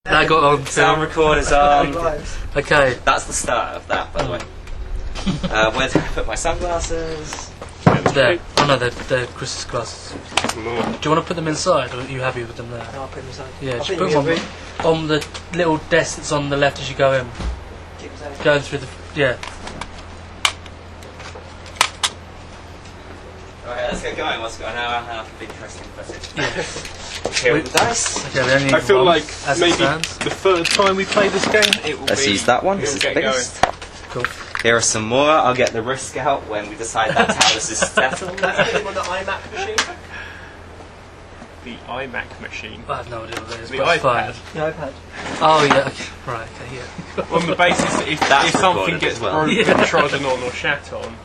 That got on. Sound recorder's on. Okay. That's the start of that, by the way. Where do I put my sunglasses? There. Oh no, they're Chris's glasses. Do you want to put them inside, or are you happy with them there? No, I'll put them inside. Yeah, just put them on the little desk that's on the left as you go in. Going through the... yeah. Alright, let's get going. What's going on? I have interesting footage. Yeah. Here with the dice. Okay, we only need I feel one, like as maybe it stands. the third time we play this game, it will Let's be... use that one. We'll This is the get going. biggest. Cool. Here are some more. I'll get the risk out when we decide that's how this is settled. That's the on the iMac machine. The iMac machine. I have no idea what that is, The but it's fine. iPad. The iPad. Oh yeah, okay. Right, okay, yeah. On the basis that if something recorded gets as well. broken, trodden on or shat on,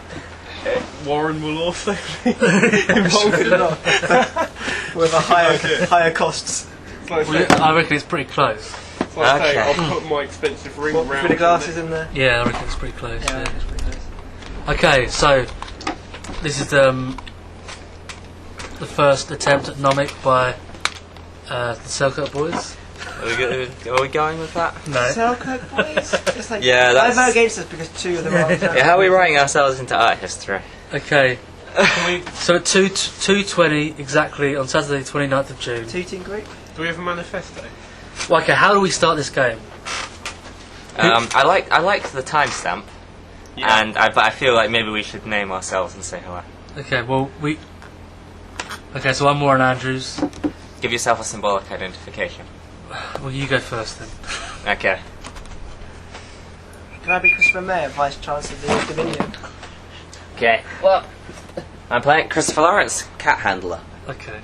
Warren will also be involved in that. With a higher costs. It's like saying, I reckon it's pretty close. it's like saying, Okay. I'll put my expensive ring What, around with the glasses in there? Yeah, I reckon it's pretty close. Yeah, Yeah. it's pretty close. Okay, so this is the first attempt at Nomic by the Selkirk boys. Are we going with that? No. Selkirk boys? It's like, Yeah, that's- I vote against us because two of them are Yeah, how are we writing ourselves into art history? Okay. So at 2:20 exactly on Saturday 29th of June. Two-team group? Do we have a manifesto? Well, okay, how do we start this game? I like the timestamp, but I feel like maybe we should name ourselves and say hello. Okay, well okay, so I'm Warren Andrews. Give yourself a symbolic identification. Well, you go first then. Okay. Can I be Christopher Mayer, Vice Chancellor of the Dominion? Okay. Well, I'm playing Christopher Lawrence, cat handler. Okay.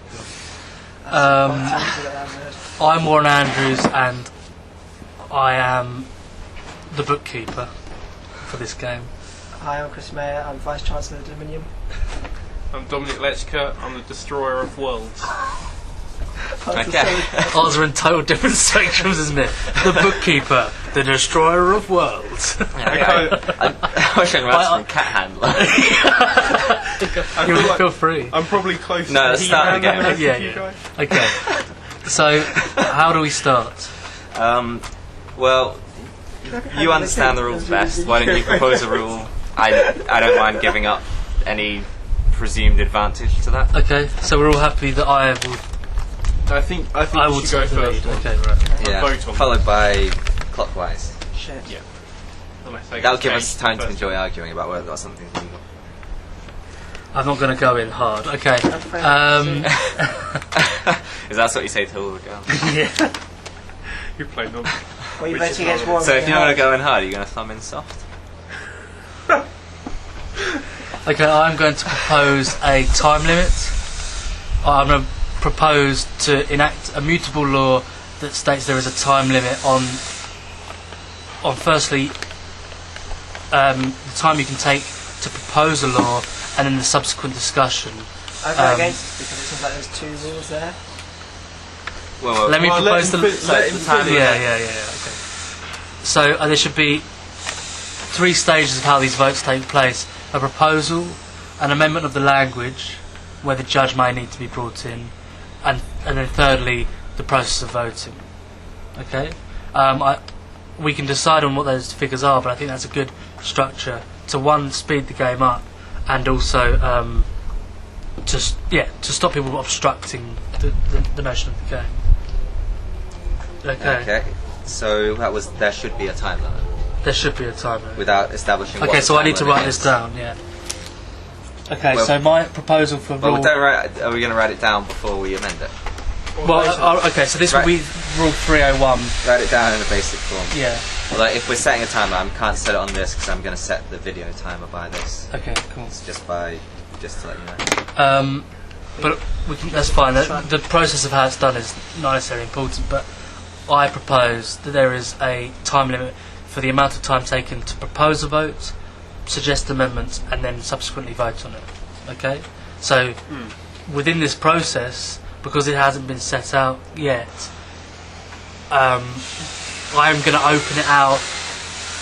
I'm Warren Andrews and I am the bookkeeper for this game. Hi, I'm Chris Mayer, I'm Vice Chancellor of the Dominion. I'm Dominic Letschka, I'm the destroyer of worlds. Okay. Ours are in total different sections, isn't it? The bookkeeper, the destroyer of worlds. I wish I'd from cat handler. You feel free. I'm probably close No, to let's start the game. Yeah, you yeah. guys. Okay. So, how do we start? Well, you understand the rules best. Why don't you propose a rule? I don't mind giving up any presumed advantage to that. Okay, so we're all happy that I will. I think I you will should go take the lead. first. Okay, right. Yeah, vote on followed by clockwise. Shit. Yeah. Unless I That'll get give us changed time to first. enjoy arguing about whether or something's legal. I'm not going to go in hard. Okay. Is that what you say to all the girls? Yeah. You play Nomic. What are you Which is voting against horrible. Warren? So if you're not going to go in hard, are you going to thumb in soft? Okay, I'm going to propose a time limit. I'm going to propose to enact a mutable law that states there is a time limit on firstly the time you can take to propose a law and then the subsequent discussion. I vote against us because it seems like there's two rules there. Well, Let me Well, propose the let him time. finish. Yeah. Okay. So there should be 3 stages of how these votes take place: a proposal, an amendment of the language, where the judge may need to be brought in, and then thirdly, the process of voting. Okay. We can decide on what those figures are, but I think that's a good structure to speed the game up, and also to stop people obstructing the notion of the game. okay. So there should be a time limit There should be a time limit. without establishing. Okay, what so the I need to time limit write this is. down. Yeah. Okay, Well- so my proposal for Well, rule. are we going to write it down before we amend it? Okay, so this Right. will be rule 301. Write it down in a basic form. Yeah. Well, like, if we're setting a timer, I can't set it on this because I'm going to set the video timer by this. Okay, cool. It's just to let you know. But that's fine. The process of how it's done is not necessarily important, but I propose that there is a time limit for the amount of time taken to propose a vote, suggest amendments, and then subsequently vote on it. Okay? So, within this process, because it hasn't been set out yet, I'm going to open it out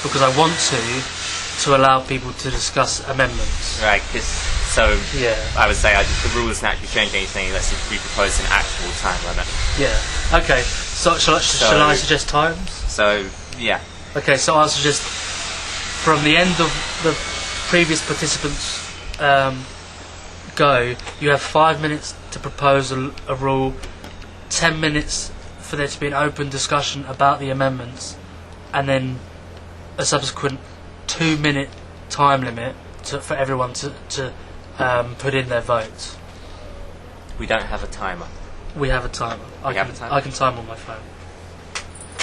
because I want to allow people to discuss amendments. Right, so Yeah. I would say the rules naturally change anything unless if we propose an actual time limit. Yeah. Okay. So shall I suggest times? So yeah, Okay, so I'll suggest from the end of the previous participants go, you have 5 minutes to propose a rule, 10 minutes for there to be an open discussion about the amendments, and then a subsequent 2-minute time limit for everyone to put in their votes. we don't have a timer. We have a timer. I have a timer? can time on my phone.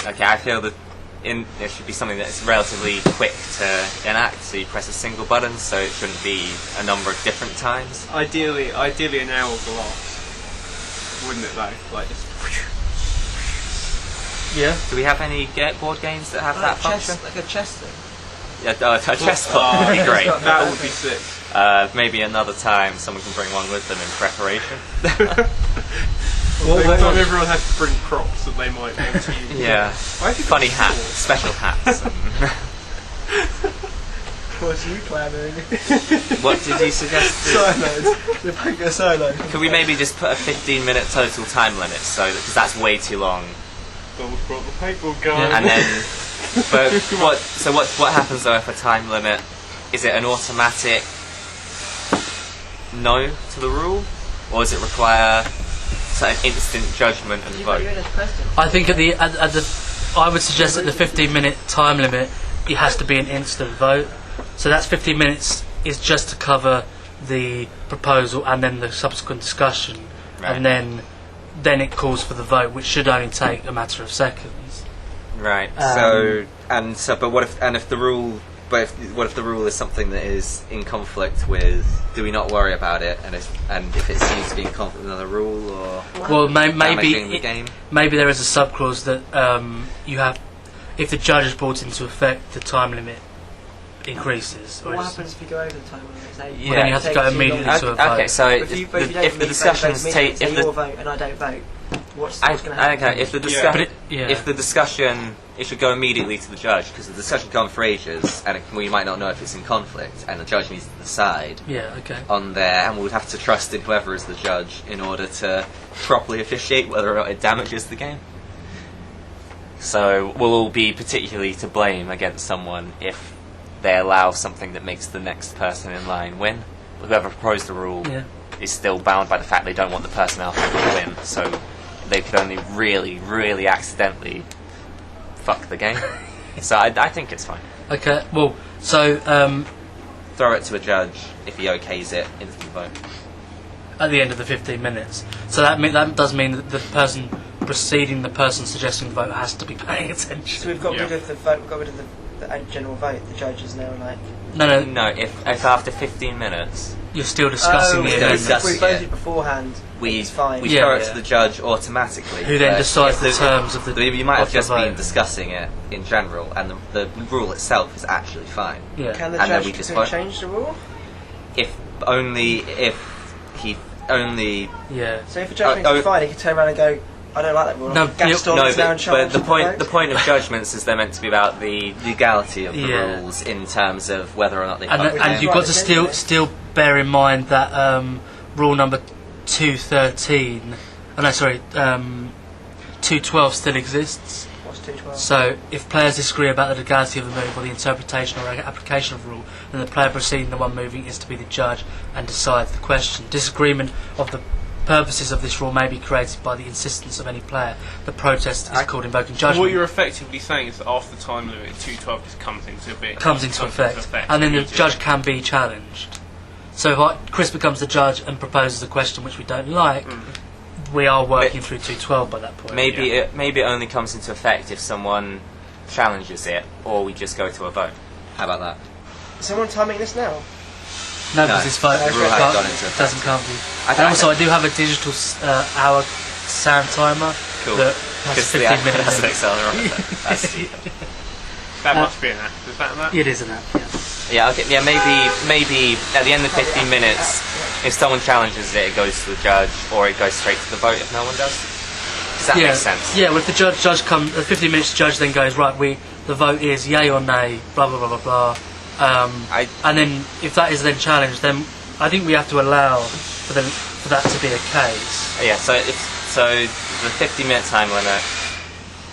Okay, I feel that there should be something that's relatively quick to enact. So you press a single button, so it shouldn't be a number of different times. Ideally an hour will last, wouldn't it though? Like just. Yeah. Do we have any board games that have that function? Like a chess thing. Yeah, a chess club would be great. That would be sick. Maybe another time someone can bring one with them in preparation. Next time everyone has to bring props that they might be able to use. Yeah. Funny hats, special hats. What's you planning? What did you suggest? Silos. You're playing a silo. Could we maybe just put a 15-minute total time limit, because that's way too long. Someone's brought the paper gun. Yeah. And then, but what happens though if a time limit? Is it an automatic no to the rule, or does it require an instant judgment and vote? I think I would suggest that the 15-minute time limit, it has to be an instant vote. So that's 15 minutes is just to cover the proposal and then the subsequent discussion, Right. and then it calls for the vote, which should only take a matter of seconds. Right. But what if the rule? But what if the rule is something that is in conflict with? Do we not worry about it? And if it seems to be in conflict with another rule or Well, damaging the game? maybe there is a subclause that you have, if the judge is brought into effect, the time limit increases. What happens if you go over the time limit? Yeah. Then you have to go immediately to a vote. Okay, so If the discussions take if your vote and I don't vote, what's going to happen? Okay, if the discussion, it should go immediately to the judge, because the discussion can go on for ages, and we might not know if it's in conflict, and the judge needs to decide Yeah. Okay. on there, and we would have to trust in whoever is the judge in order to properly officiate whether or not it damages the game. So we'll all be particularly to blame against someone if they allow something that makes the next person in line win. Whoever proposed the rule is still bound by the fact they don't want the person after them to win, so they could only really, really accidentally fuck the game. So I think it's fine. Okay. Well, so Throw it to a judge. If he okays it, instant vote. at the end of the 15 minutes. So that does mean that the person preceding the person suggesting the vote has to be paying attention. So we've got rid of the vote. We've got rid of the general vote. The judge is now like. No, if after 15 minutes You're still discussing the still amendment. discussing If we voted beforehand, we it's fine. we Yeah. throw it to the judge automatically, Who then but decides if the terms of the You might have of the just been vote. discussing it in general, and the rule itself is actually fine. Yeah. Can the And then judge we just could vote. change the rule? If he only. Yeah. So if a judge thinks it's fine, he can turn around and go, "I don't like that rule." No, Gaston No, is now in charge. but the of point vote." of judgments is they're meant to be about the legality of the Yeah. rules in terms of whether or not they. And, fuck the and game. you've got to still bear in mind that rule number 213. 212 still exists. What's 212? So, if players disagree about the legality of a move or the interpretation or application of a rule, then the player preceding the one moving is to be the judge and decide the question. Disagreement of the purposes of this rule may be created by the insistence of any player. The protest is called invoking judgment. What you're effectively saying is that after the time limit, 212 just comes into effect. And then the judge can be challenged. So if Chris becomes the judge and proposes a question which we don't like, we are working through 212 by that point. Maybe it only comes into effect if someone challenges it, or we just go to a vote. How about that? Is someone timing this now? No, because this vote the rule has gone into effect. doesn't count. I And also, I do have a digital hour sound timer Cool. that has Because 15 the minutes. has an accelerometer. That's stupid. That must be an app. Is that that? It is an app, yeah. Yeah, okay, yeah, maybe at the end of 15 minutes, if someone challenges it, it goes to the judge, or it goes straight to the vote if no one does. Does that make sense? Yeah, well, if the judge comes, 15 minutes, the judge then goes, right, the vote is yay or nay, blah, blah, blah, blah, blah. And then, if that is then challenged, then I think we have to allow for that to be a case. Yeah, so the 15-minute time limit,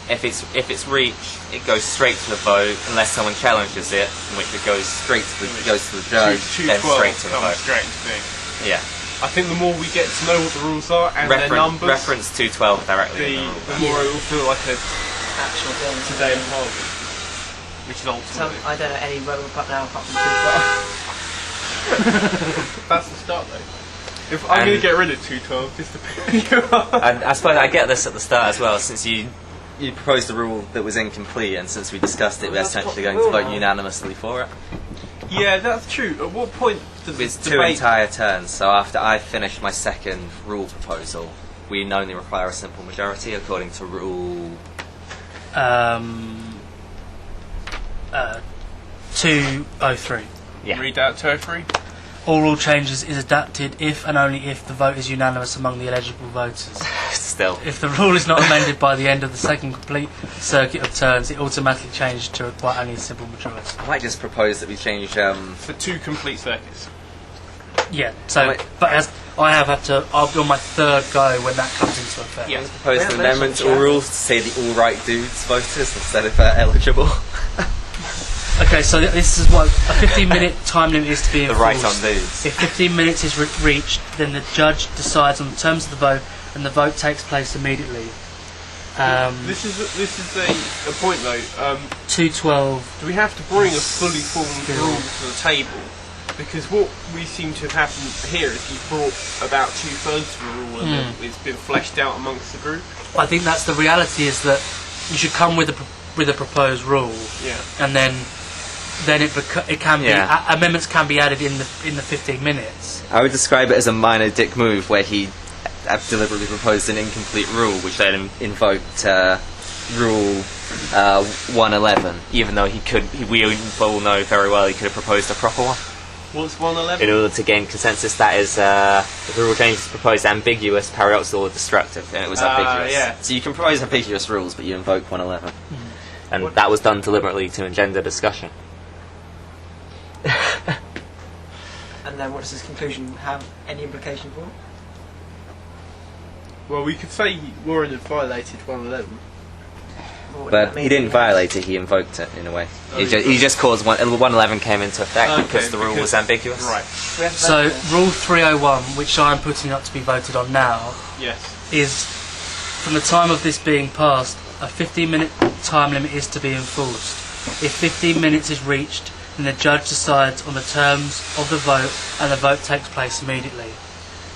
If it's reached, it goes straight to the vote unless someone challenges it, in which it goes straight to the judge, then 212 straight to the comes vote. straight into being. Yeah. I think the more we get to know what the rules are and their numbers, reference 212 directly. the more it will feel like a Actual thing. today in Parliament, which is So ultimately I don't know any vote we've got now apart from 212. that's the start though. If I'm going to get rid of 212, just to pick you up. And I suppose I get this at the start as well, since you proposed a rule that was incomplete, and since we discussed it, we're That's essentially what going the to rule vote is. unanimously for it. Yeah, that's true. At what point does It's the two debate... entire turns, so after I finish my second rule proposal, we only require a simple majority according to rule 203. Yeah. Read out 203? All rule changes is adapted if and only if the vote is unanimous among the eligible voters. Still. If the rule is not amended by the end of the second complete circuit of turns, it automatically changes to require only a simple majority. I might just propose that we change. For 2 complete circuits. Yeah, so, Wait. but as I have had to, I'll be on my third go when that comes into effect. Yeah. Let's propose Yeah, an let's amendment to check. all rules to say the all right dudes voters instead of eligible. Okay, so this is what a 15-minute time limit is to be The enforced. right on dudes. If 15 minutes is reached, then the judge decides on the terms of the vote, and the vote takes place immediately. This is a point though. 212. Do we have to bring a fully formed rule to the table? Because what we seem to have happened here is you've brought about 2/3 of the rule and then it's been fleshed out amongst the group. I think that's the reality, is that you should come with a proposed rule, Yeah. and then it can Yeah. be amendments can be added in the 15 minutes. I would describe it as a minor dick move where he deliberately proposed an incomplete rule, which then invoked rule 111, even though we all know very well he could have proposed a proper one. What's 111? In order to gain consensus, that is, if the rule change is proposed ambiguous, paradoxical, or destructive, and it was ambiguous. Yeah. So you can propose ambiguous rules, but you invoke 111. And that was done deliberately to engender discussion. And then what does this conclusion have any implication for? Well, we could say Warren had violated 111. What would But that mean? he didn't violate it, he invoked it, in a way. He just caused 111 came into effect because the rule was ambiguous. Right. We have to So vote Rule 301, which I'm putting up to be voted on now, Yes. is from the time of this being passed, a 15-minute time limit is to be enforced. If 15 minutes is reached, then the judge decides on the terms of the vote, and the vote takes place immediately.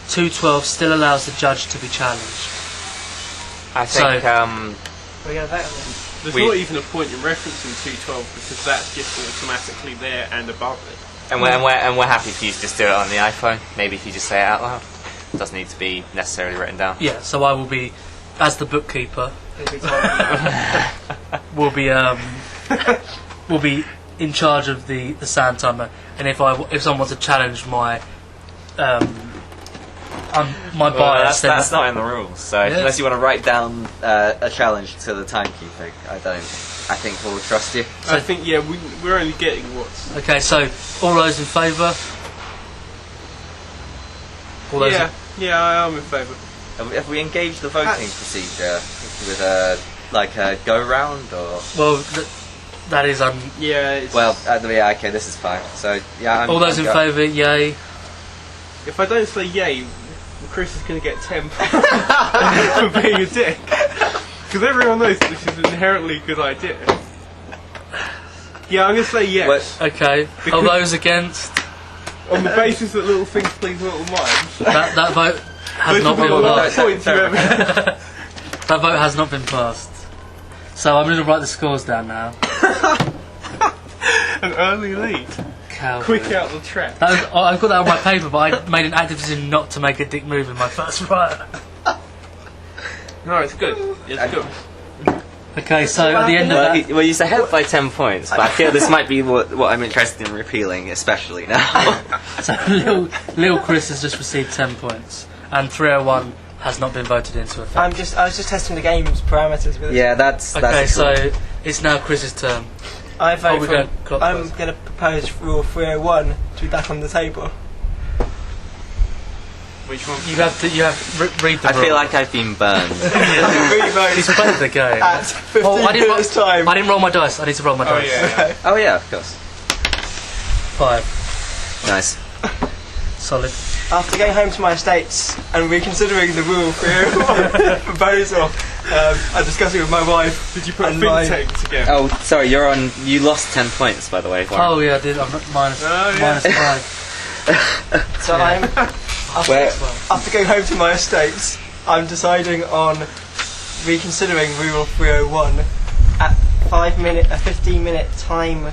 212 still allows the judge to be challenged. I think, we're going to vote on this. There's We- not even a point in referencing 212 because that's just automatically there and above it. and we're happy for you to just do it on the iPhone. Maybe if you just say it out loud. It doesn't need to be necessarily written down. Yeah, so I will be, as the bookkeeper, It'll be told. will be in charge of the sound timer, and if someone wants to challenge my bias, then That's not in the rules. So Yeah. unless you want to write down a challenge to the timekeeper, I think we'll trust you. I think, yeah, we're only getting what's... Okay, so all those in favour? All those Yeah, I am in favour. Have we engaged the voting procedure with a go round or? well, that is Yeah, it's... Well, okay, this is fine. So yeah, all those in favour, yay. If I don't say yay, Chris is going to get 10 points for being a dick. Because everyone knows this is an inherently good idea. Yeah, I'm going to say yes. Okay, all those against? On the basis that little things please little minds. That vote has Those not will be been the passed. last points you ever... That vote has not been passed. So I'm going to write the scores down now. An early lead. Cowboy. Quick out the trap. I've got that on my paper, but I made an active decision not to make a dick move in my first write. No, it's good. It's good. Okay, so at the end of that, Well, you say help by 10 points, but I feel this might be what I'm interested in repealing, especially now. so little Chris has just received 10 points, and 301 has not been voted into effect. I was just testing the game's parameters with it. Yeah, that's Okay, a so it's now Chris's turn. I vote we're for. going clockwise. I'm going to propose Rule 301 to be back on the table. Which one? You have to read the I rule. feel like I've been burned. He's played the game. At 15 Oh, minutes time. I didn't roll my dice. I need to roll my Oh dice. yeah. Oh yeah, of course. 5. Nice. Solid. After going home to my estates and reconsidering the rule for proposal, I'm discussing with my wife. Did you put a And think my- tank together? Oh, sorry, you lost 10 points, by the way. Warren. Oh yeah, I did. I'm minus Oh, yeah. minus 5. So I'm Where- after going home to my estates, I'm deciding on reconsidering Rule 301 at 15-minute time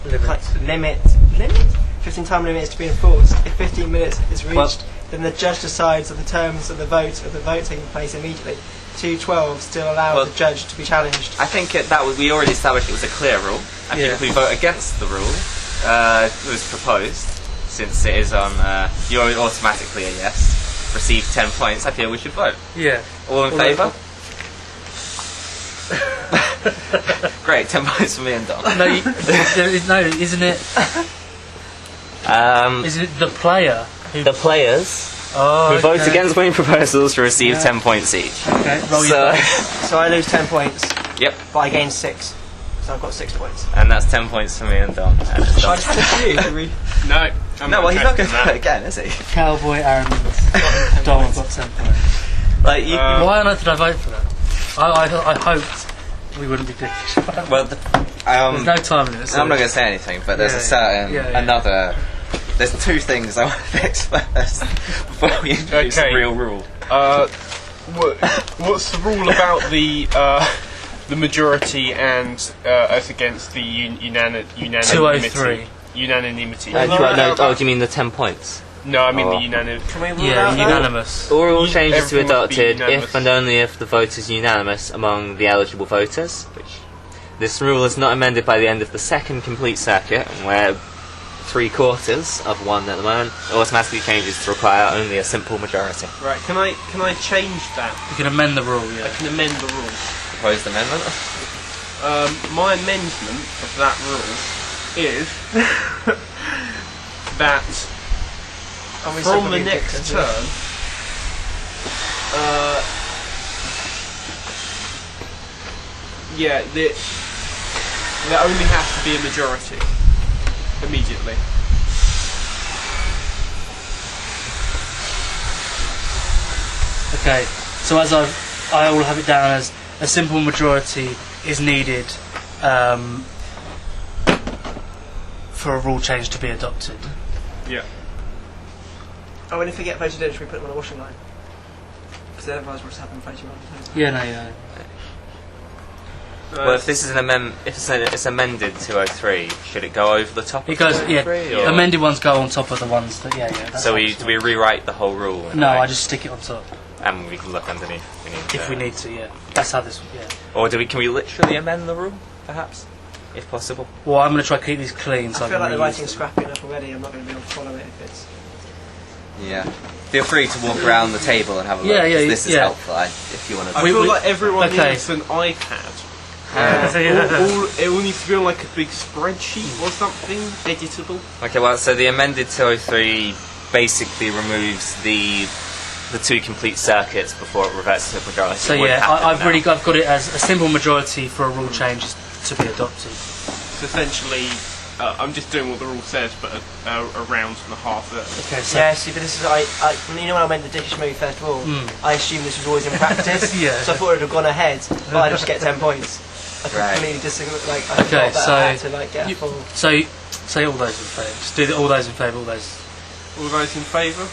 limit. 15 time limit is to be enforced. If 15 minutes is reached, then the judge decides on the terms of the vote taking place immediately. 212 still allows the judge to be challenged. I think we already established it was a clear rule. I think if we vote against the rule that was proposed, since it is on, you're automatically a yes, receive 10 points, I feel we should vote. Yeah. All in favour? Great, 10 points for me and Dom. No, isn't it? Isn't it the player who The players who who vote against winning proposals to receive 10 points each. Okay, roll your So, dice. So I lose 10 points, yep, but I gain 6. So I've got 6 points. and that's 10 points for me and Dom. And it's Shall I Dom's. just hand it to you? No. I'm No, well, he's not going to interested vote again, is he? Cowboy arrogance. Dom, I've got 10 points. Like, you, Why on earth did I vote for that? I hoped we wouldn't be dickish. well, There's no time limit. So I'm not going to say anything, but there's Yeah, a certain yeah. another. There's 2 things I want to fix first before we introduce Okay. the real rule. What's the rule about the majority and us against the unanimity? 203. Unanimity. Do you mean the 10 points? No, I mean Oh. the unanimity. Can we rule Yeah, out that? unanimous. All rule changes to be everyone would be adopted unanimous. if and only if the vote is unanimous among the eligible voters. This rule is not amended by the end of the second complete circuit, where 3/4 of one at the moment automatically changes to require only a simple majority. Right, can I change that? You can amend the rule, I yeah. can amend the rule. Proposed amendment? My amendment of that rule is that from the next turn, there only has to be a majority immediately. Okay, so as I will have it down as a simple majority is needed for a rule change to be adopted. Yeah. Oh, and if we get voted in, should we put them on a washing line? Because otherwise we'll just have them floating around the table. Yeah, no, yeah. Well, if this is it's amended 203, should it go over the top of It goes, 203? yeah. or- Amended ones go on top of the ones that, yeah. That's So fine. do we rewrite the whole rule? in a No, way? I just stick it on top And we can look underneath if we need to. Yeah, that's how this. Yeah. Or can we literally amend the rule, perhaps, if possible? Well, I'm going to try to keep these clean. So I feel like can the reuse writing's them. scrappy enough already. I'm not going to be able to follow it if it's. Yeah. Feel free to walk around the table and have a look. Yeah, yeah, 'cause this is yeah. helpful. If you want to. I feel like everyone okay. needs an iPad. It all needs to be on like a big spreadsheet or something, editable. Okay, well, so the amended 203 basically removes the 2 complete circuits before it reverts to majority. So It wouldn't yeah, happen I've now. got it as a simple majority for a rule change to be adopted. So essentially, I'm just doing what the rule says, but a round and a half. Okay, so Yeah, see, but this is you know when I made the dickish move first of all, I assumed this was always in practice. Yeah. So I thought it would have gone ahead, but I just get 10 points. I completely disagree. Like I Okay, thought that so I had to like get a full. so say all those in favour. Just do all those in favour. All those in favour?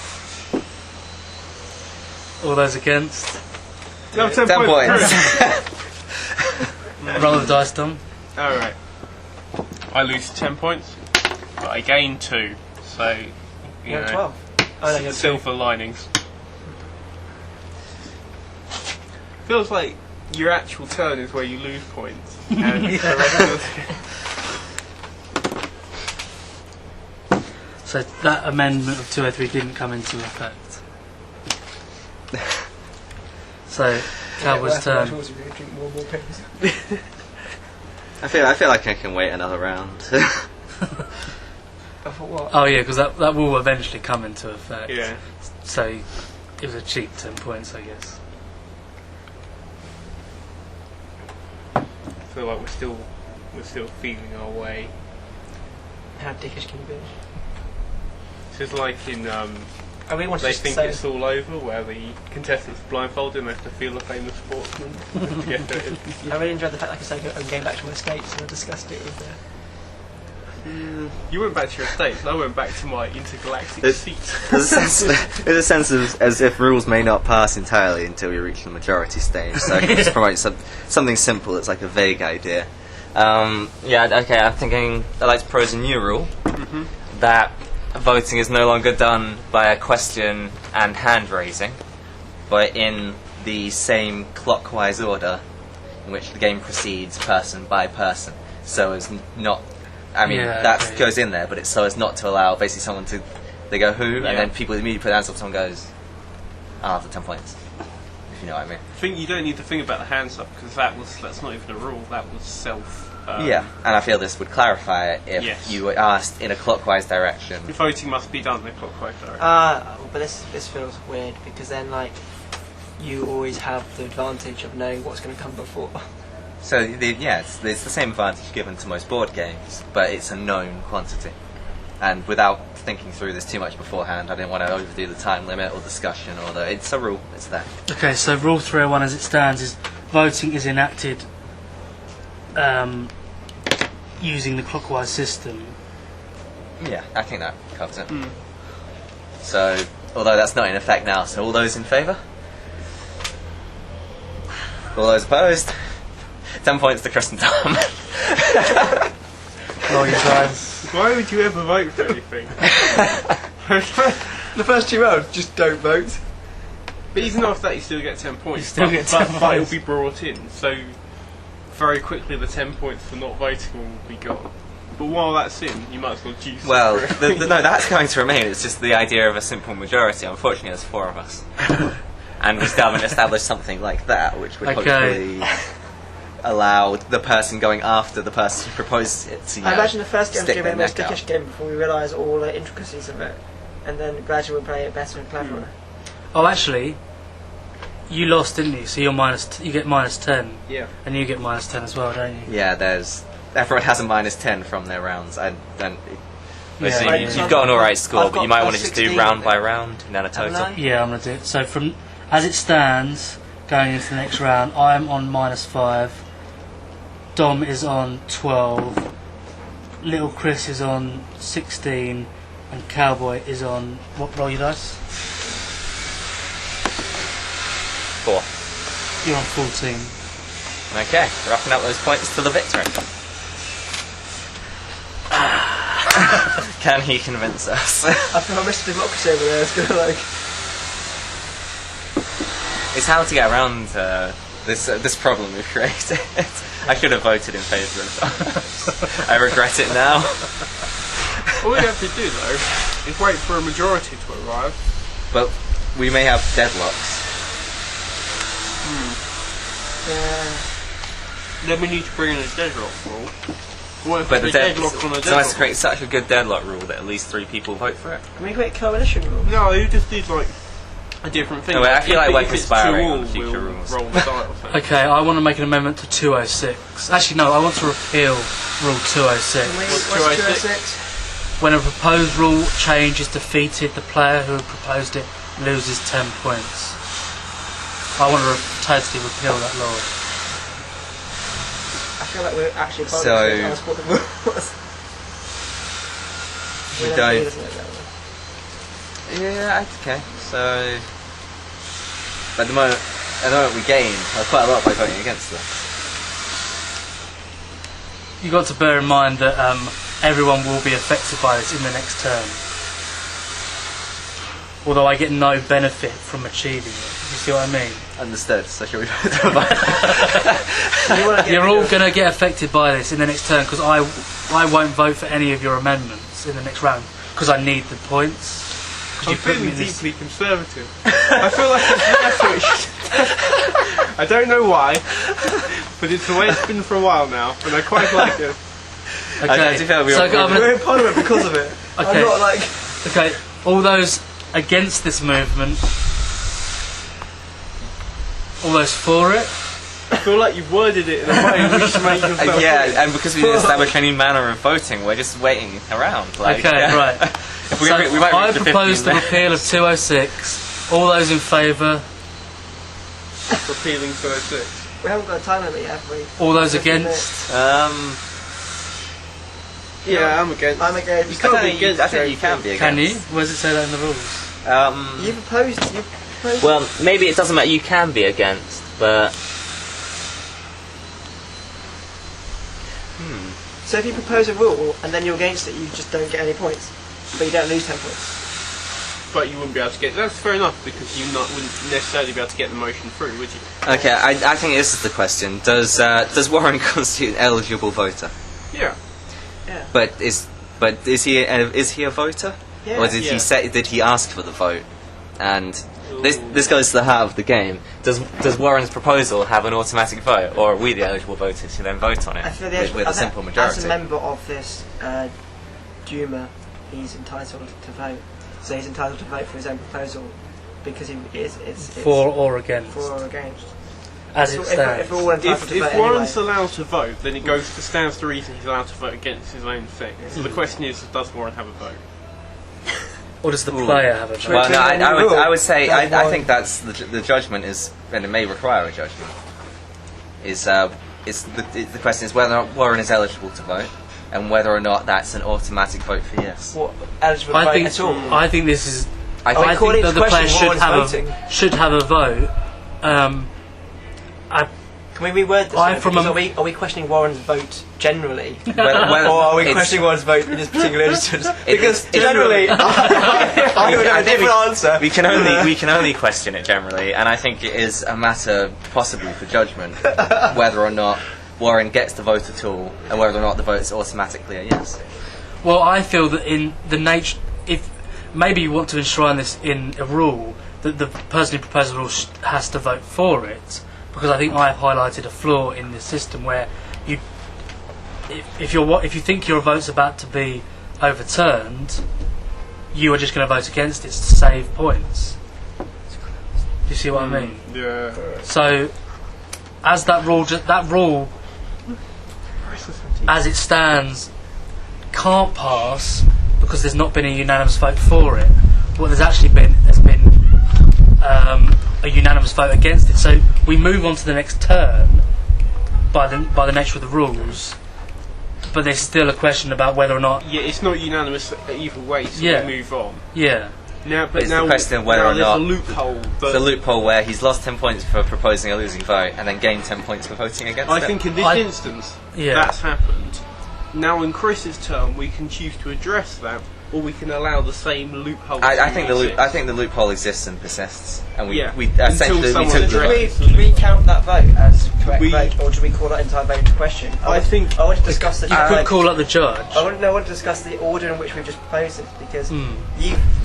All those against. No, 10 10 points. Roll the dice, Dom. Alright. I lose 10 points, but I gain 2. So, you You're know, 12. Oh no, you're 2. silver linings. Feels like your actual turn is where you lose points. And the rest of So that amendment of 203 didn't come into effect. So Cowboy's turn. I feel like I can wait another round. For what? Oh yeah, because that will eventually come into effect. yeah. So it was a cheap 10 points, I guess. I feel like we're still feeling our way. How dickish can you be? It's just like in I really want to They just Think say, It's All Over, where the contestants are blindfolded and they have to feel a famous sportsman to get voted. I really enjoyed the fact that I could say I'm going back to my skates, and I discussed it with You went back to your estates, and I went back to my intergalactic seat. There's a sense of as if rules may not pass entirely until we reach the majority stage. So I can just promote something simple that's like a vague idea. Okay, I'm thinking I'd like to propose a new rule that voting is no longer done by a question and hand raising, but in the same clockwise order in which the game proceeds person by person. So as not, that goes in there, but it's so as not to allow basically someone to, they go who, and then people immediately put their hands up, someone goes, after 10 points. If you know what I mean. I think you don't need to think about the hands up, because that's not even a rule, that was self. And I feel this would clarify it if you were asked in a clockwise direction. The voting must be done in a clockwise direction. but this feels weird, because then, like, you always have the advantage of knowing what's going to come before. So, it's the same advantage given to most board games, but it's a known quantity. And without thinking through this too much beforehand, I didn't want to overdo the time limit or discussion, although it's a rule, it's there. Okay, so Rule 301 as it stands is voting is enacted using the clockwise system. Yeah, I think that covers it. So, although that's not in effect now, so all those in favour? All those opposed? 10 points to Chris and Tom. Roll your dice. Why would you ever vote for anything? The first 2 rounds, just don't vote. But even after that, you still get 10 points. You still get 10 but points. it'll be brought in, so very quickly the 10 points for not voting will be gone. But while that's in, you might as well juice it. Well, no, that's going to remain. It's just the idea of a simple majority. Unfortunately, there's 4 of us. And we still haven't established something like that, which would hopefully allow the person going after the person who proposed it to, I imagine the first game stick to be their a most neck out. dickish game before we realise all the intricacies of it, and then gradually we'll play it better and cleverer. Oh, actually, you lost, didn't you? So you're you get minus 10. Yeah. And you get minus 10 as well, don't you? Yeah, everyone has a minus 10 from their rounds. Yeah. You've got an alright score, I've but you got might want to just do 16, round I by think. round, and then a total. Haven't I? Yeah, I'm going to do it. So as it stands, going into the next round, I'm on minus 5. Dom is on 12. Little Chris is on 16. And Cowboy is on... What, roll your dice? 4. You're on 14. Okay, wrapping up those points to the victory. Can he convince us? I promised democracy over there. It's going to like... It's how to get around this problem we've created. I should have voted in favour of that. I regret it now. All we have to do, though, is wait for a majority to arrive. But we may have deadlocks. Yeah. Then we need to bring in a deadlock rule. What if But there's the a deadlock on a so deadlock that's to create such a good deadlock rule that at least 3 people vote for it. Can we create coalition rules? No, you just need like a different thing. No, I feel like we're if it's conspiring 2 on all, future we'll rules. roll the die or something. Okay, I want to make an amendment to 206. Actually, no, I want to repeal Rule 206. What's 206? 206? When a proposed rule change is defeated, the player who proposed it loses 10 points. I want to totally repeal that law. I feel like we're actually part So- of it. Ask what the rules. We He don't. doesn't know that one. Yeah, okay. So, but at the moment we gain quite a lot by voting against them. You've got to bear in mind that everyone will be affected by this in the next term. Although I get no benefit from achieving it. You see what I mean? Understood. So shall we? You're all going to get affected by this in the next turn because I won't vote for any of your amendments in the next round because I need the points. 'Cause I'm you put me feeling in this- deeply conservative. I feel like it's rhetoric. I don't know why, but it's the way it's been for a while now, and I quite like it. Okay, do feel so we're I'm We're in Parliament because of it. Okay. I'm not like... okay, all those against this movement? All those for it? I feel like you've worded it in a way which makes yourself Yeah, and because we didn't establish any manner of voting, we're just waiting around. Like, Okay, right. If we, So we might I reach the propose 15 the repeal of 206. All those in favour? repealing 206. We haven't got a time limit yet, have we? All those 15 against? Yeah, I'm against. I'm against. You can't be against. I think you can be against. Can you? Where does it say that in the rules? You've opposed. Well, maybe it doesn't matter. You can be against, but So if you propose a rule and then you're against it, you just don't get any points, but you don't lose 10 points. But you wouldn't be able to get. That's fair enough because wouldn't necessarily be able to get the motion through, would you? okay. I think this is the question: Does Warren constitute an eligible voter? Yeah. But is he a voter? Yeah. Or did he ask for the vote? And this goes to the heart of the game. Does Warren's proposal have an automatic vote, or are we the eligible voters who then vote on it with a simple majority? As a member of this Duma, he's entitled to vote. So he's entitled to vote for his own proposal because it's For or against? for or against. As it stands. If we're all entitled to vote If Warren's anyway. allowed to vote, then it stands to reason he's allowed to vote against his own thing. So the question is, does Warren have a vote? Or does the player have a vote? Well, no, I would say That's I one. think that's the judgment is, and it may require a judgment. The question is whether or not Warren is eligible to vote, and whether or not that's an automatic vote for yes. What, eligible to vote at all? I think this is. I I think think according that to the the player question, Warren's should have a vote. Can we reword this? I though? from Because a- are we questioning Warren's vote generally? Well, Or are we it's- questioning Warren's vote in this particular instance? Because it's- generally, I would have a different answer. we can only question it generally, and I think it is a matter possibly for judgment whether or not Warren gets the vote at all, and whether or not the vote is automatically a yes. Well, I feel that in the nature, if maybe you want to enshrine this in a rule, that the person who proposes the rule has to vote for it, because I think I have highlighted a flaw in the system where you, if you think your vote's about to be overturned, you are just going to vote against it to save points. Do you see what I mean? Yeah. So, as that rule, as it stands, can't pass because there's not been a unanimous vote for it. What there's actually been has been a unanimous vote against it. So we move on to the next turn by the nature of the rules, but there's still a question about whether or not. Yeah, it's not unanimous either way, so Yeah. we move on. Yeah. Now, but It's now the question of whether now or there's not a loophole. But The loophole where he's lost 10 points for proposing a losing vote, and then gained 10 points for voting against I it. think in this instance, Yeah. that's happened. Now, in Chris's term, we can choose to address that, or we can allow the same loophole. I to think exist. the loophole exists and persists, and we Yeah. essentially Until we someone took the addresses vote. Do we count that vote as correct We- vote, or do we call that entire vote into question? I think I want to discuss the. You could call up the judge. I want to discuss the order in which we've just proposed it because Hmm.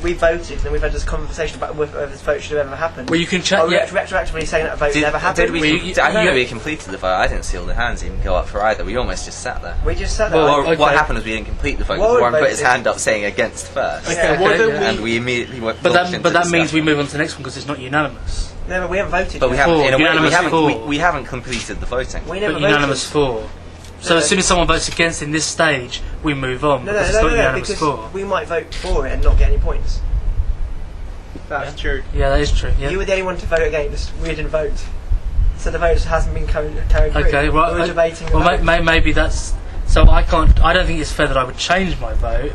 we voted and then we've had this conversation about whether this vote should have ever happened. Well, you can check. Are we Yeah. retroactively saying that a vote never happened? Did we? Well, you- I don't know you- if we completed the vote. I didn't see all the hands even go up for either. We almost just sat there. We just said that. Well, Or okay. what happened was we didn't complete the vote. Warren Warren put his voted. hand up saying against first, Okay, Yeah. why Okay, don't yeah. and we immediately went. But launched into that means we discussion. move on to the next one because it's not unanimous. No, but we haven't voted. But we yet. haven't. In a way, Unanimous for. we haven't completed the voting. We never But voted. unanimous for. So as soon as someone votes against in this stage, we move on No, because it's not no, unanimous because for. we might vote for it and not get any points. that's true. Yeah, that is true. Yeah. You were the only one to vote against. We didn't vote. So the vote hasn't been carried through. Okay, right. We were debating the Well, vote. maybe that's. So I can't. I don't think it's fair that I would change my vote.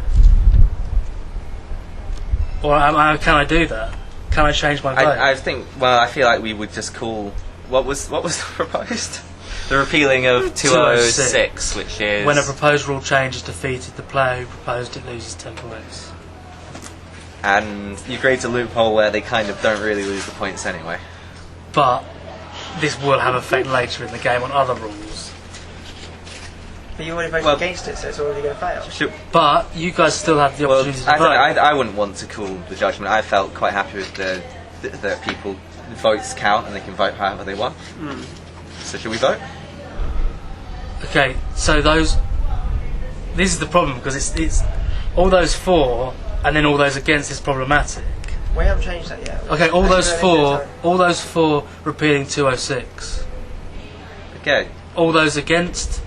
Or can I do that? Can I change my vote? I think. Well, I feel like we would just call what was proposed. The repealing of 206, which is when a proposed rule change is defeated, the player who proposed it loses 10 points. and you create a loophole where they kind of don't really lose the points anyway. But this will have effect later in the game on other rules. But you already voted Well- against it, so it's already going to fail. But you guys still have the Well, opportunity to I, vote. I wouldn't want to call the judgment. I felt quite happy with the people votes count and they can vote however they want. So should we vote? Okay, so those. This is the problem because it's all those for and then all those against is problematic. We haven't changed that yet. Okay, all those four repealing 206. Okay, All those against.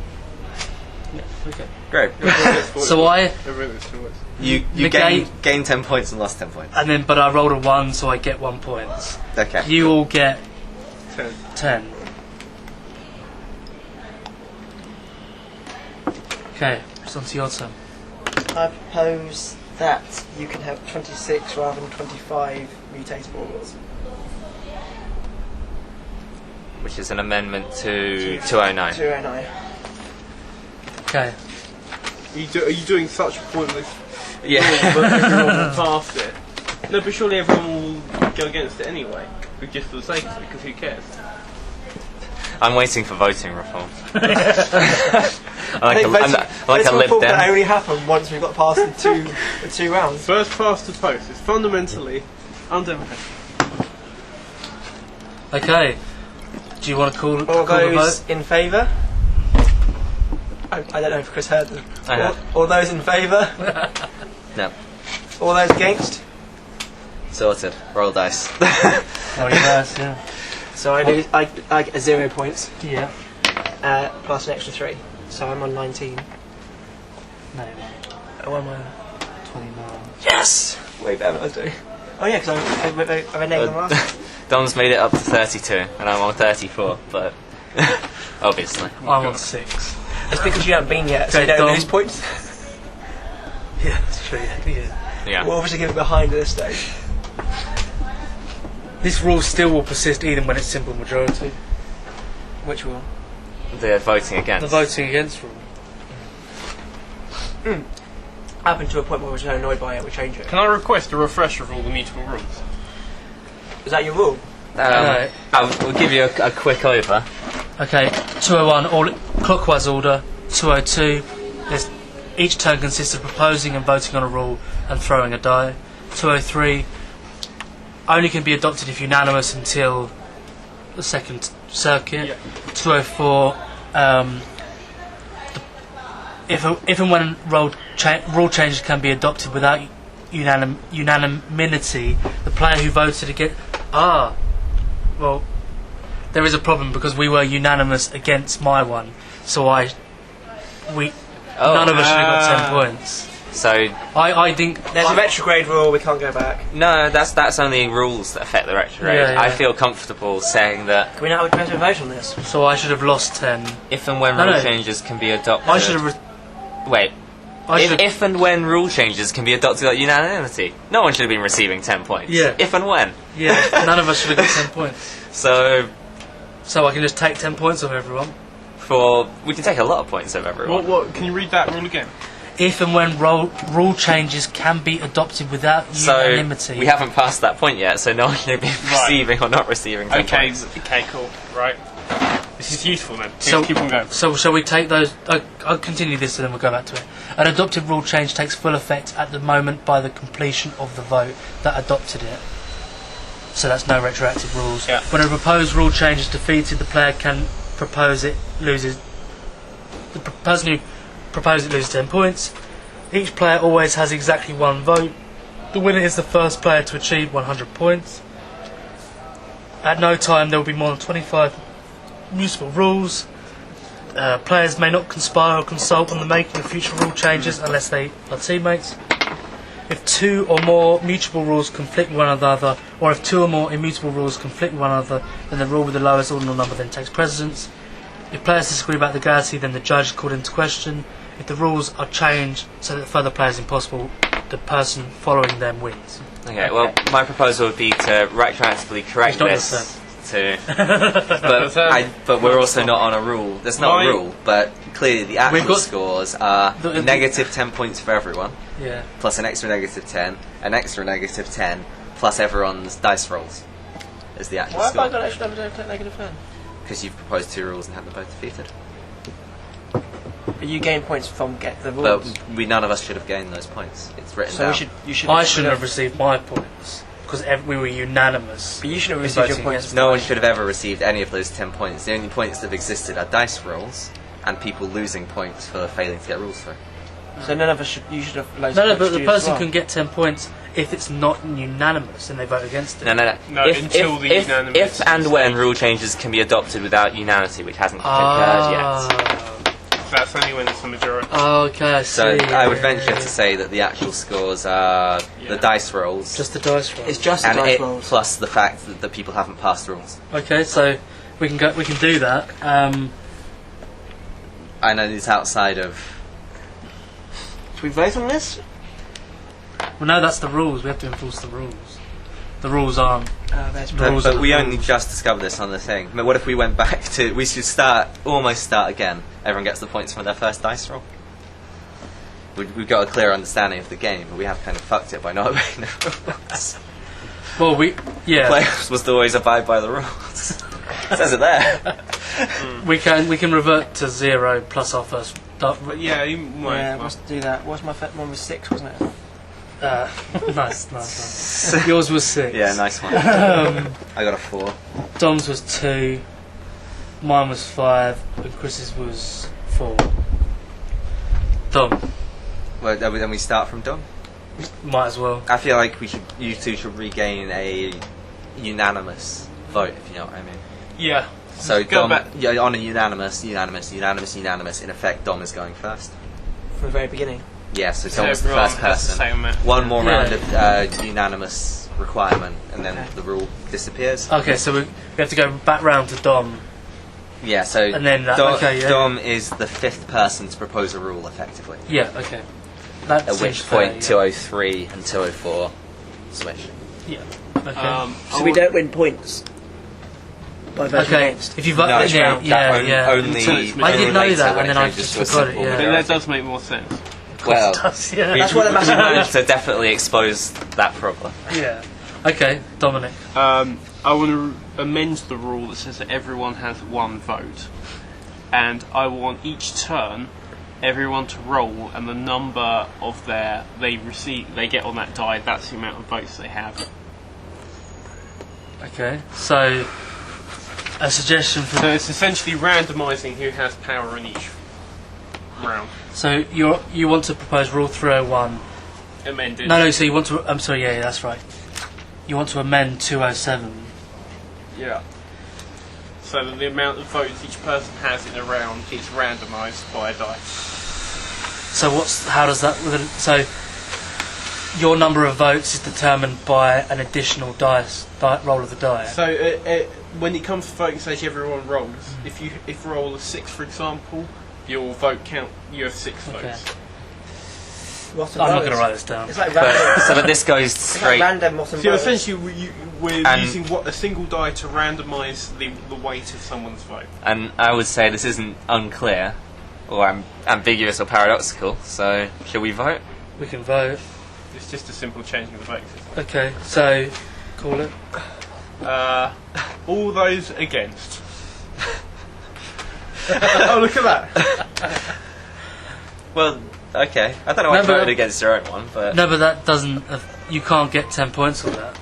Okay. great. So You Negate- gain 10 points and lost 10 points. but I rolled a 1, so I get 1 point. Okay. You all get 10. 10. Okay, it's on to your turn. I propose that you can have 26 rather than 25 mutatable rules. Which is an amendment to 209. 209. Okay. Are you doing such a pointless Yeah. rule that everyone will pass it? No, but surely everyone will go against it anyway, just for the sake of it, because who cares? I'm waiting for voting reform. I I like a Lib that Dem. only happen once we've got past the two rounds. First past the post is fundamentally undemocratic. Okay. Do you want to call All the vote? those in favour? I don't know if Chris heard them. I heard. All those in favour? No. All those against? Sorted. Roll dice. Oh, yes, yeah. So I get 0 points, Yeah. plus an extra 3. So I'm on 19. No, Oh, am I? 29. Yes! Way better than I was doing. Oh yeah, because I renamed them last time. Dom's made it up to 32, and I'm on 34, but obviously. I'm on 6. It's because you haven't been yet, so Okay, you don't Dom. lose points. Yeah, that's true. Yeah. Yeah. We're obviously getting behind at this stage. This rule still will persist even when it's simple majority. Which will? The voting against. The voting against rule. Up until a point where we're so annoyed by it, we change it. Can I request a refresher of all the mutable rules? Is that your rule? Right. We'll give you a quick over. Okay, 201, all clockwise order. 202, each turn consists of proposing and voting on a rule and throwing a die. 203, only can be adopted if unanimous until the second circuit. Yeah. 204, if and when rule changes can be adopted without unanimity, the player who voted against... well, there is a problem because we were unanimous against my one, so none of us should have got 10 points. So I think There's a retrograde rule, we can't go back. no, that's only rules that affect the retrograde. Yeah, yeah. I feel comfortable saying that Can we not go to a vote on this? so. I should have lost 10. if and when No, rule no. changes can be adopted. I should have. Wait. I should have. If and when rule changes can be adopted at unanimity, no one should have been receiving 10 points. Yeah. If and when. Yeah, none of us should have got 10 points. So So I can just take 10 points off everyone. we can take a lot of points of everyone. What? Can you read that rule again? If and when rule changes can be adopted without unanimity. So we haven't passed that point yet, so no one can be receiving or not receiving 10 Okay, points. okay, cool. Right. This is useful then. So- Keep on going. So shall we take those? I'll continue this and then we'll go back to it. An adopted rule change takes full effect at the moment by the completion of the vote that adopted it. So that's no retroactive rules. Yeah. When a proposed rule change is defeated, the player can propose it loses. The person who proposed it loses 10 points. Each player always has exactly one vote. The winner is the first player to achieve 100 points. At no time there will be more than 25 mutable rules. Players may not conspire or consult on the making of future rule changes unless they are teammates. If two or more mutable rules conflict with one another, or if two or more immutable rules conflict with one another, then the rule with the lowest ordinal number then takes precedence. If players disagree about the legality, then the judge is called into question. If the rules are changed so that further play is impossible, the person following them wins. Okay, well, my proposal would be to retroactively correct It's not this. the But we're also not on a rule. There's not a rule, but clearly the actual We've got scores are negative 10 points for everyone, Yeah. plus an extra negative 10, an extra negative 10, plus everyone's dice rolls is the actual Why have I score. got extra negative 10? Because you've proposed 2 rules and had them both defeated. But you gain points from get the But rules. none of us should have gained those points. It's written So down. you should. I shouldn't have received my points because we were unanimous. But you shouldn't have in received your voting points. against No one should have ever received any of those 10 points. The only points that have existed are dice rolls and people losing points for failing to get rules through. So none of us should. You should have. Loads No, of but the points person as well. can get 10 points if it's not unanimous and they vote against it. No. No, until the unanimous. If and when rule changes can be adopted without unanimity, which hasn't occurred yet. That's only when it's a majority. Oh, okay, I see. So I would yeah, venture yeah. to say that the actual scores are the dice rolls. Just the dice roll. It's just the and dice it rolls. plus the fact that the people haven't passed rules. Okay, so we can do that. I know it's outside of. Should we vote on this? Well, no, that's the rules. We have to enforce the rules. The rules aren't. There's The rules are But the we rules. only just discovered this on the thing. I mean, what if we went back to? We should almost start again. Everyone gets the points from their first dice roll. We've got a clear understanding of the game, but we have kind of fucked it by not obeying the rules. Well, Players must always abide by the rules. It says it there. we can revert to 0 plus our first. But yeah, you might. Yeah, well, let's do that. What's my first one? Was 6, wasn't it? Nice. Yours was 6. Yeah, nice one. I got a 4. Dom's was 2. Mine was 5. And Chris's was 4. Dom, Well, then we start from Dom. might as well. I feel like you two should regain a unanimous vote, if you know what I mean. yeah. So Go Dom, back. yeah, on a unanimous. In effect, Dom is going first. From the very beginning. Yeah, so So Dom's the everyone first has the person. same amount. One more Yeah. round of unanimous requirement, and then Okay. the rule disappears. Okay, so we have to go back round to Dom. Yeah, so And then that- Dom, okay, yeah. Dom is the 5th person to propose a rule, effectively. Yeah, okay. That At seems which fair, point, 203 and 204 switch. Yeah. Okay. So we don't win points by voting Okay, against. if you vote, No, it's yeah, round- yeah, that yeah. only, Until it's I didn't know later that, when and it then I changes just to a forgot it, simple yeah. Then majority. that does make more sense. Well, Yeah. That's why the we massive managed to definitely expose that problem. Yeah. Okay, Dominic. I want to amend the rule that says that everyone has one vote, and I want each turn everyone to roll, and the number of they get on that die. That's the amount of votes they have. Okay, so a suggestion So for. it's essentially randomising who has power in each round. So you want to propose Rule 301. Amended. No, so you want to. I'm sorry, yeah, that's right. You want to amend 207. Yeah. So that the amount of votes each person has in a round is randomised by a die. So how does that? So your number of votes is determined by an additional roll of the die. So when it comes to voting stage, everyone rolls. If you roll a 6, for example, your vote count. You have 6 votes. What I'm not going to write this down. It's like random. So that this goes It's like straight. random bottom So votes. essentially, we're And- using a single die to randomise the weight of someone's vote. And I would say this isn't unclear, or ambiguous or paradoxical. So, shall we vote? We can vote. It's just a simple changing of the vote system. Okay, so call it. All those against. Oh, look at that! Well, okay. I don't know why No, you but- voted against your own one, but No, but that doesn't. You can't get 10 points on that.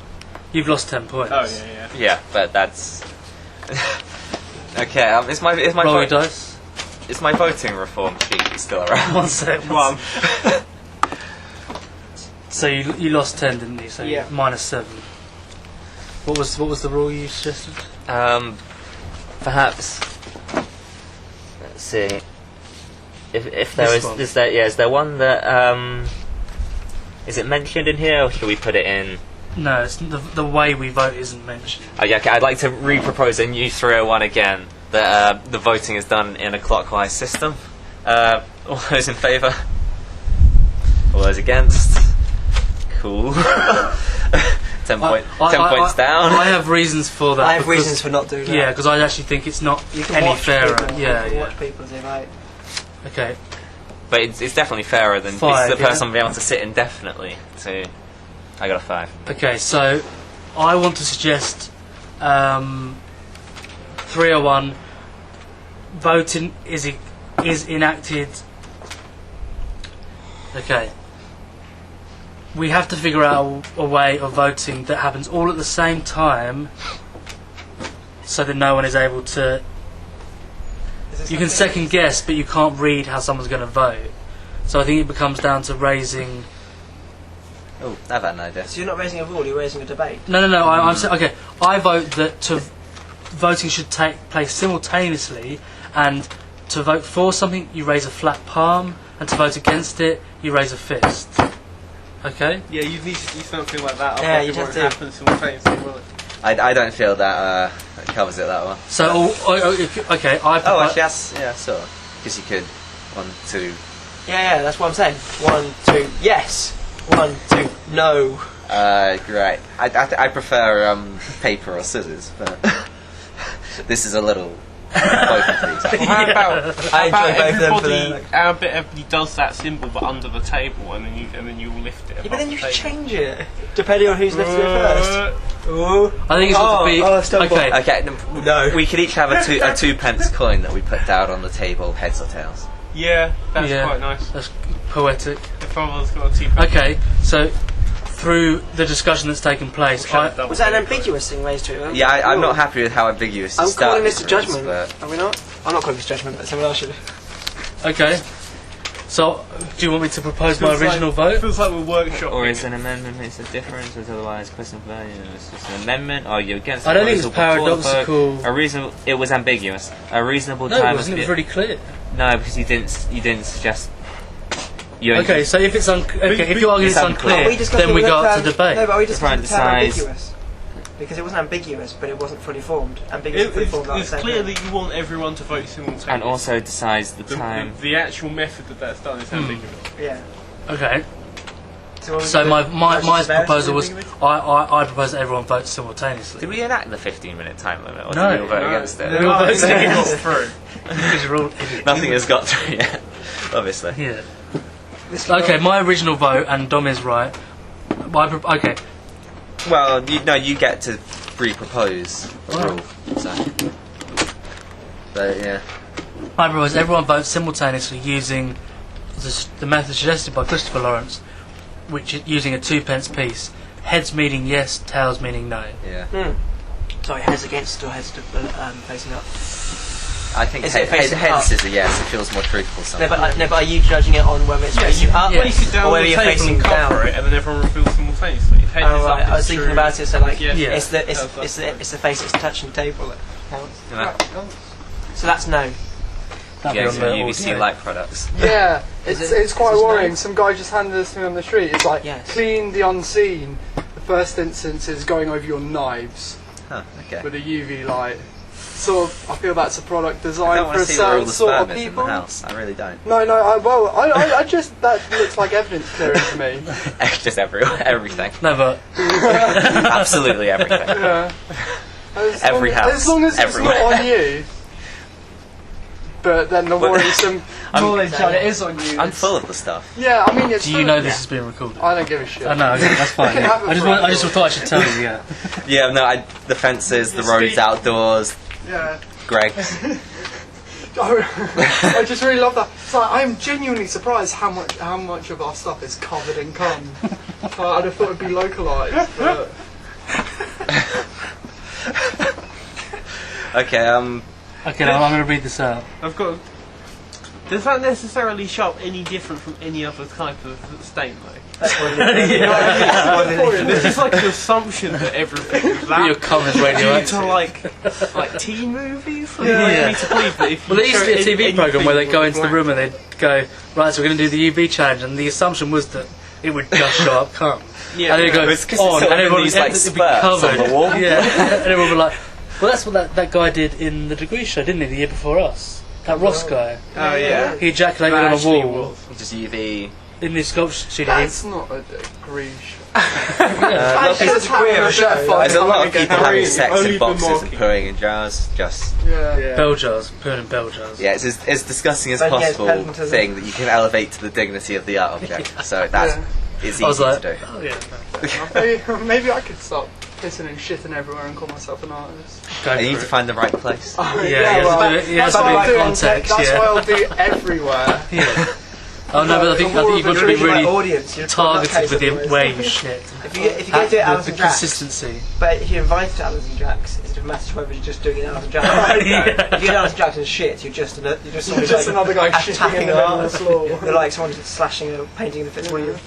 You've lost 10 points. Oh yeah. yeah, but that's okay. Is my Roll your dice. is my voting reform sheet still around? One sec. One. So you lost 10, didn't you? So Yeah. minus 7. What was the rule you suggested? Perhaps. Let's see. If there This is one. is there one that is it mentioned in here, or should we put it in? No, it's the way we vote isn't mentioned. Oh, yeah, okay. I'd like to re-propose a new 301 again. That the voting is done in a clockwise system. All those in favour? All those against? Cool. 10 points down. I have reasons for that. I have because- reasons for not doing that. Yeah, because I actually think it's not You can any watch fairer. people. Yeah, You can yeah. watch people as they vote. Okay. But it's definitely fairer than 5, the person yeah. being able to sit indefinitely. So I got a 5. Okay, so I want to suggest 301. Voting is enacted. Okay. We have to figure out a way of voting that happens all at the same time, so that no one is able to. You can second guess, but you can't read how someone's going to vote. So I think it becomes down to raising Oh, I've had an idea. So you're not raising a rule, you're raising a debate. No. I'm saying, okay. I vote that voting should take place simultaneously, and to vote for something, you raise a flat palm, and to vote against it, you raise a fist. Okay? Yeah, you need to do something like that. Yeah, Otherwise you it won't have to. happen simultaneously, will it? I don't feel that covers it that well. So, okay, I. Oh, actually, yeah, sort of. Because you could 1, 2. Yeah, that's what I'm saying. 1, 2, yes. 1, 2, no. Great. I prefer paper or scissors, but this is a little both of these. Well, how about everybody does that symbol but under the table, and then you lift it. Yeah, but then you above can the table. change it depending on who's lifted it first. Ooh. I think it's got to be. stumble. Okay. Okay, No. we could each have a 2p coin that we put down on the table, heads or tails. Yeah, that's Yeah. quite nice. That's poetic. If everyone's got a 2. Okay, so through the discussion that's taken place, Was that an ambiguous thing raised to it? Yeah, I'm not happy with how ambiguous it I'm started. calling this a judgment. But Are we not? I'm not calling this judgment, but someone else should. okay. So, do you want me to propose my original vote? Feels like we're workshopping. or is an amendment makes a difference, or otherwise question of value? It's just an amendment. Are you against? I don't think it's proposal, put forward a vote? paradoxical. A reasonable. It was ambiguous. A reasonable No, time. it wasn't. It was really clear. No, because you didn't suggest. You Okay, so if it's if you argue it's unclear, then we go up to debate. No, but are we discussing the term Decides- ambiguous? Because it wasn't ambiguous, but it wasn't fully formed. Ambiguous and fully formed are It's the same clear thing. that you want everyone to vote simultaneously. And also decides the time. The actual method that that's done is ambiguous. Yeah. Okay. what So we my do? proposal was I propose that everyone votes simultaneously. Did we enact the 15-minute time limit, or No. did we all vote No. against it? We all voted Nothing against got through. Because you're all idiots. Nothing has got through yet, obviously. Yeah. This Okay, my original vote, and Dom is right. Okay. Well, you get to re-propose the Wow. rule. So yeah. I propose everyone votes simultaneously using the method suggested by Christopher Lawrence, which is using a 2p piece. Heads meaning yes, tails meaning no. Yeah. Sorry, heads against or heads facing up? I think Is it facing heads up? is a yes. It feels more truthful. No, Sometimes. but are you judging it on whether it's facing up Yeah. Place it down or on whether the you're table facing and cover down? it, and then everyone reveals simultaneously. If heads Oh, is right. up, I was it's thinking true. about it, so like Yeah. Yeah. it's the face that's touching the table that counts. Yeah. So that's no. That'd Yeah, be on so the UVC audio. light products. Yeah, Is it's it- quite is it worrying. nice? Some guy just handed this to me on the street. It's like, Yes. clean the unseen. The first instance is going over your knives Huh, okay. with a UV light. Sort of, I feel that's a product I designed don't for want a to see where all certain the sort sperm of is in the people. house. I really don't. No, I just, that looks like evidence clearing to me. Just everything. No, but Absolutely everything. Yeah. Every house, As long as everywhere. it's not on you. But then the worrisome knowledge that it is on you. I'm is- full of the stuff. Yeah, I mean, it's. do you know this is being recorded? I don't give a shit. I know, okay, that's fine. Can Yeah. have it I just for thought I should tell you. Yeah. Yeah, no, the fences, the roads Speak- outdoors, Yeah. Greg's. I just really love that. So I'm genuinely surprised how much of our stuff is covered in cum. I'd have thought it'd be localised, but Okay, Okay, now I'm going to read this out. I've got. Does that necessarily show up any different from any other type of stain, though? There's just like an assumption that everything is that. Your comment Due radioactive. to like teen movies. Like, Yeah. me to believe that if Well, there you used to be a show TV program where they'd go into the anything room and they'd go, right, so we're going to do the UV challenge, and the assumption was that it would just show up cum. Yeah, and it'd go It's 'cause it's on, sort of and in everyone these, would like, be spurts covered. on the wall. Yeah, and everyone would be like, well, that's what that guy did in the Degree Show, didn't he, the year before us? That Ross guy. Oh yeah. He ejaculated on a Actually wall was. just UV. in the sculpture studio. that's not a degree shot. It's a degree of a show. There's a lot of people having sex only in for boxes and marketing. pooing in jars. Just Yeah. Bell jars, putting in bell jars. yeah, it's as disgusting as But yeah, it's possible pedantism. thing that you can elevate to the dignity of the art object. So that's it's I was easy like, to do. oh yeah, Maybe I could stop pissing and shitting everywhere and call myself an artist. go And you need for to it. find the right place. Yeah, you have to do it. You have That's to what be I'll in do. context. That's Yeah. what I'll do everywhere. Yeah. Oh no, but I think you've got to be You're really audience. You're targeted with the otherwise. way you shit. If you go do it the Alison Jacks, consistency. but if you're invited to Alison Jacks, it's a different matter to whether you're just doing it Alison Jacks. Yeah. If you do Alison Jacks and shit, you're just someone Just another guy shitting in attacking the middle of art. the floor. You're like someone just slashing a painting that fits one of your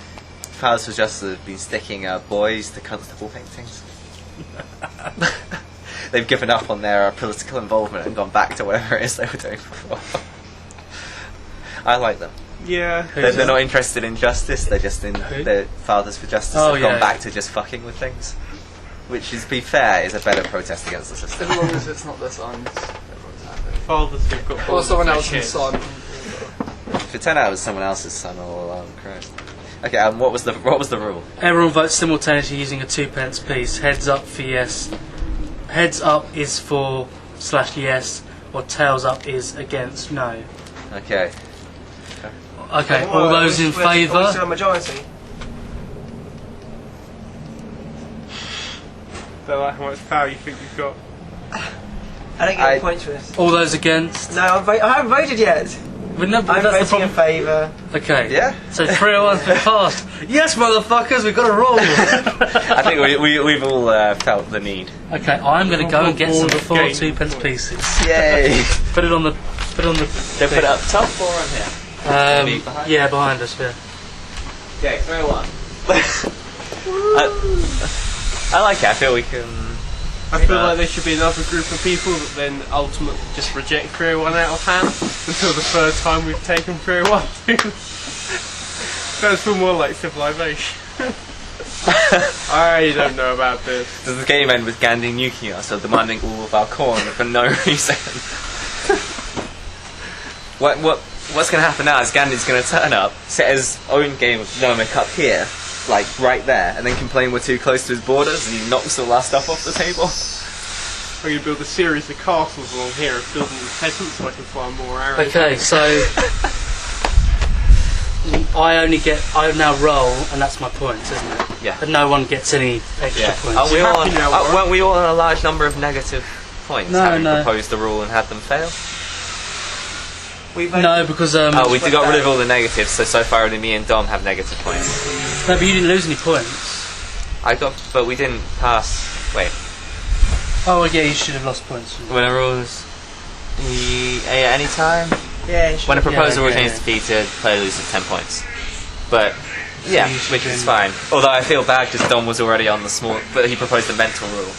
Fathers for Justice have been sticking boys to constable paintings. They've given up on their political involvement and gone back to whatever it is they were doing before. I like them. Yeah. They're not interested in justice, they're just in the Fathers for Justice have gone back to just fucking with things. Which, is, to be fair, is a better protest against the system. As long as it's not their sons, everyone's happy. Fathers who've got Or someone else's son. If it turned out it was someone else's son, oh, Christ. Okay, what was the rule? Everyone votes simultaneously using a 2p piece. Heads up for yes. Heads up is for /yes, or tails up is against no. Okay. Okay, all those in favour? Still a majority. So like how much power you think you've got? I don't get any points for this. All those against? No, I haven't voted yet. But no, I'm that's the voting in problem. favour. Okay. Yeah? So 301's been passed. Yes, motherfuckers, we've got a rule. I think we've all felt the need. Okay, I'm going to go and get some 4 2p pieces. Yay! Put it on the. They put it up top or on here? Yeah, behind us. Yeah. Okay, 301. I like it. I feel we can. I feel like there should be another group of people that then ultimately just reject 301 out of hand until the third time we've taken 301. That feel more like civilization. I don't know about this. Does the game end with Gandhi nuking us or demanding all of our corn for no reason? What's going to happen now is Gandhi's going to turn up, set his own game of Nomic up here, like right there, and then complain we're too close to his borders, and he knocks all our stuff off the table. I'm going to build a series of castles along here and build them with peasants so I can fire more arrows. Okay, so I now roll, and that's my points, isn't it? Yeah. But no one gets any extra points. Weren't we all on a large number of negative points, No, having no. proposed the rule and had them fail? No, because we got rid of all the negatives, so far only me and Dom have negative points. no, but you didn't lose any points. But we didn't pass. Wait, Oh, yeah, you should have lost points. when a rule is at any time. Yeah, When a proposal Yeah, retains yeah. defeated, player loses 10 points. But yeah, you should which is do- fine. Although I feel bad because Dom was already on the small, but he proposed the mental rule.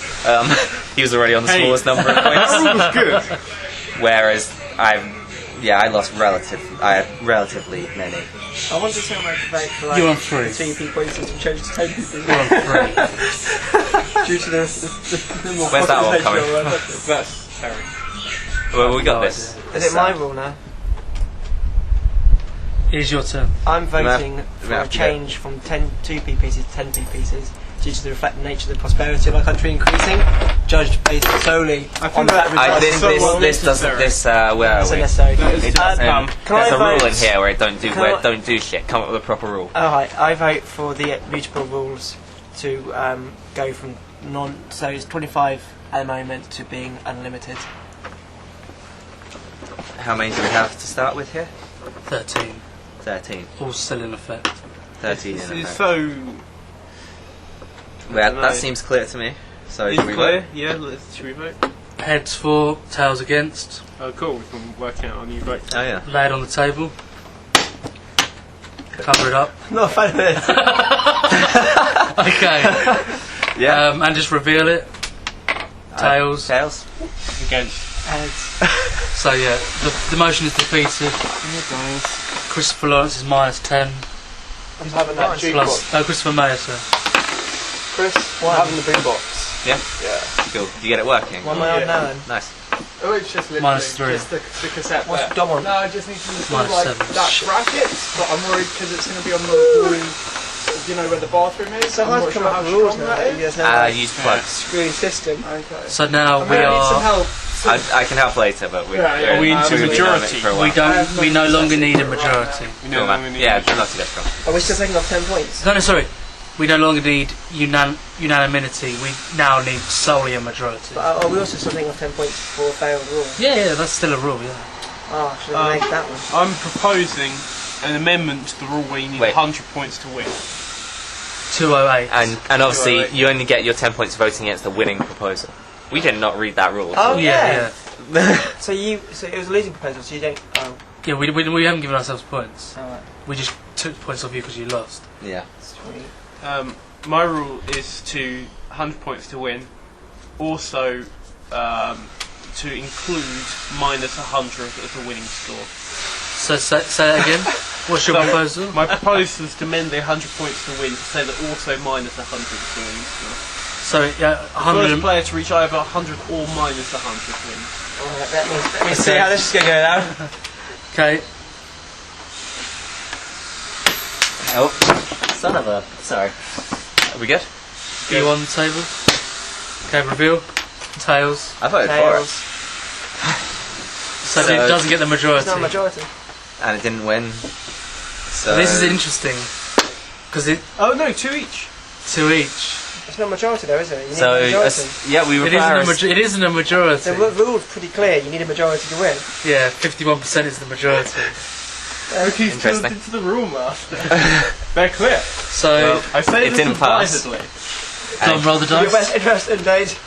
He was already on the Hey. smallest number of points. That rule was good. Whereas I lost relatively many. I wanted to tell my debate for like You're on 3. 2p points since we changed to 10p. You're on 3. Due to the more Where's that one coming population. That's terrible. Well, we got this. Is it my rule now? It is your turn. I'm voting we for a have to change from 2p pieces to 10p pieces due to the reflected nature of the prosperity of our country increasing, judged based solely on that result. This doesn't. This where are So we? necessary. That is It just doesn't. Can There's I a rule vote? in here where don't Can do shit. Come up with a proper rule. Alright, I vote for the mutable rules to go from so it's 25 at the moment to being unlimited. How many do we have to start with here? 13. 13. All still in effect. 13 in It's effect. so Well, No. that seems clear to me. So it's should we clear. vote? Yeah, should we vote? Heads for, tails against. Oh, cool. We can work out our new vote. Oh yeah. Lay it on the table. Cover it up. Not a fan of this. Okay. Yeah. And just reveal it. Tails. Tails. Against. So yeah, the motion is defeated. Christopher Lawrence is -10. I'm having that Plus, jukebox. no, Christopher Mayer, sir. Chris, I'm having the boombox. Yeah. Yeah. Cool. Did you get it working? What am I on now then? Nice. Oh, it's just literally -3. just the cassette. What's there. Dom on? No, I just need to install like -7. that Shit. bracket, but I'm worried because it's going to be on the wall, you know, where the bathroom is. So I'm hard not to come sure up how with rules strong now. that is. Use plugs. Screwy system. Okay. So now I we mean, I need some are. help. I can help later, but Yeah, yeah. Are we into we're majority? for a while. We don't. We no longer need a majority. Cool, man. Yeah, not too difficult. Are we still taking off 10 points? No, sorry. We no longer need unanimity. We now need solely a majority. But are we also still taking off 10 points for a failed rule? Yeah, that's still a rule. Yeah. Oh, should I make that one? I'm proposing an amendment to the rule where you need Wait. 100 points to win. 208. And obviously, you only get your 10 points voting against the winning proposal. We did not read that rule. Oh, yeah. So it was a losing proposal, so you don't. Oh, Yeah, we haven't given ourselves points. alright. We just took points off you because you lost. Yeah. Sweet. My rule is to 100 points to win. Also, to include minus 100 as a winning score. So say that again. What's your proposal? My proposal is to amend the 100 points to win to say that also minus 100 is the winning score. So yeah, The 100. first player to reach either 100 or minus 100 wins. Alright, let me see how this is going to go now. Okay. Oh, son of a. Sorry. Are we good? You on the table? Okay, reveal. Tails. I voted Tails. for So, So- it doesn't get the majority. It's not a majority. it, and it didn't win. So This is interesting because it Oh no, 2 each. 2 each. It's not a majority though, is it? You need So a majority. yeah, we require. It isn't a majority. The rule's pretty clear. You need a majority to win. Yeah, 51% is the majority. He's Interesting. turned into the rule master. They're clear. So Well, I say It this didn't pass. advisedly. don't roll the Your dice. best interest in date.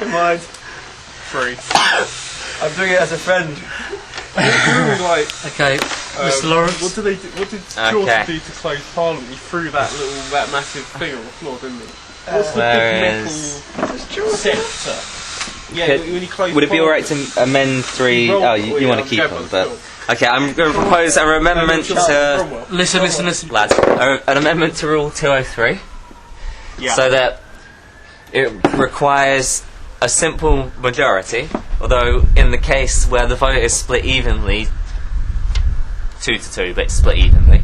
In mind. 3. I'm doing it as a friend. Like, Okay, Mr. Lawrence. What did they do? What did Chaucer do to close Parliament? He threw that massive thing on the floor, didn't he? What's the Where big is- metal scepter? Yeah, Could- when he closed Would it be Parliament. alright to amend 3? Roll- Oh, you want to keep go them, for it, but okay. I'm going to propose a amendment to Listen. lads. An amendment to Rule 203, Yeah. so that it requires a simple majority. Although in the case where the vote is split evenly, 2 to 2, but it's split evenly,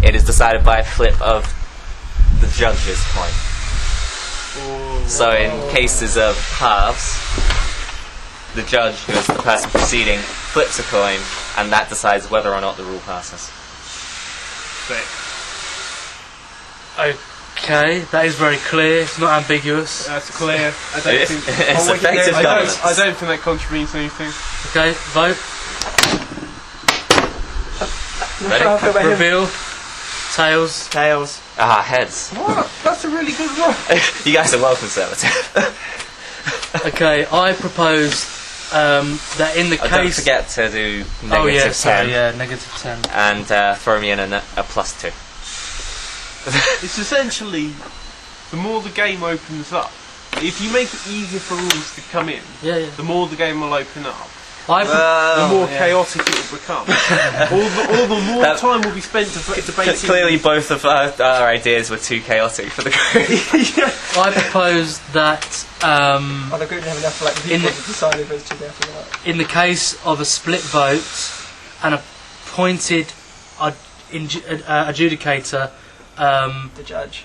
it is decided by a flip of the judge's coin. So in cases of halves, the judge, who is the person proceeding, flips a coin, and that decides whether or not the rule passes. Okay, that is very clear. It's not ambiguous. That's clear. I don't It's think. effective governance. I don't think that contributes anything. Okay, vote. Ready? Reveal. Tails. Tails. Ah, heads. What? That's a really good rule. You guys are well conservative. Okay, I propose that in the Oh, don't case. forget to do negative Oh yeah, 10 sorry, yeah, negative 10. and throw me in a +2. It's essentially the more the game opens up. If you make it easier for rules to come in, Yeah. the more the game will open up. Oh, The more chaotic it will become. Or the more That- time will be spent debating. Clearly, both of our ideas were too chaotic for the group. I propose that Oh, the group didn't have enough like In people the- to decide if it's too there for that. in the case of a split vote, an appointed adjudicator The judge.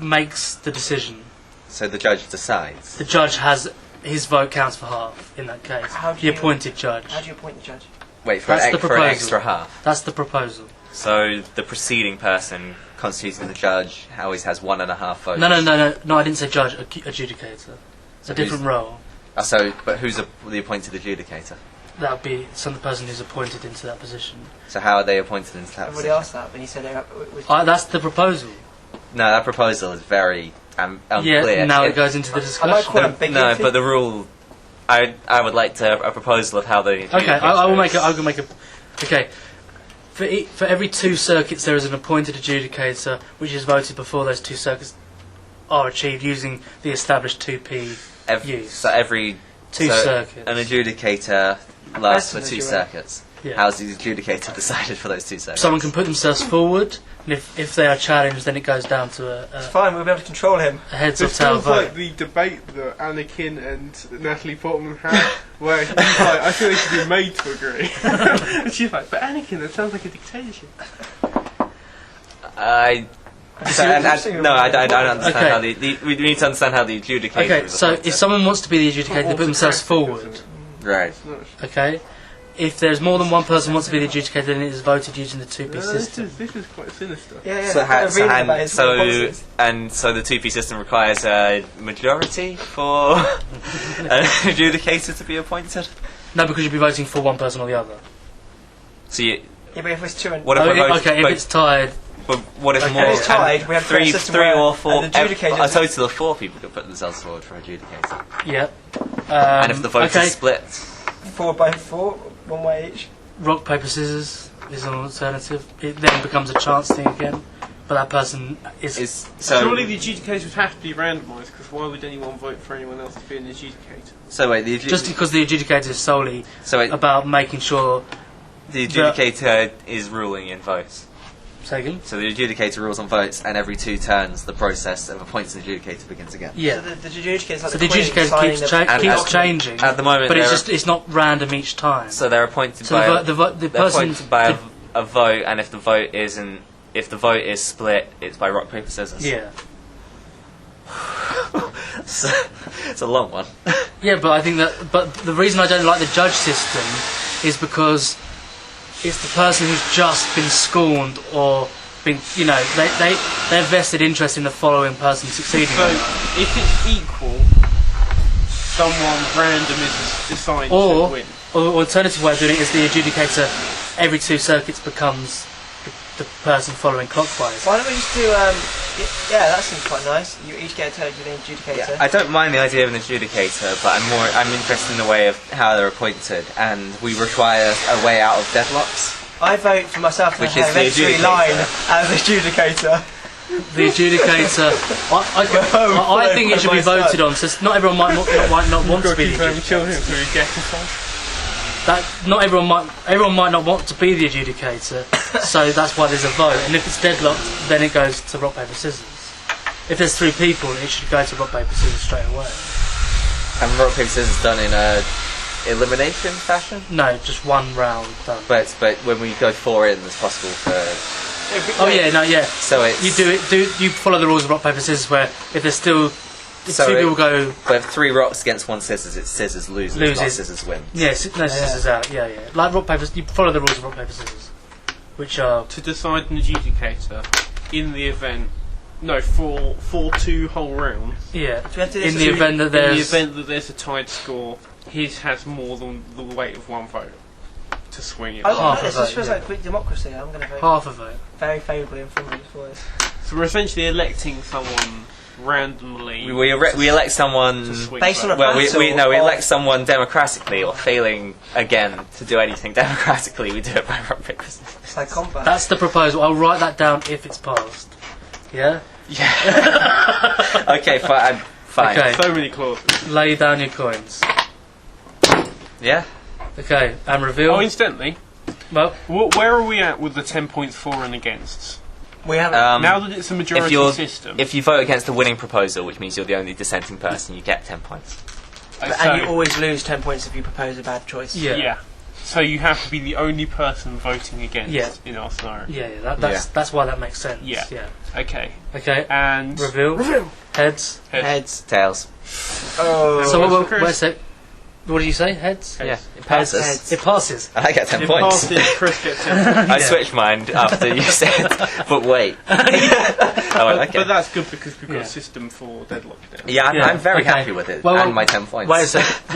makes the decision. So the judge decides. The judge has his vote counts for half in that case. How do The you- appointed judge. How do you appoint the judge? Wait for, That's the for an proposal. extra half. That's the proposal. So the preceding person constituting the judge always has 1.5 votes. No, I didn't say judge, adjudicator. It's So a different role. But who's the appointed adjudicator? That would be some person who's appointed into that position. So how are they appointed into that I've already position? asked that, but he said it was. That's the proposal. No, that proposal is very unclear. Yeah, now it goes into the I might discussion. call it No, but the rule. I would like a proposal of how the. Okay, I will make it. I will make a. Okay, for every 2 circuits, there is an appointed adjudicator, which is voted before those 2 circuits are achieved using the established 2p use. So every 2 so circuits. An adjudicator lasts for That's 2 an circuits. Yeah. How's the adjudicator decided for those 2 circuits? Someone can put themselves forward, and if they are challenged, then it goes down to It's fine, we'll be able to control him. a heads This or tail feels vote. like the debate that Anakin and Natalie Portman had, where he's like, I feel they should be made to agree. And she's like, but Anakin, that sounds like a dictatorship. I don't understand Okay. how we need to understand how the adjudicator Okay, is so appointed. if someone wants to be the adjudicator, they put themselves forward. Right. Okay. If there's more than one person wants to be the adjudicator, then it is voted using the 2p This system. is quite sinister. Yeah, So, I'm reading about his policies. so the 2p system requires a majority for an adjudicator to be appointed. No, because you'll be voting for one person or the other. So you, Yeah, but if it's 2 and. what if Oh, we're voting? okay, if but- it's tied, But what if Okay. more? If it's tied, we have to create a three, system three where or four. an adjudicator- A total of 4 people could put themselves forward for adjudicator. yeah. And if the vote okay. is split, 4 by 4, one way each. Rock, paper, scissors. is an alternative. It then becomes a chance thing again, but that person is So Surely the adjudicators would have to be randomised, because why would anyone vote for anyone else to be an adjudicator? so wait, just because the adjudicator is solely about making sure. the adjudicator is ruling in votes. Second. So the adjudicator rules on votes, and every 2 turns, the process of appointing an adjudicator begins again. Yeah. So the adjudicator's like So the adjudicator keeps changing. At the moment, but it's not random each time. So they're appointed So by the person a vote, and if the vote is split, it's by rock paper scissors. Yeah. So, it's a long one. Yeah, but I think but the reason I don't like the judge system is because it's the person who's just been scorned or been, they're vested interest in the following person succeeding. So, if it's equal, someone random is decided to win. Or alternative way of doing it is the adjudicator every 2 circuits becomes the person following clockwise. Why don't we just do, yeah, that seems quite nice. You each get a turn with an adjudicator. Yeah, I don't mind the idea of an adjudicator, but I'm interested in the way of how they're appointed, and we require a way out of deadlocks. I vote for myself Which to is have the a victory adjudicator. line as adjudicator. The adjudicator, I think it should be voted on. So not everyone might not want to be the adjudicator. Children through get Not everyone might not want to be the adjudicator, so that's why there's a vote. And if it's deadlocked, then it goes to rock paper scissors. If there's 3 people, it should go to rock paper scissors straight away. And rock paper scissors done in a elimination fashion. No, just 1 round done. But when we go 4 in, it's possible for. Oh yeah, no, yeah. So it's you follow the rules of rock paper scissors, where if there's still So 2 people go. But if 3 rocks against 1 scissors, it's scissors loses. Not scissors wins. Yes, no scissors out. Yeah. Like rock paper, you follow the rules of rock paper scissors, which are to decide an adjudicator in the event. No, for 2 whole rounds. yeah. Do we have to do In this the as- event that In the there's event that there's a tied score, his has more than the weight of 1 vote to swing it. I Half like this. a This vote, feels yeah. like Greek democracy. I'm going to vote half a vote. very favourably in front of this voice. So we're essentially electing someone randomly. We elect someone to swing Based on vote. a Well, we battle elect of- someone democratically, or failing again to do anything democratically, we do it by rock paper scissors. It's like combat. That's the proposal. I'll write that down if it's passed. Yeah. Yeah. Okay, fine. Okay. So many clauses. Lay down your coins. Yeah. Okay, and reveal. Oh, incidentally, Well, where are we at with the 10 points for and against? we have Now that it's a majority system, If you vote against the winning proposal, which means you're the only dissenting person, you get 10 points. and you always lose 10 points if you propose a bad choice. yeah. yeah. So you have to be the only person voting against Yeah. in our scenario. Yeah, that's why that makes sense. Yeah. Yeah. Okay. Okay. And Reveal. Heads. Heads. Tails. Oh. So Chris? wait a sec. What did you say? Heads. Yeah, it passes. Heads. It passes. I get 10 if points. passes, Chris gets 10 points. I switched mine after you said, but wait. Oh, okay. But that's good because we've got Yeah. a system for deadlock now. Yeah, I'm very okay. happy with it. Well, and my 10 points. Wait a sec.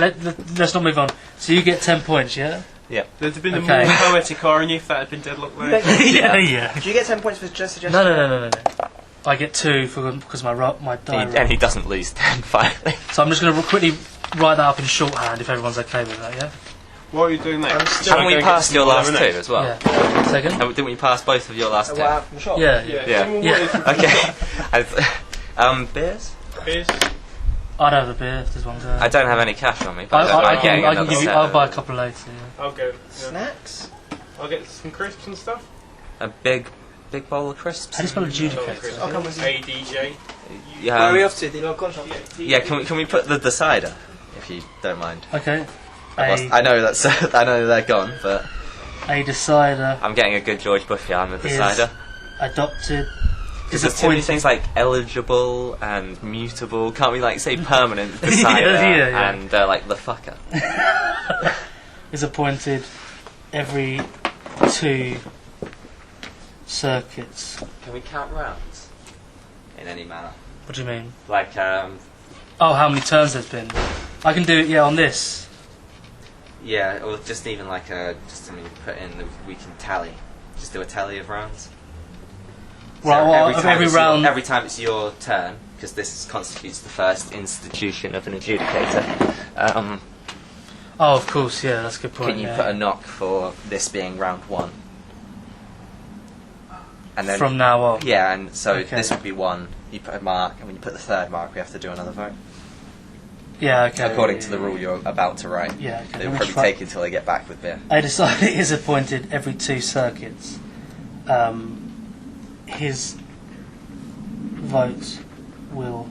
Let's not move on. So you get 10 points, yeah? Yeah. There'd have been Okay. a more poetic irony if that had been deadlock there. Yeah. Do you get 10 points for just suggesting? No. I get 2 because my die. And he doesn't lose 10 finally. So I'm just going to quickly write that up in shorthand if everyone's okay with that, yeah? Why are you doing that? Haven't we passed your last 2 as well? Yeah. Second? Didn't we pass both of your last 2? Wow, from the shop. Yeah. Yeah. Okay. Beers? Beers? I'd have a beer if there's one going. I don't have any cash on me, but I I'm getting can another give you. set. I'll buy a couple later. Yeah. I'll go. Yeah. Snacks? I'll get some crisps and stuff. A big bowl of crisps. How do you spell adjudicator? I'll come with you. ADJ. Where are we off to? The gun shop? Yeah, can we put the decider, if you don't mind? Okay. I know that's I know they're gone, but A decider I'm getting a good George Bush on the decider. adopted. Because there's too many things like eligible and mutable. Can't we say permanent decider Yeah. and like the fucker? Is appointed every 2 circuits. Can we count rounds in any manner? What do you mean? Like Oh, how many turns there's been? I can do it. Yeah, on this. yeah, or just even put in we can tally. Just do a tally of rounds. Right. Well, every round. Every time it's your turn, because this constitutes the first institution of an adjudicator. Oh, of course. Yeah, that's a good point. Can you yeah. put a knock for this being round 1? And then from now on. Yeah, and so Okay. this would be one. You put a mark, and when you put the third mark, we have to do another vote. Yeah, okay. According to the rule you're about to write. Yeah, okay. It'll probably take until they get back with beer. I decide it is appointed every 2 circuits. His vote will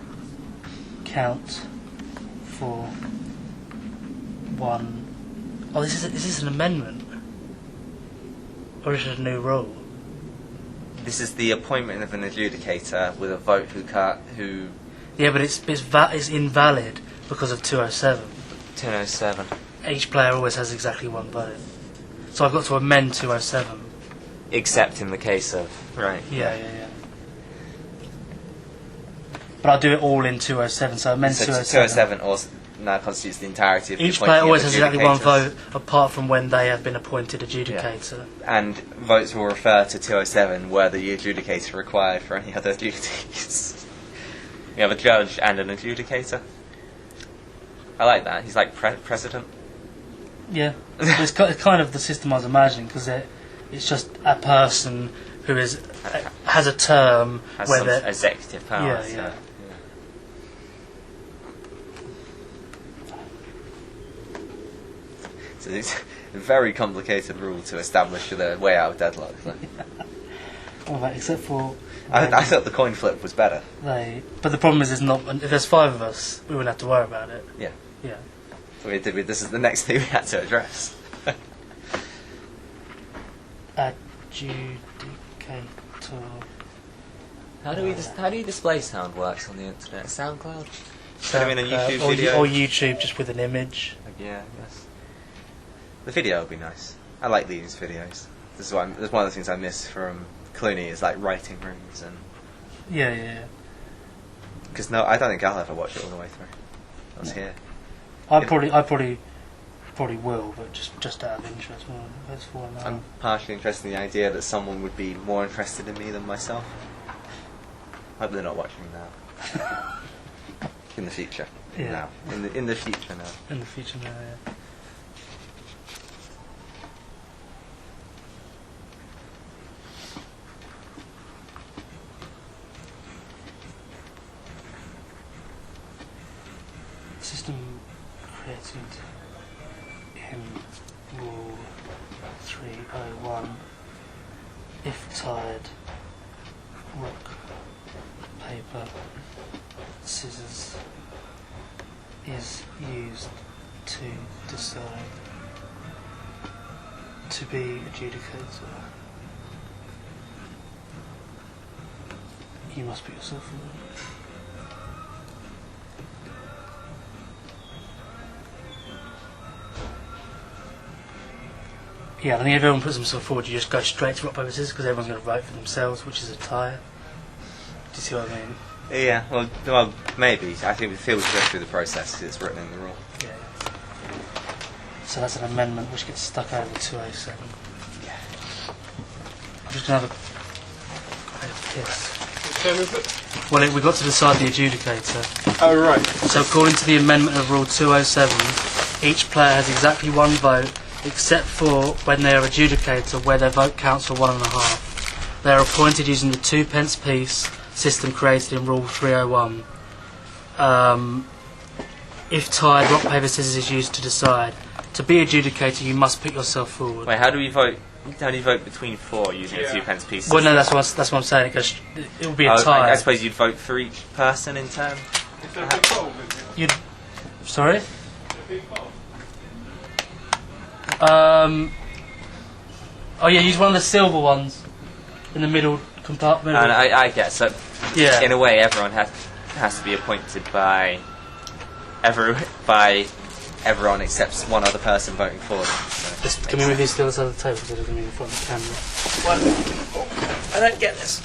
count for 1. Oh, is this an amendment? Or is it a new rule? This is the appointment of an adjudicator with a vote who Yeah, but it's invalid because of 207. 207. Each player always has exactly 1 vote. So I've got to amend 207. Except in the case of right. Yeah. But I'll do it all in 207, so amend So 207. 207 also now constitutes the entirety of the Each appointing player of always has exactly 1 adjudicators. vote, apart from when they have been appointed adjudicator. And votes will refer to 207 were the adjudicator required for any other duties. We have a judge and an adjudicator. I like that. He's like president. Yeah, it's kind of the system I was imagining, because it's just a person who has a term Has where some they're... executive powers. Yeah. So it's a very complicated rule to establish the way out of deadlock. Well, except for... I thought the coin flip was better. But the problem is, if there's 5 of us, we wouldn't have to worry about it. Yeah. Yeah. This is the next thing we had to address. Adjudicator. How do you display sound works on the internet? SoundCloud? Put them in a YouTube or, video? or YouTube just with an image. Yeah, yes. The video would be nice. I like these videos. That's one of the things I miss from Clooney is like writing rooms and Yeah. because I don't think I'll ever watch it all the way through. I was here. I probably will, but just out of interest. Well, that's for now. I'm partially interested in the idea that someone would be more interested in me than myself. Hope they're not watching now. In the future. Yeah. Now. In the future now. In the future now, yeah. System created in Rule 301. If tied, rock, paper, scissors is used to decide to be adjudicator. You must put yourself forward. Yeah, I think if everyone puts themselves forward, you just go straight to rock, paper, scissors, because everyone's going to vote for themselves, which is a tie. Do you see what I mean? Yeah, well, maybe. I think we feel we should go through the process 'cause it's written in the rule. Yeah. So that's an amendment which gets stuck over 207. Yeah. I'm just going to have a piss. Well, we got to decide the adjudicator. Oh, right. So according to the amendment of Rule 207, each player has exactly 1 vote, except for when they are adjudicator, where their vote counts for 1.5. They are appointed using the 2 pence piece system created in Rule 301. If tied, rock, paper, scissors is used to decide. To be adjudicator, you must put yourself forward. Wait, how do you vote? How do you vote between 4 using a 2 pence piece? Well, no, that's what I'm saying. It would be a tie. I suppose you'd vote for each person in turn. You'd. Sorry. Oh yeah, use one of the silver ones in the middle compartment. And I guess so. Yeah. In a way, everyone has to be appointed by everyone except one other person voting for them. So Just, can we move these to the other side of the table so it doesn't move in front of the camera? I don't get this.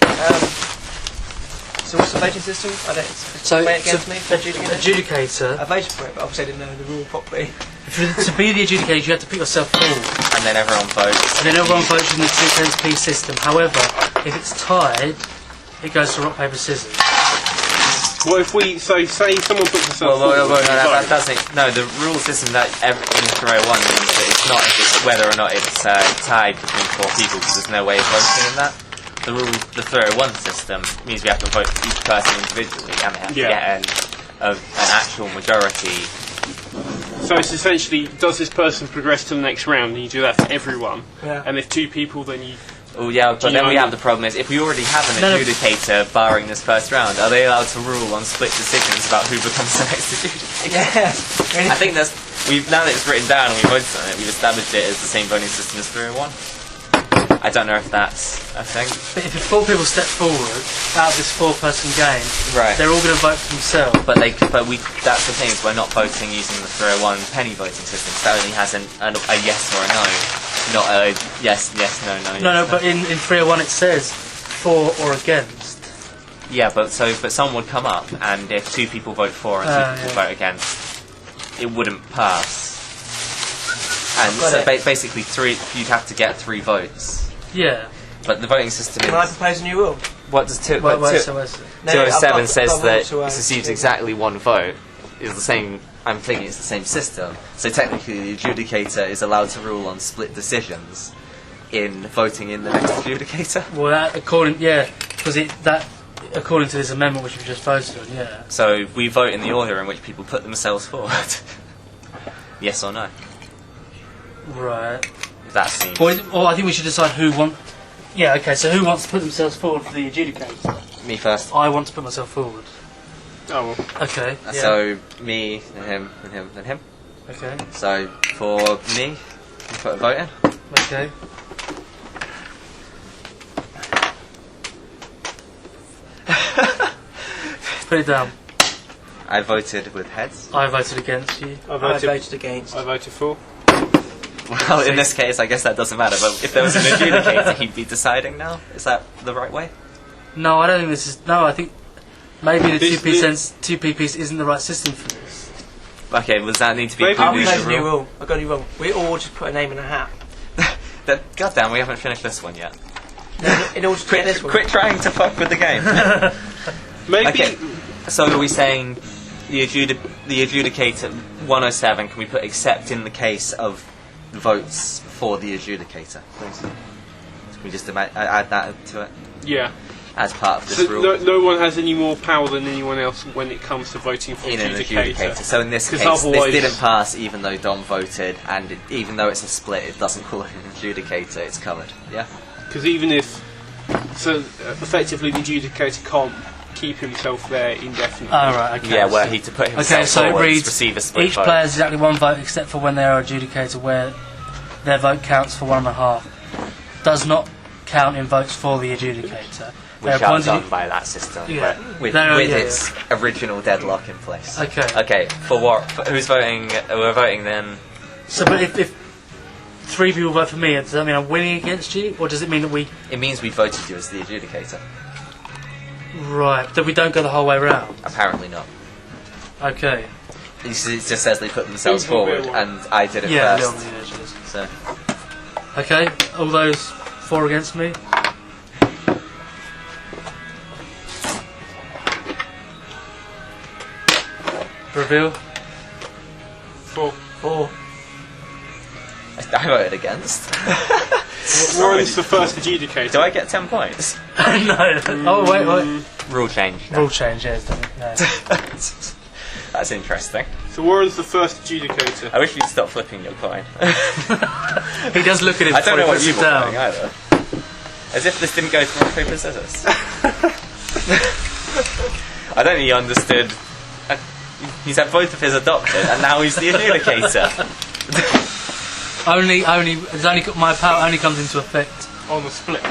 So what's the voting system? I don't. Explain it again to me. For adjudicator. I Adjudicator. voted for it, but obviously I didn't know the rule properly. To be the adjudicator, you have to put yourself forward, and then everyone votes. and then everyone votes in the 2 pence piece system. However, if it's tied, it goes to rock, paper, scissors. What if say someone puts themselves Well, forward, no, and that vote. doesn't. No, the rule system that in 301 means that it's not if it's whether or not it's tied between 4 people, because there's no way of voting in that. the 301 system means we have to vote for each person individually, and they have to get an actual majority. So it's essentially, does this person progress to the next round? And you do that for everyone. Yeah. And if 2 people, then you. Oh yeah, but then we have the problem is if we already have an adjudicator barring this first round, are they allowed to rule on split decisions about who becomes the next adjudicator? Yeah. I think now that it's written down and we voted on it, we've established it as the same voting system as 301. I don't know if that's a thing. But if 4 people step forward out of this 4-person game, Right. they're all going to vote for themselves. But that's the thing, is we're not voting using the 301 penny voting system, so that only has a yes or a no, not a yes, no. No, but in 301 it says for or against. Yeah, but someone would come up, and if 2 people vote for and 2 people vote against, it wouldn't pass. And so basically, you'd have to get 3 votes. Yeah. But the voting system Can I is. propose a new rule? What does 207 says that it receives exactly 1 vote. Is the same. I'm thinking it's the same system. So technically, the adjudicator is allowed to rule on split decisions in voting in the next adjudicator. Well, that according to this amendment which we just voted on, yeah. So we vote in the order in which people put themselves forward. Yes or no? Right. That seems. Or I think we should decide who wants. Yeah, okay. So who wants to put themselves forward for the adjudicator? Me first. I want to put myself forward. Oh well. Okay. Yeah. So me and him and him and him. Okay. So for me, you put a vote in. Okay. Put it down. I voted with heads. I voted against you. I I voted against. I voted for. Well, in this case, I guess that doesn't matter. But if there was an adjudicator, he'd be deciding now. Is that the right way? No, I don't think this is. No, I think maybe the This- 2pp's isn't the right system for this. Okay, does that need to be Maybe I'll included in propose the a new rule? rule. I've got a new rule. We all just put a name in a hat. Goddamn, we haven't finished this one yet. In order to get this one. Quit trying to fuck with the game. Maybe. Okay, so are we saying the adjudicator 107? Can we put except in the case of votes for the adjudicator, please? Can we just add that to it Yeah. as part of this So rule? no one has any more power than anyone else when it comes to voting for In an adjudicator. adjudicator. So in this 'Cause case, this otherwise- didn't pass even though Dom voted, and even though it's a split, it doesn't call it an adjudicator, it's covered. Yeah? Because even if, effectively the adjudicator can't keep himself there indefinitely. Oh, right, okay. Yeah, were he to put himself Okay, so it forward, reads, receive a split each vote. player has exactly 1 vote except for when they are adjudicator where their vote counts for 1.5. Does not count in votes for the adjudicator. Which They're are appointed- done by that system, Yeah. with No, yeah, its original deadlock in place. Okay. Okay, for what? Who's voting? We're voting then. So, but if 3 people vote for me, does that mean I'm winning against you? Or does it mean that we... It means we voted you as the adjudicator. Right, that we don't go the whole way round? Apparently not. Okay. It just says they put themselves Who's gonna be forward, one? and I did it Yeah, first. Leon, yeah, cheers. So Okay, all those 4 against me? Reveal? 4. 4. I voted against. Warren's the first adjudicator. Do I get 10 points? No. Oh, wait. Rule change. Rule change, yeah, it's done. No. That's interesting. So Warren's the first adjudicator. I wish you'd stop flipping your coin. He does look at it I before don't know he what puts you it were down. doing either. As if this didn't go to rock, paper, scissors. I don't think he understood. He's had both of his adopted, and now he's the adjudicator. My power only comes into effect On the split.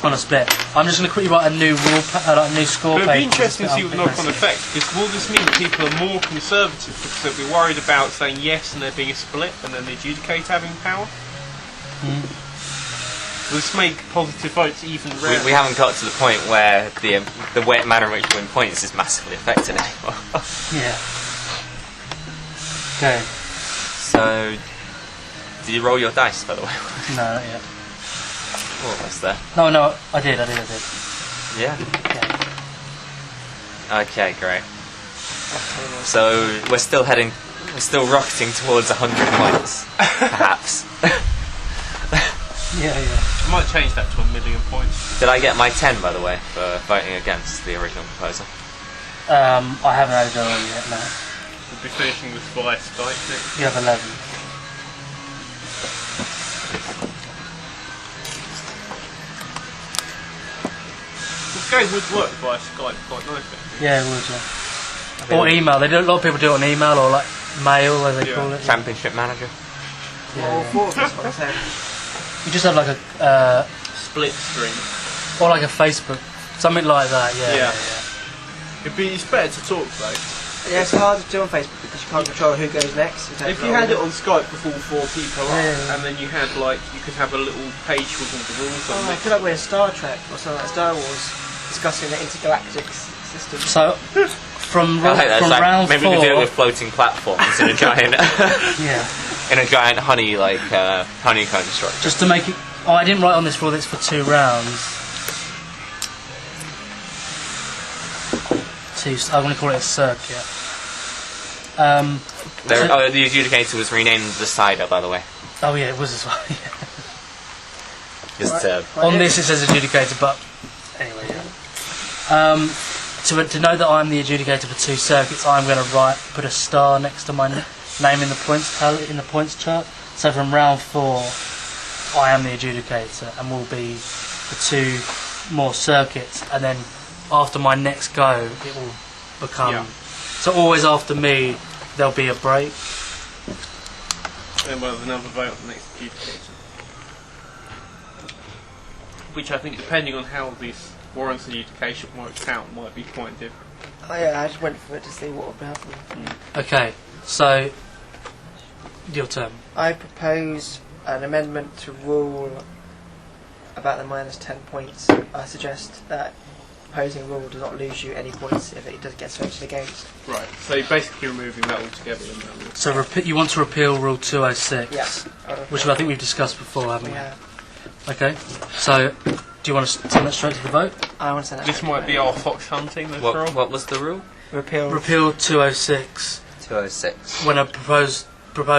on a split. I'm just going to quickly write a new new score But page. it'd be interesting to see what the knock-on effect. Because will this mean that people are more conservative because they'll be worried about saying yes and there being a split, and then the adjudicator having power? Will this make positive votes even rarer? We haven't got to the point where the manner in which we win points is massively affected anymore. Yeah. Okay. So, did you roll your dice, by the way? No, not yet. Almost there. No, I did. Yeah. Yeah. Okay, great. So we're still rocketing towards 100 points, perhaps. Yeah. I might change that to 1,000,000 points. Did I get my 10, by the way, for voting against the original proposal? I haven't added on yet, no. We'll be finishing with via Skype next. You have 11. This game would work via Skype quite nicely. Yeah, it would, yeah. Or email. They do, a lot of people do it on email or like mail, as they call it. Championship manager. Yeah. You just have like a Split screen. or like a Facebook, something like that. Yeah. It's better to talk though. Yeah, it's hard to do on Facebook because you can't control who goes next. If you had it on Skype with all 4 people up, Yeah. and then you had you could have a little page with all the rules on I it. feel like we're in Star Trek or something like Star Wars, discussing the intergalactic system. So from I like that. from It's like, round maybe 4, we could do it with floating platforms in a giant, yeah. in a giant honeycomb structure. Just to make it. Oh, I didn't write on this rule that it's for 2 rounds. I'm going to call it a circuit. The adjudicator was renamed the Cider, by the way. Oh yeah, it was as well. Just On this it says adjudicator, but anyway, yeah. To know that I'm the adjudicator for 2 circuits, I'm going to put a star next to my name in the points tally in the points chart. So from round 4, I am the adjudicator, and will be for 2 more circuits, and then after my next go, it will become. Yeah. So always after me, there'll be a break. And we'll have another vote on the next adjudicator. Which I think, depending on how this warrants adjudication works out, might be quite different. Oh yeah, I just went for it to see what would happen. Okay, so your turn. I propose an amendment to rule about the minus 10 points. I suggest that opposing rule does not lose you any points if it does get voted against. Right, so you're basically removing that altogether in that rule. So you want to repeal Rule 206, Yes. which I think we've discussed before, haven't we? Yeah. Okay. So, do you want to send that straight to the vote? I want to send that. This might be our fox hunting, this rule. what was the rule? Repeal. Repeal 206. 206. When a proposed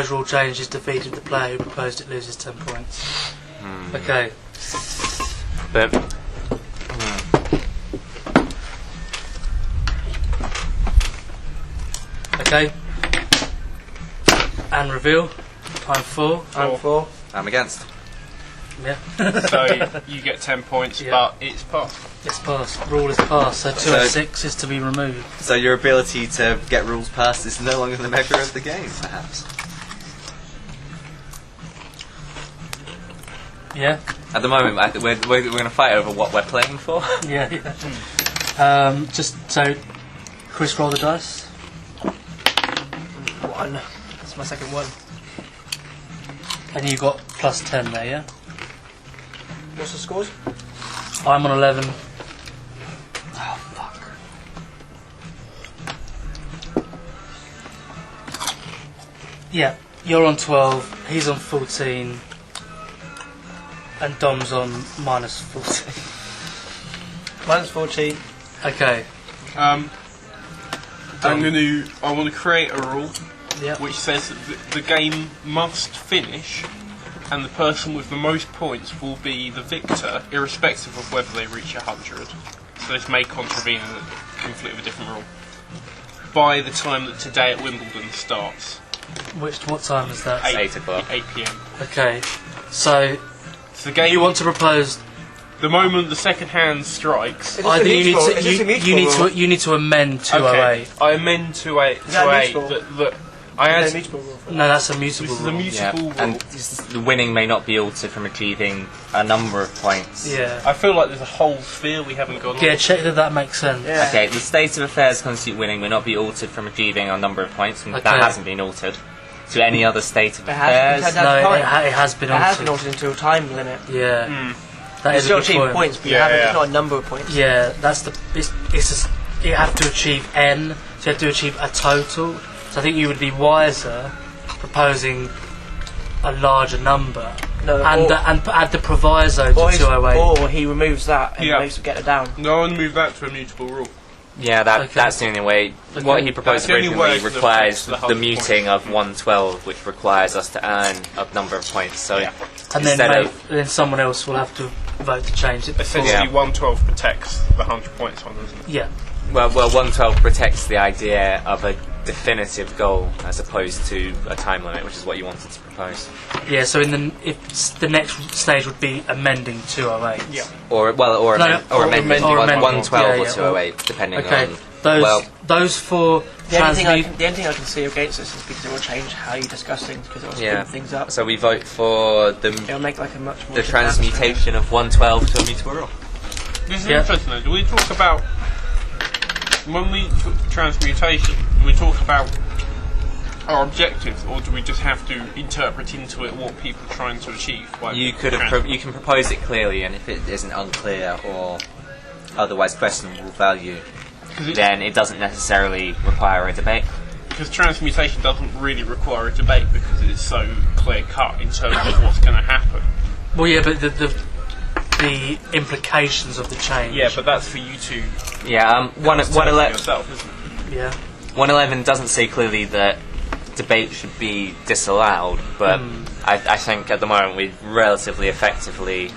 rule change is defeated, the player who proposed it loses 10 points. Okay. But Okay. And reveal. I'm 4. I'm 4. I'm against. Yeah. So you get 10 points, Yeah. but it's passed. It's passed. Rule is passed. So 206 is to be removed. So your ability to get rules passed is no longer the measure of the game, perhaps. Yeah. At the moment, I think we're going to fight over what we're playing for. Yeah. Just so, Chris, roll the dice. 1. That's my second 1. And you got plus 10 there, yeah? What's the scores? I'm on 11. Oh, fuck. Yeah, you're on 12, he's on 14, and Dom's on minus 14. Minus 14. Okay. I want to create a rule Yeah. which says that the game must finish, and the person with the most points will be the victor, irrespective of whether they reach 100. So this may contravene and conflict with a different rule. By the time that Today at Wimbledon starts. What time is that? 8 o'clock. 8 p.m. Okay. So, So the game. you want to propose... The moment the second hand strikes. Is this I a think mutual- is you this a need to mutual rule? you need to amend 208. Okay, I amend to 8 Is that to 8 mutual? that I Is add. there a mutual rule for that? No, that's a mutable This is a rule. mutable rule. And the winning may not be altered from achieving a number of points. Yeah. I feel like there's a whole sphere we haven't gone Yeah, on. check that makes sense. Yeah. Okay, the state of affairs constitute winning may not be altered from achieving a number of points, and Okay. that hasn't been altered. To any other state of It has- affairs. it No, time. it has been It has been altered. altered into a time limit. Yeah. That You is a still good achieve point. points, but Yeah, you haven't, yeah. it's not a number of points. Yeah, that's the. You have to achieve n, so you have to achieve a total. So I think you would be wiser proposing a larger number No, and or- add the proviso to Or, 208. or he removes that and Yeah. makes it get it down. No, I want to move that to a mutable rule. Yeah, that's the only way. Okay. What he proposed That's the only way originally to requires affect the the 100 muting of 112, which requires us to earn a number of points. So Yeah. And then someone else will have to vote to change it. Essentially, Yeah. 112 protects the 100 points one, doesn't it? Yeah. well, 112 protects the idea of a definitive goal as opposed to a time limit, which is what you wanted to propose. Yeah, so if the next stage would be amending 208. Yeah. Or amending or amending. 112 Yeah, or yeah. 208, depending Okay, on. those four The only thing transmute. I can see against this is because it will change how you discuss things, because it will Yeah. speed things up. So we vote for It'll make like a much more the good transmutation of 112 to a mutable rule. This is Yeah. interesting though. Do we talk about, when we talk transmutation, do we talk about our objectives, or do we just have to interpret into it what people are trying to achieve? You can propose it clearly, and if it isn't unclear or otherwise questionable value, then it doesn't necessarily require a debate. Because transmutation doesn't really require a debate because it's so clear cut in terms of what's going to happen. Well, yeah, but the implications of the change. Yeah, but that's for you to Yeah, 111 yourself, isn't it? Yeah. 111 doesn't say clearly that debate should be disallowed, but I think at the moment we relatively effectively.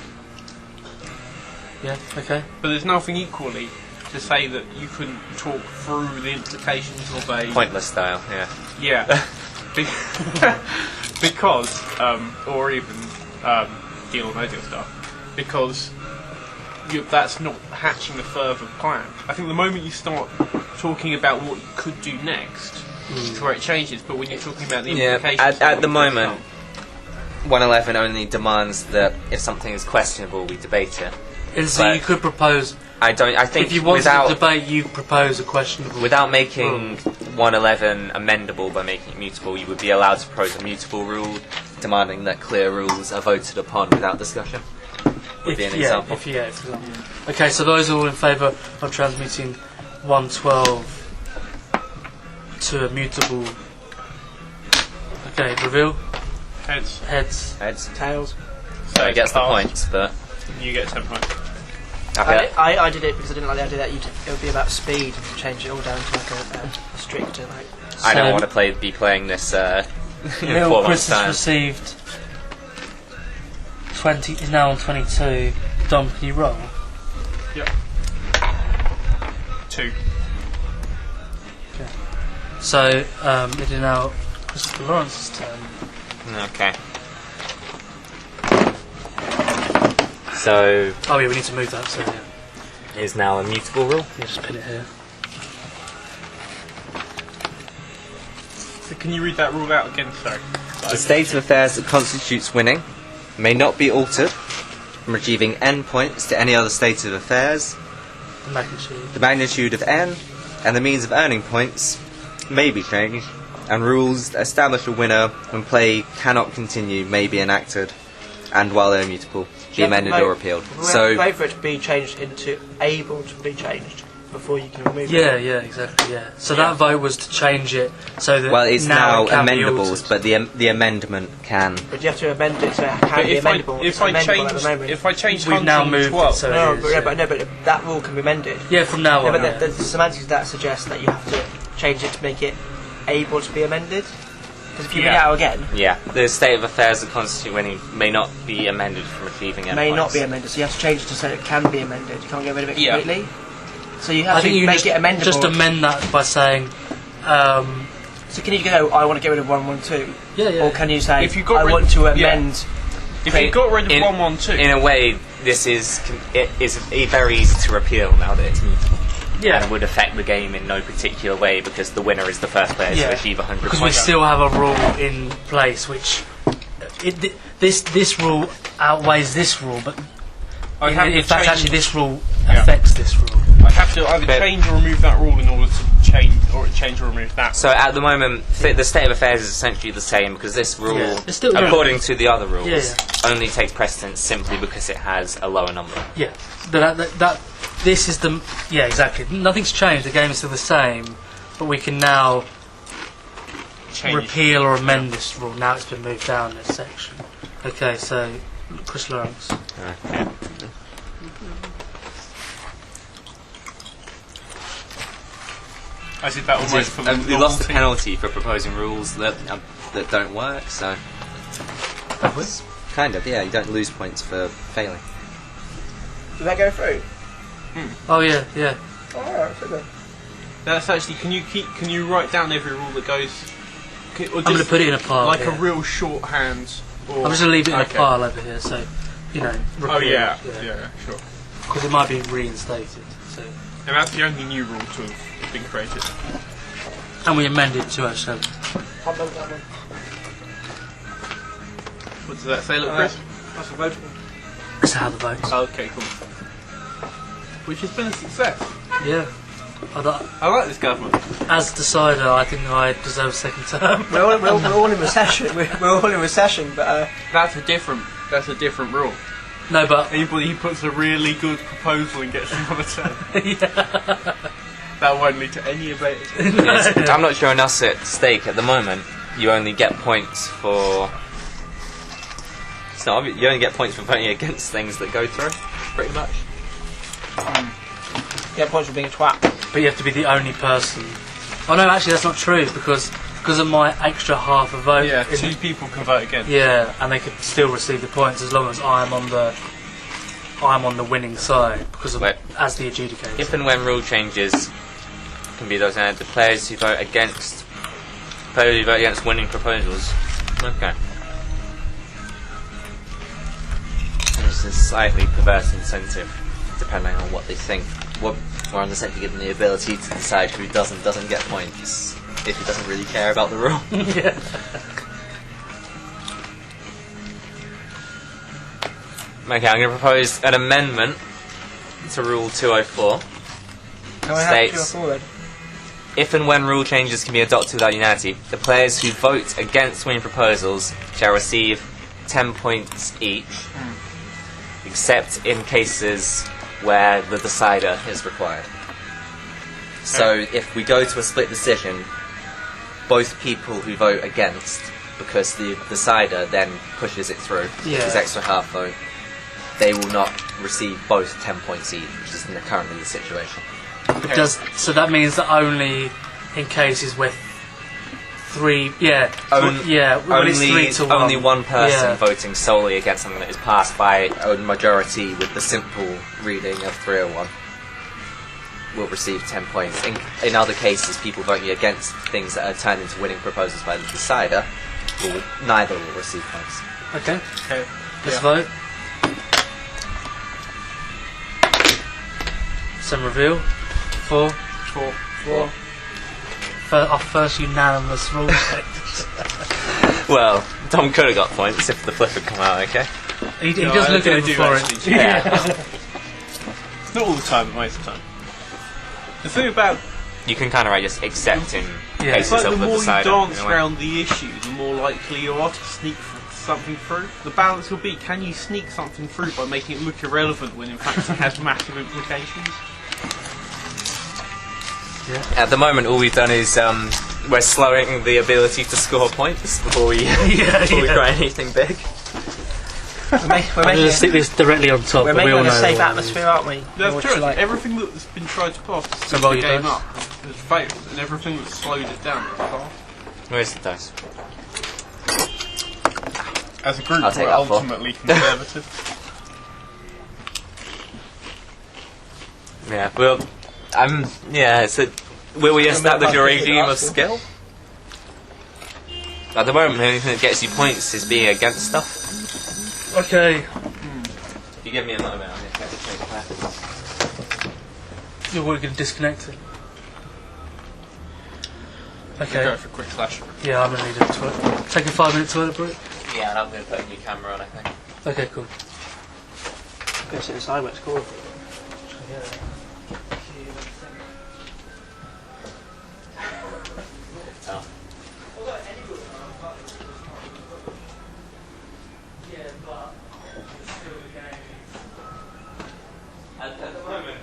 Yeah. Okay. But there's nothing equally to say that you couldn't talk through the implications of a Pointless style, yeah. Yeah, because or even deal or no deal stuff, because that's not hatching the further plan. I think the moment you start talking about what you could do next, is where it changes. But when you're talking about the implications, at the moment, 111 only demands that if something is questionable, we debate it. And so But you could propose. I think If you want without to debate, you propose a questionable. without making 111 amendable by making it mutable, you would be allowed to propose a mutable rule, demanding that clear rules are voted upon without discussion. Would be an example. For example. Okay, so those are all in favour of transmuting 112 to a mutable. Okay, reveal. heads. Heads. Heads. Tails. So it gets the Tails. points, but You get 10 points. okay. I did it because I didn't like the idea that it would be about speed and change it all down to like a strict like. I don't So- want to be playing this in Little 4 Chris months' has time. received 20. Is now on 22. Dom, can you roll? Yep. 2. So it is now Christopher Lawrence's turn. Okay. So Oh yeah, we need to move that. So yeah, is now a mutable rule. just pin it here. So can you read that rule out again? Sorry. The state of affairs that constitutes winning may not be altered from achieving n points to any other state of affairs. The magnitude. The magnitude of n and the means of earning points may be changed, and rules that establish a winner when play cannot continue may be enacted, and while they're immutable, be amended or repealed. So wait for it to be changed into able to be changed before you can remove Yeah, it. yeah, exactly. Yeah. So that vote was to change it so that well, it's now it can be amendables, altered. but the amendment can. But you have to amend it so it can But be amendable. It's amendable at the moment. if I change We've now moved it 112, so no, it is, but, yeah. but that rule can be amended. Yeah, from now No, on. but yeah. the semantics of that suggests that you have to change it to make it able to be amended. Because if you read it out again, Yeah, the state of affairs that constitute winning may not be amended from achieving n may not points. be amended. So you have to change it to say it can be amended. You can't get rid of it Yeah. completely. So you have I to think you can make it amendable. just amend that by saying, So can you go, I want to get rid of 112? yeah. Or can you say, If you got I rid- want to yeah. amend... if you got rid of in- 112, In a way, this is very easy to repeal now that it's mutable. Yeah. And would affect the game in no particular way because the winner is the first player Yeah. to achieve 100 Because we points. still have a rule in place which this rule outweighs this rule, but I'd have to in fact change- actually this rule Yeah. affects this rule. I'd have to either But- change or remove that rule in order to change or remove that. So at the moment, the state of affairs is essentially the same because this rule, Yeah. It's still- according to the other rules, Yeah, only takes precedence simply because it has a lower number. Yeah, that this is the exactly. Nothing's changed. The game is still the same, but we can now Change. repeal or amend this rule. Now it's been moved down this section. Okay, so Chris Lawrence. I did that almost for the We lost the team. penalty for proposing rules that don't work, so... Kind of, yeah, you don't lose points for failing. Did that go through? Oh yeah, yeah. Oh, alright, so good. That's actually. Can you write down every rule that goes? I'm going to put it in a pile. like yeah. a real shorthand. Or, I'm just going to leave it in okay. a pile over here, so you know. Oh yeah, sure. Because it might be reinstated. So. And that's the only new rule to have been created. And we amended 207. I'll remember that one. What does that say, look, Chris? That's a vote. That's how the votes. Okay, cool. Which has been a success. Yeah. I like this government. As decider, I think I deserve a second term. We're all in recession. We're all in recession, but That's a different rule. No, but Anybody who puts a really good proposal and gets another term, yeah. that won't lead to any debate. Yes, I'm not sure enough at stake at the moment. You only get points for. It's not obvious. You only get points for voting against things that go through, pretty much. yeah, points for being a twat. But you have to be the only person. Oh no, actually that's not true because of my extra half a vote. Yeah, 2 people can vote against. Yeah, and they could still receive the points as long as I'm on the winning side because of Wait. as the adjudicator. If and when rule changes can be those the players who vote against winning proposals. Okay. There's a slightly perverse incentive, depending on what they think. We're on the set to give them the ability to decide who doesn't get points if he doesn't really care about the rule. Yeah. Okay, I'm going to propose an amendment to Rule 204. Can I have States- 2 or 4 then? If and when rule changes can be adopted without unanimity, the players who vote against winning proposals shall receive 10 points each, except in cases where the decider is required. So if we go to a split decision, both people who vote against, because the decider then pushes it through, Yeah. which is extra half vote, they will not receive both 10 points each, which is currently the situation. So that means that only in cases with 3, yeah, when it's 3 to 1. Only one person Yeah. voting solely against something that is passed by a majority with the simple reading of 301 will receive 10 points. In other cases, people voting against things that are turned into winning proposals by the decider, neither will receive points. Okay, Okay. let's vote. Some reveal. 4. Our first unanimous rule change. Well, Tom could have got points if the flip had come out okay. He No, does look I at it do before actually. it. Yeah. Not all the time, but most of the time. The thing about You can kind of just accept in Yeah. it's cases like the of the more you decider. dance in a way. around the issue, the more likely you are to sneak something through. The balance will be: can you sneak something through by making it look irrelevant when in fact it has massive implications? At the moment, all we've done is we're slowing the ability to score points before we try anything big. We're I'm making going to stick this directly on top. we're but we all making a know safe what- atmosphere, aren't we? That's What true. you like? Everything that's been tried to pass So to roll the your game dice. up has failed, and everything that's slowed it down has passed. Where's the dice? As a group, I'll take we're that for. ultimately conservative. Yeah, well, will we establish a regime of skill? At the moment, the only thing that gets you points is being against stuff. Okay. If you give me a moment, I'm going to change the pattern. You're going to disconnect it. Go Okay. for a quick slash. Yeah, I'm going to need a toilet. Take a 5-minute toilet break. Yeah, and I'm going to put a new camera on, I think. Okay, cool. Go sit inside where it's cool. Tough. At the moment,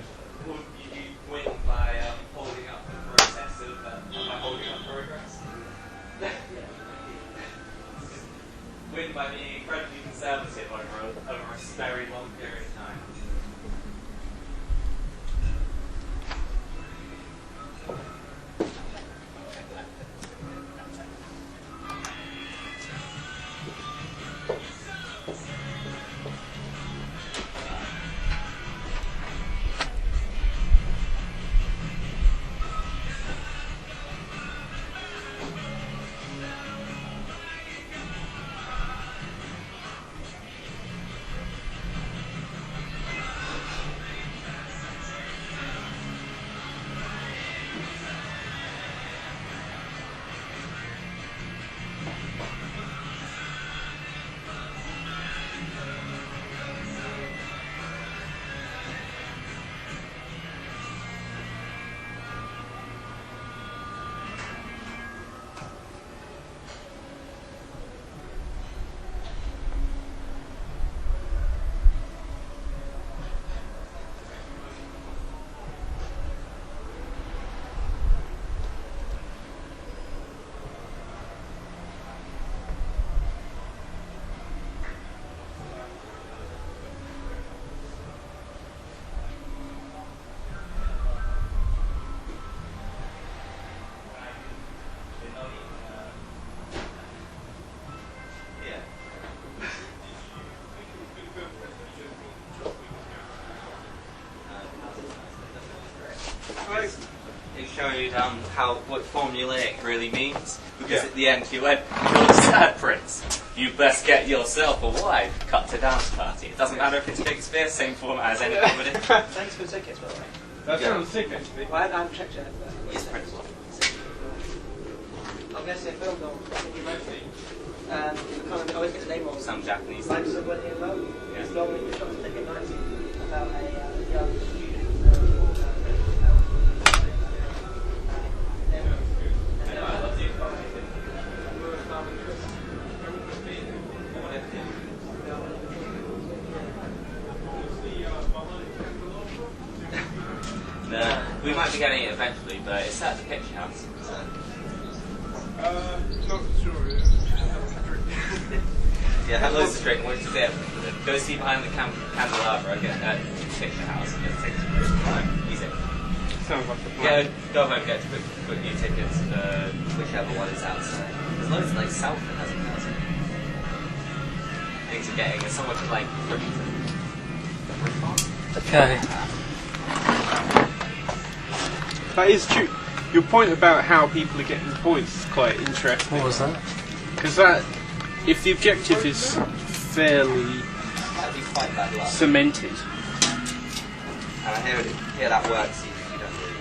you win by holding up the process of by holding up progress. Win by being incredibly conservative over a very long period of time. It showed what formulaic really means, because at the end you went, "You're the sad prince. You best get yourself a wife." Cut to dance party. It doesn't matter if it's Shakespeare, same format as any comedy. Thanks for the tickets, by the way. That sounds sick, actually. Well, I haven't checked it. Yes, Prince. I'm going to say film on documentary. I always get the name wrong. Some Japanese. Like somebody in Rome. Yeah. It's long we shot a ticket 90 about a young student. We might be getting it eventually, but it's at the picture house. So. Not sure. Yeah, have loads to drink. Once you're there, go see behind the candelabra, get at the picture house, and get tickets for it. Easy. Sounds like a plan. Go home, get book new tickets for whichever one is outside. There's loads like Salford hasn't got it. Things are getting. There's someone to like Okay. That is true. Your point about how people are getting the points is quite interesting. What was that? Because if the objective is fairly that'd be quite bad luck. cemented, And I hear that works even if you don't really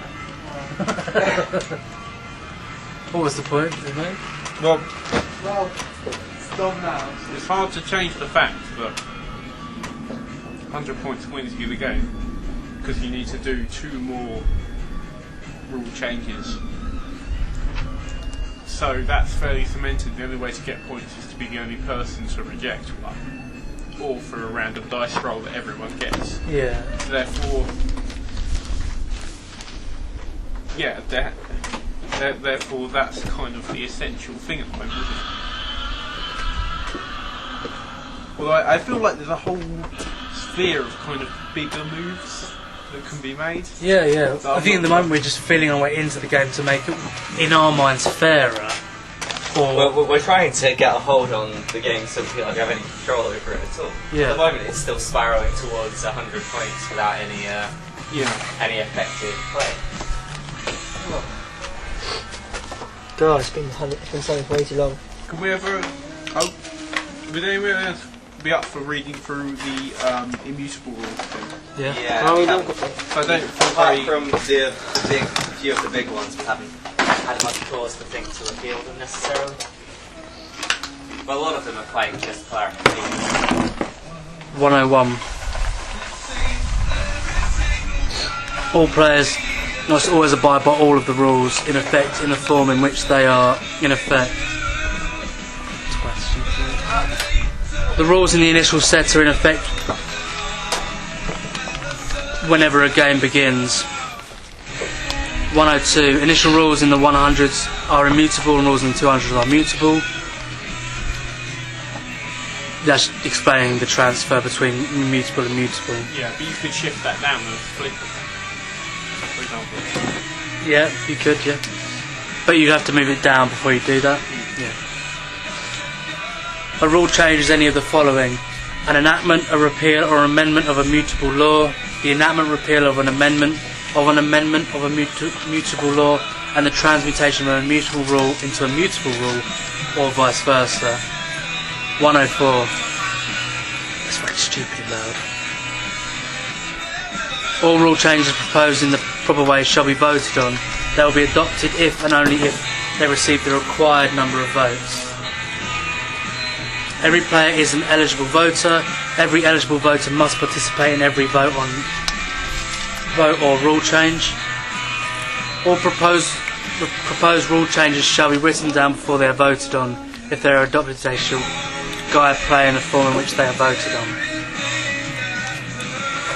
know. What was the point they made? Well, Well, stop now. it's hard to change the fact that 100 points wins you the game, because you need to do 2 more rule changes. So that's fairly cemented. The only way to get points is to be the only person to reject one, or for a random dice roll that everyone gets. Yeah. Therefore, yeah, therefore that's kind of the essential thing at the moment, isn't it? Well, I feel like there's a whole sphere of kind of bigger moves that can be made. Yeah, yeah. I think at the moment we're just feeling our way into the game to make it, in our minds, fairer. Or We're trying to get a hold on the game so we feel like we have any control over it at all. Yeah. At the moment it's still spiralling towards 100 points without any any effective play. God, it's been something way too long. Can we ever? Would anyone else be up for reading through the immutable rules thing? yeah. Yeah. Oh, we we haven't- don't got So I don't feel Apart very. from the few of the big ones, we haven't had much cause to think to appeal them necessarily. But a lot of them are quite just clarification. 101. All players must always abide by all of the rules in effect in the form in which they are in effect. The rules in the initial set are in effect whenever a game begins. 102. Initial rules in the 100s are immutable and rules in the 200s are mutable. That's explaining the transfer between immutable and mutable. Yeah, but you could shift that down and flip it, for example. Yeah, you could, yeah. But you'd have to move it down before you do that. Yeah. A rule changes any of the following: an enactment, a repeal or amendment of a mutable law, the enactment, repeal of an amendment of a mutable law, and the transmutation of a mutable rule into a mutable rule, or vice versa. 104. That's very stupidly loud. All rule changes proposed in the proper way shall be voted on. They will be adopted if and only if they receive the required number of votes. Every player is an eligible voter. Every eligible voter must participate in every vote or rule change. All proposed rule changes shall be written down before they are voted on. If they are adopted, they shall guide play in the form in which they are voted on.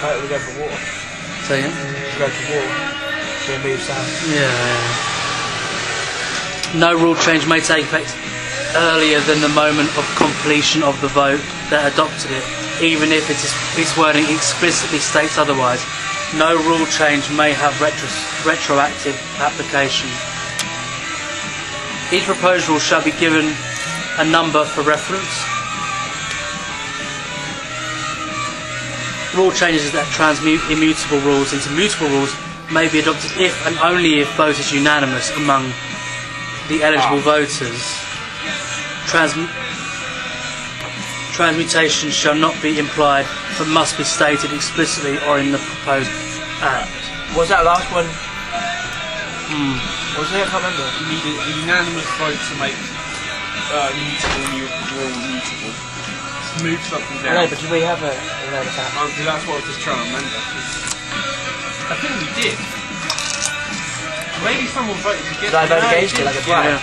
Right, we go for water. So yeah. We go for water. We move south. Yeah. No rule change may take effect earlier than the moment of completion of the vote that adopted it, even if its wording explicitly states otherwise. No rule change may have retroactive application. Each proposed rule shall be given a number for reference. Rule changes that transmute immutable rules into mutable rules may be adopted if and only if vote is unanimous among the eligible voters. Transmutation shall not be implied, but must be stated explicitly or in the proposed act. Was that last one? Was it? I can't remember. You need a unanimous vote to make your mutable. Move something down. No, but do we have a unanimous act? That's what I was just trying to remember. I think we did. Maybe someone voted against it. Did I vote against it like a blind? Yeah.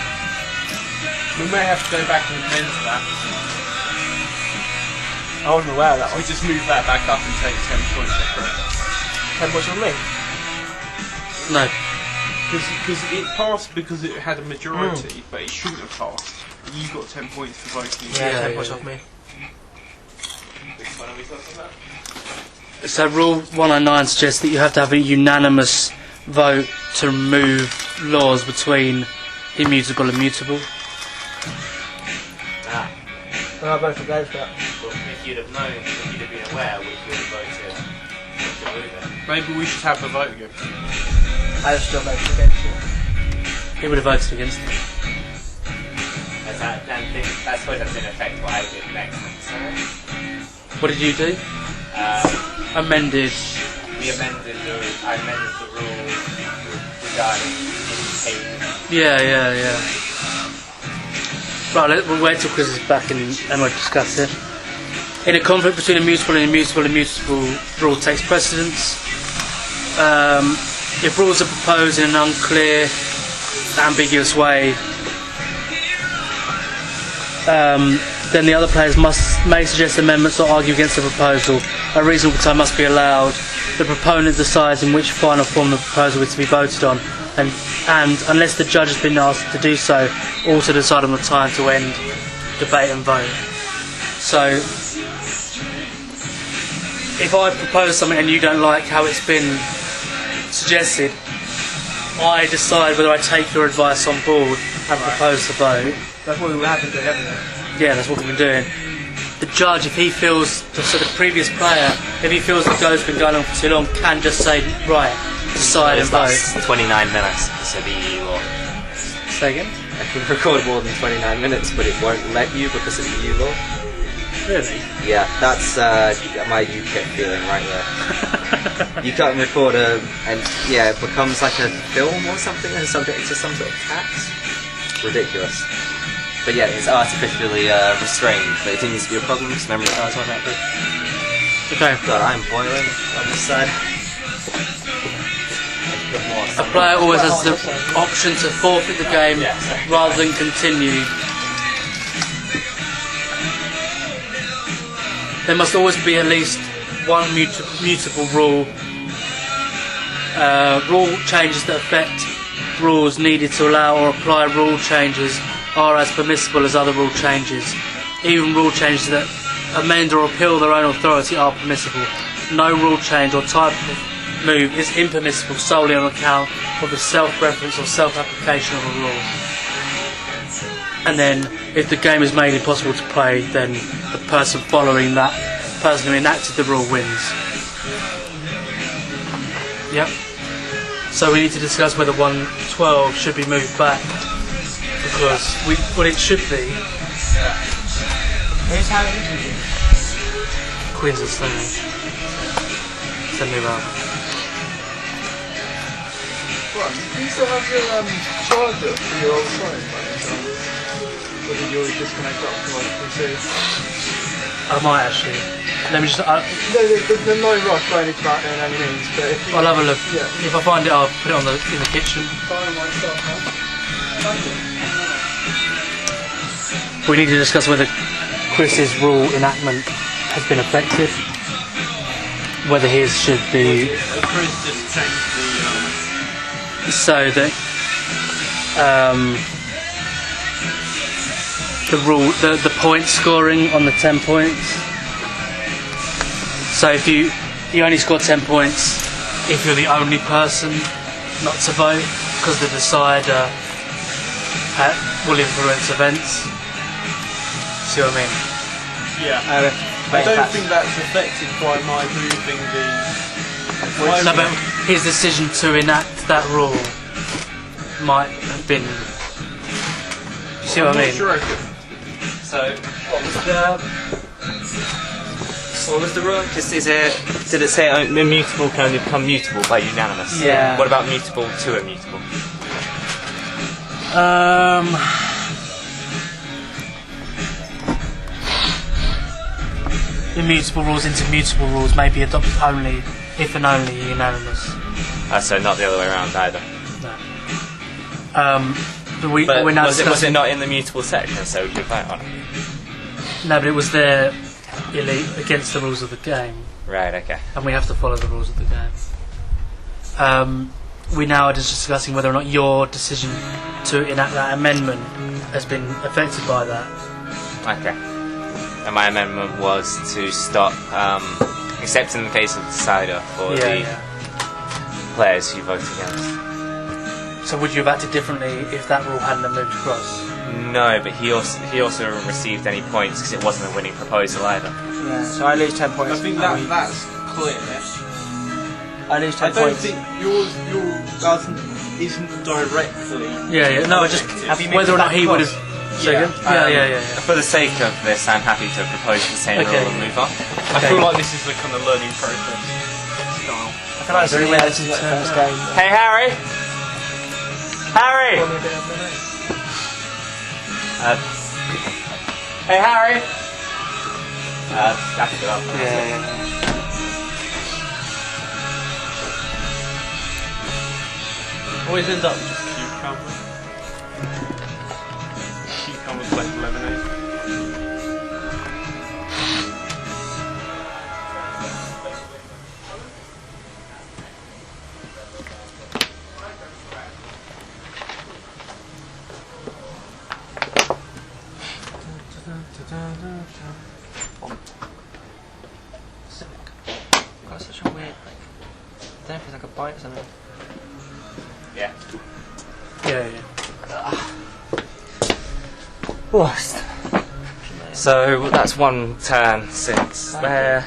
We may have to go back and amend that. I wasn't aware of that We one. just move that back up and take 10 points for it. 10 points from me? No. Because it passed because it had a majority, but it shouldn't have passed. You got 10 points for voting. Yeah, 10 points off me. Which one are we talking about? So Rule 109 suggests that you have to have a unanimous vote to remove laws between immutable and mutable. And I voted against that. Well, if you'd have known, if you'd have been aware, would you have voted to move it? Maybe we should have a vote again. I still voted against it. He would have voted against it. I suppose that's in effect what I did next. What did you do? Amended. I amended the rule regarding invitation. Yeah. Right, we'll wait till Chris is back and we'll discuss it. In a conflict between immutable and immutable rule takes precedence. If rules are proposed in an unclear, ambiguous way, then the other players may suggest amendments or argue against the proposal. A reasonable time must be allowed. The proponent decides in which final form the proposal is to be voted on, and unless the judge has been asked to do so, also decide on the time to end debate and vote. So, if I propose something and you don't like how it's been suggested, I decide whether I take your advice on board and propose the vote. That's what we have been doing, haven't we? Yeah, that's what we've been doing. The judge, if he feels, so the previous player, if he feels the go's been going on for too long, can just say, right, decide and vote. That's 29 minutes, so the EU law. Say again? I can record more than 29 minutes, but it won't let you because of the EU law. Really? Yeah, that's my UKIP feeling right there. You can't record and it becomes like a film or something and subject to some sort of tax. Ridiculous. But yeah, it's artificially restrained, but it needs to be a problem because memory cards won't let me. Okay. God, I'm boiling on this side. A player always has the option to forfeit the game rather than continue. There must always be at least one mutable rule. Rule changes that affect rules needed to allow or apply rule changes are as permissible as other rule changes. Even rule changes that amend or appeal their own authority are permissible. No rule change or type of move is impermissible solely on account of the self-reference or self-application of a rule. And then, if the game is made impossible to play, then the person following that person who enacted the rule wins. Yep. So we need to discuss whether 112 should be moved back, because what it should be. Here's how it is. Queens are staying. Send me around. Right, do you still have your charger for your old phone by any chance? Or did you already disconnect up from my PC? I might actually. Let me just. There's no rush by any means, but if you, I'll have a look. Yeah. If I find it, I'll put it on in the kitchen. Fine, myself, huh? We need to discuss whether Chris's rule enactment has been effective. Whether his should be Chris just changed the. so that the rule, the point scoring on the 10 points. So if you only score 10 points if you're the only person not to vote, because the decider will influence events. See what I mean? Yeah. I don't think that's affected by my moving the. No, but his decision to enact that rule might have been. You see what I mean? So, what was the rule? Did it say immutable can only become mutable by unanimous? Yeah. What about mutable to immutable? Immutable rules into mutable rules may be adopted only if and only unanimous. So not the other way around either. No. But we're now was discussing. it not in the mutable section, so we could vote on it? No, but it was there against the rules of the game, Right, okay. and we have to follow the rules of the game. We now are just discussing whether or not your decision to enact that amendment has been affected by that. Okay. And my amendment was to stop, except in the case of the decider for the players who vote against. So would you have acted differently if that rule hadn't moved across? No, but he also received any points because it wasn't a winning proposal either. Yeah, so I lose 10 points. I think that's clear. I lose 10 I don't points. think yours isn't directly. Yeah. No, I just Have you moved whether or not that he would across? have. Yeah. For the sake of this, I'm happy to propose the same Okay. rule and move on. I feel like this is the kind of learning process style. I feel like this is like the first game. Hey, Harry! Harry! Hey, Harry! I can do that. Always ends up just cucumber. Cucumber's like lemonade. Got such a weird, like, I don't know if it's like a bite or something. Yeah. Worst. So that's one turn since where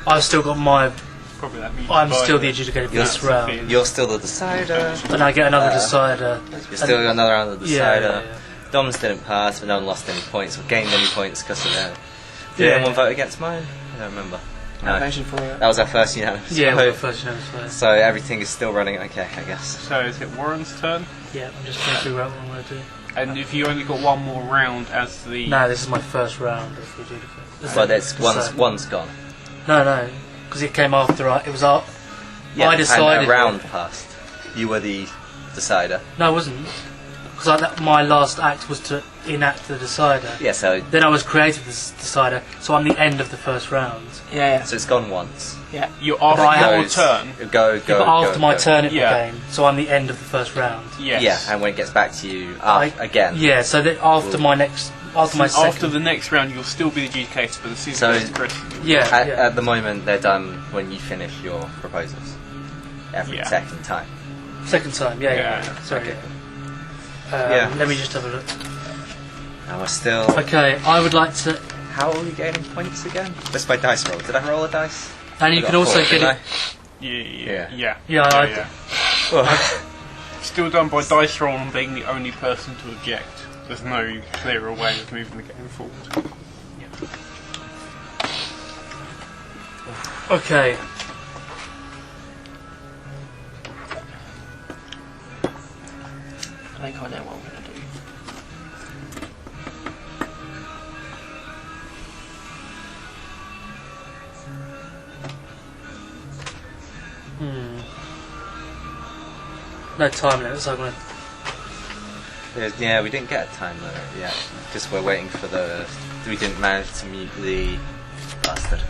I've still got my. Probably that means I'm still the adjudicator for this round, You're still the decider. and I get another decider. You're still another round of the decider. Yeah. Doms didn't pass, but no one lost any points or gained any points because of that. Did Yeah. anyone vote against mine? I don't remember. No. I voted for it. That was our first unanimous Yeah, vote. well, first unanimous vote. So everything is still running okay, I guess. So is it Warren's turn? Yeah, I'm just trying to figure out what I'm going to do. And if you only got one more round as the... No, this is my first round of the adjudicator. But it's one's gone. No, because it came after it was I And decided. a round passed. You were the decider. No, it wasn't. Because my last act was to enact the decider. Yeah, so Then I was created this decider, so I'm the end of the first round. Yeah. it's gone once. You're after But I your Goes- turn. Go. But after my turn it Yeah. became, so I'm the end of the first round. Yes. Yeah, and when it gets back to you I- again. Yeah, so that after my second. After the next round, you'll still be the adjudicator, but the season So- is Chris. Yeah, At the moment, they're done when you finish your proposals. Every Yeah. second time. second time. Yeah. Sorry. Okay. Yeah. Let me just have a look. And we're still. Okay, I would like to, How are we getting points again? Just by dice roll. Did I roll a dice? and you I can got also four, get didn't it. Yeah. Yeah, Still done by dice roll and being the only person to object. There's no clearer way of moving the game forward. Okay. I think I know what I'm going to do. No time limit, so I'm going to. Yeah, we didn't get a time limit yet. Just we're waiting for the. We didn't manage to mute the bastard.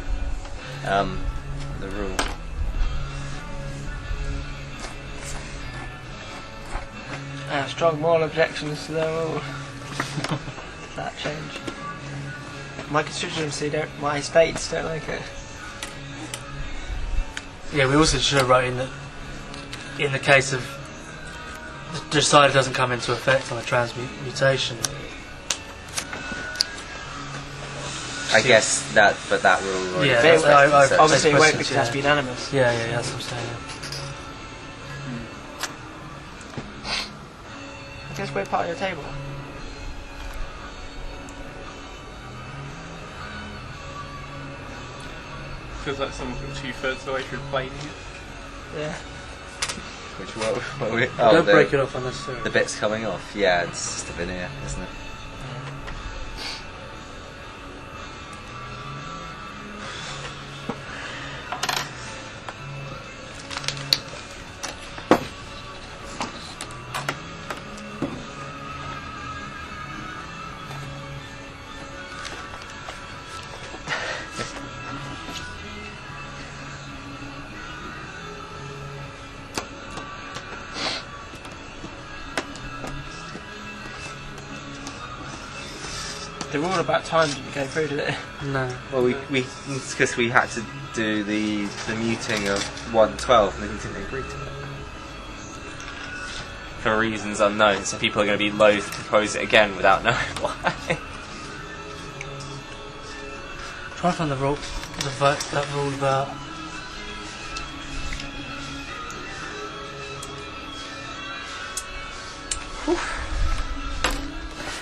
The rule. I have strong moral objections to their rule. That change. My constituency my states don't like it. Yeah, we also should have wrote in the case of the decider doesn't come into effect on a transmutation. I guess that, but that rule. already Yeah, takes that's- precedence, so- Obviously it won't precedence, because it has to be yeah. unanimous. Yeah, that's what I'm saying. Because we're part of your table. Feels like someone from 2/3 away from playing it. Yeah. Which what we? Don't break it off unnecessarily. The bit's coming off. Yeah, it's just a veneer, isn't it? The rule about time didn't go through, did it? No. Well, it's because we had to do the muting of 112 and then he didn't agree to it. For reasons unknown, so people are going to be loath to propose it again without knowing why. Try to find the rule, that rule about.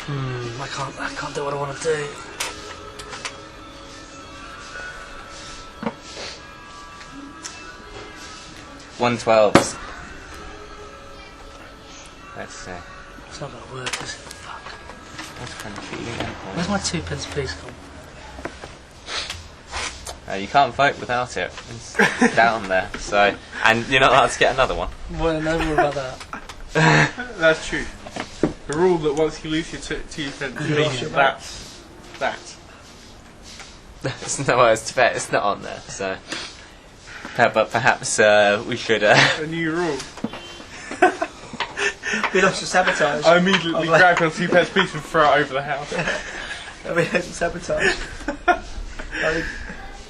I can't do what I want to do. $112s. Let's see. It's not gonna work, is it? Fuck. That's kind of feeling endpoint. Where's my 2p piece gone? You can't vote without it. It's down there. So, and you're not allowed to get another one. Well, no rule about that. That's true. The rule that once you lose your 2 cents, You lost your that's that. It's no, it's fair. It's not on there. So, but perhaps we should. A new rule. We lost your sabotage. I immediately grab your 2 pence piece and throw it over the house. We lost your sabotage.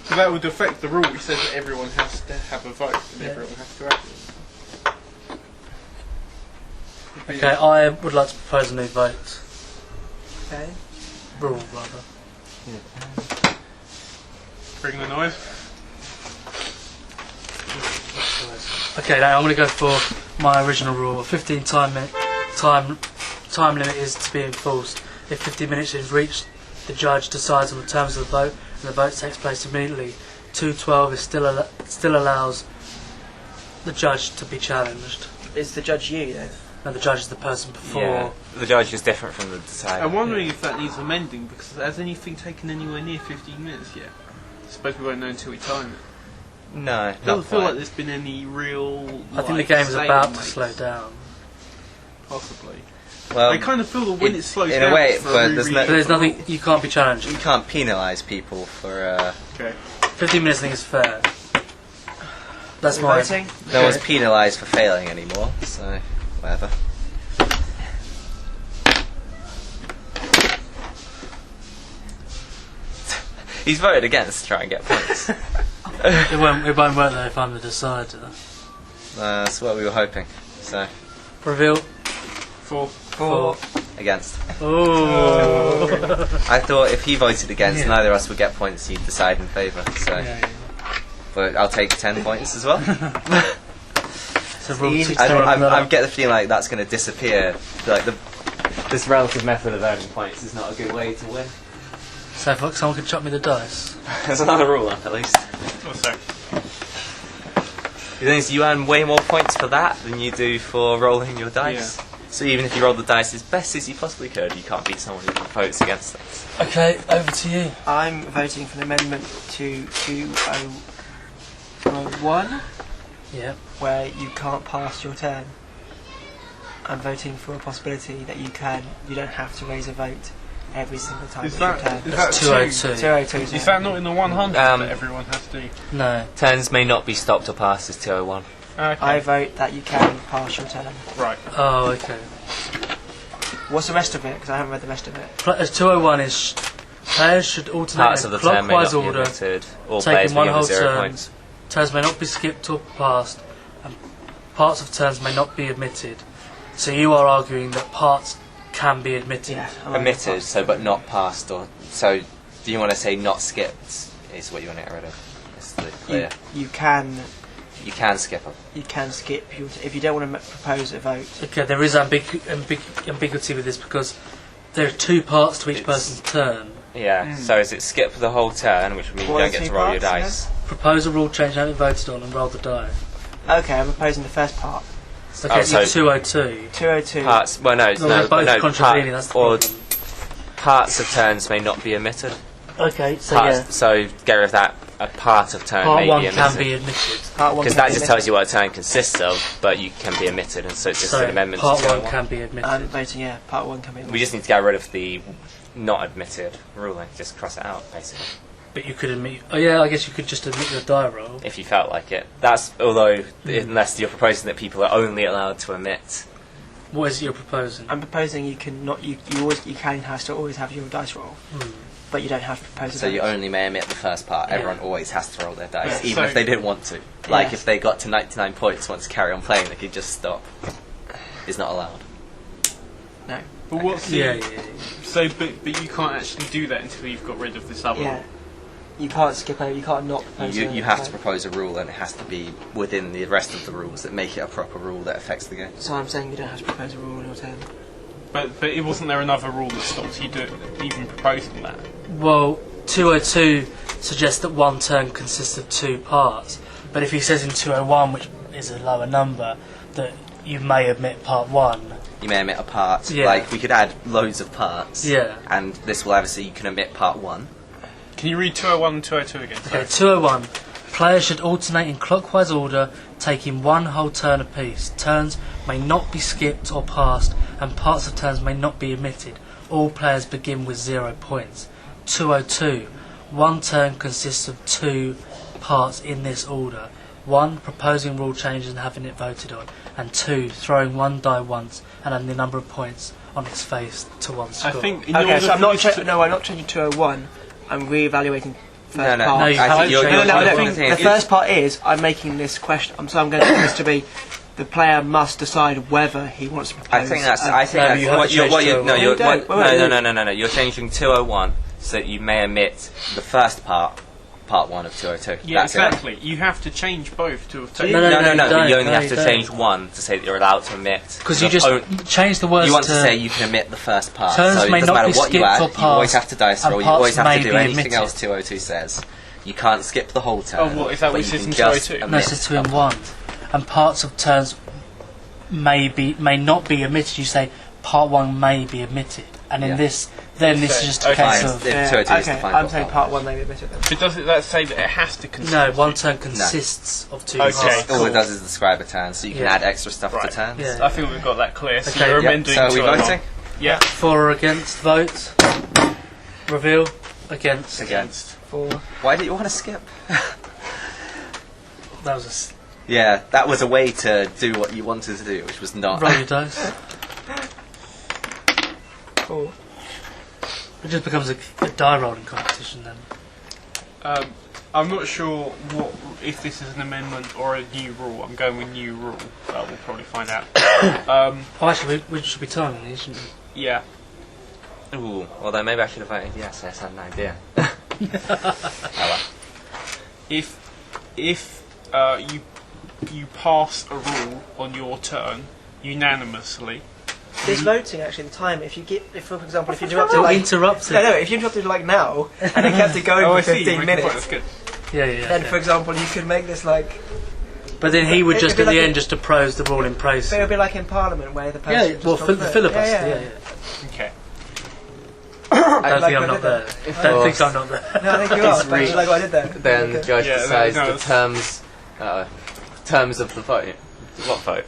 So that would affect the rule which says that everyone has to have a vote and everyone has to have it. Okay, I would like to propose a new vote. Okay. Rule, rather. Bring the noise. Okay, now I'm going to go for my original rule. A 15 time limit is to be enforced. If 15 minutes is reached, the judge decides on the terms of the vote, and the vote takes place immediately. 212 is still allows the judge to be challenged. Is the judge you then? And the judge is the person before. Yeah, the judge is different from the decider. I'm wondering if that needs amending because has anything taken anywhere near 15 minutes yet? I suppose we won't know until we time it. No, It doesn't not feel quite. like there's been any real. I think the game is about to slow down. Possibly. Well, I kind of feel that when it slows in down, a way, it's for but a there's But there's nothing, you can't be challenged. you can't penalise people for. Okay. 15 minutes I think is fair. That's We're my voting? No one's penalised for failing anymore, so whatever. He's voted against to try and get points. It won't work though if I'm the decider. That's what we were hoping. So, Reveal. 4. against. Oh. I thought if he voted against, Yeah. neither of us would get points, he'd decide in favour. So, but I'll take 10 points as well. So rule Easy. 6 I get the feeling like that's going to disappear. Like This relative method of earning points is not a good way to win. So if someone could chuck me the dice. There's another rule up at least. Also, The thing is, you earn way more points for that than you do for rolling your dice. Yeah. So even if you roll the dice as best as you possibly could, you can't beat someone who votes against it. Okay, over to you. I'm voting for an amendment to 2001 Yeah. where you can't pass your turn. I'm voting for a possibility that you don't have to raise a vote every single time is it's your that, turn. is That's that 202. 202. Is that not in the 100 Um, that everyone has to do? No. Turns may not be stopped or passed as 201. Okay. I vote that you can pass your turn. Right. Oh, okay. What's the rest of it? Because I haven't read the rest of it. 201 is players should alternate Parts of in the turn may not clockwise be order, omitted. All players taking may one give whole 0 turn. points. Turns may not be skipped or passed, and parts of turns may not be omitted. So you are arguing that parts can be admitted. I'm only Omitted, pass. so but not passed or so. Do you want to say not skipped? Is what you want to get rid of? It's the clear. You can You can skip them. You can skip if you don't want to propose a vote. Okay, there is ambiguity with this because there are 2 parts to each person's turn. Yeah, so is it skip the whole turn, which would mean you What don't are get the to 2 roll your parts, dice? Propose a rule change, have it voted on, and roll the die. Okay, I'm proposing the first part. Okay, so- it's 202. 202. Parts, well no, They're both contravening, that's the or problem. parts of turns may not be omitted. Okay, so Parts, So get rid of that. A part of turn Part may 1 be can omitted. be admitted. Part 1 Because can that be just omitted. tells you what a turn consists of, but you can be omitted, and so it's just So an amendment part to turn 1 can be admitted. I'm voting, yeah, part 1 can be omitted. We just need to get rid of the not admitted ruling. Just cross it out, basically. But you could admit... Oh yeah, I guess you could just admit your die roll. If you felt like it. That's although unless you're proposing that people are only allowed to omit. What is it you're proposing? I'm proposing you can not you can have to always have your dice roll, but you don't have to propose a So vote. you only may omit the first part. Everyone always has to roll their dice, Yeah, even so- if they didn't want to. Like Yes. if they got to 99 points, want to carry on playing, they could just stop. It's not allowed. No. But what's the... Yeah. So, but you can't actually do that until you've got rid of this other Yeah. rule. You can't skip over. You can't not propose. You have to propose a rule, and it has to be within the rest of the rules that make it a proper rule that affects the game. So I'm saying you don't have to propose a rule on your turn. But it wasn't there another rule that stops you even proposing that? Well, 202 suggests that 1 turn consists of 2 parts. But if he says in 201, which is a lower number, that you may omit part 1. You may omit a part. Yeah. Like we could add loads of parts. Yeah. And this will either say you can omit part 1. Can you read 201 and 202 again? Okay, 201. Players should alternate in clockwise order, taking 1 whole turn apiece. Turns may not be skipped or passed, and parts of turns may not be omitted. All players begin with 0 points. 202. 1 turn consists of 2 parts in this order. 1. Proposing rule changes and having it voted on. And 2. Throwing 1 die once and adding the number of points on its face to 1 score. I think in Okay, order so I'm for not. this to- I'm not changing 201. I'm re-evaluating first No, part. No, you I haven't think you're, changed you're, it. No, you're- no, the thing the is- first part is I'm making this question. So I'm going to this to be the player must decide whether he wants to propose. I think that's. I think No, that's you have what to you're. change What you, no, 201. you're. No, you don't. What, Wait, wait, no. You're changing 201 so that you may omit the first part 1 of 202. Yeah, That's exactly. You have to change both to have No, taken... no, No, you but don't. you only No, have you to don't. change 1 to say that you're allowed to omit. Because you the just own- change the words You want to to say you can omit the first part. Turns so it may doesn't not matter be what you skipped add. or You always passed, have to dice and roll. You always parts have to may do be anything omitted. else 202 says. You can't skip the whole turn. Oh, what, is that but what it you says can in just 202? No, it omit says 2 and 1. And parts of turns may not be omitted. You say part 1 may be omitted. And in Yeah. this is just a Okay. case Fine. of... If 202 is okay, defined I'm what saying part part 1 may be omitted then. So does that say that it has to consist? No, 1 turn consists of 2 Okay. parts. All it does is describe a turn, so you can Yeah. add extra stuff Right. to turns. Yeah. I think we've got that clear. So Okay, you're yep. amending So are we 201. voting? Yeah. For or against vote. Reveal. Against. Against. 4. Why did you want to skip? That was a s- Yeah, that was a way to do what you wanted to do, which was not. roll your dice. 4. It just becomes a die rolling competition then. I'm not sure if this is an amendment or a new rule. I'm going with new rule. We'll probably find out. Oh, actually, we should be timing these, shouldn't we? Yeah. Ooh, although maybe I should have voted yes, I just had an idea. Oh well. If you pass a rule on your turn unanimously, There's voting actually. The time if you get for example if you interrupted To like interrupt no, it. if you interrupted like now and it kept it going oh, for I see. 15 minutes, That's good. Yeah. then Okay. for example you could make this like. But then he would It'd just be at the like end a- just oppose the rule in praise. It would be like in Parliament where the person. Yeah, just well, talks through it. filibuster. Yeah. Yeah. Okay. I don't Like think I I'm not did there. that. I don't think I'm not there. No, I think you are. It's But it's like what I did there. Then the judge Yeah, decides no, the it's- terms of the vote. What vote?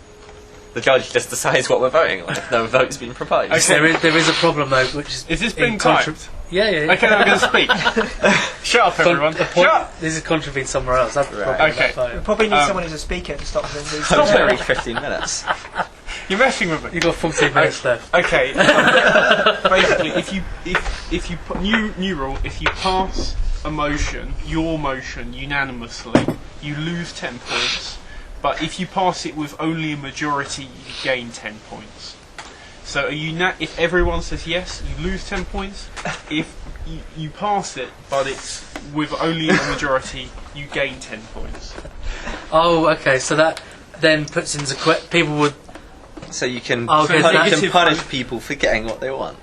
The judge just decides what we're voting on if no vote's been proposed. Okay. There is a problem though, which is Is this in being typed? Yeah. Okay, I'm going to speak. Shut up, everyone. The Shut point, up. this is contravened somewhere else. That's the Right. problem. Okay. with that We vote. probably need someone who's a speaker to stop them. Stop it. Every 15 minutes. You're messing with me. You've got 14 minutes left. Okay. Basically, if you put new rule, if you pass a motion, your motion unanimously, you lose 10 points. But if you pass it with only a majority, you gain 10 points. So if everyone says yes, you lose 10 points. If you pass it, but it's with only a majority, you gain 10 points. Oh, okay. So that then puts into people would. So you can, Oh, okay, so you that- can punish people for getting what they want.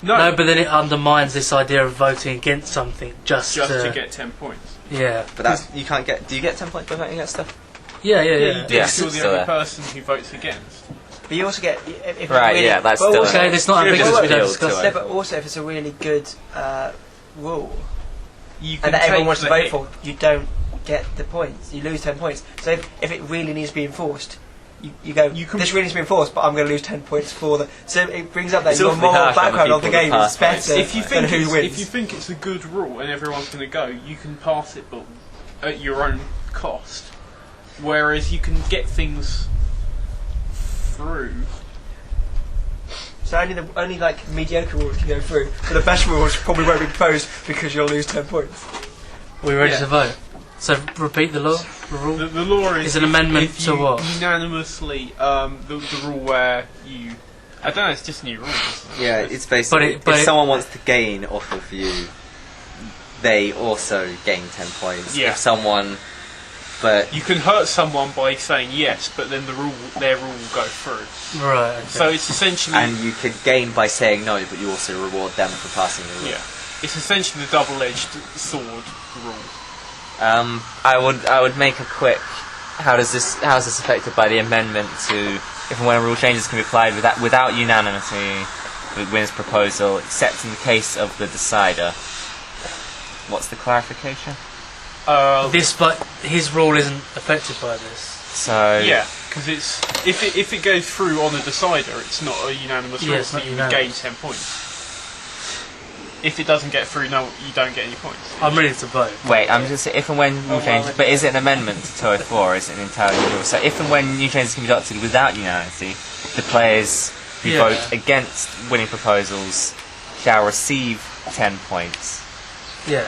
No, but then it undermines this idea of voting against something just to get 10 points. Yeah. But that's you can't get. Do you get 10 points by voting against stuff? Yeah. You do. Yes, You're it's the still only there. person who votes against. But you also get if Right, really, yeah, that's but still also, Okay, it's not Yeah, ambiguous. just We don't appeal discuss to it. no, but also if it's a really good rule You can and that everyone wants to the vote hit. for, you don't get the points. You lose 10 points. So if it really needs to be enforced, you go. You can- This really needs to be enforced, but I'm going to lose 10 points for the. So it brings up that It's your awfully moral harsh on the background of the people that game pass is better points. If you than think who wins. if you think it's a good rule and everyone's going to go, you can pass it, but at your own cost. Whereas you can get things through. So only like mediocre rules can go through, but the best rules probably won't be proposed because you'll lose 10 points. We ready Yeah. to vote? So repeat the law, the rule. The law is Is an amendment if to you what? Unanimously, the rule where you. I don't know. It's just new rules. Isn't it? Yeah, it's basically but if it- someone wants to gain off of you, they also gain 10 points. Yeah. If someone, but You can hurt someone by saying yes, but then their rule will go through. Right. Okay. So it's essentially and you could gain by saying no, but you also reward them for passing the rule. yeah, it's essentially the double-edged sword rule. I would make a quick. How is this affected by the amendment to if and when rule changes can be applied without unanimity with wins proposal, except in the case of the decider. What's the clarification? but his rule isn't affected by this. So Yeah, because it's if it goes through on a decider, it's not a unanimous Yeah, rule, it's so not you would gain unanimous. 10 points. If it doesn't get through, no, you don't get any points. I'm ready to vote. Wait, I'm just if and when rule changes, but is it an amendment to 204 or is it an entirely new rule? So if and when new changes can be adopted without unanimity, the players who Yeah. vote against winning proposals shall receive 10 points. Yeah.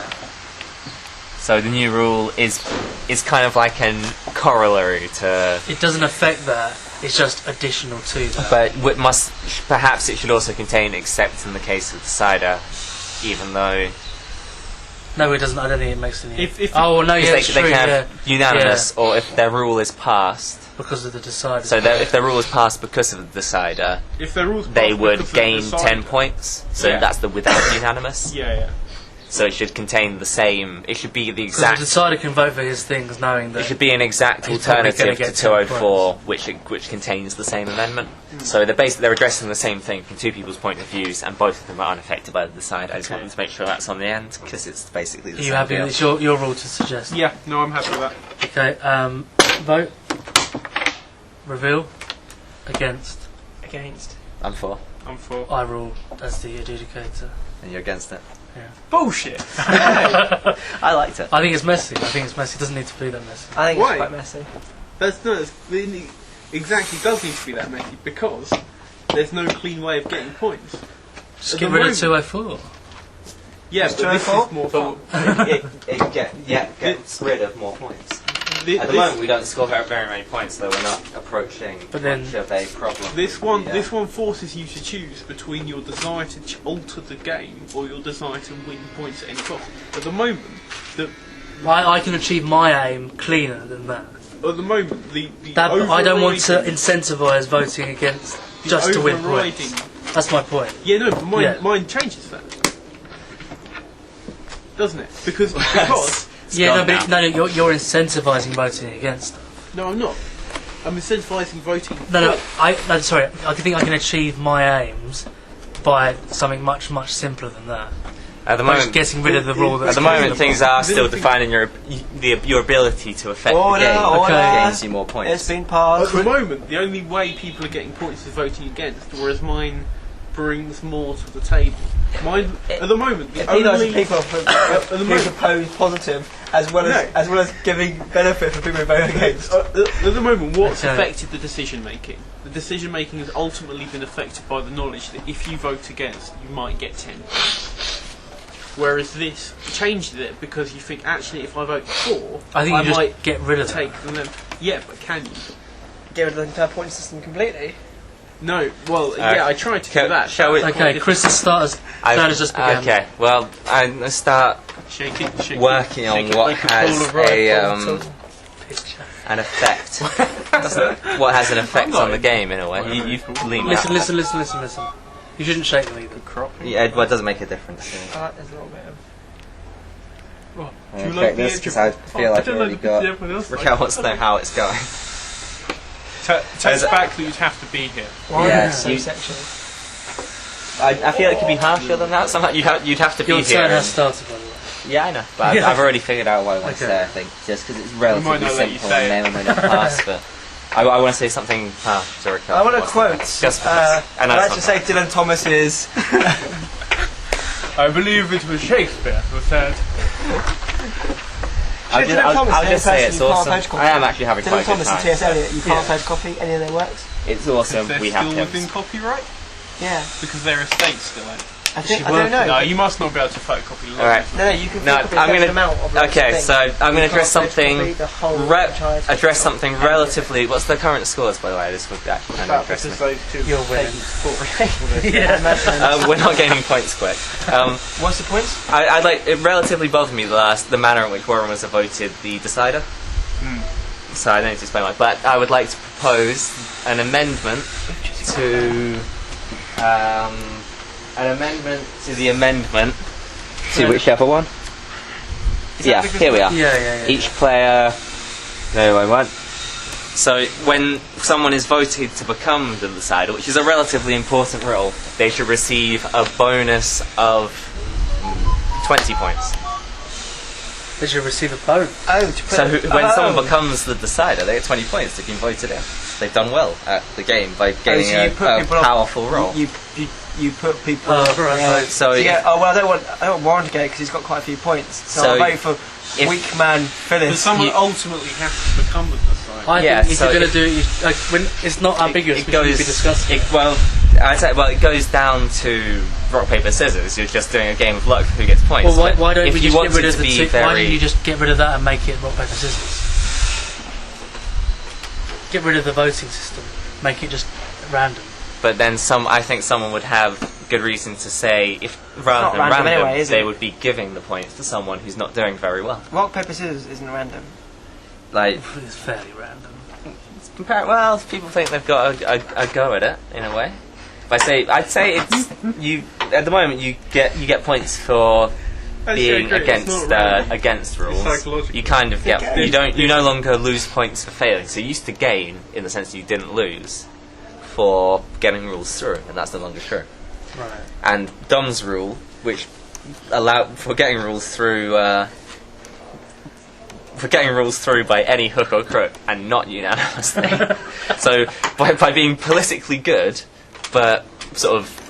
So the new rule is kind of like a corollary to, It doesn't affect that. It's just additional to that. but perhaps it should also contain except in the case of decider, even though No, it doesn't. I don't think it makes any. If Oh no, yeah, they, it's they true. can Yeah, have unanimous, or if their rule is passed. because of the decider. So that if their rule is passed because of the decider, if their rules they pass would because of gain the 10 decider- points. So Yeah. that's the without unanimous. Yeah. So it should contain the same. It should be the Because the exact. decider can vote for his things, knowing It that. should be an exact He's probably alternative gonna to get 10 204, which contains the same amendment. So they're addressing the same thing from two people's point of views, and both of them are unaffected by the decider. I just wanted to make sure that's on the end because it's basically the Are same. you happy? deal. It's your rule to suggest. Yeah, no, I'm happy with that. Okay. Vote. Reveal. Against. Against. I'm for, I'm for. I rule as the adjudicator. and you're against it. Bullshit! I liked it. I think it's messy. It doesn't need to be that messy. I think Why? it's quite messy. That's no, it exactly does need to be that messy because there's no clean way of getting points. Just At get the rid of moment- 204. Yeah, It's but this 204? is more fun. it gets rid of more points. At the This- moment, we don't score very many points, though we're not approaching But then- much of a problem. This one, Yeah. this one forces you to choose between your desire to alter the game or your desire to win points at any cost. At the moment, I can achieve my aim cleaner than that. the I don't want to overriding- incentivise voting against the just to win points. overriding- That's my point. Yeah, no, but mine, Yeah. mine changes that, doesn't it? Because Yeah, no, gone but now. you're incentivising voting against them. no, I'm not. I'm incentivising voting. No, sorry. I think I can achieve my aims by something much simpler than that. At the By just moment, getting rid of the rule. at That's the moment, causing things are still defining your ability to affect the game. Order. Gains you more points. It's been passed. At the moment, the only way people are getting points is voting against, whereas mine brings more to the table. Mine, at the moment, the only people at the who moment, propose positive as well as giving benefit for people who vote against. at the moment, what's Okay. affected the decision making? The decision making has ultimately been affected by the knowledge that if you vote against, you might get 10 points. Whereas this changes it because you think actually, if I vote for, I think you just might get rid of take that. them. Yeah, but can you? Get rid of the entire point system completely. No. Well, yeah, I tried to do that. Shall we? Okay, Chris's turn has just begun. Okay, well, I start. Shake it. working on Shake it what like a has Polaroid Picture. an effect. What has an effect on the game in a way. You've leaned Listen, out. listen. You shouldn't shake them either. crop. Yeah, well, it doesn't make a difference. There's a little bit of. Oh, I'm do you gonna check like the this edge because of- I feel like I've don't already like the got. everyone else Raquel wants to know how it's going. Takes back that you'd have to be here. Why Yes, so you- sexual? I feel it could be harsher than that. Somehow you'd have to Your be here. turn and- has started, by the way. Yeah, I know, but Yeah. I've already figured out what I want to Okay. say. I think just because it's might relatively not let you simple say and may or may not pass, but I want to say something to Raquel. I want to What's quote. that? Just because. I know I'd like it's to say not Dylan Thomas's. I believe it was Shakespeare who said. I'll Dylan Thomas, I'll the just only say person it's you can't awesome. photocopy. I am actually having Dylan quite a good Thomas and time. T.S. Eliot, you can't Yeah. photocopy any of their works. It's awesome. They're We have still within him. copyright Yeah, because their estate's still in. I think She I don't worked- know. No, you must not be able to photocopy. All right. No, you can No, photocopy I'm a certain gonna. amount of lots of Okay, things. so I'm going to You address can't something. photocopy the whole entire Address photocopy. something relatively. What's the current scores, by the way? This would actually kind of interest me. You're winning. Yeah. We're not gaining points quick. What's the points? I'd like. It relatively bothered me the manner in which Warren was voted the decider. So I don't need to explain why. But I would like to propose an amendment to the amendment to whichever one. Yeah, here we are. Yeah. Each player. No, I won't. So when someone is voted to become the decider, which is a relatively important role, they should receive a bonus of 20 points. They should receive a vote. Oh, to put So when someone becomes the decider, they get 20 points. They've been voted in. They've done well at the game by getting so you put a people on- powerful role. You put people. Oh, right. Yeah. So Yeah. Oh well, I don't want Warren to get it because he's got quite a few points. So So I'll vote for if- weak man But Phyllis. someone You- ultimately has to become the decider. I Yeah, think if so you're going if- to do it, when it's not ambiguous, it we should goes. be discussing. It goes down to rock paper scissors. You're just doing a game of luck for who gets points. Well, But why don't if we you just get wanted rid of to the be two? Why don't very- you just get rid of that and make it rock paper scissors? Get rid of the voting system. Make it just random. But then I think someone would have good reason to say, if rather not than random random, anyway, is they it? would be giving the points to someone who's not doing very well. Rock paper scissors isn't random. Like, It's fairly random. well, people think they've got a go at it in a way. I'd say it's you. At the moment, you get points for being against rules. psychological. You kind of get. You no longer lose points for failing. So you used to gain in the sense that you didn't lose for getting rules through, and that's no longer true. Right. And Dom's rule, which allowed for getting rules through. For getting rules through by any hook or crook and not unanimously. So by being politically good, but sort of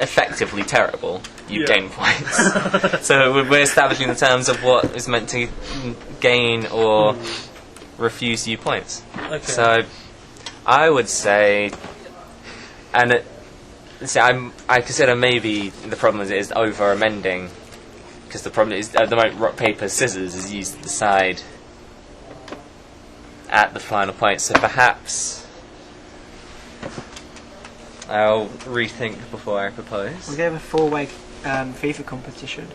effectively terrible, you gain points. So we're establishing the terms of what is meant to gain or refuse you points. Okay. So I would say, I consider maybe the problem is over amending. Because the problem is, at the moment, rock, paper, scissors is used to decide at the final point. So perhaps I'll rethink before I propose. We'll give a four-way FIFA competition.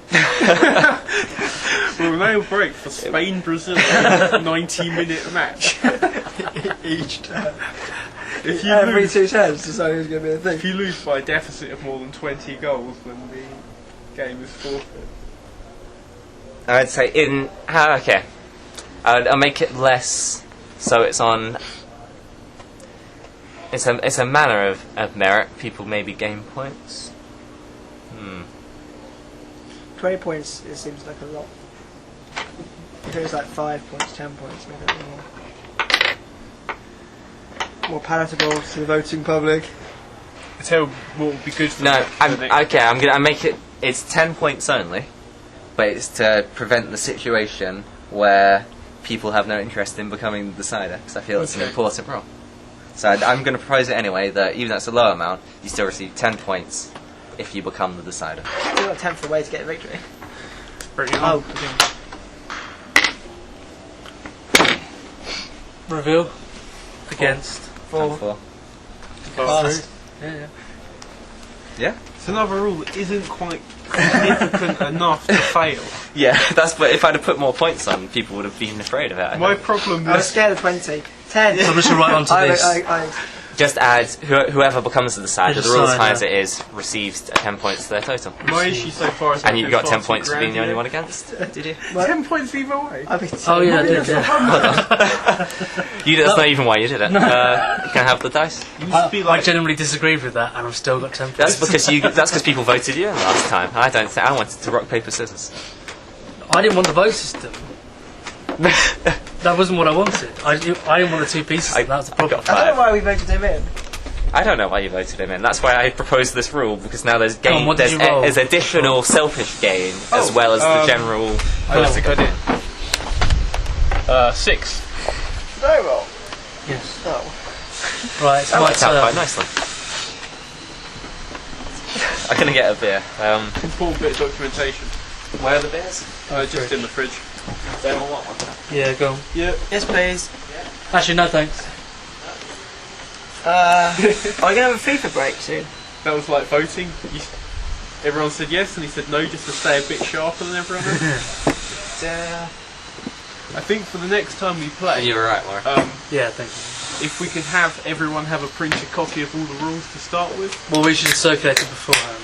We'll now break for Spain-Brazil 90-minute match. Each turn. If you Every lose, 2 turns, decide who's going to be the if thing. you lose by a deficit of more than 20 goals, then the game is forfeit. I'd say okay. I'll make it less. So it's on. It's a manner of merit. People maybe gain points. 20 points, it seems like a lot. If it was like 5 points, 10 points, maybe a bit more palatable to the voting public. I tell you what would be good for No, the next I'm gonna make it. It's 10 points only, but it's to prevent the situation where people have no interest in becoming the decider, because I feel it's an important role. So I'm going to propose it anyway, that even though it's a low amount, you still receive 10 points if you become the decider. You've got a 10th for a way to get a victory. Bring it Oh, on. Reveal. Against. 4. For. Pass. Yeah. Yeah. It's another rule that isn't quite significant enough to fail. Yeah, but if I'd have put more points on, people would have been afraid of it. I My think. problem I was is scared of 20. 10. So I'm just going to write onto this. Just add whoever becomes the decider. The rule as high as Decider. it is receives 10 points to their total. my issue so far is And you got 10 points for being the only one against. Did you? 10 points either way. Oh yeah, I did. Yeah. That's not even why you did it. Can I have the dice? You used to be I like, genuinely disagreed with that, and I've still got 10 That's points. because that's because people voted you in last time. I don't think I wanted to rock paper scissors. I didn't want the vote system. That wasn't what I wanted. I didn't want the two pieces. That was the problem. I don't know why we voted him in. I don't know why you voted him in. That's why I proposed this rule, because now there's Come on, what did you roll? there's additional selfish gain as well as the general political. 6. No roll. Yes. Oh. Right, it's That my worked out quite turn. nicely. I'm gonna get a beer. Important bit of documentation. Where are the beers? Just in the fridge. Don't want one. Yeah, go on. Yeah. Yes, please. Actually, no thanks. Are we going to have a FIFA break soon? That was like voting. Everyone said yes, and he said no, just to stay a bit sharper than everyone else. I think for the next time we play, You were right, Laura. Yeah, thank if we could have everyone have a printed copy of all the rules to start with, you. Well, we should circulate it beforehand.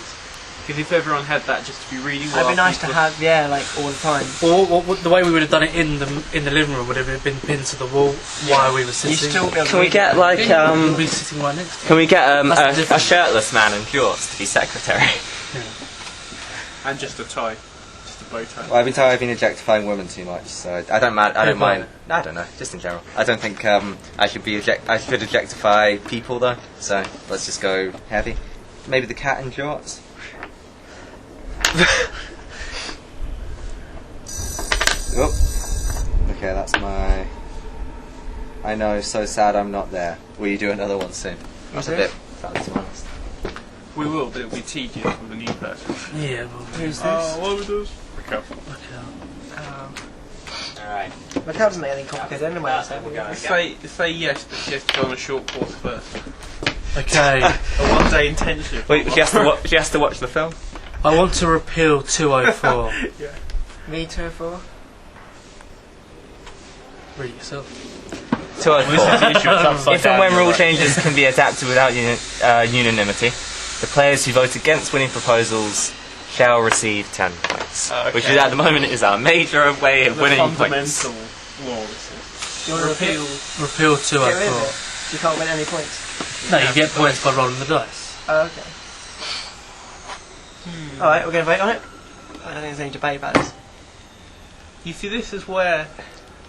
because if everyone had that just to be reading, It'd be nice to have, like all the time. Or the way we would have done it in the living room would have been pinned to the wall while we were You sitting. still be able to Can we read get it. like We'll be sitting right next to Can we get That's the a difference. shirtless man in shorts to be secretary? and just a tie, just a bow tie. Well, I've been told I've been objectifying women too much, so I don't mind. I don't mind. I don't know. Just in general, I don't think I should objectify people though. So let's just go heavy. Maybe the cat in shorts. Oh. Okay, that's my. I know. So sad. I'm not there. Will you do another one soon? That's a Okay. bit. That was honest. We will, but it'll be tedious with a new person. Yeah, well, Who's this? What we do? Careful. Alright. My cat doesn't make anything complicated anyway, so Say yes, but she has to go on a short course first. okay. A one-day internship. Wait, she has to watch the film? I want to repeal 204. Me 204. Read it yourself. 204. If and when rule changes can be adapted without unanimity, the players who vote against winning proposals shall receive 10 points. Which is, at the moment is our major way of winning points. Fundamental law, this is. You want to repeal? Repeal Get rid of 204. it. You can't win any points. No, you get points by rolling the dice. Oh, okay. Alright, we're going to vote on it. I don't think there's any debate about this. You see, this is where...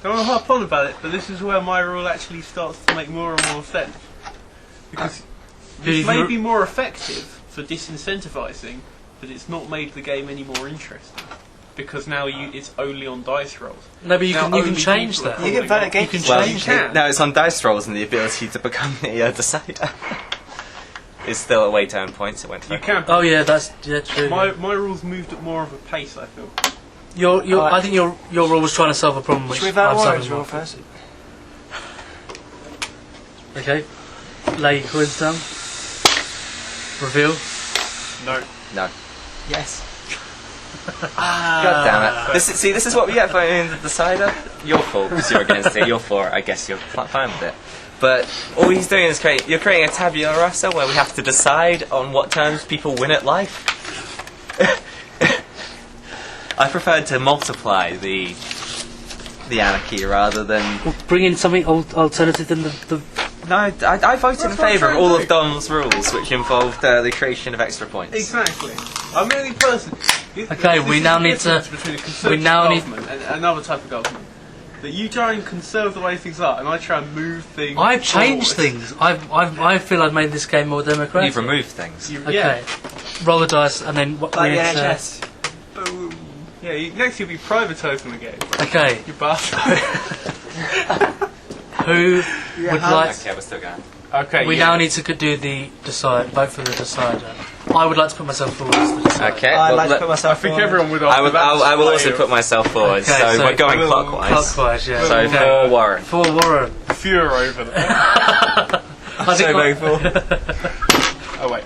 Don't want to harp on about it, but this is where my rule actually starts to make more and more sense. Because it may be more effective for disincentivising, but it's not made the game any more interesting. Because now it's only on dice rolls. No, but you Now can only change people that. are You can vote probably against You can it. Well, change you that. can. No, it's on dice rolls, and the ability to become the decider is still a way to earn points. It went. You can. Oh yeah, that's true. My rules moved at more of a pace, I feel. I think your rule was trying to solve a problem which Should we vote I've Warren's solved rule as well. first? Okay. Lay your coins down. Reveal. No. No. Yes. God damn it! This is what we get for voting the decider. Your fault because you're against it. You're for it. I guess you're fine with it. But all he's doing is you're creating a tabula rasa where we have to decide on what terms people win at life. I preferred to multiply the anarchy rather than. We'll bring in something alternative than the No, I voted in favour of all of Dom's rules, which involved the creation of extra points. Exactly. I'm the only person. Okay, we now need to- Between a conservative now need- government and another type of government. That you try and conserve the way things are, and I try and move things. I've changed forward. things. I feel I've made this game more democratic. You've removed things. Okay. Yeah. Roll the dice and then what? Like the NHS. Boom. Yeah. Next you'll be privatising the game. Okay. You bastard. Who would like? Okay, we're still going. Okay. We now need to do the vote for the decider. I would like to put myself forward as the decider. Okay. I'd well, like to look, put myself I think forward. everyone would. I will also put myself forward. Okay, so, so we're going we'll- clockwise. Clockwise, yeah. So Okay. for Warren. For Warren. Fure over there. I think So very full. Oh wait.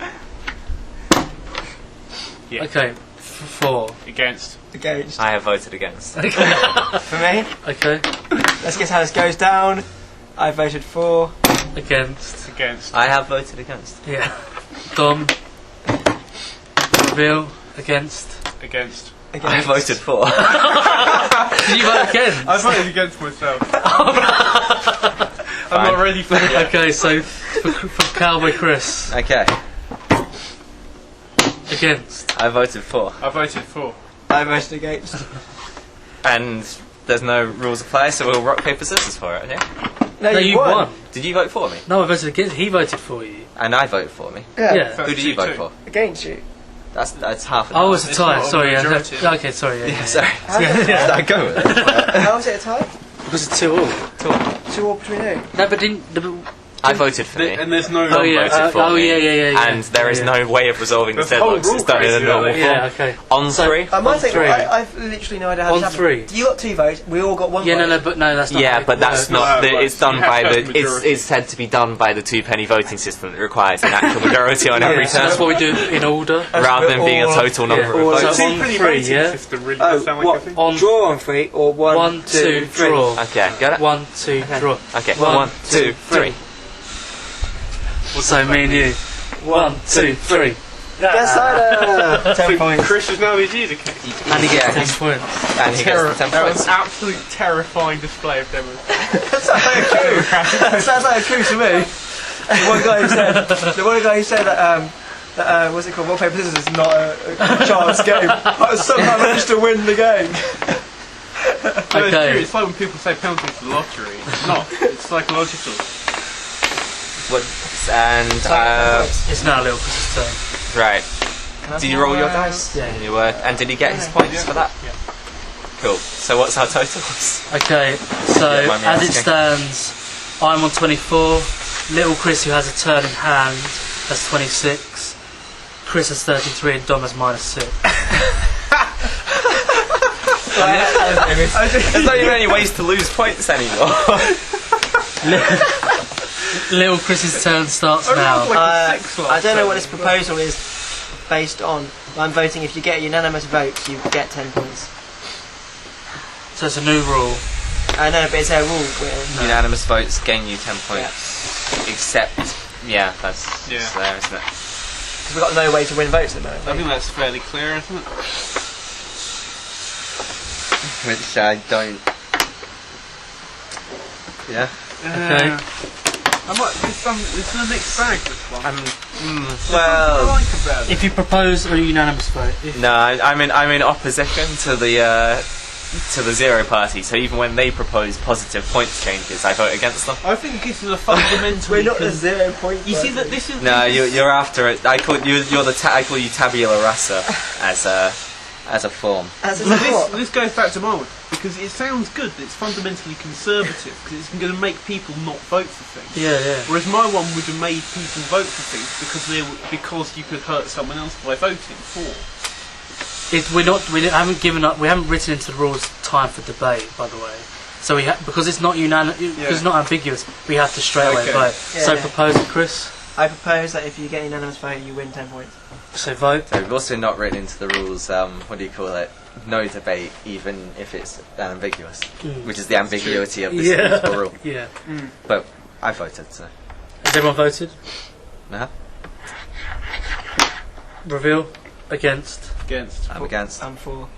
Yeah. Okay, 4. Against. Against. I have voted against. For me. Okay, Let's guess how this goes down. I voted for. against. Against. I have voted against. Yeah. Dom. Reveal. Against. Against. Against. I voted for. Did you vote against? I voted against myself. I'm not ready for it. Okay, so for Cowboy Chris. Okay. Against. I voted for. I voted for. I voted against. And there's no rules apply, so we'll rock, paper, scissors for it, yeah? No, No, you won. Did you vote for me? No, I voted against. He voted for you. And I voted for me. Yeah. Who did you vote for? Against you. That's half. Oh, it's a It's tie. not a Sorry, yeah. majority. Yeah, okay, sorry. Yeah. Sorry. Yeah. I go with it. How was it a tie? Because it's 2-all. 2 all between who? No, but didn't. I voted for me. And there's no. Oh yeah. voted for Oh me. yeah. And there is no way of resolving the There's a whole deadlocks. It's done in a rule normal crazy, form. Yeah. Okay. On So- 3? I might On think 3. I've literally no idea how On this happened. 3. You got 2 votes. We all got 1 Yeah, vote. no, but no, that's not. Yeah, how it but that's works. not. No, It's you done have by to the. have majority. It's said to be done by the two-penny voting system that requires an actual majority on every Yeah, so that's turn, what we do in order. rather than being a Or- total number yeah, of or- votes. so on 3, yeah. System really does sound like a thing. On Draw on 3 or 1, 1, 2, 3. draw. Okay, got it. 1, 2, draw. Okay, 1, 1, 2, 3. So me and you. 1, 2, 3. Decider! 10 points. Chris is now the adjudicator. And he gets Yeah, 10 points. And he gets the 10 That was points. an absolute terrifying display of demonstration. That sounds like a coup. That sounds like a coup to me. The one guy who said that what's it called? Rock, paper, scissors is not a chance game. But somehow managed to win the game. No, it's true. Okay. It's like when people say penalties for the lottery. It's not. It's psychological. What? And It's now Little Chris's turn. right. Did you roll your dice? Yeah. You were, and did he get his points for that? Yeah. Cool. So what's our totals? Okay, so Yeah, mind me as it asking. stands, I'm on 24. Little Chris, who has a turn in hand, has 26. Chris has 33, and Dom has -6. There's not even any ways to lose points anymore. Little Chris's turn starts I now. rolled like a 6 last I don't know what time. this proposal is based on. I'm voting if you get a unanimous vote, you get 10 points. So it's a new rule. I know, but it's a rule. Where Unanimous votes gain you 10 points. Except, yeah, that's Yeah. just there, isn't it? because we've got no way to win votes at the I moment. think that's fairly clear, isn't it? Which I don't. Yeah. Okay. It's a mixed bag, this one. What Well, I like about it. If you propose a unanimous vote, no, I'm in opposition to the Zero Party. So even when they propose positive points changes, I vote against them. I think this is a fundamentally. We're not the 0 point. You see that this is. No, you're after it. I call you tabula rasa as a form. As a Well, support. this goes back to my one because it sounds good that it's fundamentally conservative because it's going to make people not vote for things. yeah. Whereas my one would have made people vote for things because you could hurt someone else by voting for. We haven't given up. We haven't written into the rules time for debate, by the way. So because it's not because it's not ambiguous, we have to straight away Okay. vote. Yeah, So yeah. propose it, Chris. I propose that if you get a unanimous vote, you win 10 points. So vote. So we've also not written into the rules. What do you call it? No debate, even if it's ambiguous, which is the ambiguity of this Yeah. rule. Yeah. But I voted, so Has everyone voted? no, Reveal. Against. Against. I'm against. I'm for.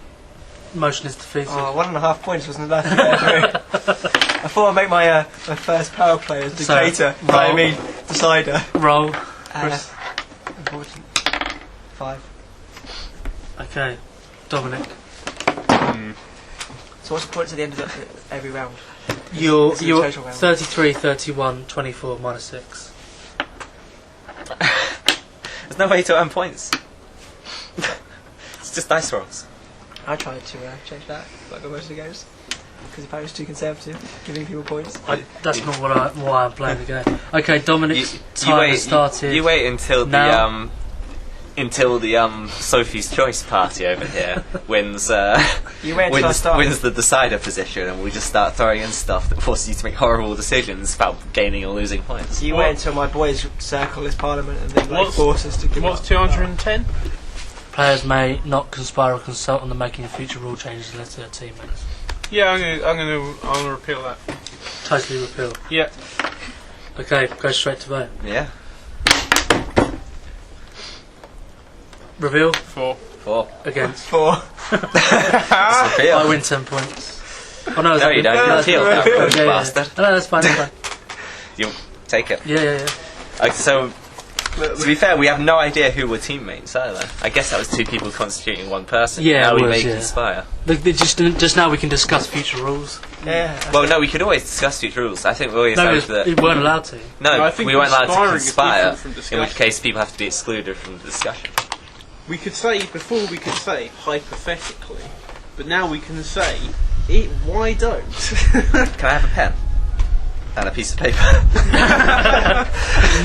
Motion is defeated. Oh, 1.5 points wasn't enough. I thought I'd make my first power play as So, dictator. roll. Decider. Roll. Chris. Unfortunate. 5. Okay. Dominic. So what's the points at the end of every round? You're This is a total round. 33, 31, 24, -6. There's no way to earn points. It's just dice rolls. I tried to change that, like most of the games. Because if I was too conservative, giving people points. That's not why I'm playing the game. Okay, Dominic's time has started. You wait until Now. the Sophie's Choice party over here wins. You wait until I start. Wins the decider position, and we just start throwing in stuff that forces you to make horrible decisions about gaining or losing points. You wait until my boys circle this parliament and then What's- force us to give What's up. 210? Players may not conspire or consult on the making of future rule changes unless they are teammates. Yeah, I'm gonna repeal that. Totally repeal. Yeah. Okay, go straight to vote. Yeah. Reveal. 4. 4. Against. 4. That's repeal. I win 10 points. Oh no, No, you don't. You appeal. Yeah, yeah. Bastard. No, that's fine. That's fine. You take it. Yeah. Okay, so, to be fair, we have no idea who were teammates either. I guess that was 2 people constituting one person. Yeah, now it we was, may yeah. conspire. Look, just now we can discuss future rules. Yeah. Well, no, we could always discuss future rules. I think we always No, hope that. we weren't allowed to. No, No, I think we weren't allowed to conspiring is conspire. different from In discussion. which case, people have to be excluded from the discussion. We could say before we could say hypothetically, but now we can say why don't? Can I have a pen and a piece of paper?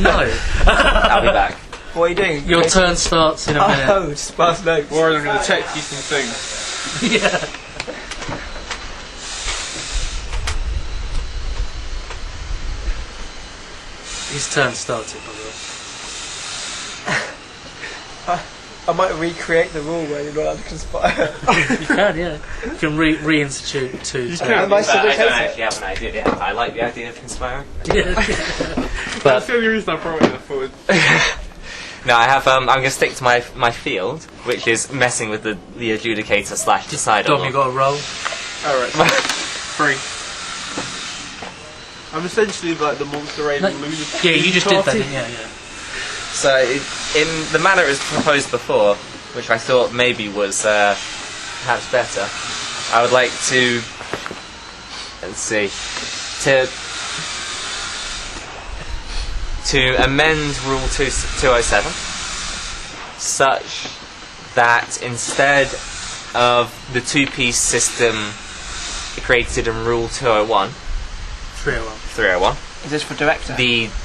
No. I'll be back. What are you doing? Your turn starts in a minute. Oh, sparse notes. Warren, I'm going to text you some things. Yeah. His turn started, by the way. I might recreate the rule where you're not allowed to conspire. You can, yeah. You can reinstitute 2. You so- can. Am I still I don't dictating? actually have an idea yet. I like the idea of conspiring. Yeah. That's the only reason I brought it forward. No, I have. I'm going to stick to my field, which is messing with the adjudicator / decider. Dom, you got a roll. Alright. 3. I'm essentially like the monster raid No, lunatic. yeah, you just did that, party. didn't you? Yeah. So, in the manner it was proposed before, which I thought maybe was perhaps better, I would like to. Let's see. To amend Rule 207 such that instead of the 2-piece system created in Rule 201, 301, Is this for director?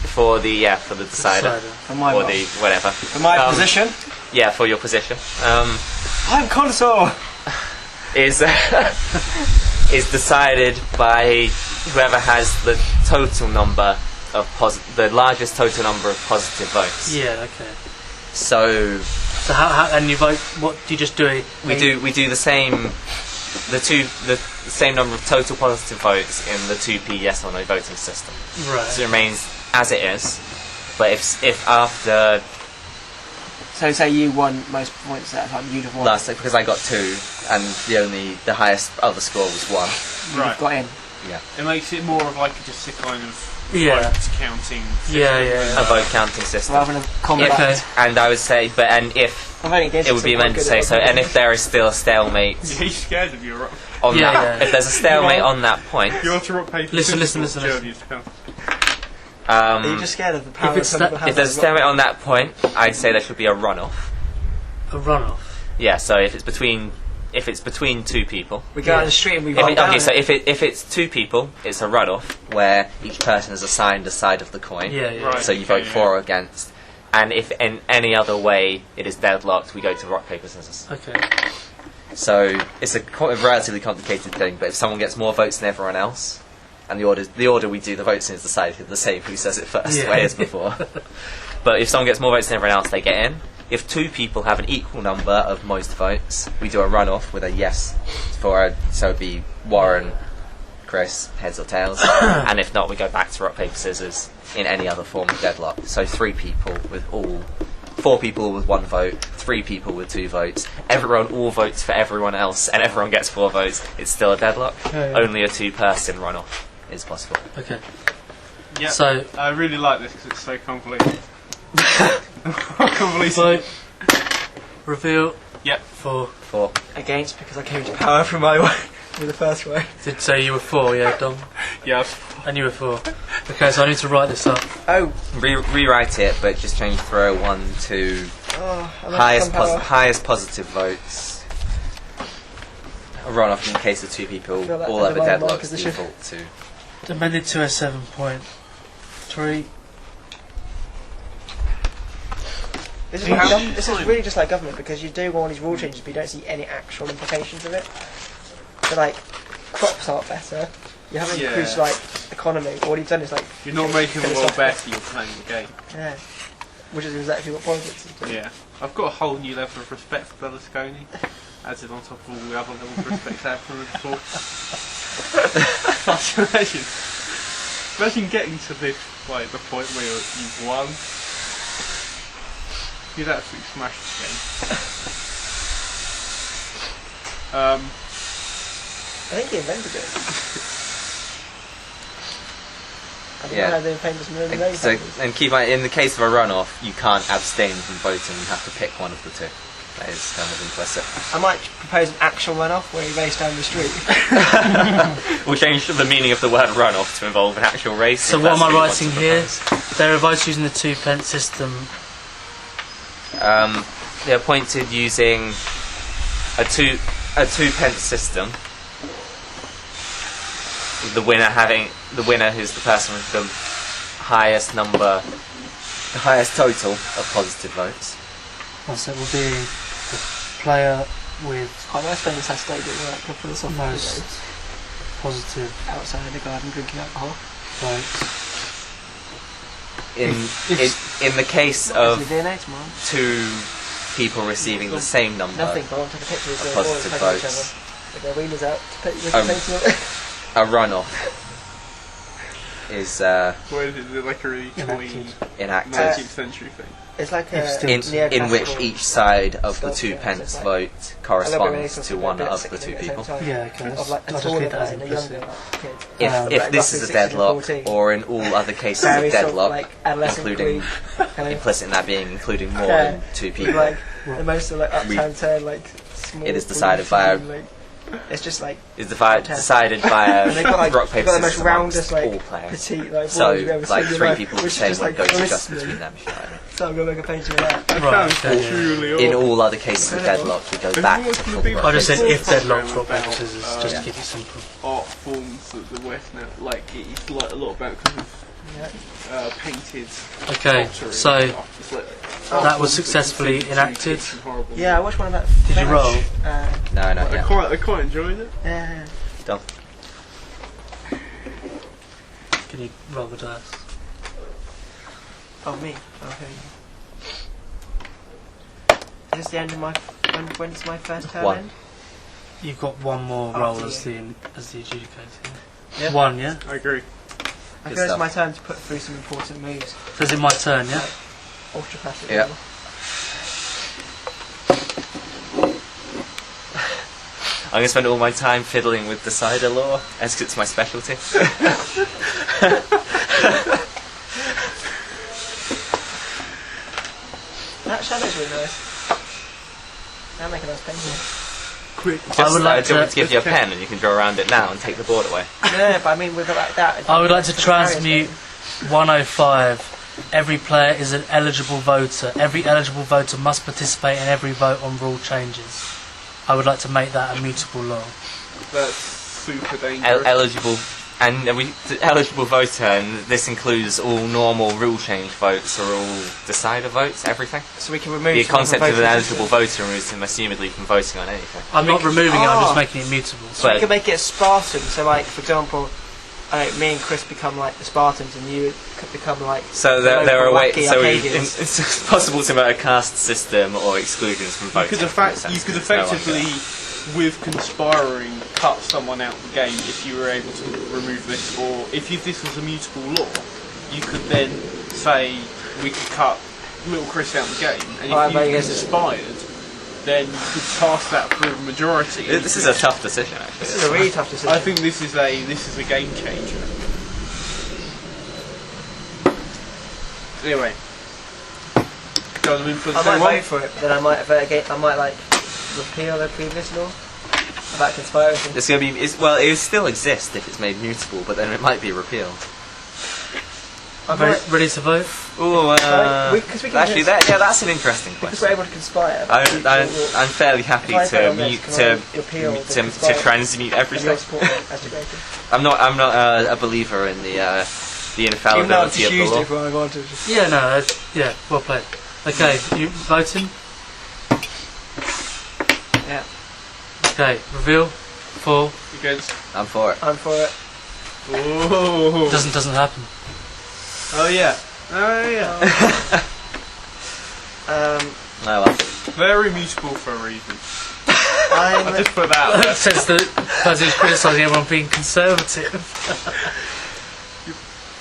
for the decider, For my or role. the whatever. For my position? Yeah, for your position. I'm connoisseur! Is is decided by whoever has the total number of the largest total number of positive votes. Yeah, okay. So So how and you vote, what do you just do? we do the same the same number of total positive votes in the 2p yes or no voting system. Right. So it remains as it is. But if after So say you won most points at a time, you'd have won. last, because I got 2 and the highest other score was 1. Right. You've got in. It makes it more of like just a kind of Yeah. vote counting system. Yeah. A vote counting system. Rather than a combat. Okay. And I would say, if I'm voting against it would be meant to say so, and if there is still a stalemate He's scared of you, right? on Yeah, that, yeah. if there's a stalemate on that point, You want to rock paper Listen, scissors, listen, or listen, Joe used to count? Are you just scared of the power If it's of some that- if there's a stalemate on that point, I'd say there should be a runoff. A runoff. Yeah, so if it's between 2 people. We go out the street and we If roll it, down okay, so it. if it's 2 people, it's a runoff where each person is assigned a side of the coin. Yeah. Right. So you vote for or against. And if in any other way it is deadlocked, we go to rock, paper, scissors. Okay. So it's a relatively complicated thing, but if someone gets more votes than everyone else, and the order we do the votes in is decided the same who says it first, Yeah. the way as before. But if someone gets more votes than everyone else, they get in. If 2 people have an equal number of most votes, we do a runoff with a yes so it'd be Warren, Chris, heads or tails, and if not, we go back to rock, paper, scissors in any other form of deadlock. So 4 people with 1 vote, 3 people with 2 votes, everyone all votes for everyone else, and everyone gets 4 votes. It's still a deadlock. Okay. Only a 2-person runoff is possible. Okay. Yeah. So I really like this because it's so convoluted. I can't believe vote. Reveal. Yep. 4. 4. Against, because I came to power from my way. With the first way. Did say you were 4, yeah, Dom? Yeah. And you were 4. Okay, so I need to write this up. Oh. Rewrite it, but just change 301 to I'm highest positive votes. A runoff in case of 2 people. Feel that All other undermine my deadlocks position. default to. Amended 207.3. This is really just like government, because you do all these rule changes but you don't see any actual implications of it. So like, crops aren't better. You haven't Yeah. increased like economy. All you've done is like You're not making the world philosophical. better, you're playing the game. Yeah. which is exactly what politics is doing. Yeah. I've got a whole new level of respect for Berlusconi, added on top of all the other levels of respect I had from him before. Imagine getting to this, like, the point where you've won. You'd absolutely smash the game. I think he invented it. I don't Yeah. know how they're famous millionaires. So, and keep in the case of a runoff, you can't abstain from voting. You have to pick one of the two. That is kind of implicit. I might propose an actual runoff where he race down the street. We'll change the meaning of the word runoff to involve an actual race. So if what am that's I you want writing to here? propose. There are votes using the 2 pence system. They're appointed using a 2 pence system. The winner who's the person with the highest total of positive votes. So it will be the player with Quite nice when this has stayed at work for the soft most positive outside in the garden drinking alcohol. votes. In the case of Actually, DNA tomorrow. 2 people receiving the same number Nothing, but I want to take a picture of the positive boys votes, with their wheelers out to put with the painting on it. a runoff is What is it, like a really clean enacted. 19th century thing? It's like If a still- In which neoclassical each side of the sculpture, 2 pence it's like vote a little bit corresponds racist, to a one bit of the sickening 2 at the same people. time. Yeah, okay. Of like a I'll just taller leave that as guy and a implicit. younger kid. If like this is a 16 and deadlock, 14. or in all other cases Very of sort of deadlock, like adolescent including kind of implicit in that being including more Yeah. than 2 people, like the most like uptown turn like small. It is decided by a- like, it's just like is decided by and they've got like rock paper they've got the most scissors amongst roundest like all players. petite like So, balls you've ever like seen in 3 your people life, with which the is same just one like goes just glistening. between them. if you know what I mean. So I'm gonna make a painting of that. Right, okay, yeah. Truly In all other cases of deadlock, we go back to full I I rock. just said if deadlock, About, rock paper scissors, just to yeah. keep it simple. art forms that the West now, like, it's like a lot about because of painted Okay, pottery and so stuff. It's like that was forms successfully seem enacted. cheap and horrible. Yeah, I watched one about. Did you roll? No, not yet. I quite enjoyed it. Yeah. Done. Can you roll the dice? Oh me. Okay. Is this the end of my? When does my first turn 1. end? You've got one more Oh, roll do as the adjudicator. Yeah. 1, yeah? I agree. I Good feel it's stuff. my turn to put through some important moves. So is it my turn, yeah? Ultra passive. Yeah. I'm going to spend all my time fiddling with decider law, as it's my specialty. That shadow's really nice. That'll make a nice painting. Quick. I would like do you want to. me to give you a pen and you can draw around it now and take the board away? Yeah, but I mean with like that. I would like to transmute 105. Every player is an eligible voter. Every eligible voter must participate in every vote on rule changes. I would like to make that a mutable law. That's super dangerous. Eligible voter, and this includes all normal rule change votes or all decider votes, everything. So we can remove The some concept of an voting eligible system. voter removes him assumedly from voting on anything. I'm not removing it, I'm just Ah. making it mutable. So we But- can make it a Spartan. So like for example, me and Chris become like the Spartans, and you could become like. So the there are local ways. wacky So Arcadians. it's possible to make a caste system or exclusions from You voting. could, in a sense, you could because no one effectively, with conspiring, cut someone out of the game if you were able to remove this, or if this was a mutable law, you could then say we could cut little Chris out of the game, and Alright, if but I you guess conspired, then you could pass that through a majority. This is a tough decision, actually. This is a really tough decision. I think this is a game changer. Anyway, got them in for the I same might one. vote for it, but then I might vote against. I might like repeal the previous law about conspiration. It's going to be. Well, it will still exist if it's made mutable, but then it might be repealed. Ready to vote? Ooh, Because we can actually, just- that's an interesting Because question. we're able to conspire. I'm fairly happy If I vote to on this, mute can I to repeal the to conspire- transmute And you're everything. supporting as debated. I'm not a believer in the Even though I've infallibility just of the used law. it for what I wanted. Yeah, no, yeah, well played. Okay, you voting? Yeah. Okay, reveal. 4. Against. I'm for it. I'm for it. Oh. Doesn't happen. Oh yeah. Oh yeah. No, well. Very mutable for a reason. I'm I'll just put that out there. Says the person who's criticising everyone being conservative.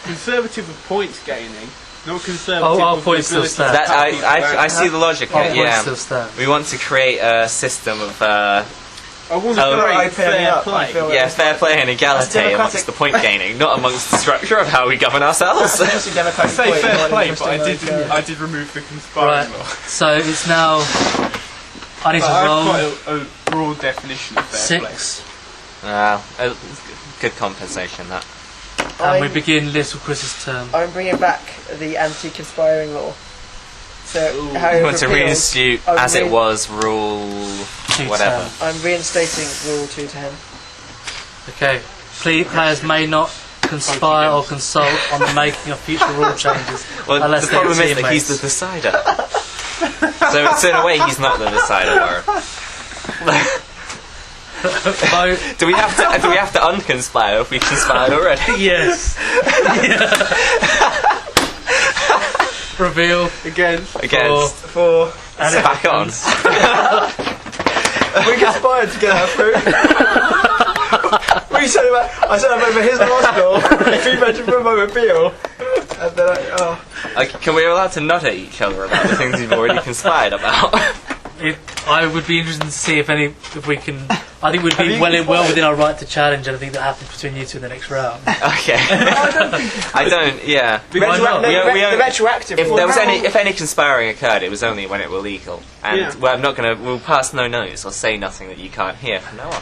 Conservative of points gaining, not conservative Oh, our of points the still ability stand. to That, cut I see the logic. Our in it, points yeah. still stand. We want to create a system of I want to Oh, create opening fair up, I play. feel. fair play and equality democratic. amongst the point gaining, not amongst the structure of how we govern ourselves. Obviously I democratic say point, fair not play, interesting, but like, I did remove the conspiring Right. law. So it's now. I need But to I roll have quite a broad definition of fair play. 6, Good compensation, that. and we I'm- begin Little Chris's turn. I'm bringing back the anti-conspiring law. So, how You it want to repealed, reinstitute I'm as it rein- was rule 2 whatever. turn. I'm reinstating Rule 210. Okay. Players may not conspire or consult on the making of future rule changes Well, unless the they're problem is that teammates. he's the decider. So in a way, he's not the decider, Warren. Vote Do we have to unconspire if we conspired already? yes. Reveal Against. Against. For and It's back on. we conspired to get our food. We said about, I said I'm over his last goal. If he mentioned from my repeal, and then Can we allowed to nod at each other about the things we've already conspired about? I would be interested to see if we can. I think we'd Have be you well within our right to challenge anything that happens between you two in the next round. Okay. I don't. Yeah. Why not? the retroactive. If one. there was if any conspiring occurred, it was only when it were legal. And Yeah. well, I'm not gonna. We'll pass no notes or say nothing that you can't hear from now on.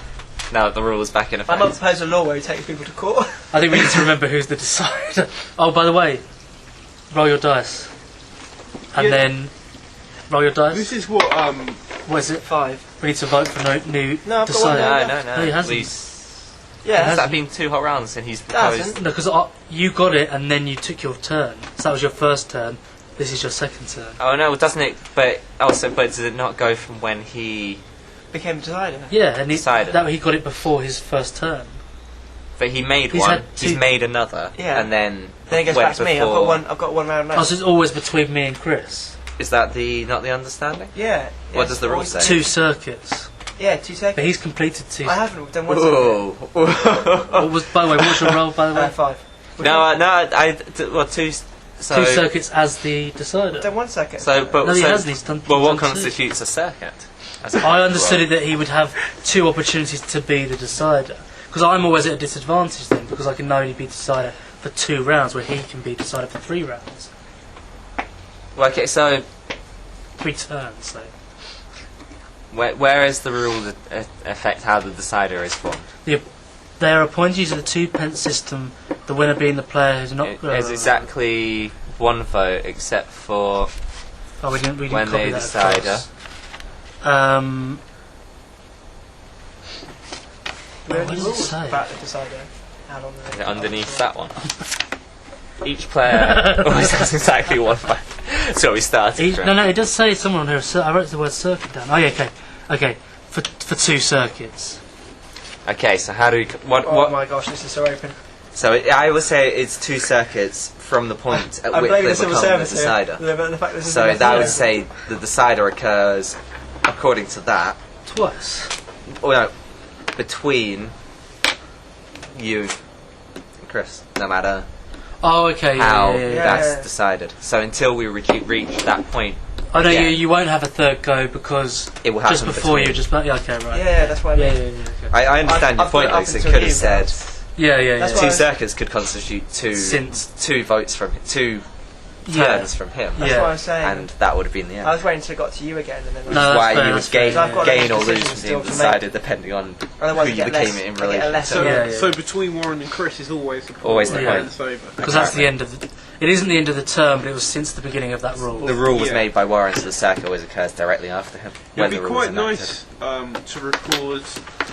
Now that the rule is back in I effect. might propose a law where he takes people to court. I think we need to remember who's the decider. Oh, by the way, roll your dice, and Yeah. then roll your dice. This is what What is it? 5. We need to vote for new No, I've got decider. one No, No, he hasn't. Please. Yeah. Has that been 2 whole rounds and he's Hasn't. proposed? No, because you got it and then you took your turn. So that was your first turn. This is your second turn. Oh no, doesn't it? But does it not go from when he? Became decider. Yeah, and Decided. he got it before his first turn. But he made He's one. had He's two- made another. Yeah. And then. Then it goes went back to me. before- I've got one round Oh, now. so it's always between me and Chris. Is that not the understanding? Yeah. What yes, does the rule always- say? 2 circuits. Yeah, 2 seconds. But he's completed 2. I haven't. We've done 1 second. Whoa. By the way, what's your roll, by the way? 5. Well, 2. So, 2 circuits as the decider. We've done 1 second. but No, he so- hasn't. He's done. Well, what he's done 2. constitutes a circuit? I understood it that he would have 2 opportunities to be the decider. Because I'm always at a disadvantage then, because I can only be decider for 2 rounds, where he can be decider for 3 rounds. Well, okay, so 3 turns, so. where is the rule that affect how the decider is formed? They are appointed using the 2 pence system, the winner being the player who's not. It is exactly 1 vote, except for Oh, we didn't when copy they that decide. across. Where what are the does it rules say? about the decider? How long Is it underneath that one? Each player always has exactly 1 vote. So we started from. No, it does say somewhere on here. I wrote the word circuit down. Oh, yeah, okay. For 2 circuits. Okay, so how do we? What? Oh my gosh, this is so open. So I would say it's 2 circuits from the point at I'm which blaming they the civil become the service decider. here. The fact this is So the that would decider. say the decider occurs, according to that, Twice. well, no, between you and Chris, no matter Oh, okay. how Yeah. that's Yeah. decided. So until we reach that point, Oh no, Yeah. you won't have a third go because it will happen just before between. you just yeah, okay, right. Yeah, that's what I Yeah, mean. okay. I understand your I've point, got it up Luke. It until could have you, said Yeah. That's yeah. why- two circuits could constitute 2 Since 2 votes from 2 yeah. turns from him, That's Yeah. what I'm saying. and that would have been the end. I was waiting until it got to you again, and then. No, that's Why fair, you that's would gain, fair, I've got gain or those lose decisions from being still to decided depending on Otherwise who you you get became less- in you get relation less- to. so, Yeah. so between Warren and Chris is always the Always the point. point. It's over. Because that's the end of the. It isn't the end of the term, but it was since the beginning of that rule. The rule was Yeah. made by Warren, so the circuit always occurs directly after him. It'd when be the rule quite was enacted. nice to record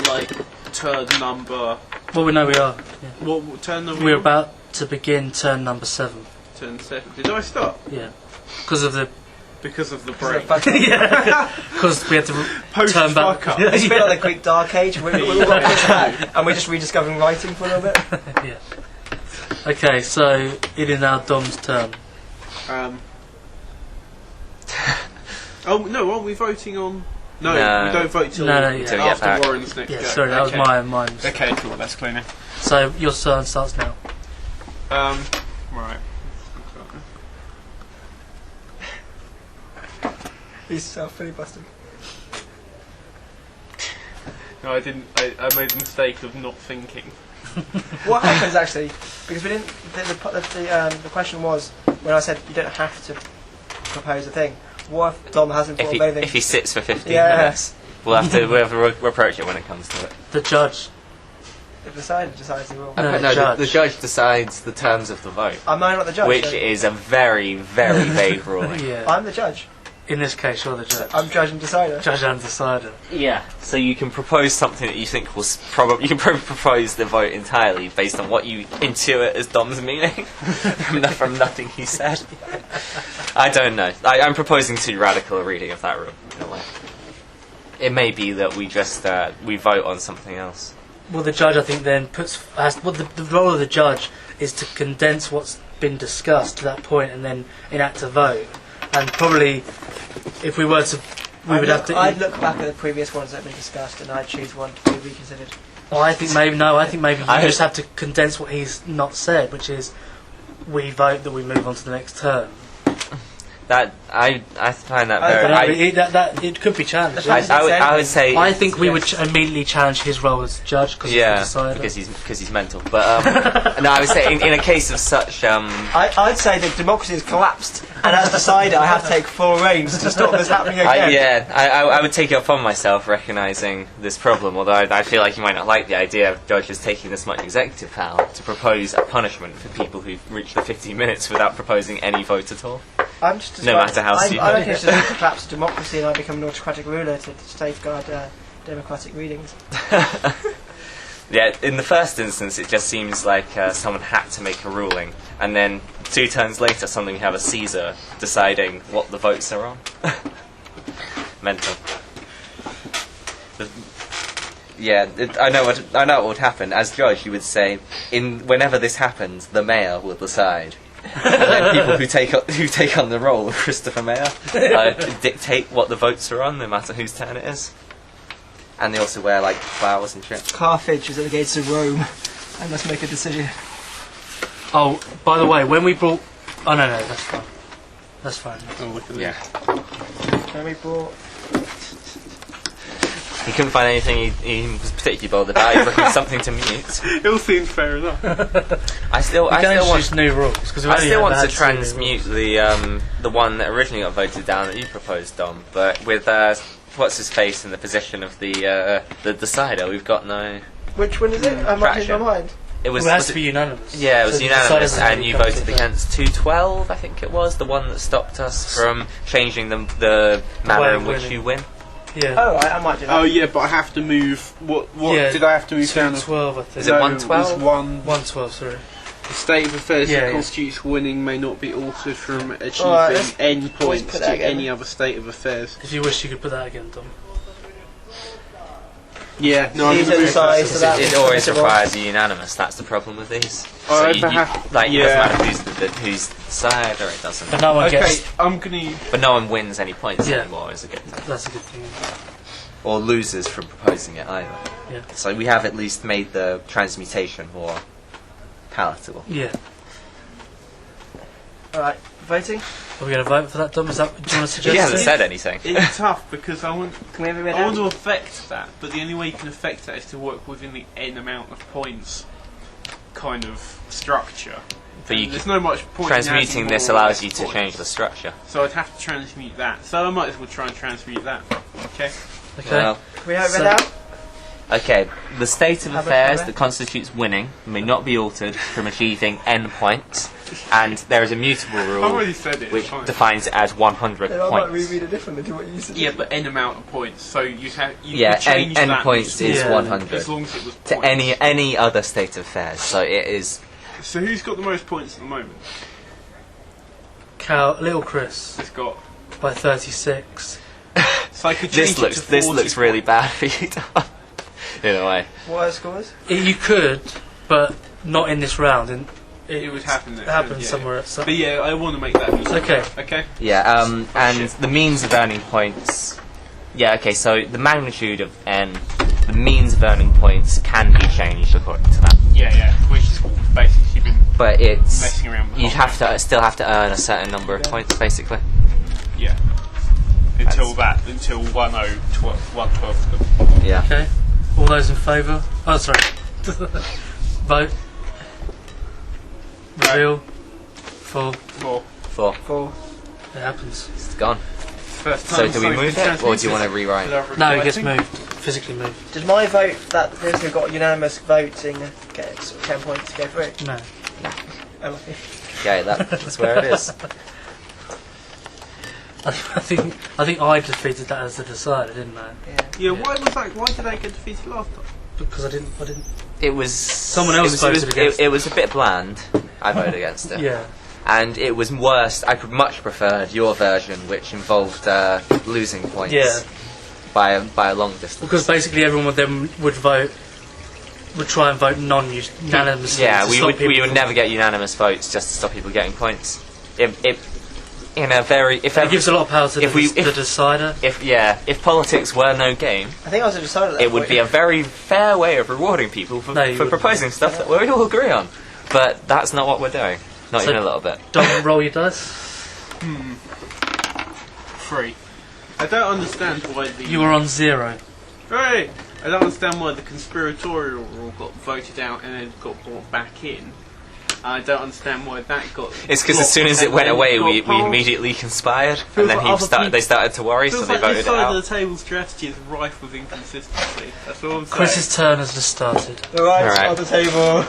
like turn number. Well, we know we are. Yeah. What turn number? We're about to begin turn number 7. turn 7. Did I stop? Yeah. Because of the. Because of the Because break. of fucking- Yeah. Because we had to Post turn back. fuck up. It's a bit like the Greek Dark Age. We're all got this hat, and we're just rediscovering writing for a little bit. Yeah. Okay, so it is now Dom's turn. Oh no, aren't we voting on? No, No. we don't vote till Till we get back. after Warren's next Yeah, go. sorry, that was Okay. my mistake. Okay, cool. That's clear now. So your turn starts now. Right. He's self-filibustering. No, I didn't. I made the mistake of not thinking. What happens actually? Because we didn't. The question was when I said you don't have to propose a thing. What if Dom hasn't thought of anything? If he sits for 15 Yes. minutes, we'll have to approach it when it comes to it. The judge. The decider decides the rule. No, Okay, the judge. the judge decides the terms of the vote, I'm not the judge. which so is a very, very vague ruling. Yeah. I'm the judge. In this case, you're the judge. I'm judge and decider. Judge and decider. Yeah. So you can propose something that you think will probably you can probably propose the vote entirely based on what you intuit as Dom's meaning from nothing he said. I don't know. I'm proposing too radical a reading of that rule. In a way. It may be that we just we vote on something else. Well, the judge, I think, then the role of the judge is to condense what's been discussed to that point and then enact a vote. And probably, if we were to, I'd look back at the previous ones that have been discussed, and I'd choose one to be reconsidered. Well, I think maybe you just have to condense what he's not said, which is we vote that we move on to the next term. That I find that very. It could be challenged. I would say. I think we would immediately challenge his role as judge because he's mental. But no, I would say in a case of such. I'd say that democracy has collapsed, and as decider, I have to take full reins to stop this happening again. I would take it upon myself recognising this problem. Although I feel like you might not like the idea of judges taking this much executive power to propose a punishment for people who've reached the 15 minutes without proposing any vote at all. I'm just No matter how stupid. I reckon it's just a collapse of democracy, and I become an autocratic ruler to safeguard democratic readings. Yeah, in the first instance, it just seems like someone had to make a ruling, and then 2 turns later, suddenly we have a Caesar deciding what the votes are on. Mental. I know what would happen. As judge, you would say, whenever this happens, the mayor will decide. And then people who take on the role of Christopher Mayor dictate what the votes are on, no matter whose turn it is. And they also wear like flowers and shit. Carthage is at the gates of Rome. I must make a decision. Oh, by the way, when we brought... Oh, no, that's fine. That's fine. Oh, look at Yeah. When we brought... He couldn't find anything he was particularly bothered about. He was looking for something to mute. It all seems fair enough. I still want new rules because I still want to transmute the one that originally got voted down that you proposed, Dom. But with what's his face in the position of the decider, we've got no. Which one is it? I'm not in my mind. It It has to be unanimous. Yeah, it was So the unanimous, decider and you doesn't voted come to against 212. I think it was the one that stopped us from changing the manner way in of which winning. you win. Yeah. Oh, I might do that. Oh yeah, but I have to move. What Yeah, did I have to move down? 212, I think. Is it 112? It was 112, sorry. The state of affairs Yeah, that yeah. constitutes winning may not be altered from achieving Alright, n put points that to again. any other state of affairs. If you wish, you could put that again, Dom. Yeah, no, I'm These gonna are the move size that. of that. It always requires a unanimous. That's the problem with these. So If I have- it yeah. doesn't matter whose side or it doesn't. But no one Okay, gets... I'm gonna. But no one wins any points Yeah. anymore. Is a good thing. That's a good thing. Or loses from proposing it either. Yeah. So we have at least made the transmutation more palatable. Yeah. Alright, voting? Are we going to vote for that, Dom? Do you want to suggest He hasn't it? said anything. It's tough because I want Can we have it read I want out? to affect that, but the only way you can affect that is to work within the n amount of points kind of structure. But you There's no much point in transmuting adding this more or allows less you to points. change the structure. So I'd have to transmute that. So I might as well try and transmute that. Okay. Okay. Well, Can we have it read So- out? okay. The state of Have it, affairs have it. that constitutes winning may not be altered from achieving n points, and there is a mutable I've rule already said it. which it's fine. defines it as 100 Then I might points. reread it differently to what you said. Yeah, but n amount of points. So you could Yeah, change n that points is Yeah. 100 as long as it was to points. any other state of affairs. So it is. So who's got the most points at the moment? Little Chris It's got. by 36. So I could change This looks really bad for you, Tom. In a way. What are the scores? You could, but not in this round. And It would happen. It happens somewhere at some. But yeah, I want to make that. Okay. Okay. Yeah, and the means of earning points. Yeah, okay, so the magnitude of n, the means of earning points can be changed according to that. Yeah, which is basically been But it's messing around with you still have to earn a certain number of points, basically. Yeah. Until 112. Yeah. Okay. All those in favour? Oh, sorry. Vote. Reveal. 4. 4. It happens. It's gone. First So time do we move it, or do you want to rewrite? No, it gets moved. Physically moved. Did my vote, that the person who got unanimous voting, get sort of 10 points to go through? No. Oh, okay. Okay, that's where it is. I think I defeated that as the decider, didn't I? Yeah, why was that? Why did I get defeated last time? Because I didn't. It was Someone else voted against it was a bit bland. I voted against it. Yeah. And it was worse. I much preferred your version, which involved losing points. Yeah. By a long distance. Because basically everyone would then would try and vote non-unanimously. Yeah, to we stop would people from- never get unanimous votes just to stop people getting points. It gives a lot of power to the decider. If politics were no game, I think I was a decider at that it would point. be a very fair way of rewarding people for proposing stuff that we all agree on. But that's not what we're doing. Not So- even a little bit. Don't roll your dice. 3. I don't understand why the. You were on 0. Right. I don't understand why the conspiratorial rule got voted out and then got brought back in. I don't understand why that got. It's because as soon as it went away, we immediately conspired, and then they started to worry, so Feels they like voted this it side out. of the table strategy is rife with inconsistency. That's all I'm saying. Chris's turn has just started. The right Alright. on the table.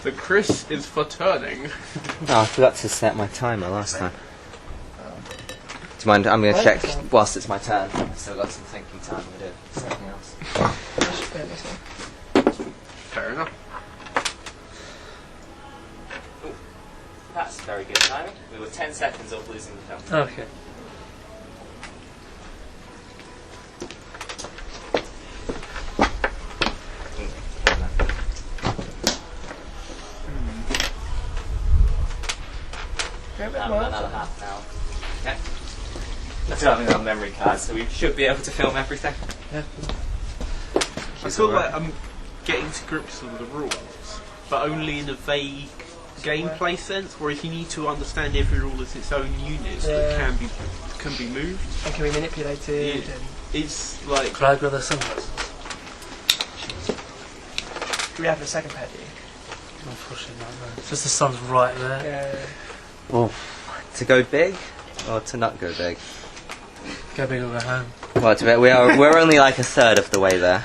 So Chris is for turning. Oh, I forgot to set my timer last time. Do you mind? I'm going to check whilst it's my turn. I've still got some thinking time to do something else. Fair enough. Ooh, that's very good timing. We were 10 seconds off losing the film. Okay. Another half an hour. Okay. Let's have our memory card, so we should be able to film everything. Yeah. I feel like I'm getting to grips with the rules, but only in a vague gameplay sense. Whereas you need to understand every rule as its own unit that can be moved. And can be manipulated. Yeah. And It's like Could I grab the sunglasses? do we have a second pair, do you? Unfortunately not, no. Just the sun's right there. Yeah. To go big or to not go big? Go big or go home. Well, we're only like a third of the way there.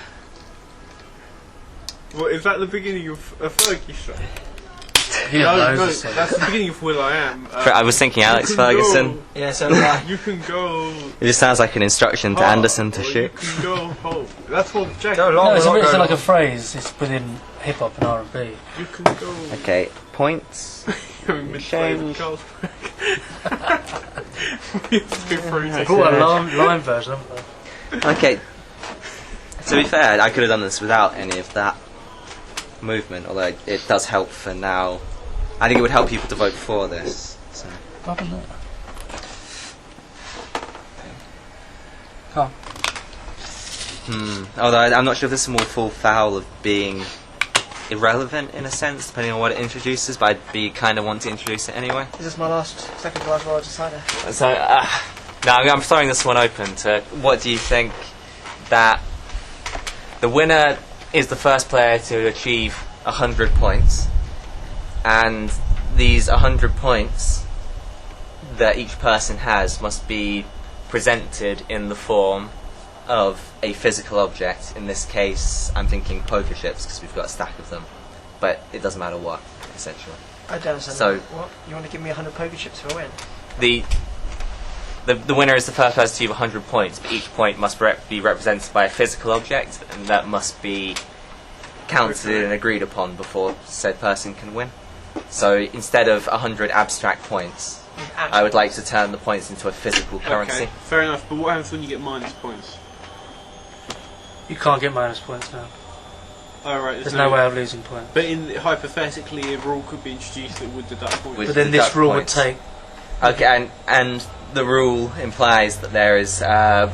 what is that the beginning of a Fergie show? He No, knows the that's the beginning of Will I Am. I was thinking Alex you can Ferguson. go. Yeah, so do I. You can go. It just sounds like an instruction to hard, Anderson to or shoot. You can go home. That's what Jack. Go No, long. it's, or not it's go like a long. phrase. It's within hip hop and R&B. You can go. Okay, points. Mid-flavored Carlsberg. We have to go through I brought a line version, haven't I? Okay. To be fair, I could have done this without any of that movement, although it does help for now. I think it would help people to vote for this. So. What happened there? Come. Although I'm not sure if this will fall foul of being irrelevant in a sense, depending on what it introduces, but I'd be kind of want to introduce it anyway. Is this my second to last roll decider? So, now I'm throwing this one open to what do you think that the winner is the first player to achieve 100 points, and these 100 points that each person has must be presented in the form of a physical object. In this case, I'm thinking poker chips because we've got a stack of them, but it doesn't matter what, essentially. I don't understand. So- What? You want to give me 100 poker chips for a win? The winner is the first person to achieve 100 points, but each point must be represented by a physical object, and that must be counted and agreed upon before said person can win. So instead of 100 abstract points, I would like to turn the points into a physical currency. Okay, fair enough. But what happens when you get minus points? You can't get minus points now. Oh, right. There's no way of losing points. But hypothetically, a rule could be introduced that would deduct points. Would But then this deduct rule points. would take. Okay, and the rule implies that there is. Okay,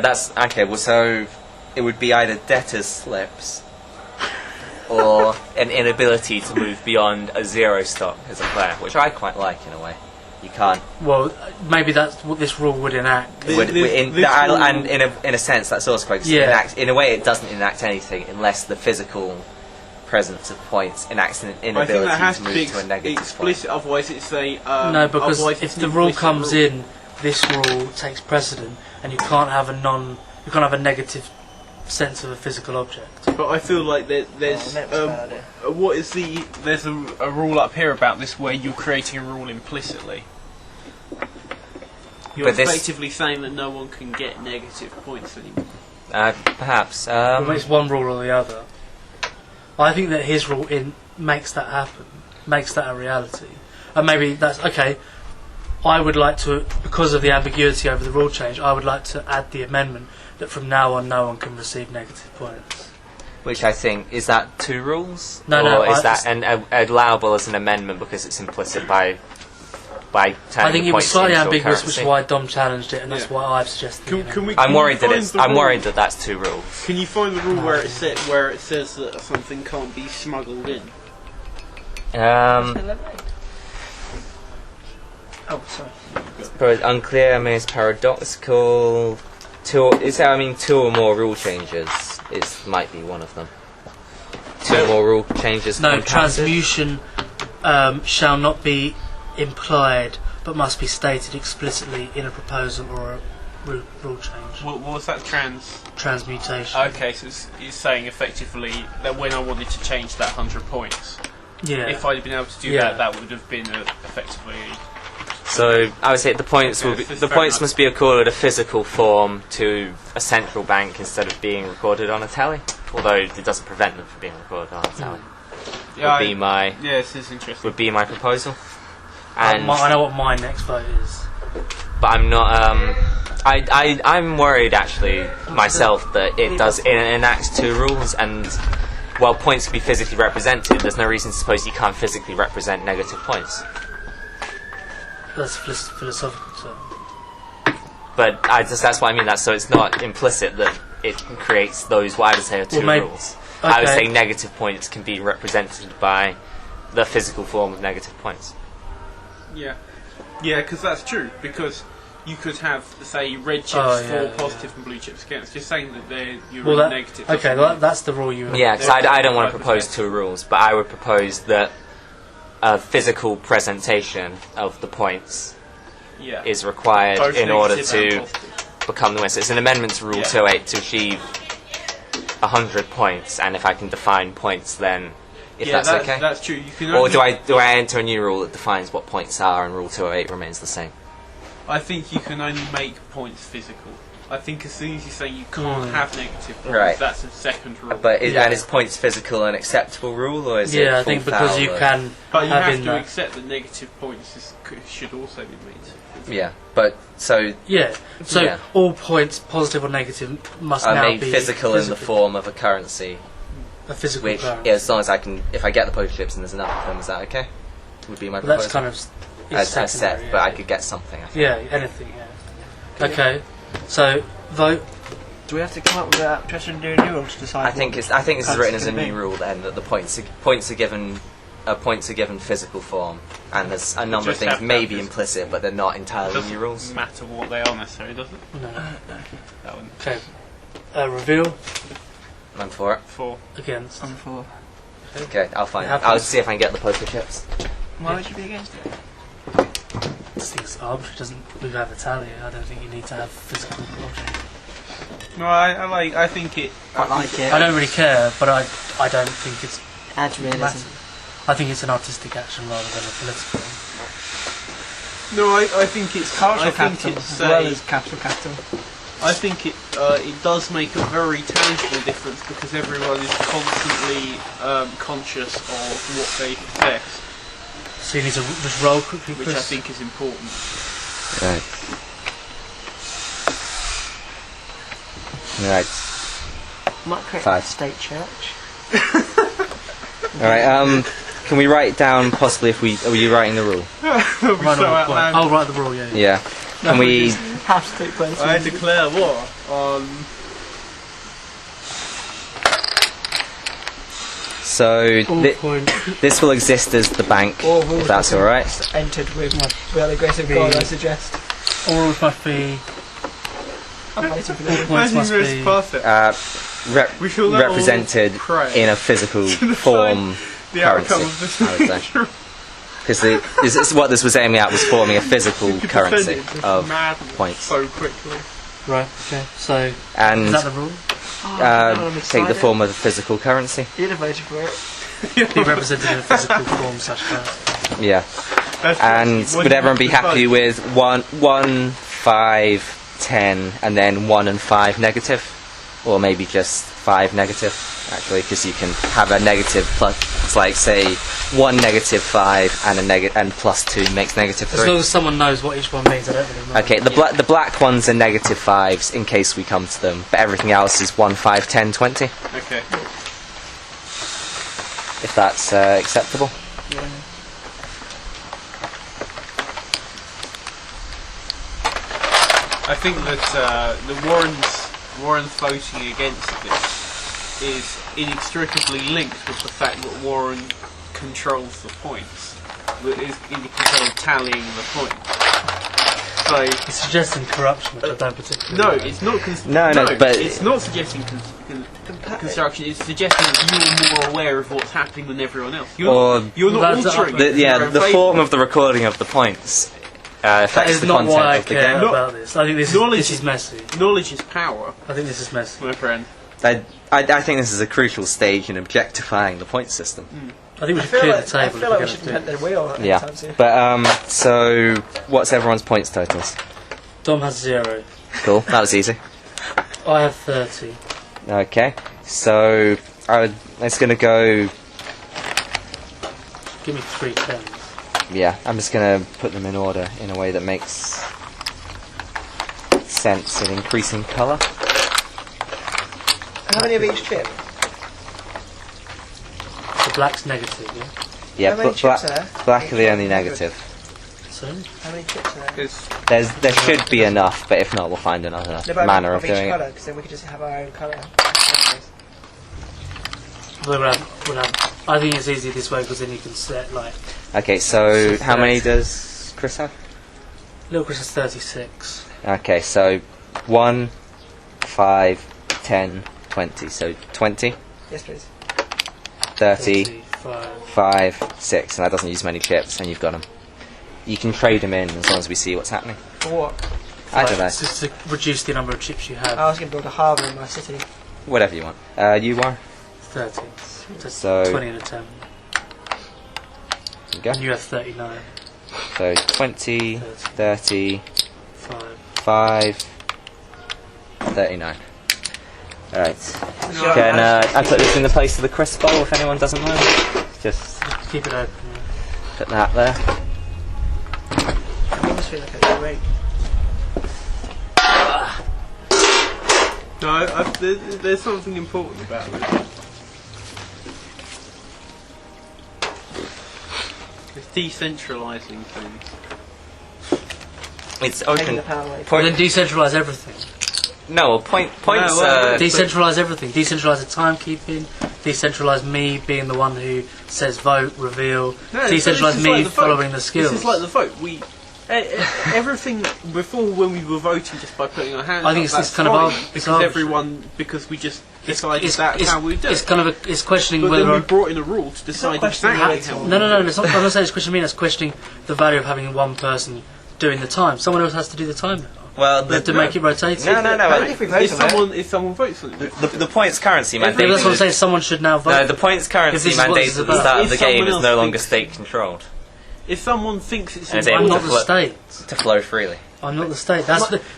that's okay. Well, so it would be either debtor's slips or an inability to move beyond a 0 stock as a player, which I quite like in a way. You can't. Well, maybe that's what this rule would enact. And in a sense, that's also quite. Yeah. In a way, it doesn't enact anything unless the physical presence of points enacts an I think inability that has to to move be to a negative explicit, point. otherwise it's a... No, because otherwise if it's an the rule implicit comes rule. in, this rule takes precedent, and you can't have a negative sense of a physical object. But I feel like there's... There's a rule up here about this where you're creating a rule implicitly. You're But this- effectively saying that no one can get negative points anymore. Perhaps. Whether it's one rule or the other. I think that his rule makes that happen, makes that a reality. And maybe that's okay. I would like to, because of the ambiguity over the rule change, I would like to add the amendment that from now on no one can receive negative points. Which I think, is that 2 rules? No, or is that allowable as an amendment because it's implicit by turning I think the it was points slightly into a ambiguous, which currency? is why Dom challenged it, and that's Yeah. why I've suggested it. Can we I'm worried that find the rule? worried that that's 2 rules. Can you find the rule where it says that something can't be smuggled in? Oh, sorry. But unclear, I mean, it's paradoxical. 2 or more rule changes might be one of them. 2 or more rule changes. No, compounded. transmutation shall not be implied, but must be stated explicitly in a proposal or a rule change. What was that Transmutation. Okay, so it's saying effectively that when I wanted to change that 100 points, Yeah. if I'd been able to do Yeah. that would have been effectively... So I would say the points Okay, will be, this is the fair points enough. must be accorded a physical form to a central bank instead of being recorded on a tally. Although it doesn't prevent them from being recorded on a tally. Yeah, Would be my this is interesting. would be my proposal. And I know what my next vote is. but I'm not. I'm worried actually myself that it enacts 2 rules, and while points can be physically represented, there's no reason to suppose you can't physically represent negative points. That's philosophical term. But that's what I mean. So it's not implicit that it creates those. What I would say are 2 rules. I would okay. say negative points can be represented by the physical form of negative points. Yeah, because that's true. Because you could have, say, red chips for positive and blue chips against. Just saying that you're negative. Okay, that's the rule you. Yeah, because I don't want to propose 2 rules, but I would propose that a physical presentation of the points is required Both in order negative and to positive. become the winner. So it's an amendment to Rule 208 to achieve 100 points, and if I can define points, then that's okay. That's true. You can Or only, do I enter a new rule that defines what points are, and Rule 208 remains the same? I think you can only make points physical. I think as soon as you say you can't have negative points, Right. that's a second rule. But and is points physical an acceptable rule, or is it Yeah, I full think because foul you of- can But you have have in to that. accept that negative points should also be made. Yeah, but so Yeah. So Yeah. all points, positive or negative, must are now made be physical in the form of a currency, a physical which currency. as long as I can, if I get the poker chips and there's enough of them, is that okay? Would be my But that's proposal. kind of as I secondary, said, yeah. but I could get something. I think. Yeah, anything. Yeah. Okay. So vote. Do we have to come up with a question and do a new rule to decide? I think this is written as a new rule then, that the points are given physical form, and there's a number of just things have that maybe physical. implicit, but they're not entirely Doesn't new rules. matter what they are necessarily, does it? No. That one. Okay. Reveal. I'm for it. 4. Against. I'm for. Okay, I'll find. It happens. I'll see if I can get the poker chips. Why would you be against it? This thing's arbitrary. We have a tally. I don't think you need to have physical objects. No, I think it. I like it. I don't really care, but I don't think it's Adds realism. massive. I think it's an artistic action rather than a political one. No, I think it's Cultural I think capital it's as well as capital capital. I think it does make a very tangible difference because everyone is constantly conscious of what they possess, So you need to just roll quickly, which I Chris. think is important. Right. Right. Might create 5. a state church. Alright, can we write down possibly if we... Are you writing the rule? I'll write the rule, yeah. Yeah. Can we... Have to take place. I declare war on. So, Point. this will exist as the bank, if that's alright. Entered with by the grace of God, I suggest. All rules must be. I'm waiting for All the points must be. We shall now Represented pray in a physical form the currency, outcome of this I would say. Because what this was aiming at was forming a physical currency of points. so quickly. Right. Okay. So is And that the rule? take the form of a physical currency. You'd have voted for it. Be represented in a physical form, such as. Yeah. And would everyone be happy with 1, 5, 10, and then 1 and 5 negative? Or maybe just 5 negative, actually, because you can have a negative plus, it's like, say, 1 negative 5 and and plus 2 makes negative 3. As long as someone knows what each one means, I don't really know. Okay, the black ones are negative 5s in case we come to them, but everything else is 1, 5, 10, 20, Okay. if that's acceptable. Yeah. I think that the Warren's voting against this is inextricably linked with the fact that Warren controls the points. That is in control of tallying the points. So It's suggesting corruption, which I don't particularly. no, like. it's not. No, but it's not suggesting construction. It's suggesting that you're more aware of what's happening than everyone else. You're not That's altering. up- the form of the recording of the points That affects is the not content why I of the care game. about this. I think this is messy. Knowledge is power, I think this is messy. my friend. I think this is a crucial stage in objectifying the point system. I think we I should feel clear like, the table. I if feel we're like we going should to do invent it. the wheel Yeah, anytime soon. but so what's everyone's points totals? Dom has 0. Cool, that was easy. I have 30. Okay, so it's going to go. Give me 3 10s. Yeah, I'm just going to put them in order in a way that makes sense in increasing colour. How many of each chip? The black's negative, yeah? Yeah, How many chips are there? black are the only negative. So, How many chips are there? There should be enough, but if not, we'll find another No, but manner of each doing colour, it. because then we could just have our own colour. we'll have, I think it's easy this way because then you can set, like. Okay, so So how many 30. does Chris have? Little Chris is 36. Okay, so 1, 5, 10, 20. So 20, Yes, please. 30, 35. 5, 6, and that doesn't use many chips, and you've got them. You can trade them in as long as we see what's happening. For what? I don't know, It's just to reduce the number of chips you have. I was going to build a harbour in my city. whatever you want. You are? 30. So So- 20 and a 10. There you go. And you have 39. So 20, 30, 5. 5, 39. Alright. Can I put this in the place of the crisp bowl if anyone doesn't mind? Just Keep it open. put that there. I almost feel like a great. No, there's something important about this. It's decentralising things. It's Taking open. the power away. Well, then decentralise everything. No, points. well, Decentralise everything. Decentralise the timekeeping. Decentralise me being the one who says vote, reveal. No, Decentralise this is me like the vote. following the skills. This is like the vote. Everything before when we were voting just by putting our hands I think up, it's that's this kind of fine, it's because arbitrary. because we just decided that's it's, how we do it's it. kind of it's questioning But whether then we brought in a rule to decide questioning exactly how how. it's no, it's not, I'm not saying it's questioning me. It's questioning the value of having one person doing the time. Someone else has to do the time now. Well, They have to make it rotating. No. Only if we vote on it. If someone votes on it, The points currency Yeah, mandated. that's what I'm saying. Someone should now vote. No, the points currency If this is what this mandated is at the about. start of If the game someone is else no longer thinks- state controlled if someone thinks it's And it's I'm able not to the flip. state. to flow freely. I'm not the state.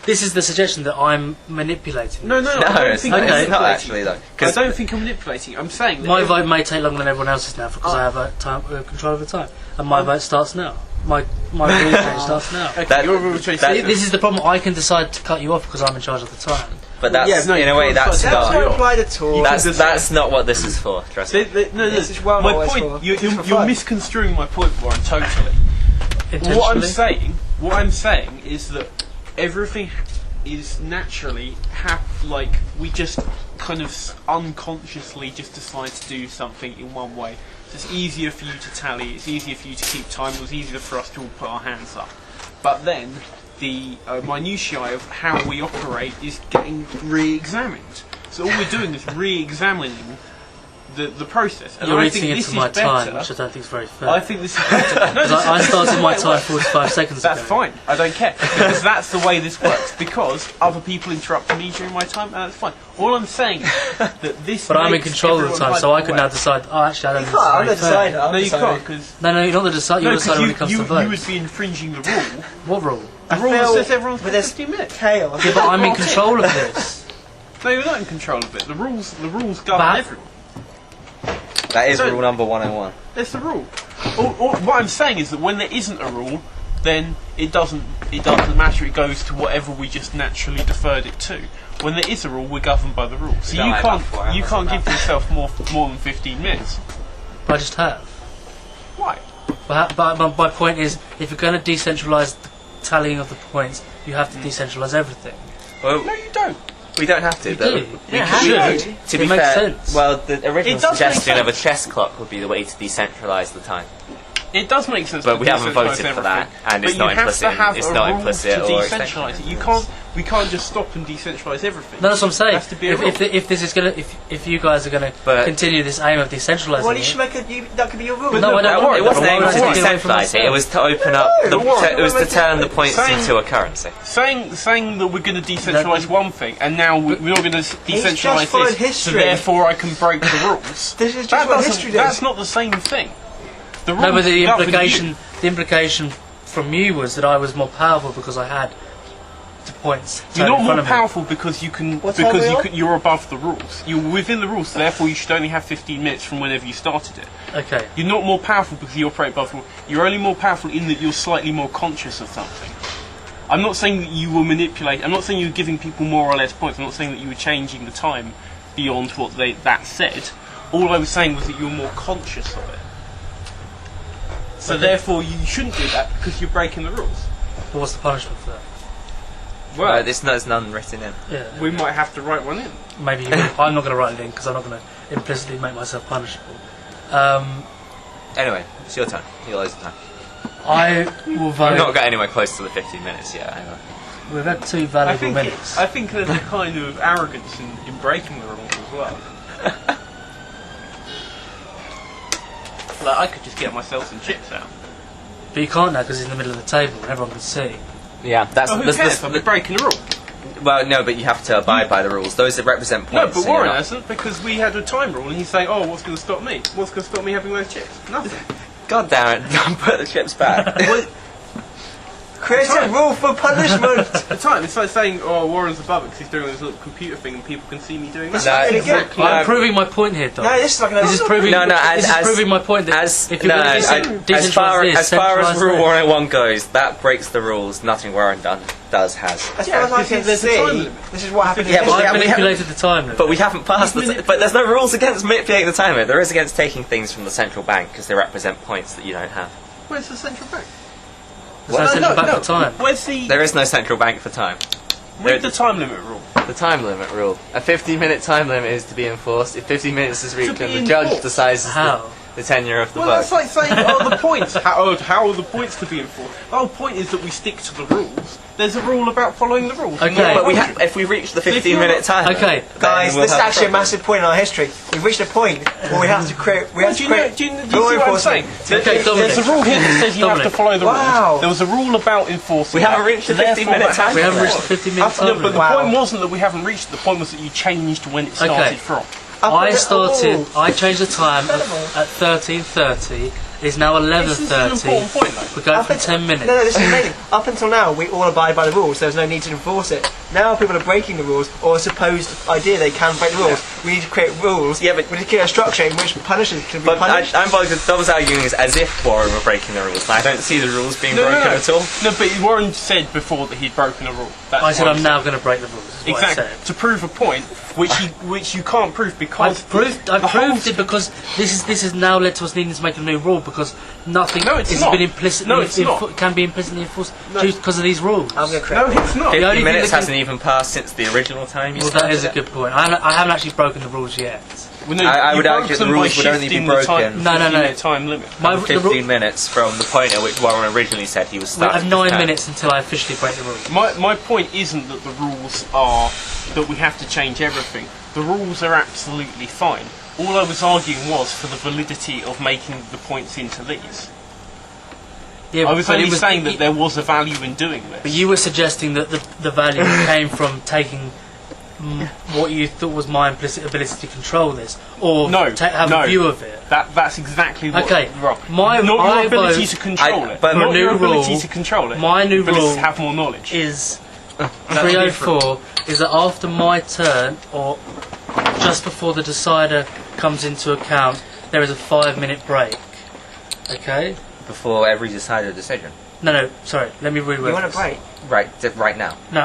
This is the suggestion that I'm manipulating. no, No, I don't it's think not, okay. I'm it's not manipulating. actually though. I 'Cause don't think I'm manipulating. I'm saying that My vote may take longer than everyone else's now because I have a time, control over time, and my vote starts now. My rule change starts now. Okay, That- your rule change. that- This is the problem. I can decide to cut you off because I'm in charge of the time, But that's Yeah, in a way that's That's not. not applied at all. That's not what this is for. Trust me. No, This is well my not what it's point. for. You're It's for fun. misconstruing my point, Warren. Totally. Intentionally. What I'm saying is that everything is naturally we just kind of unconsciously just decide to do something in one way. So it's easier for you to tally. It's easier for you to keep time. It was easier for us to all put our hands up. But then the minutiae of how we operate is getting re-examined. So all we're doing is re-examining the process. And You're I eating think into this my is better. time, which I don't think is very fair. I think this is better. No, I started my time 45 seconds ago. That's fine. I don't care because that's the way this works. Because other people interrupt me during my time, and that's fine. All I'm saying is that this. But I'm in makes control of the everyone time, so I hyper can now aware. decide. Oh, actually, I don't You think can't. I'm the this is very fair. decider. I'm No, you deciding. can't because. No, you're not the decider. You're the decider when it comes to you votes. would be infringing the rule. What rule? The rule feel- that says everyone's but got there's 15 minutes. Chaos. Yeah, but I'm in control of this. No, you're not in control of it. The rules govern But- everyone. That is So- rule number 101. That's the rule. What I'm saying is that when there isn't a rule, then it doesn't matter. It goes to whatever we just naturally deferred it to. When there is a rule, we're governed by the rule. So don't you like can't that for it, you that's can't not give yourself more than 15 minutes. But I just have. Why? But my point is, if you're going to decentralise the tallying of the points, you have to decentralise everything. Well, No, you don't. we don't have to. You but do. we Yeah, could- you To It be makes fair, sense. well, the original It does make suggestion of a sense. chess clock would be the way to decentralise the time. It does make sense. But to we haven't decentralise voted for everything, that, and but it's not you have implicit. to have It's a not rule implicit to or decentralise it. extension. We can't just stop and decentralise everything. No, that's what I'm saying. It has to be a rule. If this is gonna, if you guys are gonna But- continue this aim of decentralising Well, you it, should make that could be your rule. But no, I no, don't no, want It wasn't But why aimed would to I take it away from decentralise it. It myself? was to open up. It was to turn the points Saying- into a currency. Saying that we're going to decentralise one thing, and now we're not going to decentralise just followed this, so history. therefore I can break the rules. This is just That what doesn't- history does. That's not the same thing. The No, but the rules govern implication from you was that I was more powerful because I had the points. You're turned not in more front of me. powerful because you can What time are we on? you're above the rules. You're within the rules, so therefore you should only have 15 minutes from whenever you started it. Okay. You're not more powerful because you operate above the rules. You're only more powerful in that you're slightly more conscious of something. I'm not saying that you were manipulating. I'm not saying you were giving people more or less points. I'm not saying that you were changing the time beyond what that said. All I was saying was that you were more conscious of it. So therefore you shouldn't do that because you're breaking the rules. But what's the punishment for that? Well, There's none written in. Yeah. we might have to write one in. Maybe you will. I'm not going to write it in because I'm not going to implicitly make myself punishable. Anyway, it's your turn. You loads of time. I will vote. We've not got anywhere close to the 15 minutes yet. Hang on. We've had 2 I valuable think minutes. I think there's a kind of arrogance in breaking the rules as well. Like I could just get myself some chips out. But you can't now because it's in the middle of the table and everyone can see. Yeah, that's Oh, who cares? I'll be breaking the rule. well, no, but you have to abide by the rules. Those that represent No, points. but and you're Warren not. hasn't because we had a time rule, and he's saying, "Oh, what's going to stop me? What's going to stop me having those chips? Nothing." God damn it! Don't put the chips back. Create a rule for punishment. The time it's like saying, "Oh, Warren's above it because he's doing this little computer thing, and people can see me doing that." not really good. No, I'm proving my point here, Dom. No, this is like an. This is proving. No, this is proving my point that as if you're no, going to as far decentralise this, as far as centralise Rule this. 101 goes, that breaks the rules. Nothing Warren has. As far as Yeah, I because can there's a time see, limit. this is what happened. Yeah, in but I history. manipulated the time limit. But we haven't passed the. But there's no rules against manipulating the timer. There is against taking things from the central bank because they represent points that you don't have. Where's the central bank? There's no central bank for time. Where's the There is no central bank for time. read the time limit rule? The time limit rule. A 15-minute time limit is to be enforced. If 15 minutes is reached, be then the judge enforced. decides How? the tenure of the Well, vote. that's like saying, "Oh, the points. How are the points to be enforced?" The whole point is that we stick to the rules. There's a rule about following the rules. Okay. Yeah, but if we reach the 15-minute time, Okay. Guys, we'll this is have actually a problems. massive point in our history. We've reached a point where we have to create. We have Do to you, know, create do, you, do you law see what I'm saying? enforcement. Okay, Dominic. There's a rule here that says you have to Dominic. follow the Wow. rules. There was a rule about enforcing. We haven't that, reached the so therefore 15-minute that time. has We to haven't be reached the enforced. 15-minute No, time but the limit. Wow. point wasn't that we haven't reached it. The point was that you changed when it started Okay. from. I changed the time at 13:30, It's now This is an 11:30. important point, though. We're going Up for until- 10 minutes. No, this is amazing. Up until now, we all abide by the rules. There was no need to enforce it. Now people are breaking the rules, or a supposed idea they can break the rules. We need to create rules. Yeah, but- we need to create a structure in which punishers can be But punished. I'm Dom's arguing is as if Warren were breaking the rules. I don't see the rules being broken at all. No, but Warren said before that he'd broken a rule. That's I said what I'm now going to break the rules. Is what Exactly. I said. To prove a point, which you can't prove because I proved it because this is now led to us needing to make a new rule because nothing No, it's has not. been implicitly No, it's not. can be implicitly enforced because of these rules. I'm going to create. No, it's not. The only 50 thing minutes that can- hasn't even passed since the original time you Well, started that is a it. good point. I haven't actually broken the rules yet. Well, no, I you would broke argue the them by rules would only be shifting the time- broken. No, no, no. 15-minute time limit. The 15 minutes from the point at which Warren originally said he was I starting. have 9 his turn. minutes until I officially break the rules. My point isn't that the rules are that we have to change everything. The rules are absolutely fine. All I was arguing was for the validity of making the points into these. Yeah, I was but it only saying that there was a value in doing But this. you were suggesting that the value came from taking what you thought was my implicit ability to control this, or No, have no. a view of it. That's exactly what. Okay, Wrong. my- not I your ability vote- to control I- it, but not my your new ability rule- to control it. my new ability rule to have more knowledge. Is That's 304 is that after my turn, or just before the decider comes into account, there is a 5-minute break. Okay? Before every decided decision. No, sorry. Let me reword You want a this. break? Right now. No,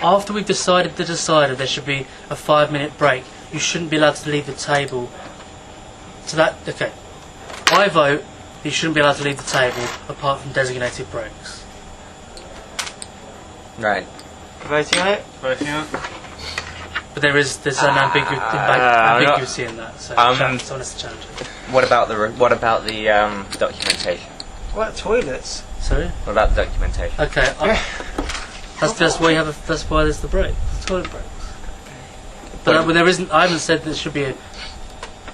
after we've decided the decider, there should be a 5-minute break. You shouldn't be allowed to leave the table. So that okay. I vote that you shouldn't be allowed to leave the table apart from designated breaks. Right. Voting on it? But, yeah. But there's an ambiguity in that. So someone has to challenge it. What about the documentation? What, toilets? Sorry. What about the documentation? Okay. That's why that's why there's the break. The toilet breaks. But there isn't. I haven't said there should be a.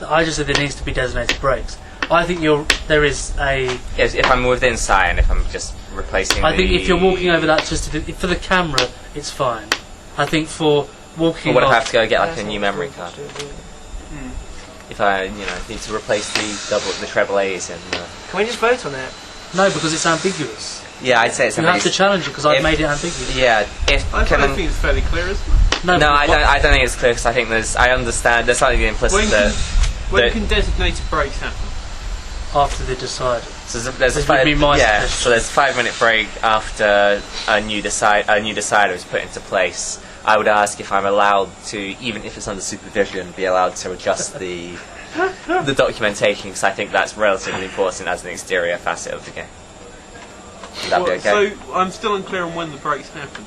I just said there needs to be designated breaks. I think there is a. Yes, if I'm within sight and if I'm just replacing. I think if you're walking over that just to do, for the camera, it's fine. I think for walking. Or would I off, have to go get like That's a not new memory cool. card? If I need to replace the treble A's and. Can we just vote on it? No, because it's ambiguous. Yeah, I'd say it's You have to amazing. challenge it because I've If- made it ambiguous. Yeah, if I can think it's fairly clear, isn't it? No, No, but I don't think it's clear because I think I understand. There's something implicit When that. When that- can designated breaks happen? after they decide. So there's a This would five, be my yeah. suggestion. So there's a 5-minute break after a new decider is put into place. I would ask if I'm allowed to, even if it's under supervision, be allowed to adjust the documentation because I think that's relatively important as an exterior facet of the game. Would that be okay? So I'm still unclear on when the breaks happen.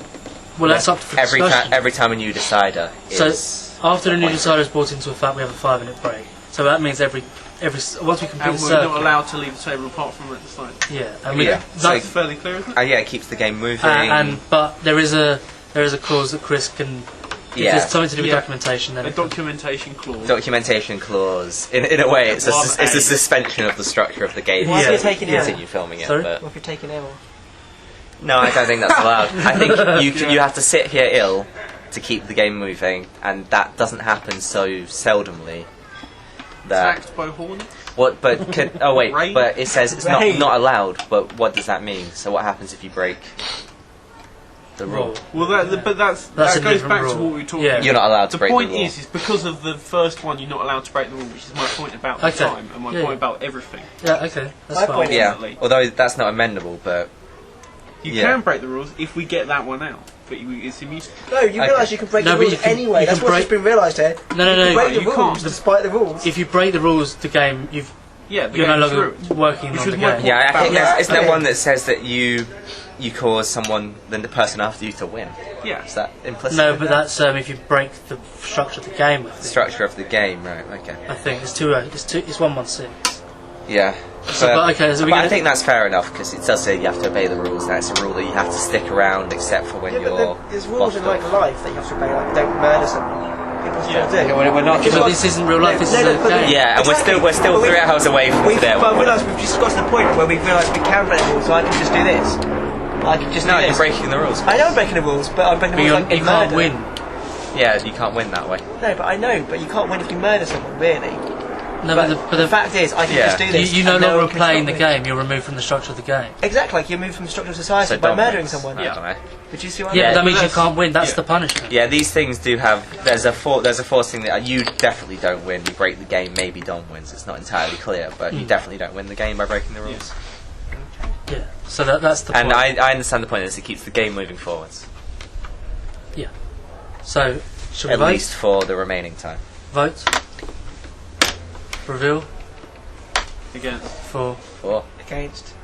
Well, that's up for discussion. every time a new decider So is. after the new decider is brought into effect, we have a 5-minute break. So that means once we complete And the we're circle, not allowed to leave the table apart from at the side. yeah, and we, Yeah. That's So- fairly clear, isn't it? Yeah, it keeps the game moving. but there is a clause that Chris can. If Yeah. there's something to do with Yeah. documentation, then A it can- documentation clause. Documentation clause. In a way, it's a 1A. suspension of the structure of the game. Why Yeah. are you taking it? Continue filming it, Sorry? but What if you're taking ill? no, I don't think that's allowed. I think you have to sit here ill to keep the game moving, and that doesn't happen so seldomly. That Attacked by Hornet. what? But oh wait, Rain? but it says it's Rain. not allowed. But what does that mean? So what happens if you break the rule? Well, Well, that That's that a goes different back rule. to what we were talking Yeah. about. You're not allowed to The break point the rule. is because of the first one, you're not allowed to break the rule, which is my point about the Okay. time and my Yeah. point about everything. yeah, okay, that's My fine. point is- Yeah, Definitely. although that's not amendable, but You Yeah. can break the rules if we get that one out, but it's immutable. No, you realise you can break No, the but rules you can- anyway. you That's can what's break- just been realised here. No, no, You can no. break You the rules can't. despite the rules. If you break the rules, the game Yeah, the you're no game's longer through. working Which on was the my game. point. yeah, I think Yeah, isn't there okay. one that says that you cause someone, then the person after you, to win? Yeah. Is that implicit? No, in but that? that's if you break the structure of the game. I The think. structure of the game, right? Okay. I think it's 116. Yeah. But okay, so we but I gonna- think that's fair enough because it does say you have to obey the rules. That's a rule that you have to stick around except for when Yeah, you're. but there's rules in locked like up. life that you have to obey, like don't murder someone. People still do. Okay, we're not. But this isn't real life. This is a but- game. Yeah, and we're still But 3 hours away from today. But I realise we've just got to the point where we've realised we can break the rules, so I can just do this. I can just No, do you're this. breaking the rules. I know I'm breaking the rules, but I'm breaking But the rules like you in can't murder. win. Yeah, you can't win that way. No, but I know, but you can't win if you murder someone, really. No, but the fact is, I can Yeah. just do this. You no and no longer one can playing stop the me. game. You're removed from the structure of the game. Exactly, like you're moved from the structure of society So by Dom murdering wins. someone. I don't know. But you see what I Yeah, mean? but that means you that's- can't win. That's yeah. the punishment. Yeah, these things do have. There's a forcing that you definitely don't win. You break the game, maybe Dom wins. It's not entirely clear, but you definitely don't win the game by breaking the rules. Yeah. So that's the And point. I understand the point is it keeps the game moving forwards, So should we at vote? least for the remaining time. Vote. Reveal Again. for. 4. Against.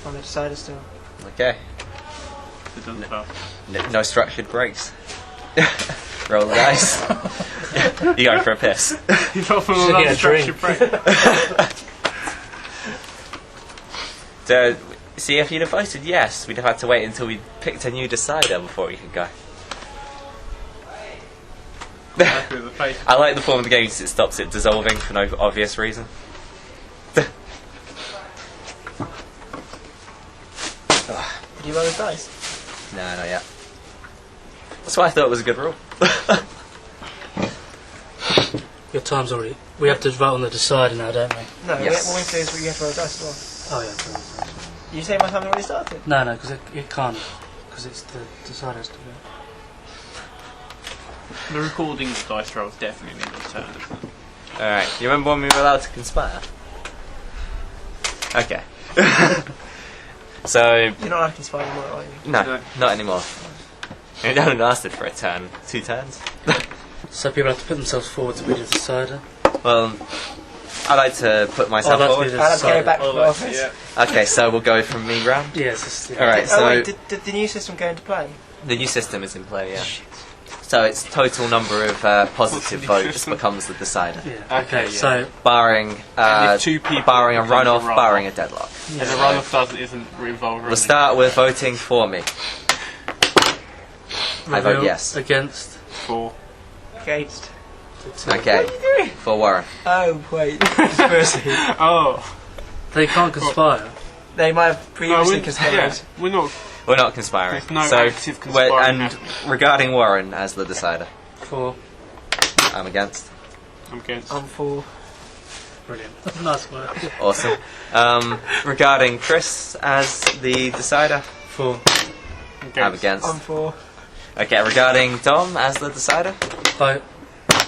On the decider still. Okay. It doesn't fail. No structured breaks. Roll the dice. You going for a piss? You're not from Should an get a unstructured break. So, see, if you'd have voted yes, we'd have had to wait until we picked a new decider before we could go. Happy with the face. I like the form of the game because it stops it dissolving for no obvious reason. Did you roll the dice? No, not yet. That's why I thought it was a good rule. Your time's already. We have to vote on the decider now, don't we? No, Yes. what we have to do is you have to roll the dice as Oh yeah. well. You say my time already started? No, because it can't. Because it's the decider has to do it. The recording of dice rolls definitely need a turn. Alright, you remember when we were allowed to conspire? Okay. So, You're not allowed to conspire anymore, are you? no, not anymore. It only lasted for a turn, 2 turns. So people have to put themselves forward to be the decider. Well, I like to put myself Oh, that's forward. good. I'll have to go back to Oh, the that's- office. yeah. Okay, so we'll go from me round. Yes. Yeah, Alright, so Oh wait, did the new system go into play? the new system is in play, yeah. So its total number of positive votes becomes the decider. Yeah. Okay, yeah. So Barring, And if 2 people barring a becomes a runoff, runoff. barring a deadlock. And the runoff isn't involved. We'll start with voting for me. I vote reveal yes. Against. 4. Against. Okay, for Warren. Oh wait, conspiracy. Oh. They can't conspire. They might have previously yeah, conspired. we're not. We're not conspiring. There's no so, active conspiring and happening. regarding Warren as the decider, For. I'm against. I'm against. I'm for. Brilliant. Nice work. Awesome. Regarding Chris as the decider, For. I'm against. I'm for. Okay, regarding Dom as the decider, Vote.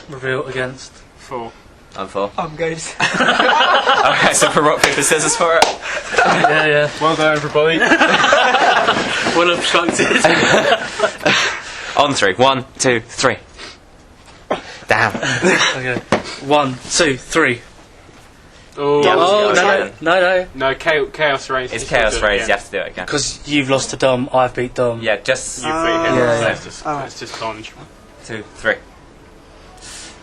Reveal against. 4. I'm for. I'm against. Okay, so for rock, paper, scissors for it. Yeah. Well done, everybody. Well obstructed. On 3. 1, 2, 3. Damn. Okay. 1, 2, 3. Oh, Oh Chaos no. no, chaos race. It's chaos raise. You have to do it again. Because you've lost to Dom, I've beat Dom. Yeah, just You beat him. Yeah, so yeah. It's just punch. 2, 3.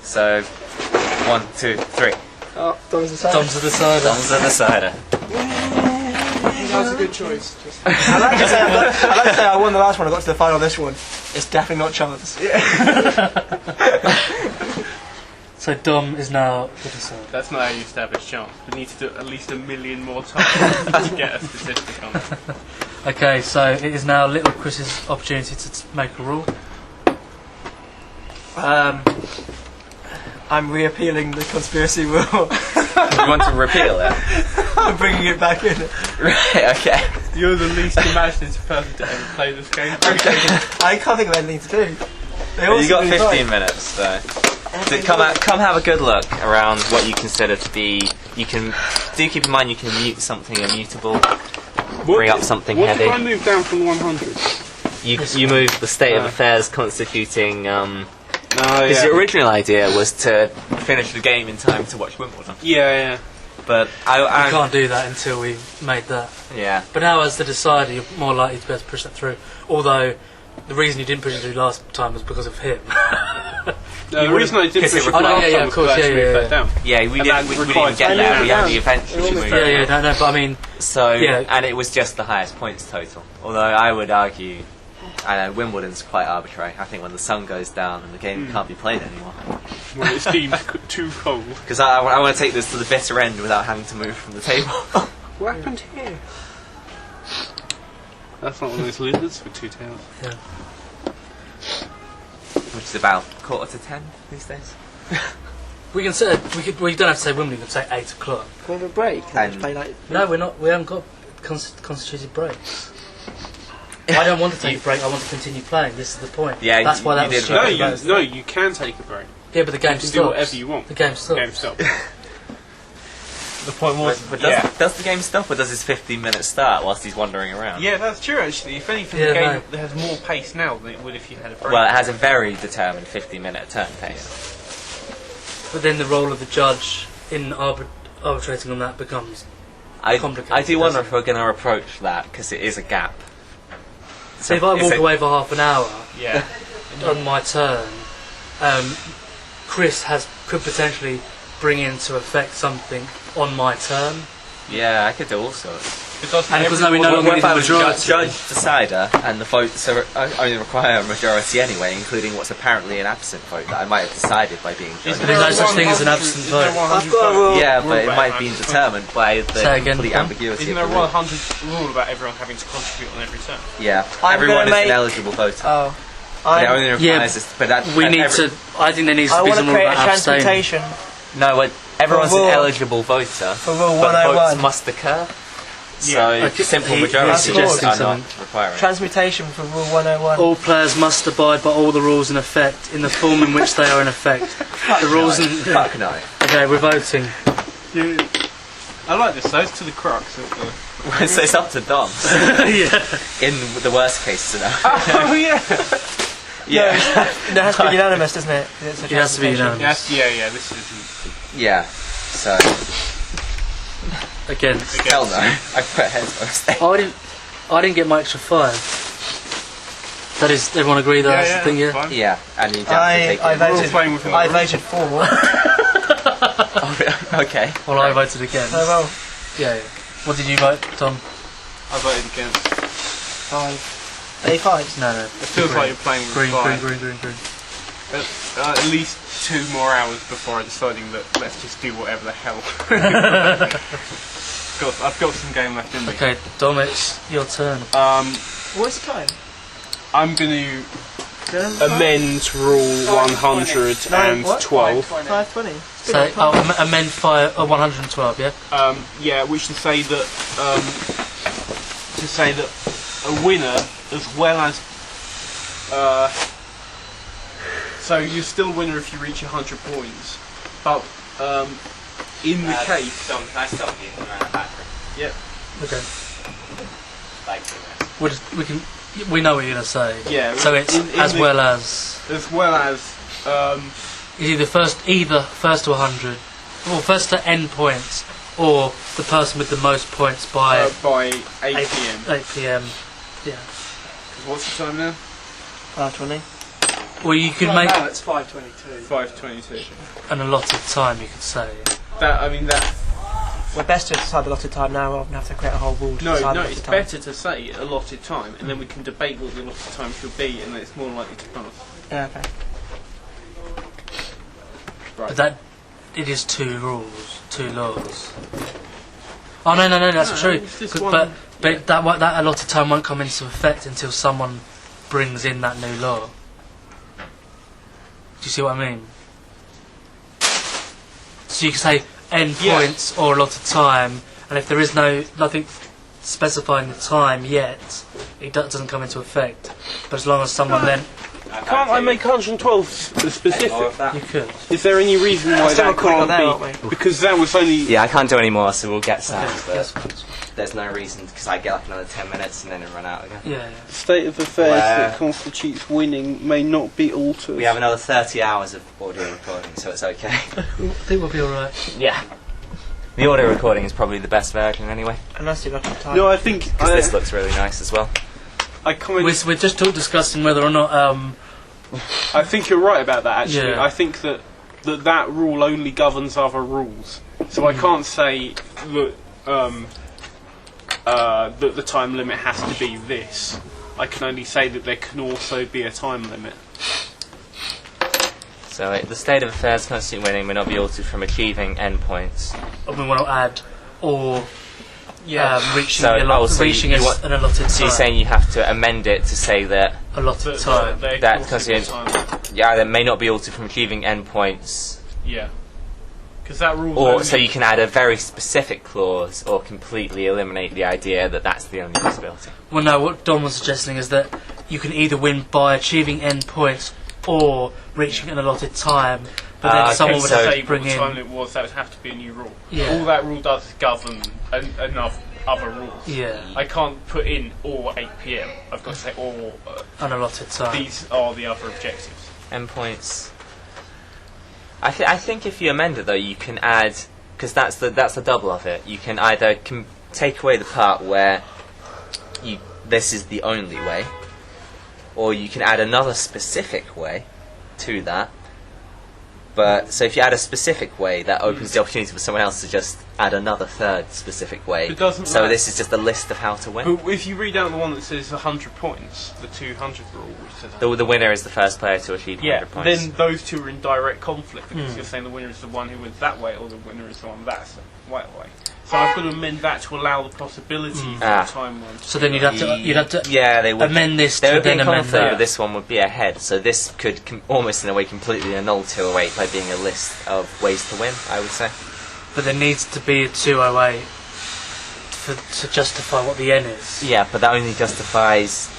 So 1, 2, 3. Oh, Dom's the side. Dom's the decider. Dom's the decider. That was a good choice. Just I'd like to say I won the last one. I got to the final. This one, it's definitely not chance. So Dom is now the decider. That's not how you establish chance. We need to do it at least 1 million more times to get a statistic on it. Okay, so it is now Little Chris's opportunity to make a rule. I'm reappealing the conspiracy rule. You want to repeal it? I'm bringing it back in. Right, okay. You're the least imaginative person to ever play this game. I can't think of anything to do. They all You got seem to be 15 minutes, so come have a good look around what you consider to be. You can keep in mind you can mute something immutable, bring up something what heavy. What if I move down from 100? You move the state of affairs constituting. Because yeah. the original idea was to finish the game in time to watch Wimbledon, Yeah. but You I can't do that until we've made that. yeah. But now as the decider, you're more likely to be able to push that through. Although, the reason you didn't push it through last time was because of him. No, the reason I didn't push it Oh, no, last yeah, time of was course, because I actually yeah, moved yeah. that down. Yeah, we And didn't that we didn't requires get I there. moved We down. only eventually moved yeah, there. no, but I mean, So, Yeah. and it was just the highest points total. Although I would argue, I know Wimbledon's quite arbitrary. I think when the sun goes down and the game can't be played anymore. When it's deemed too cold. Because I want to take this to the bitter end without having to move from the table. What happened here? That's not one of those lizards with 2 tails. yeah. Which is about 9:45 these days. We can say we don't have to say when. We can say 8 o'clock. Can we have a break? Can we just play like... No, we're not. We haven't got constituted breaks. I don't want to take a break. I want to continue playing. This is the point. Yeah, that's why that was strict. No, you can take a break. Yeah, but the game You can stops. do whatever you want. The game stops. Game stop. The point was... But does the game stop, or does his 15-minute start whilst he's wandering around? Yeah, that's true. Actually, if anything, Yeah, the game no. has more pace now than it would if you had a break. Well, it has a very determined 15-minute turn pace. But then the role of the judge in arbitrating on that becomes complicated. I do wonder doesn't if we're going to approach that, because it is a gap. So if I walk away for half an hour yeah. on my turn, Chris could potentially bring into effect something on my turn. Yeah, I could do all sorts. And because we no longer What need a about majority. judge decider, and the votes only require a majority anyway, including what's apparently an absent vote that I might have decided by being judge. There's no such thing as an absent vote. I've got a rule. Yeah, but it might have been determined by the Say again, complete Tom? ambiguity Isn't of there the a rule. 100 rule about everyone having to contribute on every turn? Yeah, I'm everyone gonna is make- an eligible voter. Oh. But it only requires Yeah, this, but that, We and need to. I think there needs I to be want some to rule create a about abstaining. transportation No, everyone's For an rule- eligible voter, for Rule but 101. votes must occur. So Okay, simple he- majorities he's are suggesting not something. requiring. Transmutation for Rule 101. All players must abide by all the rules in effect in the form in which they are in effect. The rules in. Fuck no. Okay, we're voting. I like this. Those to the crux of the. So it's up to Dom. Yeah. In the worst case scenario. Oh yeah. Yeah. There has to be unanimous, doesn't it? It's a It has to be transportation. unanimous. Yeah. This is. Yeah. So Against. hell no. I put heads I didn't get my extra 5. That is, everyone agree that's the thing, yeah? Fine. Yeah, and you have to take I it. We're all voted. playing within I the rules. voted for. Oh, okay. Well, I voted against. Oh well. Yeah. What did you vote, Tom? I voted against. 5. A5. No. It feels like you're playing with Green. fire. At least 2 more hours before deciding that let's just do whatever the hell. I've got some game left in me. Okay, Dom, it's your turn. What's the time? I'm going to amend Rule 112. 5:20. So, amend 112, yeah? Yeah, which to say that a winner as well as so you're still a winner if you reach 100 points, but in the case. Dom, can I stop you from around the bathroom? Yep. Okay. Like, We know what you're going to say. Yeah. So it's in as the- well as. As well as Either first to 100, or first to end points, or the person with the most points by 8 PM. 8 p.m. Yeah. What's the time now? 5:20. Or you could make No, it's 5:22. 5:22. an allotted time, you could say. That. We're best to decide the allotted time now rather than have to create a whole rule to No, decide no, allotted it's time. better to say allotted time, and then we can debate what the allotted time should be, and then it's more likely to pass. Yeah, okay. But it is 2 rules, 2 laws. Oh no, that's No, true. it's just But one- that allotted time won't come into effect until someone brings in that new law. Do you see what I mean? So you can say end Yeah. points or allotted time, and if there is nothing specifying the time yet, it doesn't come into effect. But as long as someone then Can't I make 112 specific? you could. Is there any reason why Still that recording can't there, be? aren't we? Because that was only. yeah, I can't do any more, so we'll get Sam. Okay, But yes, there's no reason, because I get like another 10 minutes and then it'll run out again. yeah. The state of affairs Where- that constitutes winning may not be altered. We have another 30 hours of audio recording, so it's okay. I think we'll be alright. Yeah. The audio recording is probably the best version anyway, Unless the allotted time. No, I think because this looks really nice as well. I commented. We're just discussing whether or not I think you're right about that. Actually, Yeah. I think that rule only governs other rules. So I can't say that that the time limit has to be this. I can only say that there can also be a time limit. So the state of affairs constitute winning may not be altered from achieving endpoints. we want to add or reaching, So- the allot- so you- reaching you a- want- an allotted time. So you're saying you have to amend it to say that allotted time. that constitutes there may not be altered from achieving endpoints. Yeah. Because that rule. Or so you can add a very specific clause, or completely eliminate the idea that that's the only possibility. Well, no, what Don was suggesting is that you can either win by achieving end points or reaching an allotted time, but then someone would have to bring what in... time it was, that would have to be a new rule. Yeah. All that rule does is govern enough other rules. Yeah. I can't put in or 8 PM. I've got to say or... Unallotted time. these are the other objectives. Endpoints. I think if you amend it though, you can add, because that's the double of it. You can either take away the part where this is the only way, or you can add another specific way to that. But so if you add a specific way, that opens the opportunity for someone else to just add another third specific way. It doesn't so matter. this is just a list of how to win. But if you read out the one that says 100 points, the 200 rule, which says The winner is the first player to achieve 100 points. then those two are in direct conflict because you're saying the winner is the one who wins that way, or the winner is the one that's way. So I've got to amend that to allow the possibility for the timeline. So then you'd have to yeah, they would amend this There to would be then a amend conflict, that. but this one would be ahead. So this could almost in a way completely annul 208 by being a list of ways to win, I would say. But there needs to be a 208 to justify what the N is. Yeah, but that only justifies...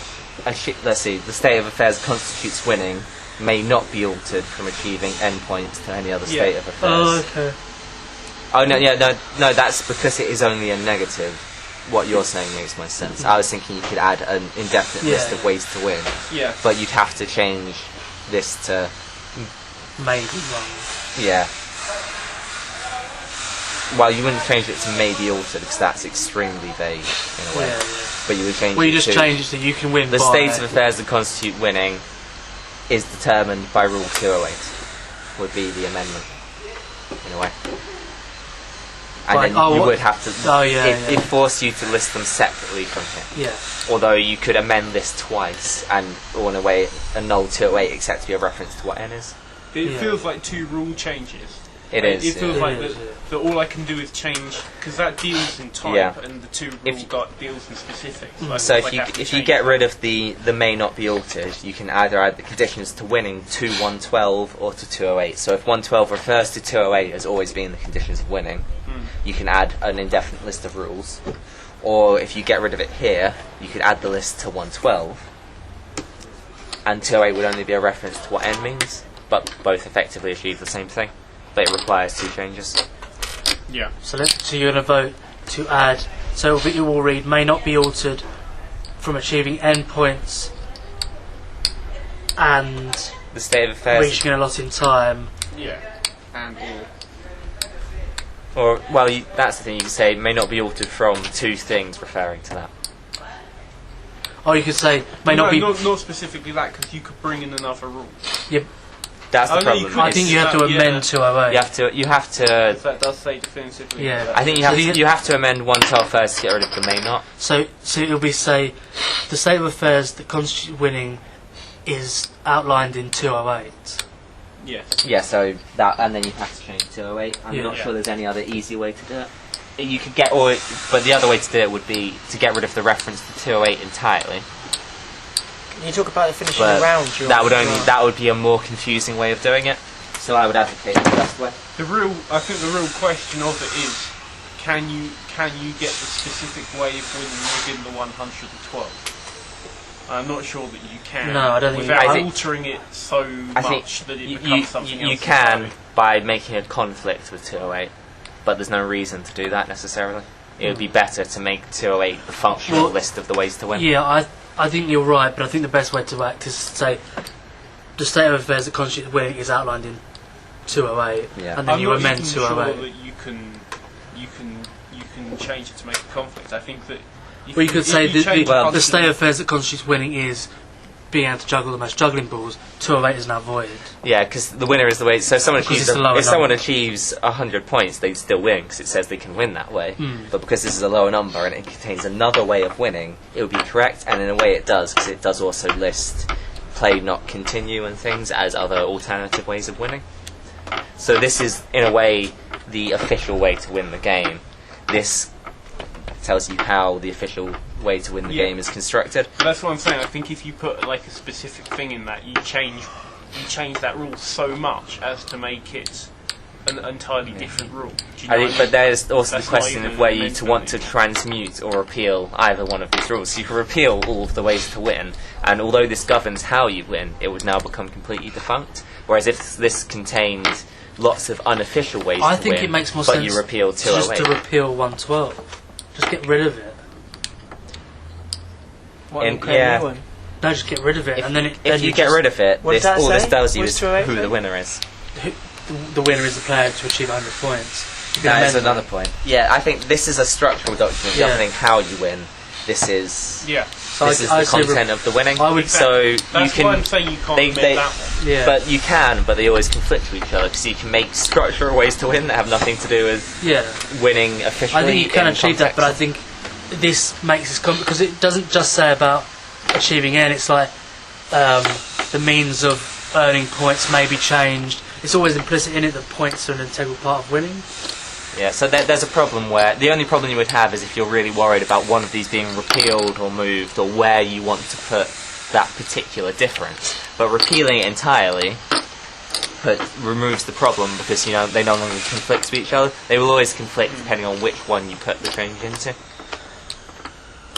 let's see, the state of affairs constitutes winning may not be altered from achieving endpoints to any other state of affairs. Oh, okay. Oh, no, that's because it is only a negative. What you're saying makes more sense. I was thinking you could add an indefinite list of ways to win, but you'd have to change this to... Maybe wrong. Yeah. Well, you wouldn't change it to maybe altered because that's extremely vague in a way. Yeah. But you would change Well, it you just to change it so you can win the by... state of affairs that constitute winning is determined by Rule 208 would be the amendment in a way. And Right, then you would have to... It forced you to list them separately from here. Yeah. Although you could amend this twice and, or in a way, annul 208 except to be a reference to what N is. It feels like two rule changes. It is. It feels like It is, that all I can do is change, because that deals in type and the two rule deals in specifics. So if you get rid of the may not be altered, you can either add the conditions to winning to 112 or to 208. So if 112 refers to 208 as always being the conditions of winning, you can add an indefinite list of rules. Or if you get rid of it here, you could add the list to 112. And 208 would only be a reference to what N means, but both effectively achieve the same thing. But it requires two changes. Yeah. So you're going to vote to add... So it will read, may not be altered from achieving endpoints and the state of affairs... reaching an allotted time. Yeah. And or, well, that's the thing, you can say may not be altered from two things referring to that. Or you could say, may not be... not specifically that, because you could bring in another rule. Yeah. That's the problem. I think you have to amend 208. You have to. That does say definitively. Yeah. I think you have to amend 112 first to get rid of the may not. So it'll be say, the state of affairs that constitute winning is outlined in 208. Yes. Yeah. So that, and then you have to change 208. I'm not sure there's any other easy way to do it. You could get, but the other way to do it would be to get rid of the reference to 208 entirely. You talk about the finishing round. That would be a more confusing way of doing it. So I would advocate the first way. I think the real question of it is, can you get the specific way of winning within the 112? I'm not sure that you can. No, I don't think without altering it so much that it becomes something else. You can by making a conflict with 208, but there's no reason to do that necessarily. It would be better to make 208 the functional list of the ways to win. Yeah, I think you're right, but I think the best way to act is to say the state of affairs that constitute winning is outlined in 208, and then you amend 208. I'm not even sure that you can change it to make a conflict. I think that you could say the state of affairs that constitutes winning is being able to juggle the most juggling balls. 208 is now voided. Yeah, because the winner is the way. So if someone achieves 100 points, they'd still win because it says they can win that way. But because this is a lower number and it contains another way of winning, it would be correct. And in a way, it does because it does also list play, not continue, and things as other alternative ways of winning. So this is in a way the official way to win the game. This tells you how the official way to win the game is constructed. But that's what I'm saying. I think if you put like a specific thing in that, you change that rule so much as to make it an entirely different rule. Do you I know think, what but there's also That's the question not of even where you meant to to want be. to transmute or repeal either one of these rules. So you can repeal all of the ways to win, and although this governs how you win, it would now become completely defunct. Whereas if this contained lots of unofficial ways I to think win, it makes more but sense you repeal just 208. to repeal 112. Just get rid of it. What, And- and create a yeah. new one? No, just get rid of it, If, and then if you get rid of it, What did that all this say? tells you What's is 208 who the thing? winner is. the winner is the player to achieve 100 points. You can That is amend another point. Yeah, I think this is a structural document Yeah. governing how you win. This is Yeah. So this is the content of the winning. I would- so you That's can. why I'm saying you can't they- admit they- that one. Yeah. But you can, but they always conflict with each other because you can make structural ways to win that have nothing to do with yeah. winning officially. I think you can in achieve that, but I context. think this makes this because it doesn't just say about achieving N. It's like the means of earning points may be changed. It's always implicit in it that points are an integral part of winning. Yeah, so there's a problem where the only problem you would have is if you're really worried about one of these being repealed or moved or where you want to put that particular difference. But repealing it entirely removes the problem because they no longer conflict with each other. They will always conflict depending on which one you put the change into.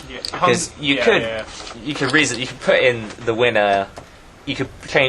Yeah. Because you could put in the winner. You could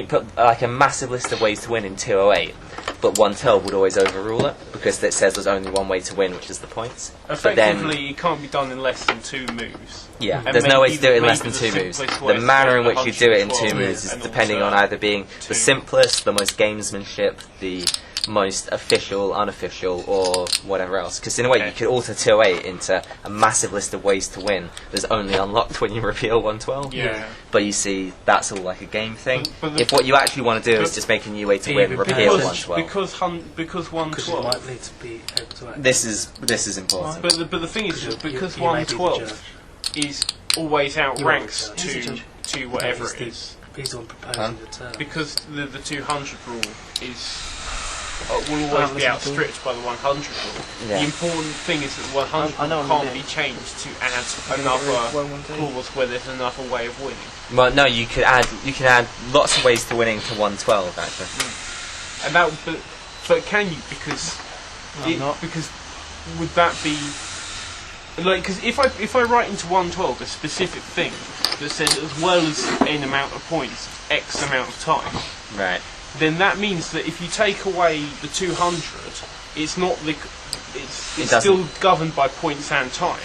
put like a massive list of ways to win in 208, but 112 would always overrule it because it says there's only one way to win, which is the points. But then, Effectively, it can't be done in less than 2 moves. yeah, And there's no way maybe- to do it in less than maybe 2 the moves. simplest The way is manner in to which you do it in 2 112 moves is and depending on also either being the 2. simplest, the most gamesmanship, the most official, unofficial, or whatever else. Because in a way, you could alter 208 into a massive list of ways to win that's only unlocked when you repeal 112. Yeah. But you see, that's all like a game thing. But If what you actually want to do is but- just make a new way to Yeah, win, but repeal because- 112. Because Because you 112. might need to be able to act. This is important. But the thing is, that because you may be the 112 is always outranks He's the to judge. to whatever He's it the- is. He's the one proposing the term. Because the 200 rule is will always be outstripped by the 100 rule. Yeah. The important thing is that the 100 I know rule what can't you be changed to add One, another one, two. clause where there's another way of winning. Well, no, you can add lots of ways to winning to 112 actually. And that, but can you? Because because would that be like? Because if I write into 112 a specific thing that says as well as n amount of points, x amount of time, Right. then that means that if you take away the 200, it's not the it's It doesn't- still governed by points and time,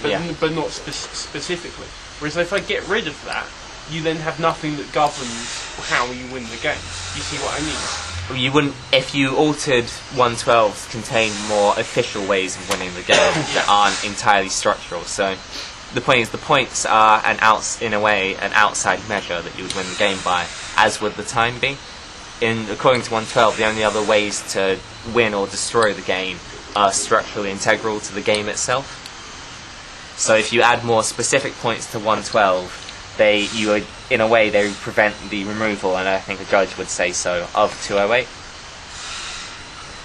but Yeah. but not specifically. Whereas if I get rid of that, you then have nothing that governs how you win the game. You see what I mean? You wouldn't if you altered 112 to contain more official ways of winning the game that aren't entirely structural. So the point is the points are in a way an outside measure that you would win the game by, as would the time be. According to 112, the only other ways to win or destroy the game are structurally integral to the game itself. So if you add more specific points to 112, they would prevent the removal, and I think a judge would say so, of 208.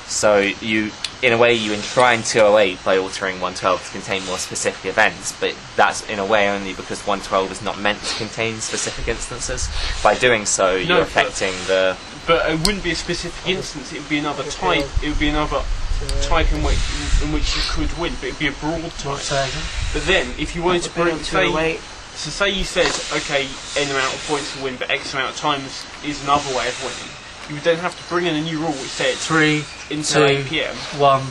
So you enshrine 208 by altering 112 to contain more specific events, but that's in a way only because 112 is not meant to contain specific instances. By doing so, you're affecting the. But it wouldn't be a specific instance. It would be another type. It would be another type in which you could win, but it would be a broad type. But then, if you wanted to bring say you said, okay, n amount of points to win, but x amount of time is another way of winning, you would then have to bring in a new rule which said 3, until 2, 8 p.m. 1.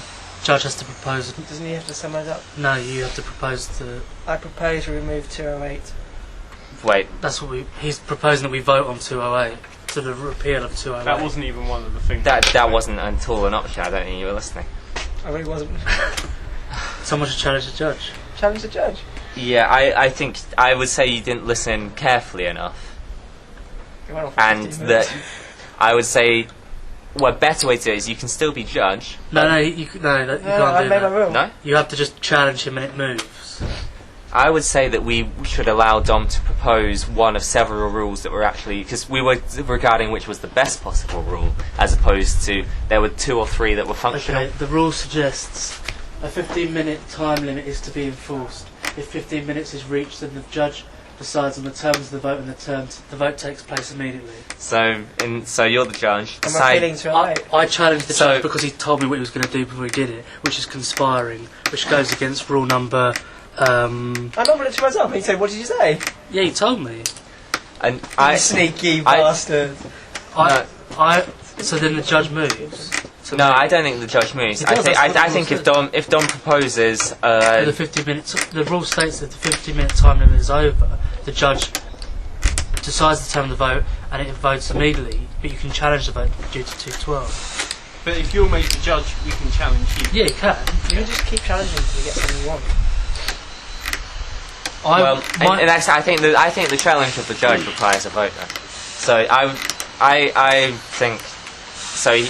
Judge has to propose. Doesn't he have to sum it up? No, you have to propose the. I propose to remove 208. Wait, That's what he's proposing that we vote on 208 to the repeal of 208. That wasn't even one of the things. that wasn't at all an option. I don't think you were listening. I really wasn't. Someone should challenge the judge. Challenge the judge. Yeah, I think I would say you didn't listen carefully enough, It went on for and 15 that minutes. I would say. Well, a better way to do it is you can still be judge. No, but- you can't I do made my that. rule. No? You have to just challenge him and it moves. I would say that we should allow Dom to propose one of several rules that were actually... Because we were regarding which was the best possible rule, as opposed to there were 2 or 3 that were functional. Okay, the rule suggests a 15-minute time limit is to be enforced. If 15 minutes is reached, then the judge decides on the terms of the vote, and the vote takes place immediately. So you're the judge. Am I feeling too right? I challenged the So- judge because he told me what he was going to do before he did it, which is conspiring, which goes against rule number. I nodded it to myself. He said, "What did you say?" Yeah, he told me. And You sneaky bastard. So then the judge moves. So no, I don't think the judge moves. It does, I think if Dom proposes, the 50 minutes. The rule states that the 50-minute time limit is over. The judge decides the term of the vote, and it votes immediately. But you can challenge the vote due to 212. But if you're made the judge, we can challenge you. Yeah, you can. You can just keep challenging until you get something you want. I think the challenge of the judge requires a vote. Then. So I think so.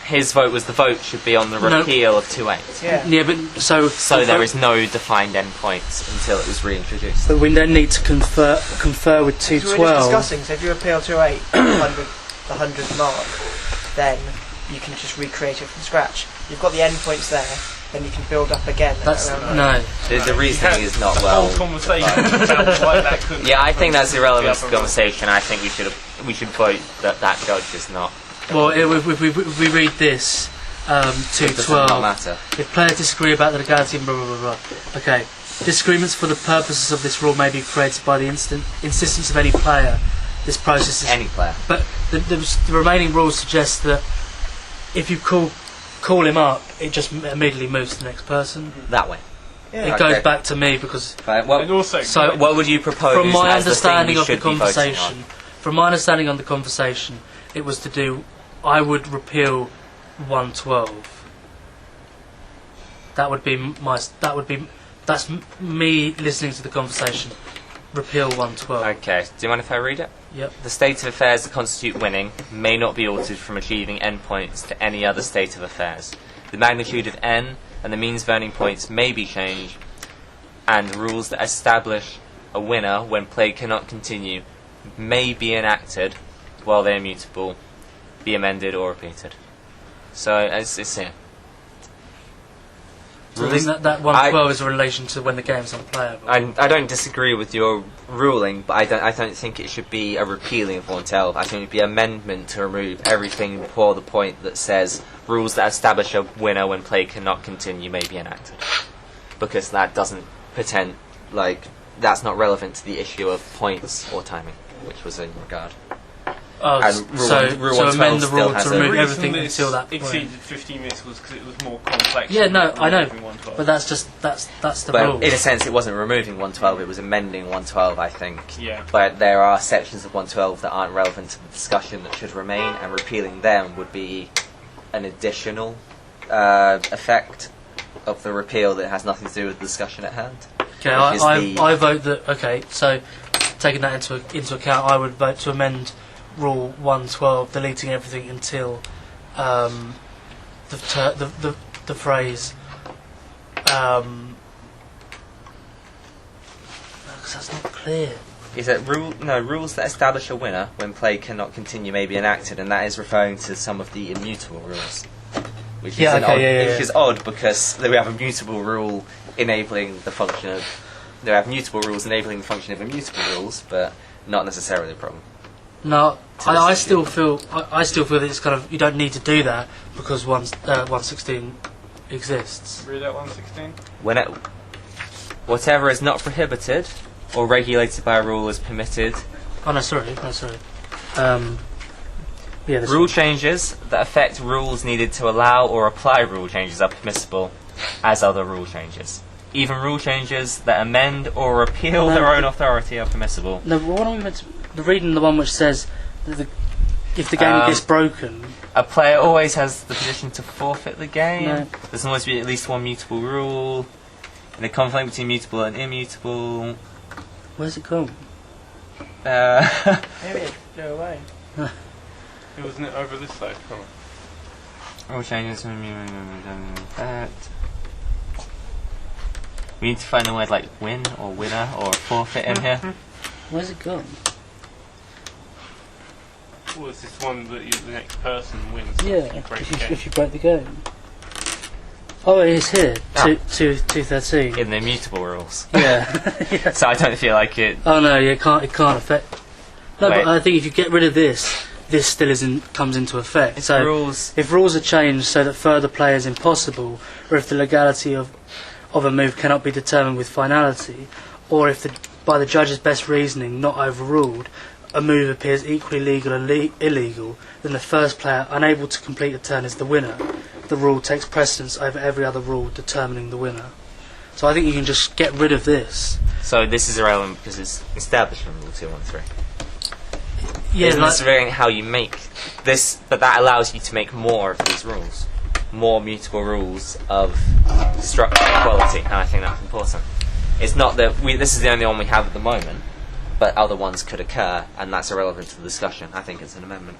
His vote was the vote should be on the repeal of 2.8. Yeah. Yeah, but so there is no defined endpoint until it was reintroduced. But we then need to confer with So we're just 212. discussing. So if you appeal to 8, the 100th mark, then you can just recreate it from scratch. You've got the endpoints there. Then you can build up again. That's around no. The reasoning is not The well. whole conversation sounds like that couldn't. Yeah, I think that's irrelevant to the conversation. I think we should vote that judge is not. Well, if we read this, It does 212. not matter. If players disagree about the legality and blah blah blah blah. Okay. Disagreements for the purposes of this rule may be created by the insistence of any player. This process is Any player. But the remaining rules suggest that if you call him up, it just immediately moves to the next person. That way. Yeah. It goes back to me because Right, And also, so what would you propose from my as the thing understanding we of the should be voting on? conversation, from my understanding on the conversation, it was to do. I would repeal 112. That would be my. That's me listening to the conversation. Repeal 112. Okay, do you mind if I read it? Yep. The state of affairs that constitute winning may not be altered from achieving endpoints to any other state of affairs. The magnitude of n and the means of earning points may be changed, and rules that establish a winner when play cannot continue may be enacted while they are mutable, be amended or repeated. So it's here. So I think that 112 is in relation to when the game's unplayable. I don't disagree with your ruling, but I don't think it should be a repealing of 112. I think it would be an amendment to remove everything before the point that says rules that establish a winner when play cannot continue may be enacted, because that doesn't pretend that's not relevant to the issue of points or timing, which was in regard. Oh, And rule so 112 amend the still rule has to a- remove the reason everything this until that point. exceeded 15 minutes was because it was more complex. Yeah, no, than I know, removing 112. but that's the But rule. in a sense, it wasn't removing 112; it was amending 112. I think. Yeah. But there are sections of 112 that aren't relevant to the discussion that should remain, and repealing them would be an additional effect of the repeal that has nothing to do with the discussion at hand. Okay, which is I vote that. Okay, so taking that into account, I would vote to amend Rule 112, deleting everything until the phrase. Because that's not clear. Is that rules that establish a winner when play cannot continue may be enacted, and that is referring to some of the immutable rules, which is odd because we have a mutable rule enabling the function of. There have mutable rules enabling the function of immutable rules, but not necessarily a problem. No, I still feel that it's kind of you don't need to do that because 116 exists. Read out 116. Whatever is not prohibited or regulated by a rule is permitted. Oh no, sorry. Yeah, this Rule changes that affect rules needed to allow or apply rule changes are permissible as other rule changes. Even rule changes that amend or repeal their own authority are permissible. No, what am I meant to? Reading the one which says that if the game gets broken, a player always has the position to forfeit the game. No. There's always be at least one mutable rule. In a conflict between mutable and immutable. where's it gone? Maybe go away. It wasn't it over this side? Come on. Rule changes. We need to find a word like win or winner or forfeit in here. Where's it gone? Well, it's this one that the next person wins. Yeah, You break if the game. you break the game. Oh, it is here. Ah. 213. in the immutable rules. Yeah. Yeah. So I don't feel like it. Oh no, yeah, it can't affect. No, Wait. but I think if you get rid of this still comes into effect. It's So rules. if rules are changed so that further play is impossible, or if the legality of a move cannot be determined with finality, or if by the judge's best reasoning not overruled, a move appears equally legal and illegal, then the first player unable to complete a turn is the winner. The rule takes precedence over every other rule determining the winner. So I think you can just get rid of this. So this is irrelevant because it's established in Rule 213. Yeah, Isn't like, this varying how you make this? But that allows you to make more of these rules, more mutable rules of structure equality, and I think that's important. It's not that this is the only one we have at the moment, but other ones could occur, and that's irrelevant to the discussion. I think it's an amendment.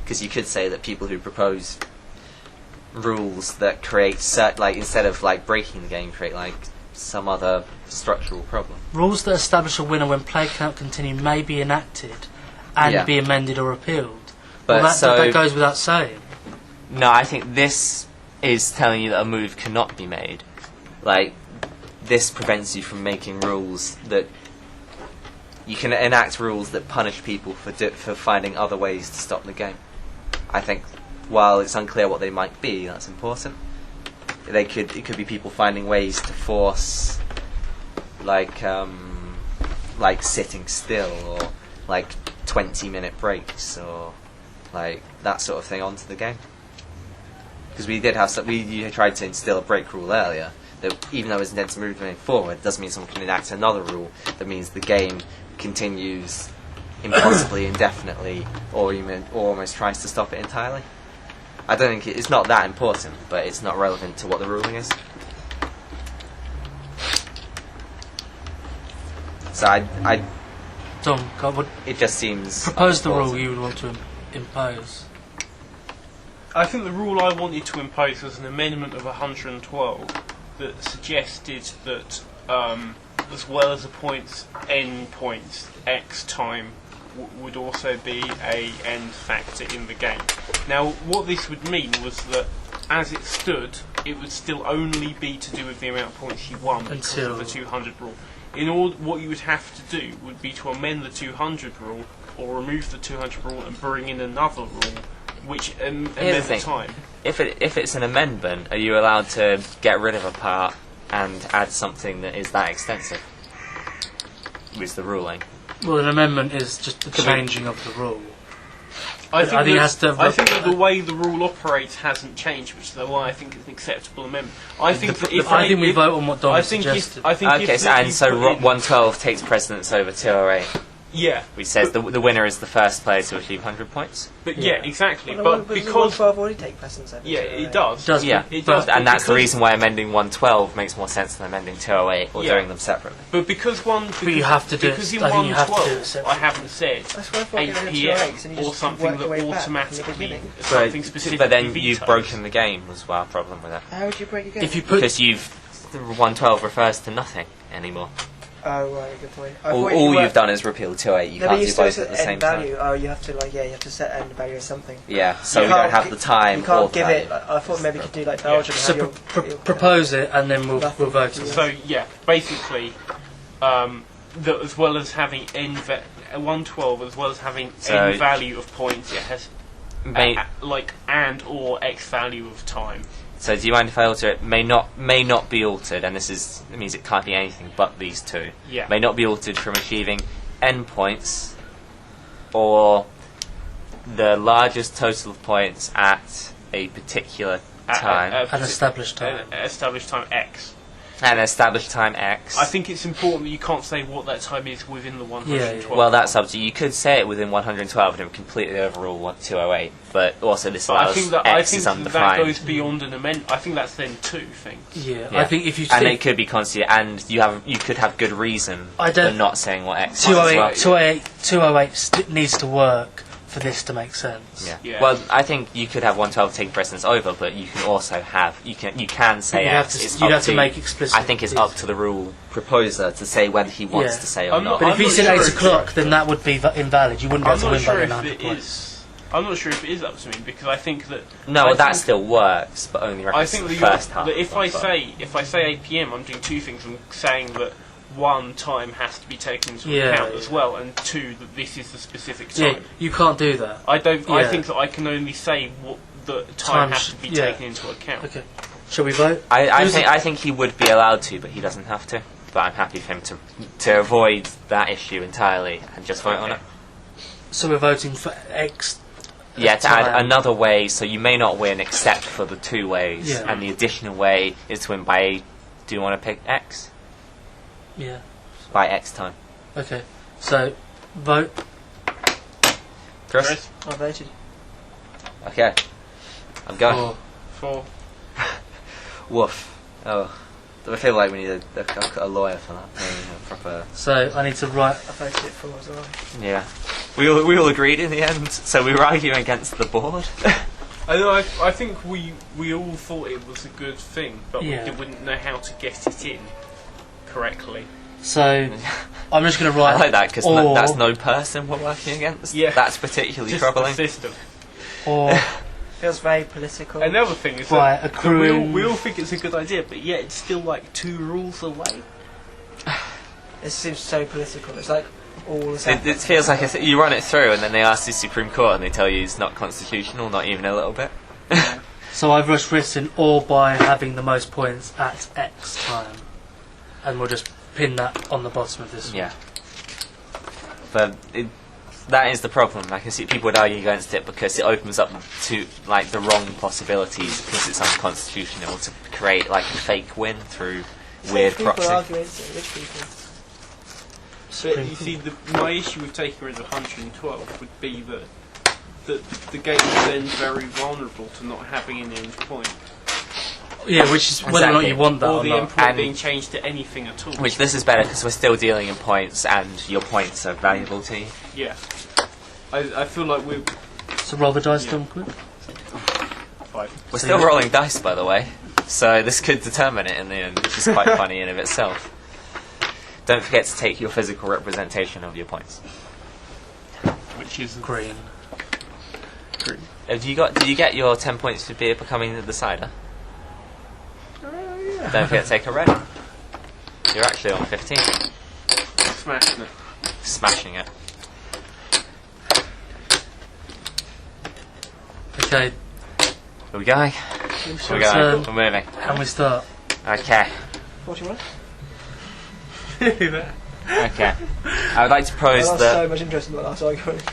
Because you could say that people who propose rules that create, instead of breaking the game, create some other structural problem. rules that establish a winner when play cannot continue may be enacted and Yeah. be amended or repealed. But Well, that goes without saying. No, I think this is telling you that a move cannot be made. This prevents you from making rules that you can enact rules that punish people for finding other ways to stop the game. I think, while it's unclear what they might be, that's important. It could be people finding ways to force, sitting still, or 20-minute breaks, or that sort of thing onto the game. Because we tried to instill a break rule earlier, that even though it's intended to move the game forward, doesn't mean someone can enact another rule that means the game continues impossibly indefinitely, or almost tries to stop it entirely. I don't think it's not that important, but it's not relevant to what the ruling is. So Tom, what it just seems propose the rule unimportant. you would want to impose? I think the rule I wanted to impose was an amendment of 112 that suggested that, as well as the points, n points, x time would also be a end factor in the game. Now, what this would mean was that, as it stood, it would still only be to do with the amount of points you won because of the 200 rule. What you would have to do would be to amend the 200 rule, or remove the 200 rule and bring in another rule, which amend the time. If it's an amendment, are you allowed to get rid of a part and add something that is that extensive? With the ruling. Well, an amendment is just the changing of the rule. I think it has to. I think that the way the rule operates hasn't changed, which is why I think it's an acceptable amendment. I think we vote on what Dominic suggested. So 112 takes precedence over 208. Yeah. Which says the winner is the first player to achieve 100 points. But yeah, exactly. Well, but because 112 already take precedence over it does. It does. And that's the reason why amending 112 makes more sense than amending 208 or doing them separately. But because you have to do it. Because in I think you have to do it 112, separately. I haven't said 8 PM or something that automatically something specific. But then you've broken the game was our problem with it. How would you break a game? If you put Because 112 refers to nothing anymore. Oh, right, good point. All you've done is repeal 208. You can't do both at the same value. time. Oh, you have to you have to set end value or something. Yeah, so we don't have the time. You can't or give value. it. I thought maybe you could do like Belgium. So propose it, and then we'll vote on it. So yeah, basically, that as well as having 112, as well as having n value of points, it has and or x value of time. So do you mind if I alter it? May not be altered, and it means it can't be anything but these two. Yeah. May not be altered from achieving n points, or the largest total of points at a particular time. An established time. Established time x. An established time x. I think it's important that you can't say what that time is within the 112. Well, that's up to you. You could say it within 112 and it would completely overrule 208, but also this allows x is undefined. That goes beyond an amendment. I think that's then two things. Yeah, I think if you and it could be constant, and you could have good reason for not saying what x is. 208 needs to work for this to make sense. Yeah. Well, I think you could have 112 take precedence over, but you can also have you can say x. You'd have to make explicit. I think it's up to the rule proposer to say whether he wants to say or not. But if he said 8 o'clock, then that would be invalid. You wouldn't be able to win by 9 points. I'm not sure if it is up to me because I think that that still works, but only I references think the that, first half. that if I say 8 p.m, I'm doing two things. I'm saying that one, time has to be taken into account as well, and two, that this is the specific time. Yeah, you can't do that. I don't. Yeah. I think that I can only say what the time has to be taken into account. Okay. Shall we vote? I think he would be allowed to, but he doesn't have to. But I'm happy for him to avoid that issue entirely and just vote on it. So we're voting for X. Yeah, to add another way, so you may not win except for the 2 ways, Yeah. and the additional way is to win by. Do you want to pick X? Yeah. By X time. Okay. So vote. Chris? I voted. Okay. I'm going. For Woof. Oh. I feel like we need a lawyer for that. Proper. So I need to write. I voted it for as well. Yeah. We all agreed in the end, so we were arguing against the board. I think we all thought it was a good thing, but Yeah. we wouldn't know how to get it in correctly. So I'm just going to write. I like that because or, that's no person we're working against. Yeah. That's particularly Just troubling. the system. Or Feels very political. Another thing is Right, that accruing- we all think it's a good idea, but yet it's still like 2 rules away. It seems so political. It's like all the same. It feels like you run it through and then they ask the Supreme Court and they tell you it's not constitutional, not even a little bit. so I've just written or by having the most points at X time, and we'll just pin that on the bottom of this. Yeah. But that is the problem. I can see people would argue against it because it opens up to like the wrong possibilities because it's unconstitutional to create like a fake win through weird People proxy. argue against it, rich people. But you see, my issue with taking rid of 112 would be that the game is then very vulnerable to not having an end point, Yeah, which is whether or not you want that or or the not. end point And- being changed to anything at all. Which this is better because we're still dealing in points and your points are valuable to you. Yeah, I feel like we're So roll the dice, Tom, quick. 5. We're still rolling dice, by the way, so this could determine it in the end, which is quite funny in of itself. Don't forget to take your physical representation of your points. Which is Green. Did you get your 10 points for becoming the decider? Yeah. Don't forget to take a red. You're actually on 15. smashing it. Smashing it. Okay, Are we going? We're going. We're moving. and we start. Okay. 41? Okay. I would like to I propose lost that so much interest in that last argument.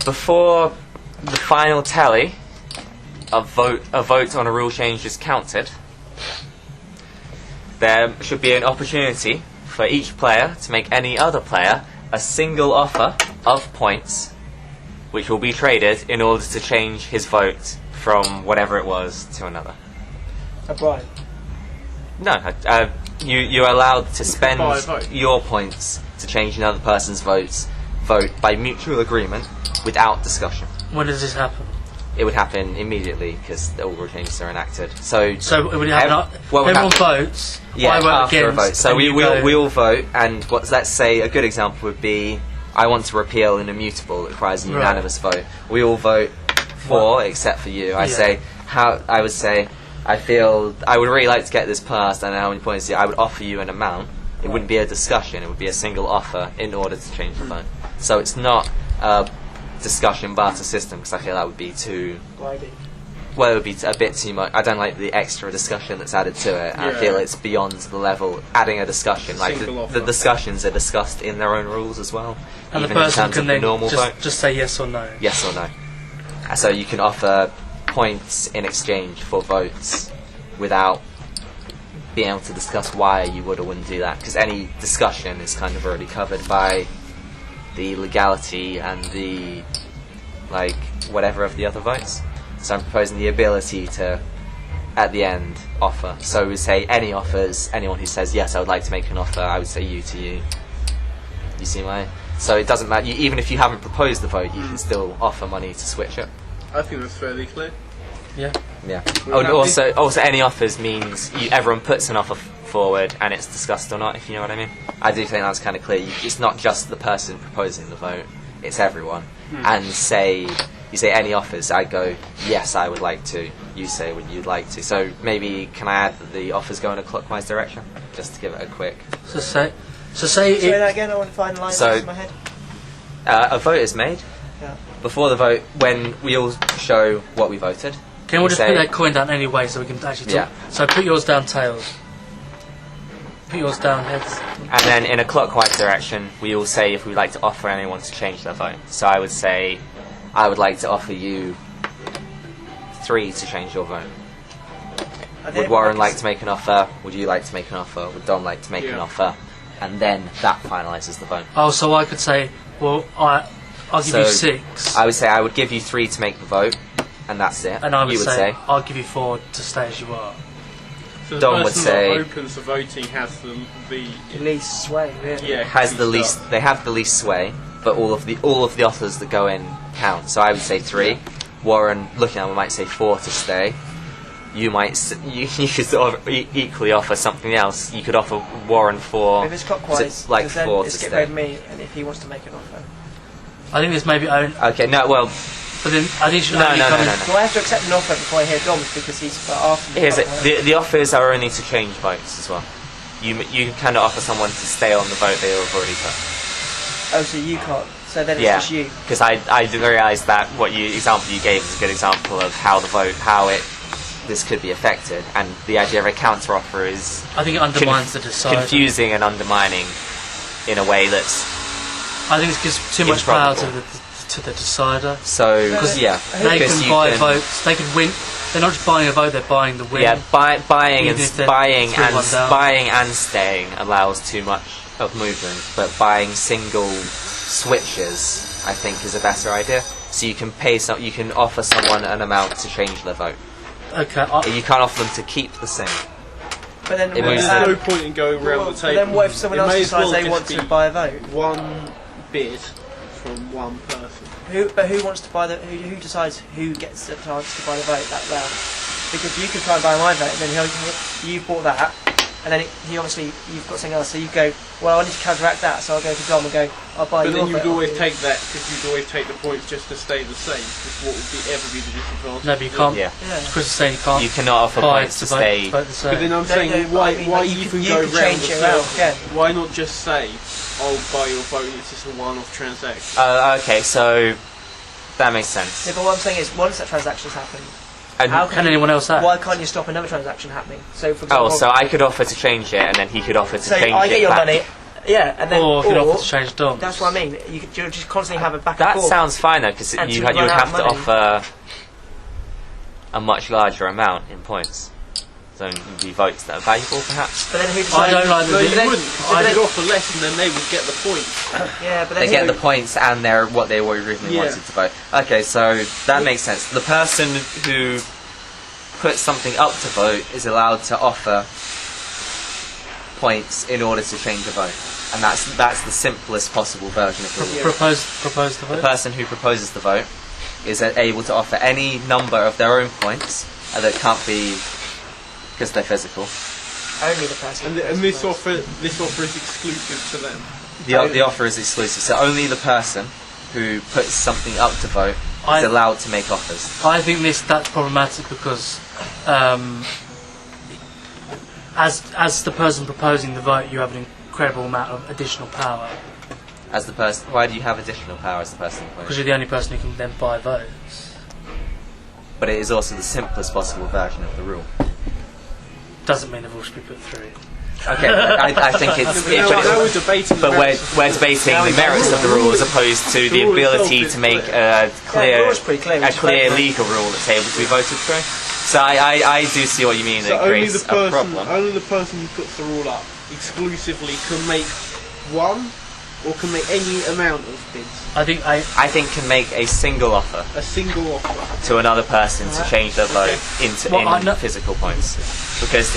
before the final tally, a vote on a rule change is counted, there should be an opportunity for each player to make any other player a single offer of points, which will be traded in order to change his vote from whatever it was to another. A bribe. No, you're allowed to spend buy a vote. your points to change another person's vote by mutual agreement without discussion. When does this happen? It would happen immediately because all rule changes are enacted. So So it would happen. what would Everyone happen- votes. Yeah, I vote after a against. vote. So and we you go- all vote, and let's say a good example would be I want to repeal an immutable that requires a Right. unanimous vote. We all vote for, except for you. I would say I feel I would really like to get this passed, and how many points? I would offer you an amount. It wouldn't be a discussion. It would be a single offer in order to change the vote. So it's not a discussion barter system because I feel that would be too. Bribing. Well, it would be a bit too much. I don't like the extra discussion that's added to it. And I Yeah. feel it's beyond the level adding a discussion. Like Single the offer. discussions are discussed in their own rules as well. And the even in person terms can of the then normal vote. just say yes or no. Yes or no. So you can offer points in exchange for votes without being able to discuss why you would or wouldn't do that. Because any discussion is kind of already covered by the legality and the whatever of the other votes. So I'm proposing the ability to, at the end, offer. So we say any offers, anyone who says yes, I would like to make an offer, I would say you to you. You see my? So it doesn't matter. Even if you haven't proposed the vote, you can still offer money to switch it. I think that's fairly clear. Yeah. Yeah. We're Oh, and happy. also, any offers means everyone puts an offer forward and it's discussed or not. If you know what I mean. I do think that's kind of clear. It's not just the person proposing the vote; it's everyone. And say You say any offers. I go, yes, I would like to. You say when you'd like to. So maybe can I add that the offers go in a clockwise direction, just to give it a quick. Say Say that again. I want to finalise So- this in my head. A vote is made. Yeah. Before the vote, when we all show what we voted. Can we just say- put that coin down anyway so we can actually talk? Yeah. So put yours down tails. Put yours down heads. And then in a clockwise direction, we all say if we'd like to offer anyone to change their vote. So I would say, I would like to offer you 3 to change your vote. Would Warren like to make an offer? Would you like to make an offer? Would Dom like to make an offer? And then that finalises the vote. Oh, so I could say, well, I'll give you 6. I would say I would give you 3 to make the vote, and that's it. And I would you would say, I'll give you 4 to stay as you are. So the Dom would person say- that opens the voting has the Least sway, really. yeah has the least. They have the least sway, but all of the offers that go in count. So I would say 3. Warren, looking at them, might say 4 to stay. You might you could sort of equally offer something else. You could offer Warren 4. If it's clockwise, like because then 4 to it's skip stay. over me, and if he wants to make an offer. I think there's maybe only. Okay, no, well, But then I think you should No, only no, come no, in. no, no. Do I have to accept an offer before I hear Dom's because he's after me? here's it. The offers are only to change votes as well. You cannot offer someone to stay on the vote they have already put. Oh, so you can't. So then it's Yeah, just you. because I didn't realise that example you gave is a good example of how this could be affected, and the idea of a counter offer is I think it undermines the decider. confusing and undermining in a way that's I think it gives too much power to improbable. the decider. so Because yeah. They because can you buy can- votes. They can win. They're not just buying a vote; they're buying the win. Yeah, buying Even if they're buying 3-1 down. buying and staying allows too much of movement, but buying single switches, I think, is a better idea. So you can you can offer someone an amount to change their vote. Okay. You can't offer them to keep the same. But then, It moves There's them. no point in going around the but table. then what if someone It else may as decides well they just want to be buy a vote? one bid from one person. Who wants to buy the? Who decides who gets the chance to buy the vote that round? Because you could try and buy my vote, and then you bought that, and then he obviously you've got something else. So you go, well, I need to counteract that, so I'll go to Dom and go, I'll buy But your then you'd vote. always take that because you'd always take the points just to stay the same. Because what would ever be the disadvantage? No, but you can't. Yeah, Yeah. Chris is saying you can't you cannot offer buy points to vote- stay. vote the same. But then I'm No, saying, no, but why I mean, why like, you even could- go you could round change the it around circle? again. Why not just say, I'll buy your vote and it's just a one-off transaction? Okay, so that makes sense. Yeah, but what I'm saying is, once that transaction's happened, And how Can anyone else act? why can't you stop another transaction happening? So for example, so I could offer to change it, and then he could offer to so change I it get your back. money, yeah, and then Or if you offer to change Dom. that's what I mean. You'll just constantly have a back and That forth. sounds fine though, because And you to would run out have of to money. offer a much larger amount in points. So it would be votes that are valuable, perhaps. But then who I decides? don't like No, the. you then- wouldn't. Because I they don't- would offer less and then they would get the points. Yeah, but then They who- get the points and they're what they were originally Yeah. wanted to vote. Okay, so that makes sense. The person who puts something up to vote is allowed to offer points in order to change a vote, and that's the simplest possible version of the rule. Propose the The vote. person who proposes the vote is able to offer any number of their own points that can't be because they're physical. only the person. And this offer is exclusive to them. The offer is exclusive, so only the person who puts something up to vote is I- allowed to make offers. I think that's problematic because, as the person proposing the vote, you have an incredible amount of additional power As the person, why do you have additional power as the person who because votes? you're the only person who can then buy votes. But it is also the simplest possible version of the rule. Doesn't mean they all should be put through. Okay, I think it's. Now, now we're debating the But merits. we're debating the merits of the rule as opposed to the rule itself ability is to make Yeah, a the clear, rule's pretty clear, a it's clear quite- legal rule that's able to be voted through. So I do see what you mean. So It only creates the a person, problem. only the person who puts the rule up exclusively can make one, or can make any amount of bids. I think I think can make a single offer A single offer. to another person to change their vote Well, I in know- physical points, because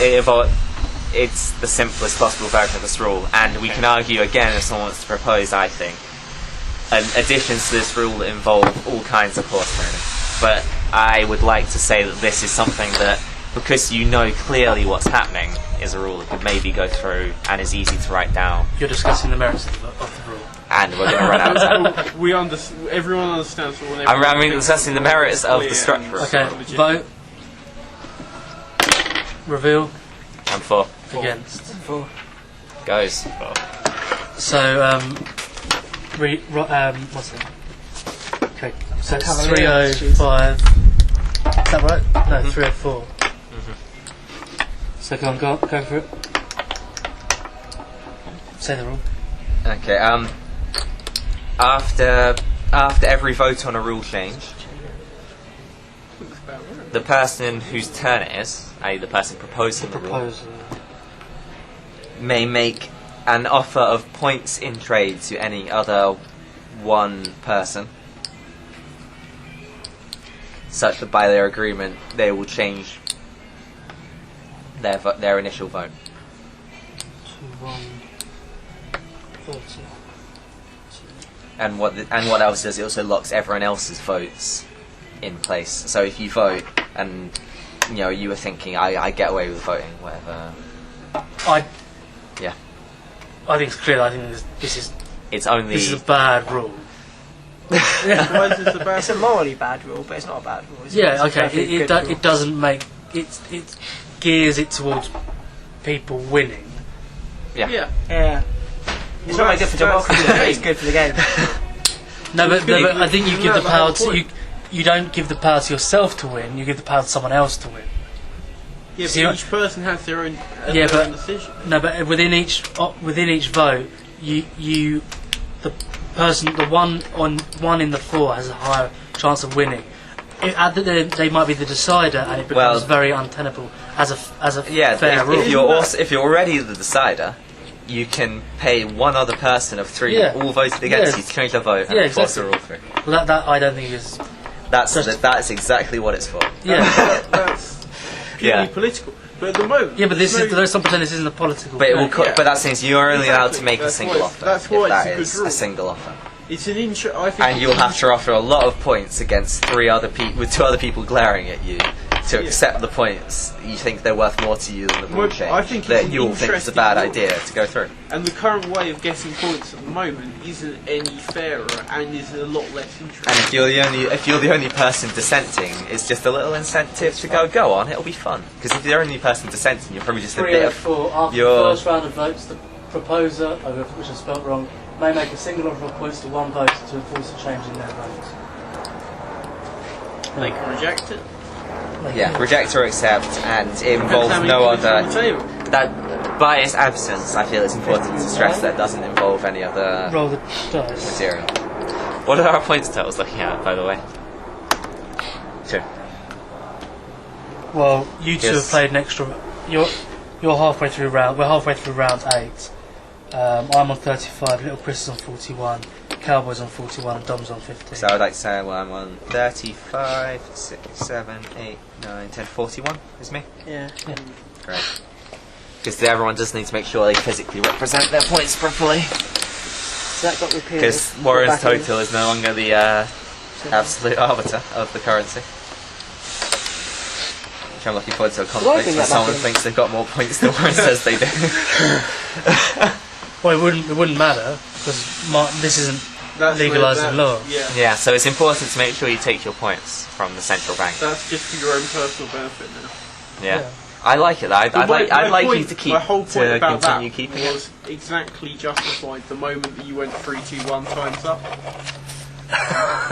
it's the simplest possible version of this rule. And we can argue again if someone wants to propose, I think, additions to this rule that involve all kinds of horse trading. But I would like to say that this is something that, because you know clearly what's happening, is a rule that could maybe go through and is easy to write down. you're discussing the merits of the rule. and we're going to run out of time. Everyone understands what I mean, discussing the merits of the structure. Okay, vote. Reveal. And 4. Against. 4. Goes. So, what's it? Okay, so it's Cavalier, 305. Is that right? No, 304. So go for it. Say the rule. Okay. After every vote on a rule change, the person whose turn it is, i.e. the person proposing the rule, Proposal. may make an offer of points in trade to any other one person, such that by their agreement they will change their initial vote. 130. And what else does, it also locks everyone else's votes in place. So if you vote and you were thinking I get away with voting, whatever. I think it's clear. I think this is a bad rule. Why is this a bad It's a morally bad rule, but it's not a bad rule. It's Yeah, it's a okay. perfectly It good rule. doesn't make it gears it towards people winning. Yeah. Yeah. It's not very good for democracy, but it's good for the game. No, but I think you give the the power whole to point. you don't give the power to yourself to win. You give the power to someone else to win. Yeah, See, but each person has their own, Yeah, their own but- decision. No, but within each vote, the one in the 4 has a higher chance of winning. They might be the decider, and it becomes Well- very untenable as a Yeah, fair rule. if you're already the decider, you can pay one other person of 3 Yeah. all voted against Yeah. you to change their vote and Yeah, force the exactly. rule through. Well, that I don't think is. That's exactly what it's for. Yeah, That's purely Yeah. political. But at the moment, yeah, but there's there's some pretend this isn't a political. But it will. game. Yeah. But that seems you're only allowed to Exactly. make a That's single why- offer. that's why if that it's a is good rule. a single offer, it's an I think. and you'll have to offer a lot of points against 3 other people with 2 other people glaring at you to Yeah. accept the points you think they're worth more to you than the rule Well, change. I think it's that an you'll think it's a bad interesting rule. idea to go through. And the current way of getting points at the moment isn't any fairer and is a lot less interesting. And if you're the only person dissenting, it's just a little incentive to go on. It'll be fun because if you're the only person dissenting, you're probably just a bit of 304. After your- the first round of votes, the proposer, which I spelt wrong, may make a single offer of points to one voter to enforce a change in their votes. They can reject it. yeah, reject or accept, and it Depends involves how many no points on the other. table. That by its absence, I feel it's important to stress that it doesn't involve any other Roll the dice. material. What are our points totals looking at, by the way? 2. Well, you two Yes. have played an extra. You're halfway through round. We're halfway through round 8. I'm on 35. Little Chris is on 41. Cowboy's on 41 and Dom's on 15. So I would like to say, well, I'm on 35, 6, 7, 8, 9, 10, 41 is me. Yeah. Great. Because everyone just needs to make sure they physically represent their points properly. So that got repealed. Because We're Warren's back in. total is no longer the absolute arbiter of the currency. Which I'm looking forward to a conflict bring where that back someone in? thinks they've got more points than Warren says they do. Well, it wouldn't matter because this isn't That's legalised where in that- law. Yeah. Yeah, so it's important to make sure you take your points from the central bank. That's just for your own personal benefit now. Yeah. Yeah. I like it. I'd like you point- to keep my whole point to about continue that keeping it. was exactly justified the moment that you went 3, 2, 1 times up.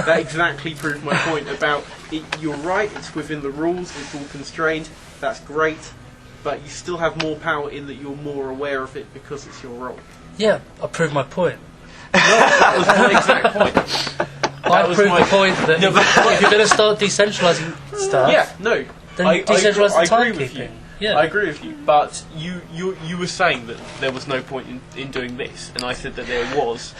That exactly proved my point about it. You're right. It's within the rules. It's all constrained. That's great, but you still have more power in that you're more aware of it because it's your role. Yeah, I proved my point. That was my exact point. I was proved my- the point that if you're going to start decentralising stuff, Yeah, no. then I decentralise the agree with you. timekeeping. Yeah. I agree with you, but you were saying that there was no point in doing this, and I said that there was.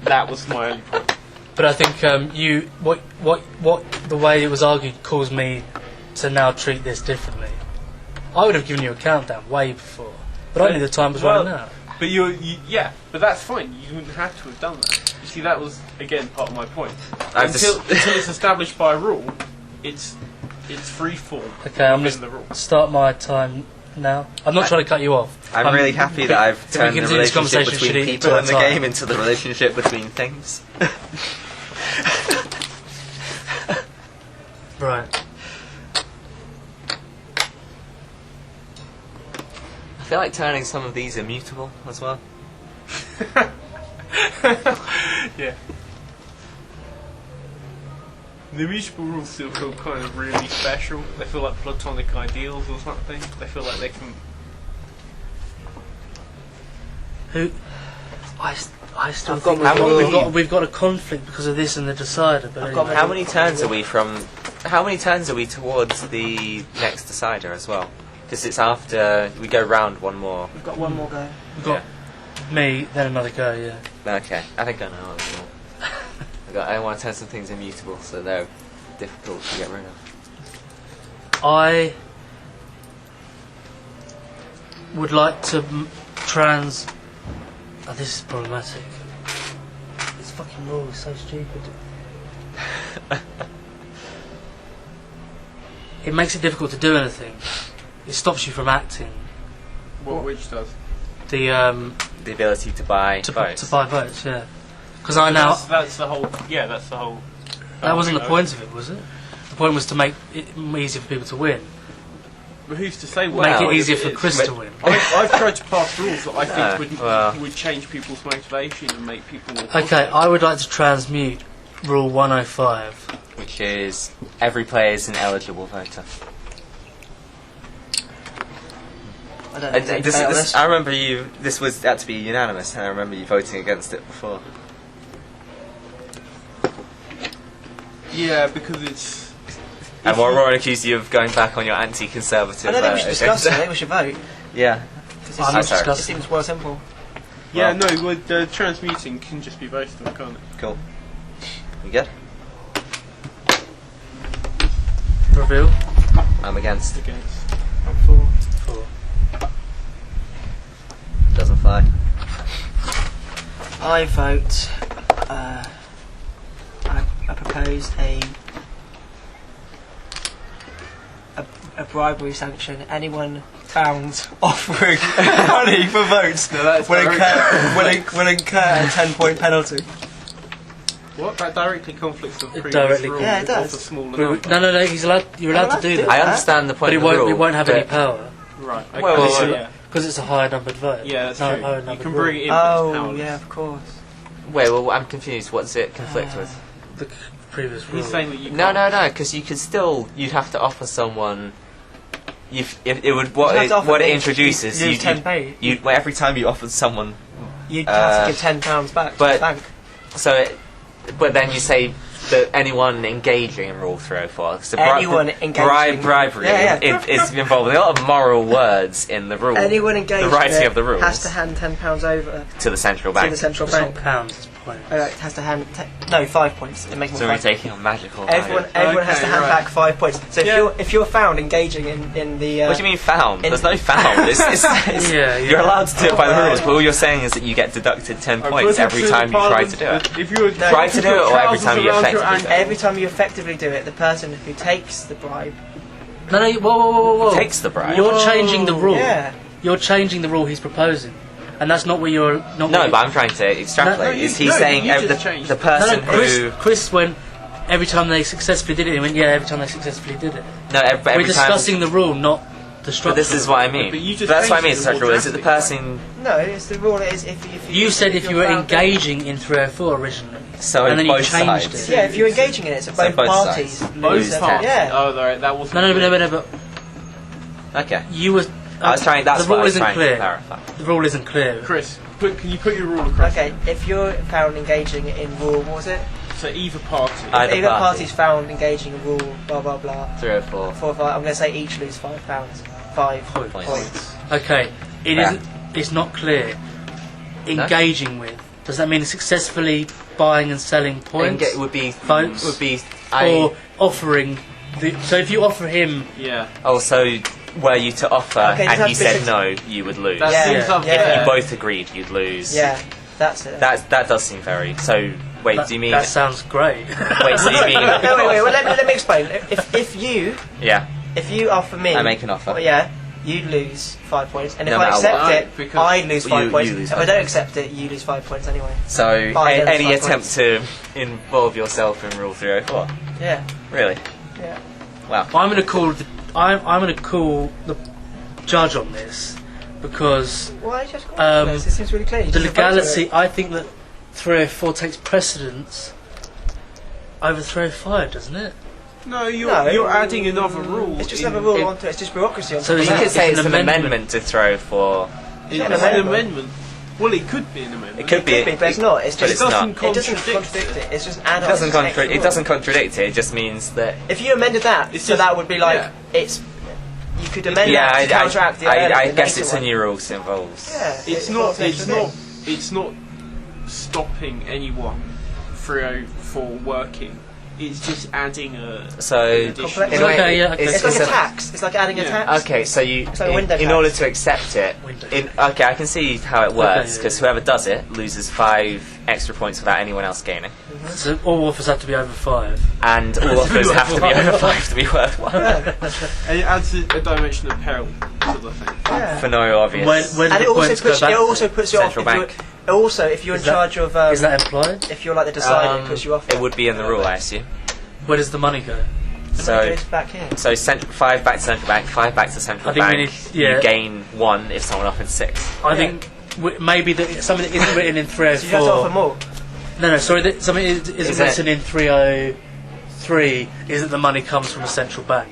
That was my only point. But I think what the way it was argued caused me to now treat this differently. I would have given you a countdown way before, but only the time was running out. But yeah, but that's fine. You wouldn't have to have done that. You see, that was again part of my point. Until it's established by rule, it's free form. Okay, I'm within going the rule. to start my time now? I'm not trying to cut you off. I'm really happy that I've if we turned the continue this relationship conversation, between should it people in the turn time? game into the relationship between things. Right. I feel like turning some of these immutable as well. Yeah. The immutable rules still feel kind of really special. They feel like platonic ideals or something. They feel like they can. Who? I still I've got think my we've got a conflict because of this and the decider. But I've got anyway. How many turns are we from? How many turns are we towards the next decider as well? Because it's after we go round one more. We've got one more go. We've got me, then another go. Yeah. Okay, I think I know. I want to turn some things immutable, so they're difficult to get rid of. I would like to trans. Oh, this is problematic. This fucking rule is so stupid. It makes it difficult to do anything. It stops you from acting. Which does? The The ability to buy votes. to buy votes, yeah. Because I now That's the whole. Yeah, that's the whole. that wasn't the point of it, was it? The point was to make it easier for people to win. But who's to say? Make Well, it easier for it's- Chris to win. I've tried to pass rules that I think well. would change people's motivation and make people more Okay, positive. I would like to transmute Rule 105. Which is every player is an eligible voter. I don't know. I remember you. This was had to be unanimous, and I remember you voting against it before. Yeah, because it's. And Rowan accused you of going back on your anti-conservative. I don't think we should discuss it. I think we should vote. Yeah. Because I'm not sorry. it discussing. seems well simple. Yeah, no, well, the transmuting can just be voted on, can't it? Cool. You good? Reveal. I'm against. Against. I'm for. 4. Doesn't fly. I vote. I propose a bribery sanction. Anyone found offering money for votes will incur a 10-point penalty. What? That directly conflicts with It previous directly rules Yeah, it does. of a smaller No, number. no, he's allowed. You're allowed to do that, I understand the point but it of the won't. rule. It won't have but any power Right. Okay. Well, because well, yeah. it's a higher numbered vote. Yeah, that's No, true. higher You numbered can rule. bring it in, but it's Oh, powerless. yeah, of course. Wait, well, I'm confused. What's it conflict with? the previous rule. He's saying that you No, can't. no, because you could still. You'd have to offer someone. If it would what You'd have it, to offer what it me- introduces, use 10 pay. well, every time you offered someone. You'd have to give £10 back to but- the bank. So, but then you say that anyone engaging in Rule 304. So Anyone engaging- bribery Yeah, is involved with a lot of moral words in the rule. Anyone engaged the writing in it of the rules has to hand £10 over to the central to bank. the central It's not bank. pounds. It's points. Has to hand 5 points. It makes So more we're 5. taking a magical. Everyone value. has to Okay, hand right. back 5 points. So Yeah. if you're found engaging in the What do you mean found? in- There's no found. It's, Yeah, yeah. You're allowed to do it by the rules, but all you're saying is that you get deducted 10 points every time you try to do it. If you Try to do it, or every time you effectively do it? every time you effectively do it, the person who takes the bribe. No, whoa. Takes the bribe. You're changing the rule. Yeah. You're changing the rule he's proposing, and that's not what you're. Not No, what but I'm trying to extrapolate. No, is he no, saying you just the changed. No, person Chris, who? Chris went every time they successfully did it. He went, yeah, every time they successfully did it. No, every We're time. discussing the rule, not the structure. But this is what I mean. But you just That's what I changed mean. It's the such a rule rule. Is it the person? No, it's the rule is if You said if you were found- engaging in 304 originally, So and then you both changed sides. it. Yeah, if you're engaging in it, so both both parties. sides. lose Both their- parties. Yeah. Oh, right, that wasn't. No, but Okay. you were. I was trying. That's the what rule I was isn't trying clear. to clarify. The rule isn't clear. Chris, can you put your rule across? Okay, if you're found engaging in rule, what was it? So either party. Either Either party. party's found engaging in rule, blah blah blah. 304. 4 or 5. I'm going to say each lose £5. 5 Points. points. Okay, it Yeah. isn't. It's not clear. Engaging with. Does that mean successfully buying and selling points, Would be Votes. Would be. or offering? So if you offer him, Yeah. Also, were you to offer Okay, and does he that said no, you would lose. That Yeah, seems yeah, unfair. yeah. If you both agreed, you'd lose. Yeah, that's it. That does seem very. So wait, that, do you mean? that sounds great. Wait, so you mean? no, wait. Well, let me explain. If you Yeah. offer me, I make an offer. well, yeah, you'd lose 5 points, and if No I matter accept what. it, Because I'd lose 5 you points. lose If 5 I don't points. accept it, you lose 5 points anyway. So Five any against 5 attempt to involve yourself in Rule 304? Yeah, Really? yeah. Wow. I'm going to call I'm going to call the judge on this because Why just go Um, this? It seems really clear. You the just vote for legality. it. I think that 304 takes precedence over 305, doesn't it? No, No. you're adding another rule. It's just in- another rule it- onto it. It's just bureaucracy onto So it. is You it- could say it's it's an an amendment. amendment to throw for. It's an an amendment. amendment. Well, it could be an amendment. It could be. but it's not. It's but just it's not. doesn't it doesn't contradict contradict it. It's just an add-on. It doesn't, It's just an extra it rule. doesn't contradict it. It just means that. If you amended that, It's so just- that would be like yeah. it's. You could amend Yeah, that to counteract the I earlier, the guess later it's a one. new rule that involves. Yeah, It's it not. involves It's extra not. things. It's not stopping anyone 304 working. It's just adding a. So, additional- in a way, Okay, yeah, okay. It's like it's a tax. It's like adding a Yeah. tax. Okay, so you, like a window in tax. order to accept it, Window. okay, I can see how it works yeah. because whoever does it loses 5 extra points without anyone else gaining, So all offers have to be over 5. and all offers have to be over 5 to be worthwhile And it adds a dimension of peril to the thing. Yeah. for no obvious. When And the it also points puts go back it to- also puts you off. Central If you're, bank. also, if you're Is in that- charge of, Is that implied? if you're like the decider, it puts you off. It would be in the rule, I assume. Where does the money go? So it So, goes back here. 5 back to central bank, 5 back to central I think we bank. need- yeah. You gain 1 if someone offers 6. I think maybe that something that isn't written in So you have to offer 304. more. No, sorry, that something isn't Is it- written in 303 is that the money comes from a central bank.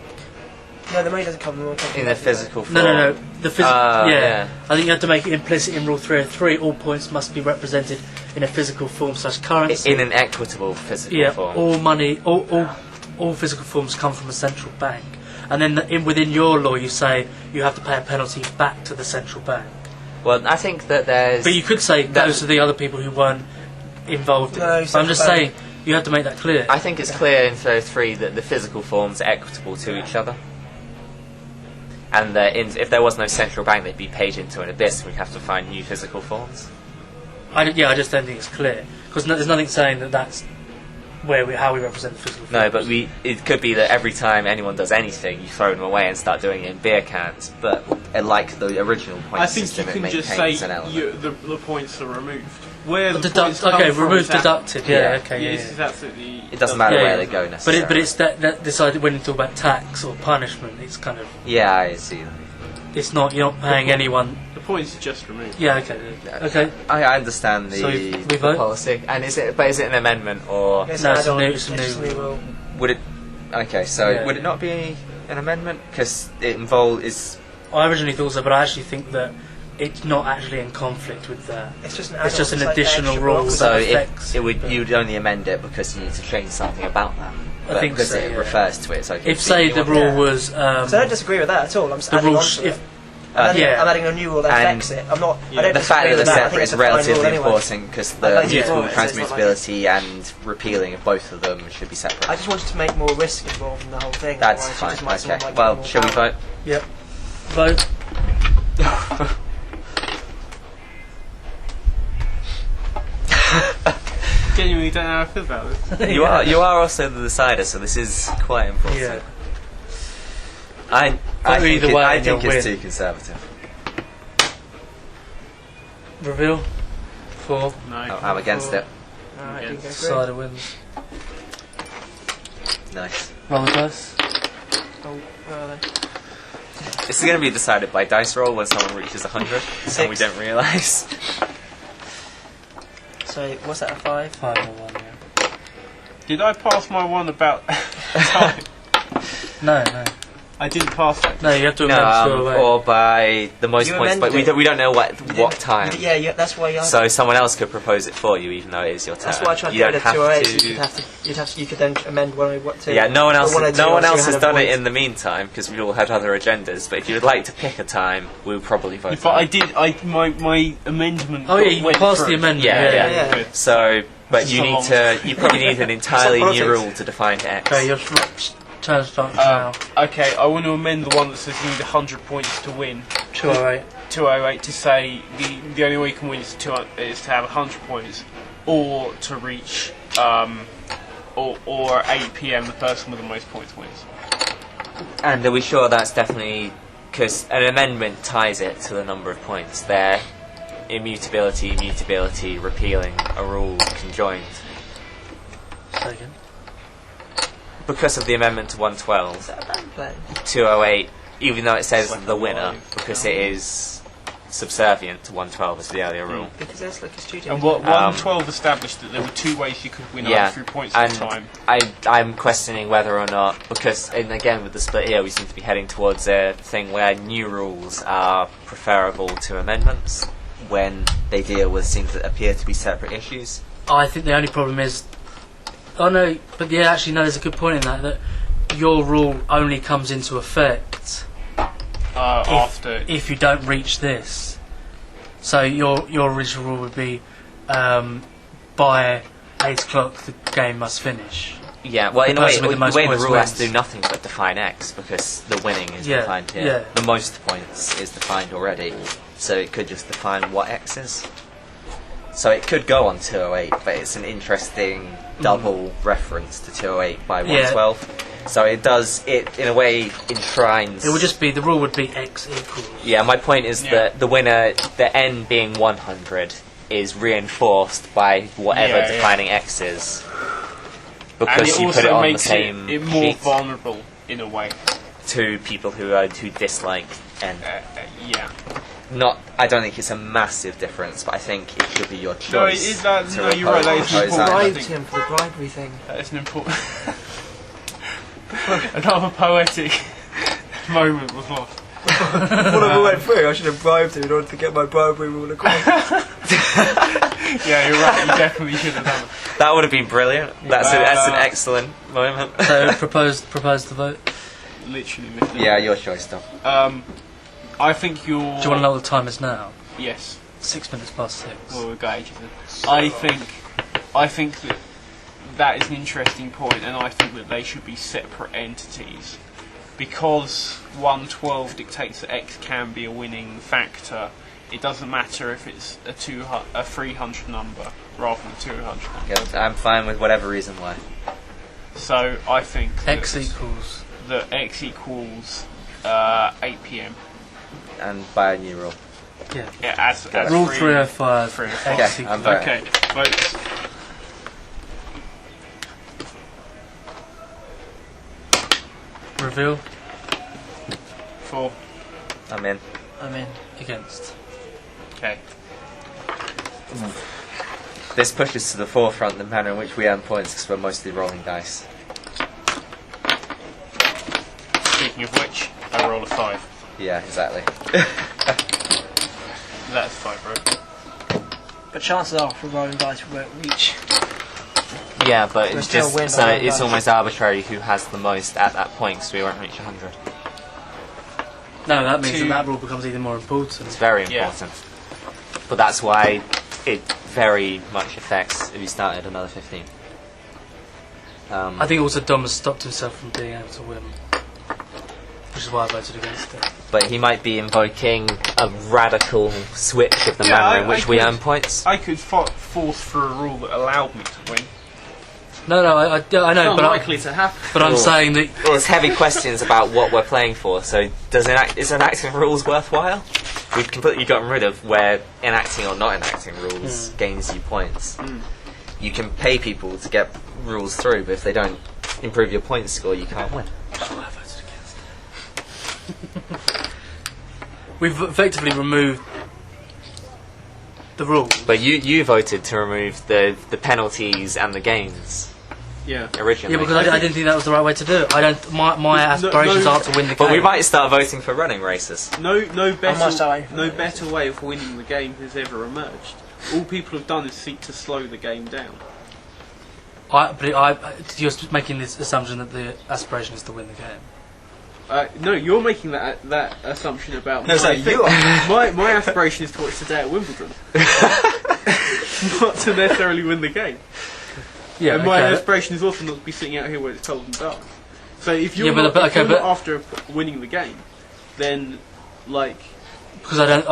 No, the money doesn't come from In a physical form. No. The physical. Yeah. yeah. I think you have to make it implicit in Rule 303. All points must be represented in a physical form / currency. In an equitable physical yeah. form. All money, all physical forms come from a central bank, and then within your law you say you have to pay a penalty back to the central bank. Well, I think that there's. But you could say those are the other people who weren't involved in No, it. But I'm just central saying you have to make that clear. I think it's clear in 303 that the physical forms are equitable to each other. And that if there was no central bank, they'd be paid into an abyss, and we'd have to find new physical forms. I just don't think it's clear because there's nothing saying that that's how we represent the physical. No, forms. but it could be that every time anyone does anything, you throw them away and start doing it in beer cans. But like the original point I think you system, can it just say maintains an element. the points are removed. Where the Deduct- points come okay, from remove is that- deducted. Yeah. Yeah, okay, Yes, yeah. it's absolutely. It doesn't matter Yeah, where yeah. they go But necessarily. it's that decided when you talk about tax or punishment, it's kind of Yeah, I see. it's not you're not paying anyone. The points are just removed. Yeah, okay, okay. I understand the, So we the vote? policy. And is it an amendment or It's No, an it's a add-on. new- it's a just new rule. would it? Okay, so Yeah. would it not be an amendment because it involves? I originally thought so, but I actually think that it's not actually in conflict with that. It's just an It's just add-on. an like additional extra rule. blocks. So that if affects it would, but- you'd only amend it because you need to change something about that. But think because so, it yeah. refers to it. It's okay. If say the rule Yeah. was So I don't disagree with that at all. I'm just the adding rule on sh- to if it. I'm yeah. adding a new rule that And affects it. I'm not. Yeah. I don't The fact disagree that with they're that. I separate think is it's a fine relatively rule anyway. important because I'd the like to mutual draw it, so it's not like- transmissibility and repealing of both of them should be separate. I just wanted to make more risk involved in the whole thing. That's otherwise you fine. just might sort of Okay. like Well, get more shall we power. vote? Yep. Vote. Genuinely don't know how I feel about this. You are also the decider, so this is quite important. Yeah. I Vote think, either way I and think you'll it's win. too conservative. Reveal. 4. No. I'm against it. Alright, you go through. Cider wins. Nice. Roll the dice. Oh, well then. This is going to be decided by dice roll when someone reaches 100, and we Six. don't realise. So what's that? A 5? 5 or 1, yeah. Did I pass my one about time? No. I didn't pass that. No, you have to No, amend to away. or by the most You points, but amended it. we don't know what time. Yeah, that's why you. So someone else could propose it for you, even though it is your turn. That's why I tried to you get don't rid of have 208. to. You could then amend 102. Yeah, no one else. Or 102 No one once you else had has a done it voice. in the meantime because we all had other agendas. But if you would like to pick a time, we would probably vote. But for I it. did. My amendment. Oh yeah, you went passed through. the amendment. Yeah. Yeah. So, but This you is need long. to. You probably need an entirely It's new politics. rule to define X. Okay, your turn starts now. Okay, I want to amend the one that says you need 100 points to win. 208. 208 to say the only way you can win is to have 100 points, or to reach or 8 PM the person with the most points wins. And are we sure that's definitely because an amendment ties it to the number of points. They're immutability, mutability, repealing a rule conjoined. Second. Because of the amendment to 112, Is that a band play? 208, even though it says Like the a winner, live. because it is subservient to 112 as the earlier rule. Because there's like a studio. And what 112 established that there were 2 ways you could win Yeah, through points at and a time. I'm questioning whether or not, because, and again with the split here, we seem to be heading towards a thing where new rules are preferable to amendments when they deal with things that appear to be separate issues. I think the only problem is, oh no, but yeah, actually no, there's a good point in that your rule only comes into effect After if you don't reach this. So your original rule would be by 8 o'clock the game must finish. Yeah, well, in a way, person with the the most way the points rule has to wins. do nothing but define X, because the winning is Yeah, defined here. yeah. The most points is defined already, so it could just define what X is. So it could go on 208, but it's an interesting double reference to 208 by 112. So it does, it in a way enshrines... It would just be, the rule would be X equals. Yeah, my point is that the winner, the N being 100, is reinforced by whatever Yeah, yeah. defining X is. and Because it you also put it on the makes same it more sheet vulnerable in a way. to people who dislike N. Yeah. Not, I don't think it's a massive difference, but I think it should be your choice. No, it is that. to No, you're right. That is oppose important. I Bribed think him for the bribery thing. that is an important. Another poetic moment was lost. Whatever went through, I should have bribed him in order to get my bribery rule across. Yeah, you're right. You definitely should have done it. That would have been brilliant. That's an excellent moment. So propose the vote. Literally missed it. Yeah, your choice, Dom. I think you're. Do you want to know what the time is now? Yes. 6 minutes past 6. Well, we've got ages then. I think that is an interesting point, and I think that they should be separate entities. Because 112 dictates that X can be a winning factor, it doesn't matter if it's a 300 number rather than a 200 number. Yeah, I'm fine with whatever reason why. So I think X equals. that X equals 8 p.m. And by a new rule. Yeah. Yeah, as Rule 305. 305. 305. X Yeah, I'm equals. voting. Okay, votes. Reveal. 4. I'm in. I'm in. Against. Okay. This pushes to the forefront the manner in which we earn points because we're mostly rolling dice. Speaking of which, I roll a 5. Yeah, exactly. That's 5, right? But chances are, for rolling dice, we won't reach. Yeah, but We're it's still just win so by it's one. almost arbitrary who has the most at that point, so we won't reach 100. No, that means Two. that rule becomes even more important. It's very Yeah. important. But that's why it very much affects if you started another 15. I think also Dom has stopped himself from being able to win. Which is why I voted against it. But he might be invoking a radical switch of the Yeah, manner in I which we could- earn points. I could force through a rule that allowed me to win. No, I know, but Unlikely to happen. I'm Cool. saying that There's heavy questions about what we're playing for, so is enacting rules worthwhile? We've completely gotten rid of where enacting or not enacting rules gains you points. You can pay people to get rules through, but if they don't improve your point score, you can't win. I voted against it. We've effectively removed the rules. But you voted to remove the penalties and the gains Yeah. originally. Yeah, because I didn't think that was the right way to do it. I don't. My aspirations aren't to win the game. But we might start voting for running races. No must die for this. better way of winning the game has ever emerged. All people have done is seek to slow the game down. You're making this assumption that the aspiration is to win the game. No, you're making that assumption about No, so you are. my aspiration is to watch the day at Wimbledon, not to necessarily win the game. Yeah, And my okay. aspiration is also not to be sitting out here where it's cold and dark. So if you're, Yeah, but- not, but- if you're okay, not but- after winning the game, then like Because I don't.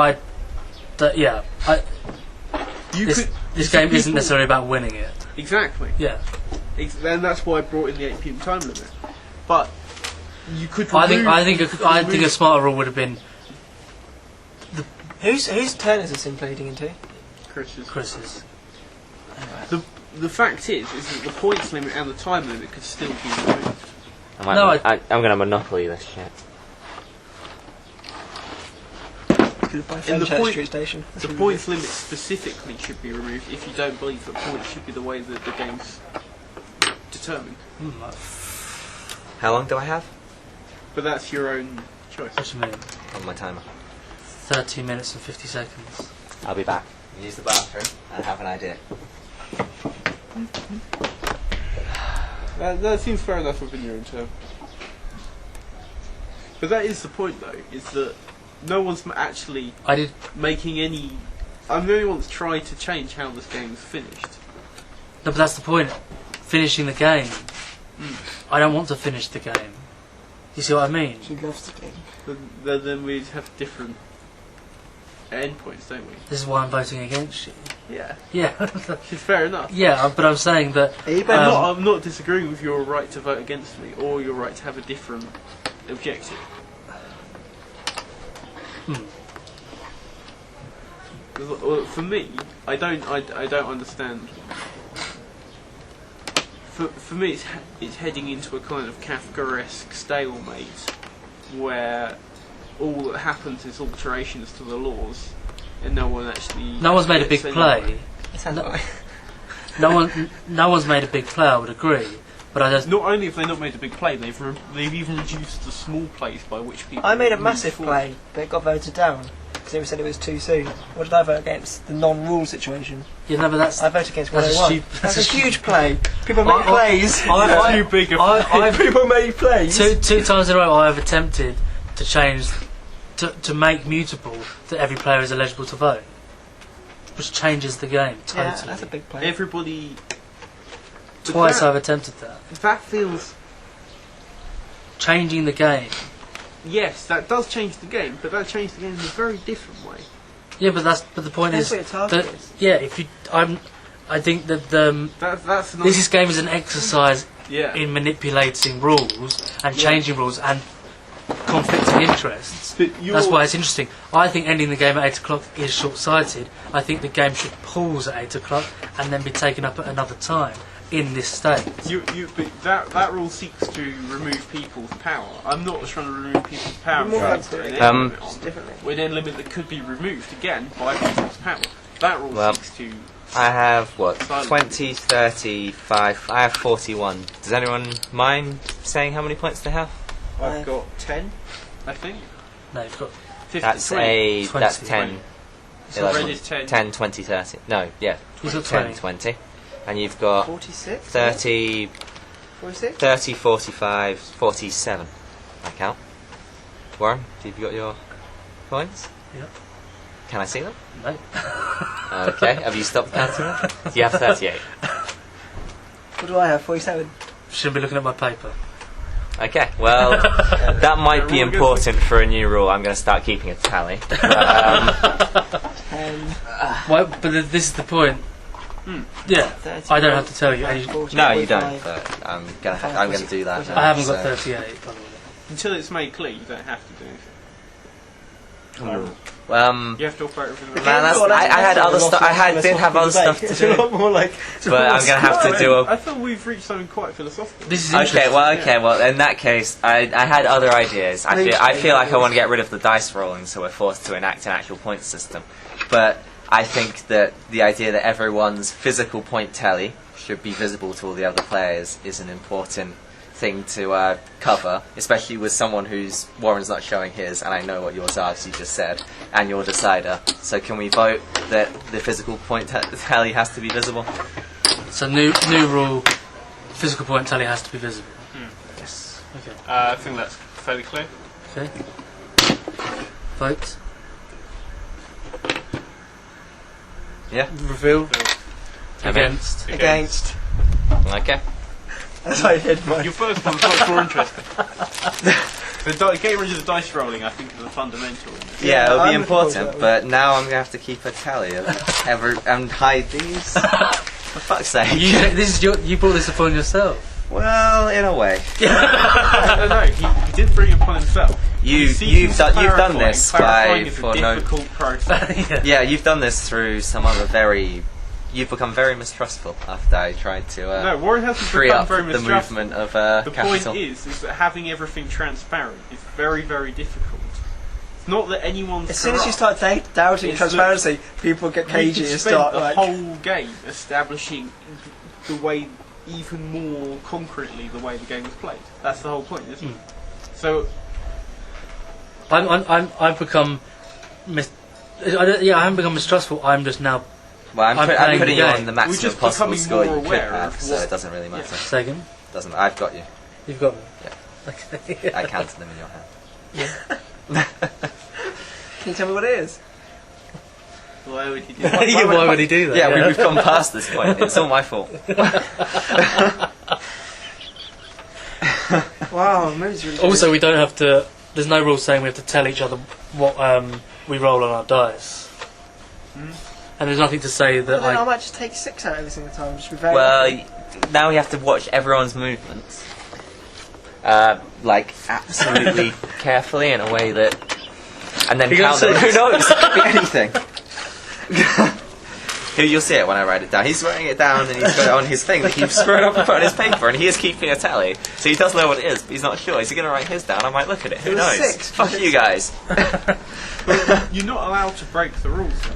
you This, could. this so game isn't people- necessarily about winning it. Exactly. Yeah. And that's why I brought in the 8 p.m. time limit. But you could. I think remove- a smarter rule would have been Whose turn is this including into? Chris's. The fact is that the points limit and the time limit could still be removed. I'm going to monopoly this shit. Goodbye, In the Fenchurch point- Street Station. The points limit specifically should be removed if you don't believe that points should be the way that the game's determined. How long do I have But that's your own choice. What do you mean? on my timer? 30 minutes and 50 seconds. I'll be back. Use the bathroom. I have an idea. That seems fair enough within your own term. But that is the point, though, is that no one's actually I did. making any. I'm the only one that's tried to change how this game's finished. No, but that's the point. Finishing the game. I don't want to finish the game. You see what I mean? She loves the game. But then we'd have different endpoints, don't we? This is why I'm voting against you. Yeah. Yeah. It's fair enough. Yeah, but I'm saying that. I'm not disagreeing with your right to vote against me or your right to have a different objective. For me, I don't understand. For me, it's heading into a kind of Kafkaesque stalemate where all that happens is alterations to the laws, and no one actually. No one's made a big gets play. anywhere. It sounds like No one's made a big play. I would agree, but I just. Not only have they not made a big play, they've even reduced the small plays by which people. I made a move massive forward. play, but it got voted down because they said it was too soon. What did I vote against? The non-rule situation. Yeah, no, but that's. I voted against That's a 101. stupid- That's that's a a huge play. People make plays. Too big a People made plays. Two times in a row, I have attempted to change, to make mutable that every player is eligible to vote, which changes the game totally. Yeah, that's a big play. Everybody. Twice that, I've attempted that. That feels. Changing the game. Yes, that does change the game, but that changed the game in a very different way. Yeah, but the point Depends is what your target that is. yeah, I think that That's not. this game is an exercise Yeah. in manipulating rules and changing rules and conflicting interests. But That's why it's interesting. I think ending the game at 8 o'clock is short-sighted. I think the game should pause at 8 o'clock and then be taken up at another time in this state. But that rule seeks to remove people's power. I'm not trying to remove people's power. More Right. fancy. Differently. With an limit that could be removed again by people's power. That rule Well, seeks to. I have, what, Silence. 20, 35, I have 41. Does anyone mind saying how many points they have? I've got 10, I think. No, you've got 50, That's 20. that's 20. 10, So 11, red is 10. 10, 20, 30. No, yeah, He's got 10, 20. 20. And you've got 46? 30, 46? 30, 45, 47. I count. Warren, have you got your points? Yep. Can I see them? No. Okay, have you stopped counting them? You have 38. What do I have? 47? Shouldn't be looking at my paper. Okay, well, that might be important for a new rule. I'm going to start keeping a tally. Why, but this is the point. Yeah, 30, I don't have to tell you. 40, No, you 45. don't. But I'm gonna do that. I haven't got so- 38, by the way. Until it's made clear, you don't have to do anything. You have to operate within the Man, I had other stuff. Did have other stuff to It's a do, lot more like. but I'm gonna have to do a. I thought we've reached something quite philosophical. This is interesting. Okay, well, in that case, I had other ideas. I feel like I want to get rid of the dice rolling, so we're forced to enact an actual point system. But I think that the idea that everyone's physical point tally should be visible to all the other players is an important thing to cover, especially with someone who's Warren's not showing his, and I know what yours are, as you just said, and your decider. So can we vote that the physical point tally has to be visible? So new rule, physical point tally has to be visible. Yes. Okay. I think that's fairly clear. Okay. Vote. Yeah. Reveal. Against. Against. Okay. That's what I did mine. Your first one's much more interesting. Getting rid of the dice rolling, I think, is a fundamental. In this. Yeah, it'll be I'm looking forward to important, that but now I'm gonna have to keep a tally of and hide these. For fuck's sake. You brought this upon yourself. Well, in a way. No, he didn't bring it upon himself. You've done this clarifying is for a no. difficult process. Yeah, you've done this through some other very. You've become very mistrustful after I tried to No, Warren hasn't free become up very the mistrustful. movement of The capital. point is that having everything transparent is very, very difficult. It's not that anyone's As soon as you start doubting It's transparency, people get cagey we and could spend start the like. whole game establishing the way, even more concretely, the way the game is played. That's the whole point, isn't it? So I've become. I haven't become mistrustful. I'm just now. Well, I'm playing putting the you game. on the We're maximum just possible becoming score more you could aware have, of so what- it doesn't really matter. Second, Doesn't. I've got you. you've got me. Yeah. Okay. I counted them in your hand. Can you tell me what it is? why would you do that? Yeah, why would he do that? Yeah, we've come past this point. It's all my fault. Wow, the movie's really Also, we don't have to. There's no rule saying we have to tell each other what we roll on our dice. And there's nothing to say that Well, then I might just take 6 out every single time. Just be very Well, now we have to watch everyone's movements, like absolutely carefully in a way that, and then You're count gonna them. say Who knows? It could be anything. You'll see it when I write it down. He's writing it down and he's got it on his thing that he's screwed up and put on his paper, and he is keeping a tally, so he does know what it is, but he's not sure. Is he going to write his down? I might look at it. Who It was knows? 6. Fuck you guys. You're not allowed to break the rules, though.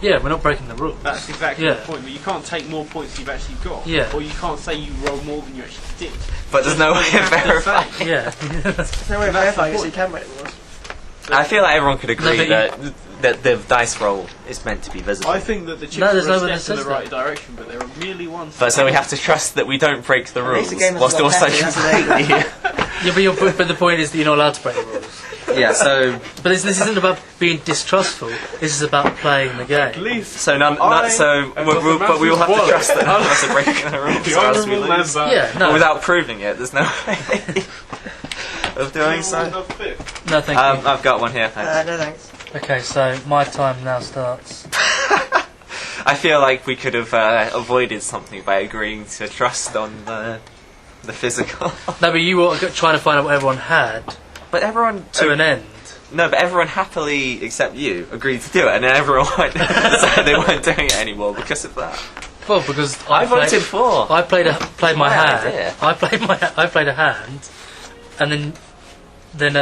Yeah, we're not breaking the rule. That's exactly Yeah. the point. But you can't take more points than you've actually got. Yeah. Or you can't say you rolled more than you actually did. But there's no way of verifying. Yeah. There's no way of That's the verifying it, so point. you can break the rules. I feel like everyone could agree No, but that the dice roll is meant to be visible. I think that the chips No, there's are a no one that step in says the right that. direction, but there are merely one. But so we have to trust that we don't break the At rules, least the game has whilst got also petty, hasn't it? completely. Yeah, but the point is that you're not allowed to break the rules. Yeah. So But this isn't about being distrustful. This is about playing the At game. least so none. I So am but we will have to massive trust that none of us are breaking the rules, the or else we honourable lose. member. Yeah, But no, without proving it, there's no way of doing so. The fifth. no, thank you. I've got one here. Thanks. No thanks. Okay, so my time now starts. I feel like we could have avoided something by agreeing to trust on the physical. No, but you were trying to find out what everyone had But everyone to an end. No, but everyone happily, except you, agreed to do it, and then everyone went, so they weren't doing it anymore because of that. Well, because I voted for. I played my my hand. idea. I played a hand, and then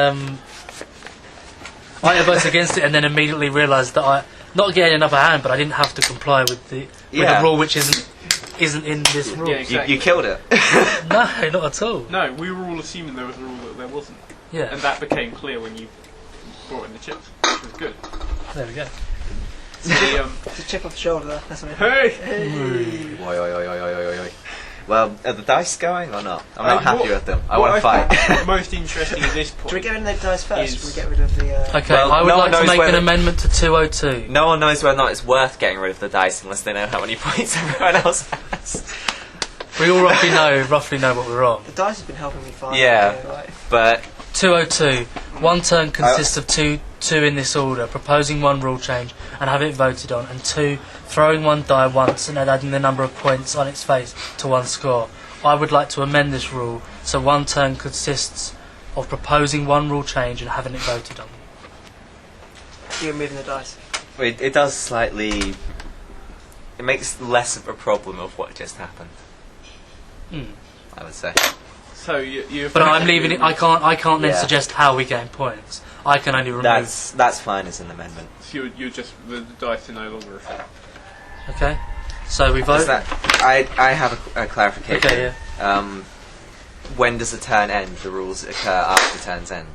I voted against it, and then immediately realised that I not getting an upper hand, but I didn't have to comply with the Yeah. rule, which isn't in this rule. Yeah, exactly. You killed it. No, not at all. No, we were all assuming there was a rule that there wasn't. Yeah, And that became clear when you brought in the chips, which was good. there we go. The, It's a chip off the shoulder there. That's what it hey! Oi, oi, oi, oi, oi, oi, oi. Well, are the dice going or not? I'm not happy what- with them. I what want to fight. find most interesting at this point. Do we get rid of the dice first? Is- We get rid of the. Okay, Well, I would no one like to knows make an whether- amendment to 202. No one knows whether or not it's worth getting rid of the dice unless they know how many points everyone else has. We all roughly know what we're on. The dice has been helping me find. Yeah. Right. But 202. One turn consists of two in this order, proposing one rule change and having it voted on, and 2, throwing one die once and then adding the number of points on its face to one score. I would like to amend this rule so one turn consists of proposing one rule change and having it voted on. You're moving the dice. it does slightly. It makes less of a problem of what just happened, I would say. So you But I'm leaving it. I can't then Yeah. suggest how we gain points. I can only remove. That's fine as an amendment. So you're just the dice are no longer a thing. Okay. So we vote. Does that, I have a clarification. Okay. Yeah. When does a turn end? The rules occur after turns end.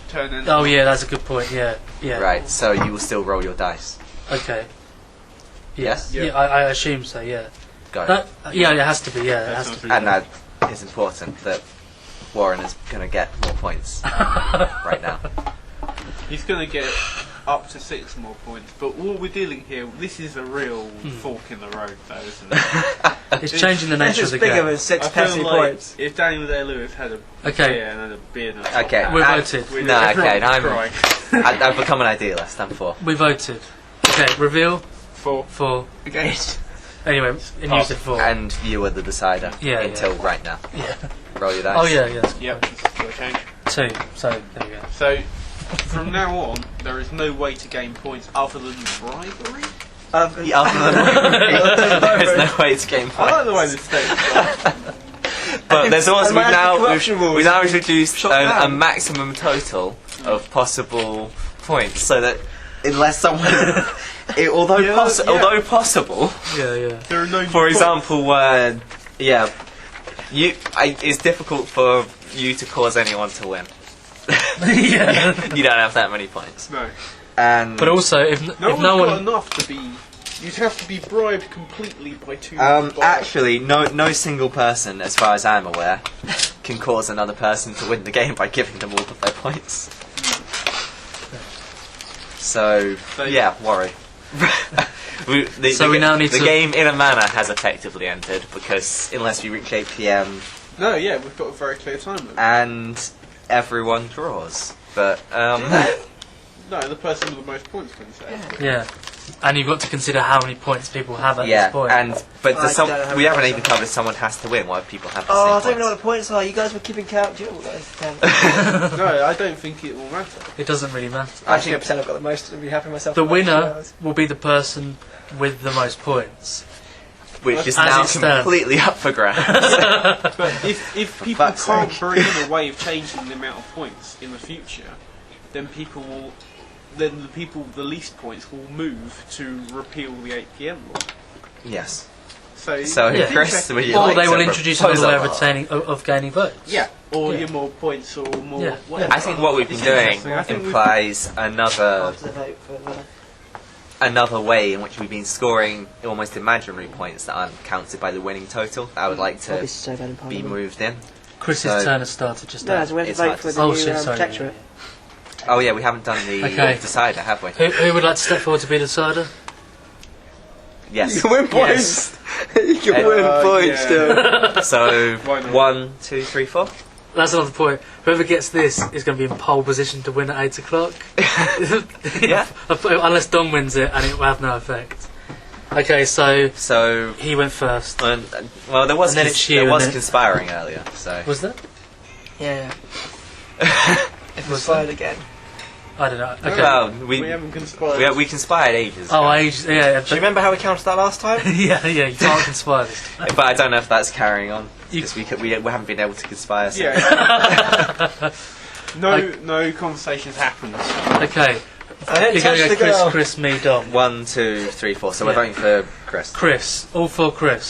Turn in. Oh yeah, that's a good point. Yeah. Yeah. Right. So you will still roll your dice. Okay. Yes? Yeah. Yeah. I assume so. Yeah. Go. Yeah, it has to be. Yeah, it has to be. And that is important that Warren is going to get more points right now. He's going to get up to 6 more points. But what we're dealing here, this is a real fork in the road, though, isn't it? It's changing the nature of This is the bigger game. than 6 I feel pesky like points. if Daniel Day-Lewis had a Okay. beer and a beer and a Okay. We're I- voted. No, okay. everyone I'm, crying. I've become an idealist. I'm for. We voted. Okay, reveal For 4. Against. Anyway, and used it before. And you were the decider until right now. Yeah. Roll your dice. Oh yeah. Yep, this is still a change. 2. So there you go. So, from now on, there is no way to gain points other than bribery? There's no way to gain points. I like the way this states. But there's also we've now introduced Shot a down. maximum total of possible points, so that unless someone, although possible, Yeah. There are no for example, it's difficult for you to cause anyone to win. Yeah. You don't have that many points, No. and But also, if No no one's got one, enough to be... You'd have to be bribed completely by 2 actually, no single person, as far as I'm aware, can cause another person to win the game by giving them all of their points. So worry. We now need the game in a manner has effectively ended because unless we reach 8 PM, No, yeah, we've got a very clear time limit. and everyone draws. But No, the person with the most points can say. yeah, and you've got to consider how many points people have at this point. but I don't know we how haven't much even covered someone has to win. Why people have the Oh, I same don't even know what points. the points are. You guys were keeping count. Do you know what guys? No, I don't think it will matter. It doesn't really matter. Actually, 100% I've got the most. I'd be happy with myself. The for the next 2 winner hours. will be the person with the most points. Which is As now it stands. completely up for grabs. But if people fuck's can't sake. bring in a way of changing the amount of points in the future, then the people with the least points will move to repeal the 8 PM law. Yes. So Yeah. Chris, would you Or like they to will introduce another propose way a of law? retaining of gaining votes. yeah, or Yeah. your more points or more. Yeah. Whatever. I think what we've been It's doing interesting. I think implies another After the vote for the- another way in which we've been scoring almost imaginary points that aren't counted by the winning total. I would like Probably to so bad in be Parliament. moved in. Chris's So- turn has started just No, now. so we have to It's vote hard for to the say. new Oh, shit, sorry. protectorate. Oh yeah, we haven't done the Okay. decider, have we? Who would like to step forward to be the decider? Yes. You can win points. You can win points, yeah. still. So Why not? 1, 2, 3, 4. That's another point. Whoever gets this is going to be in pole position to win at 8 o'clock. Yeah. Unless Dom wins it, and it will have no effect. Okay, so So he went first. well, there was And then it's you, there and was then- conspiring earlier. So Was there? Yeah. If we slide again. I don't know. Okay. well, We we haven't conspired. we conspired ages. Oh, ago. yeah. Do you remember how we counted that last time? Yeah, you can't conspire this. But I don't know if that's carrying on You- because we haven't been able to conspire. So. Yeah. No conversations happened. Okay, I didn't you're going touch to the go girl. Chris, me, Dom. 1, 2, 3, 4. So Yeah. we're voting for Chris. Chris, all for Chris.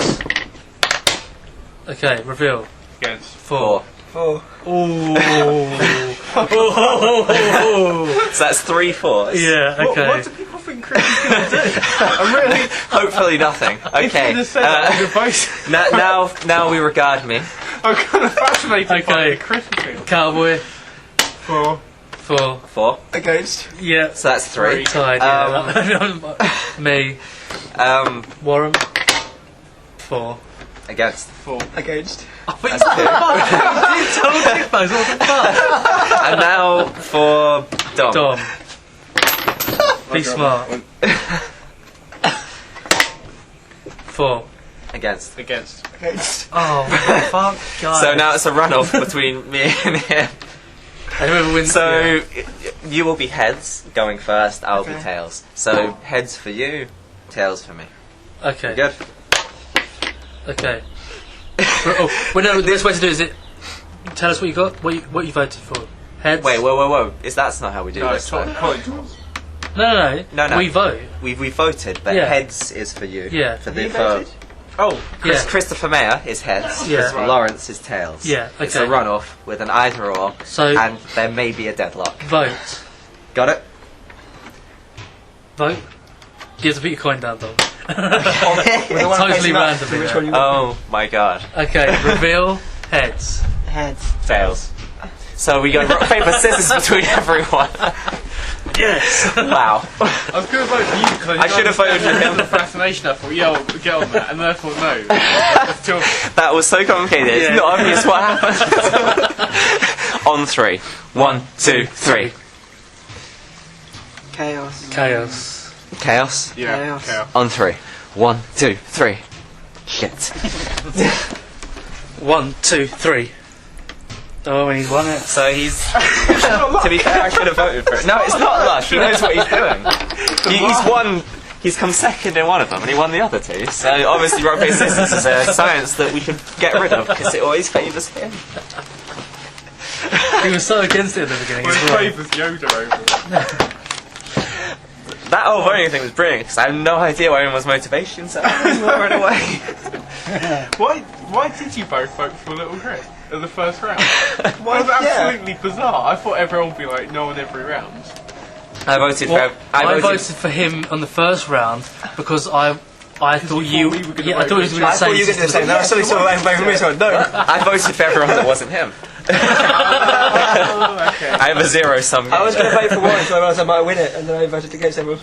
Okay, reveal. Against. 4. 4. Ooh. So that's 3 4s. Yeah, okay. What do people think Chris is going to do? I'm really. Hopefully nothing. If Okay. you'd have said that on your face, Now we regard me. I'm kind of fascinated by Okay. the Chris feel. Cowboy, 4. 4. 4. Against. Yeah. So that's 3. Tied, yeah. Me, Warren, 4. Against. 4. Against. That's 2. And now for Dom. Dom. Be smart. 4. Against. Against. Against. Oh, fuck, guys. So now it's a runoff between me and him. And whoever wins. So you will be heads going first. I'll be Okay. tails. So heads for you, tails for me. yeah. Okay. Good. Okay. Well, no, the best way to do it is tell us what you got, what you voted for. Heads? Wait, whoa! That's not how we do No, this. it's though. coin toss. No. No. We vote. We voted, but Yeah. heads is for you. Yeah. For You the voted? Oh, Yeah. Christopher Mayer is heads. Yeah. Christopher Lawrence is tails. Yeah, It's okay. a runoff with an either or, So and there may be a deadlock. vote. Got it? Vote. You have to put your coin down, though. With the one Totally facing up, random, so which yeah. one you want? Oh my god. Okay, reveal heads. Heads. Tails. So we go rock, paper, scissors between everyone. Yes. Wow. I was going to vote for you because I should have voted for him. The fascination. I thought, yeah, I'll get on that, and then I thought, no. That's too obvious. That was so complicated. Yeah. It's not obvious what happened. On 3. 1, 2, 3. Chaos. Chaos. Chaos. Yeah, Chaos. chaos. On 3. 1, 2, 3. Shit. 1, 2, 3. Oh, and he's won it. So he's. To be fair, I should have voted for it. No, it's not luck. He knows what he's doing. He's won. He's come second in one of them, and he won the other two. So obviously, rock paper scissors is a science that we should get rid of because it always favours him. He was so against it at the beginning. Well, as it well. favours Yoda over it. That whole voting thing was brilliant because I have no idea what anyone's motivation, so I was right away. Why did you both vote for Little Grit in the first round? That was absolutely bizarre. I thought everyone would be like, no on every round. I voted Well, for. I voted for him on the first round because I thought you. we were gonna Yeah, I thought you were going I to thought say. you were going to say that. I suddenly saw no. I voted for everyone that wasn't him. Oh, okay. I have a zero-sum game. I was going to vote for one, so I realised I might win it, and then I voted against everyone.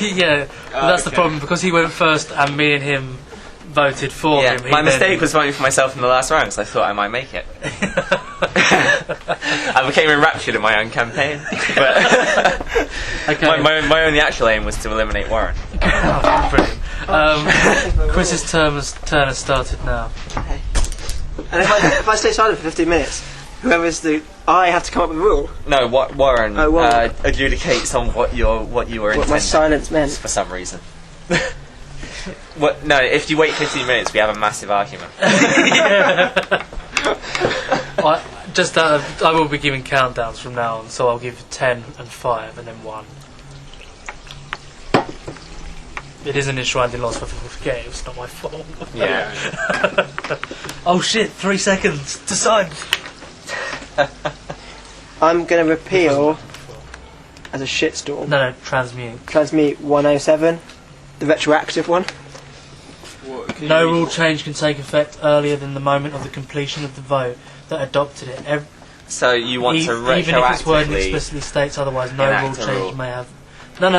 Yeah, but that's the okay. problem because he went first and me and him voted for Yeah, him. my mistake was voting for myself in the last round because I thought I might make it. I became enraptured in my own campaign. But Okay. my only actual aim was to eliminate Warren. Oh, brilliant. Chris's turn has started now. And if I stay silent for 15 minutes, I have to come up with a rule. No, what Warren Oh, Warren. adjudicates on what you were What intending my silence meant. for some reason. What? No, if you wait 15 minutes, we have a massive argument. I will be giving countdowns from now on, so I'll give 10 and 5 and then 1. It is an enshrined in laws for forget. It's not my fault. Yeah. Oh shit! 3 seconds. Decide. I'm going to repeal as a shitstorm. No, transmute. Transmute 107, the retroactive one. What, can No you read rule what- change can take effect earlier than the moment of the completion of the vote that adopted it. So you want to Even if its wording retroactively explicitly states otherwise, no enact rule a change rule. may have. No.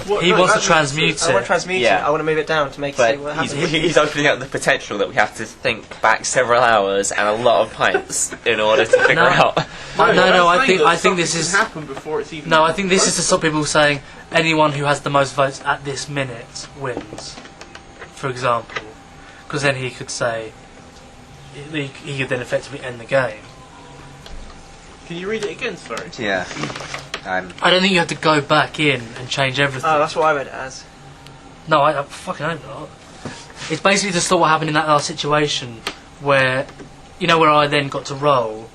What- He no, wants to that makes transmute I want to it. transmute Yeah. it. I want to move it down to make But see what happens. he's opening up the potential that we have to think back several hours and a lot of pints in order to figure No. out. No, I'm I saying that think this something is. can happen before it's even. No, I think this is to stop people saying anyone who has the most votes at this minute wins, for example. Because then he could say, he could then effectively end the game. Can you read it again? Sorry. Yeah. I don't think you have to go back in and change everything. Oh, that's what I read it as. No, I fucking hope not. It's basically to stop what happened in that last situation where, where I then got to roll.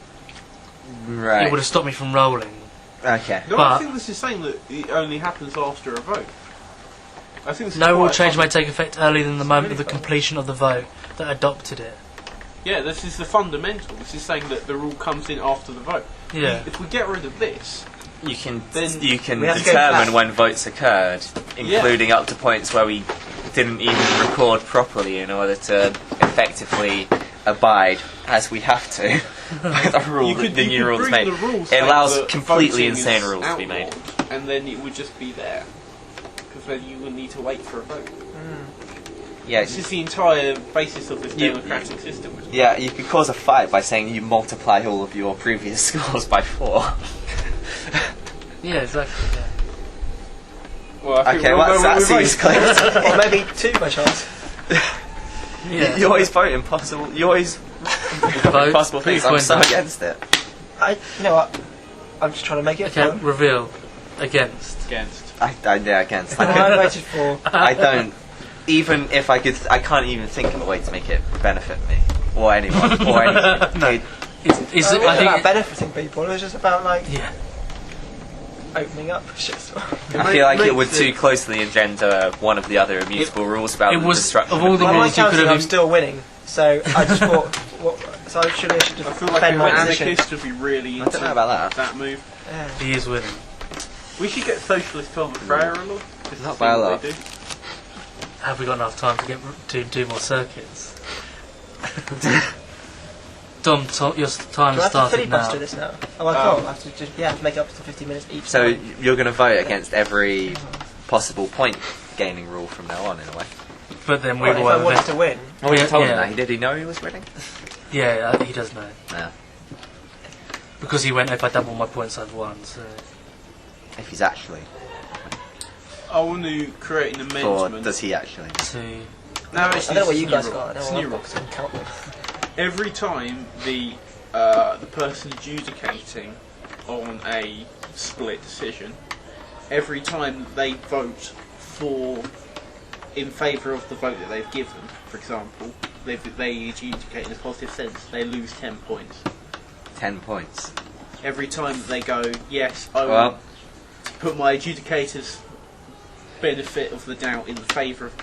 It Right. would have stopped me from rolling. Okay. No, But- I think this is saying that it only happens after a vote. I think this is No rule quite a change may fun- take effect earlier than the moment of the really fun. completion of the vote that adopted it. Yeah, this is the fundamental. This is saying that the rule comes in after the vote. Yeah. If we get rid of this, You can Then we have to go determine back. when votes occurred, including up to points where we didn't even record properly in order to effectively abide, as we have to, by the rule that the new rules made. bring the rules It saying allows that completely voting insane is rules to be made. outlawed, and then it would just be there. Because then you would need to wait for a vote. Yeah, This is the entire basis of this You- democratic system. yeah, you could cause a fight by saying you multiply all of your previous scores by 4. Yeah, exactly. Yeah. Well, I think Okay, we'll well, go that with seems close. Or maybe 2 by chance. Yeah. You always vote impossible. You always Vote, impossible put your things. I'm coin so down. against it. You know what? I'm just trying to make it Okay, fun. reveal. Against. against. Yeah, against. And I voted for. I don't. Even if I could, I can't even think of a way to make it benefit me or anyone or anything. No. It- It's, It wasn't I think. about benefiting people. It was just about Yeah. opening up shit. I feel like it would too closely engender one of the other immutable rules about it the was- destruction. of all the By my rules you could counting, have. I'm still winning. So I just thought, so I should I have feel like defend an my position. anarchist would be really I into don't know about that. that move. Yeah. He is winning. We should get Socialist Tom Freire on. Just to Not see by a what lot. they do. Have we got enough time to do more circuits? Dom, your time Do I has have to started filibuster now. this now? Oh, I can't. I have to just, have to make it up to 15 minutes each. So time. you're going to vote against every possible point gaining rule from now on, in a way. But then we Right, if will I have wanted to win, Oh, you told him yeah. that. Did he know he was winning? Yeah, he does know. No. Because he went, if I double my points, I've won. So. If he's actually, I want to create an or amendment. does he actually? I don't know what you guys got. I It's don't new know rule. what I've got. Count them. Every time the person adjudicating on a split decision, every time they vote in favour of the vote that they've given, for example, they adjudicate in a positive sense, they lose 10 points. 10 points. Every time that they go, yes, I will put my adjudicator's benefit of the doubt in favour of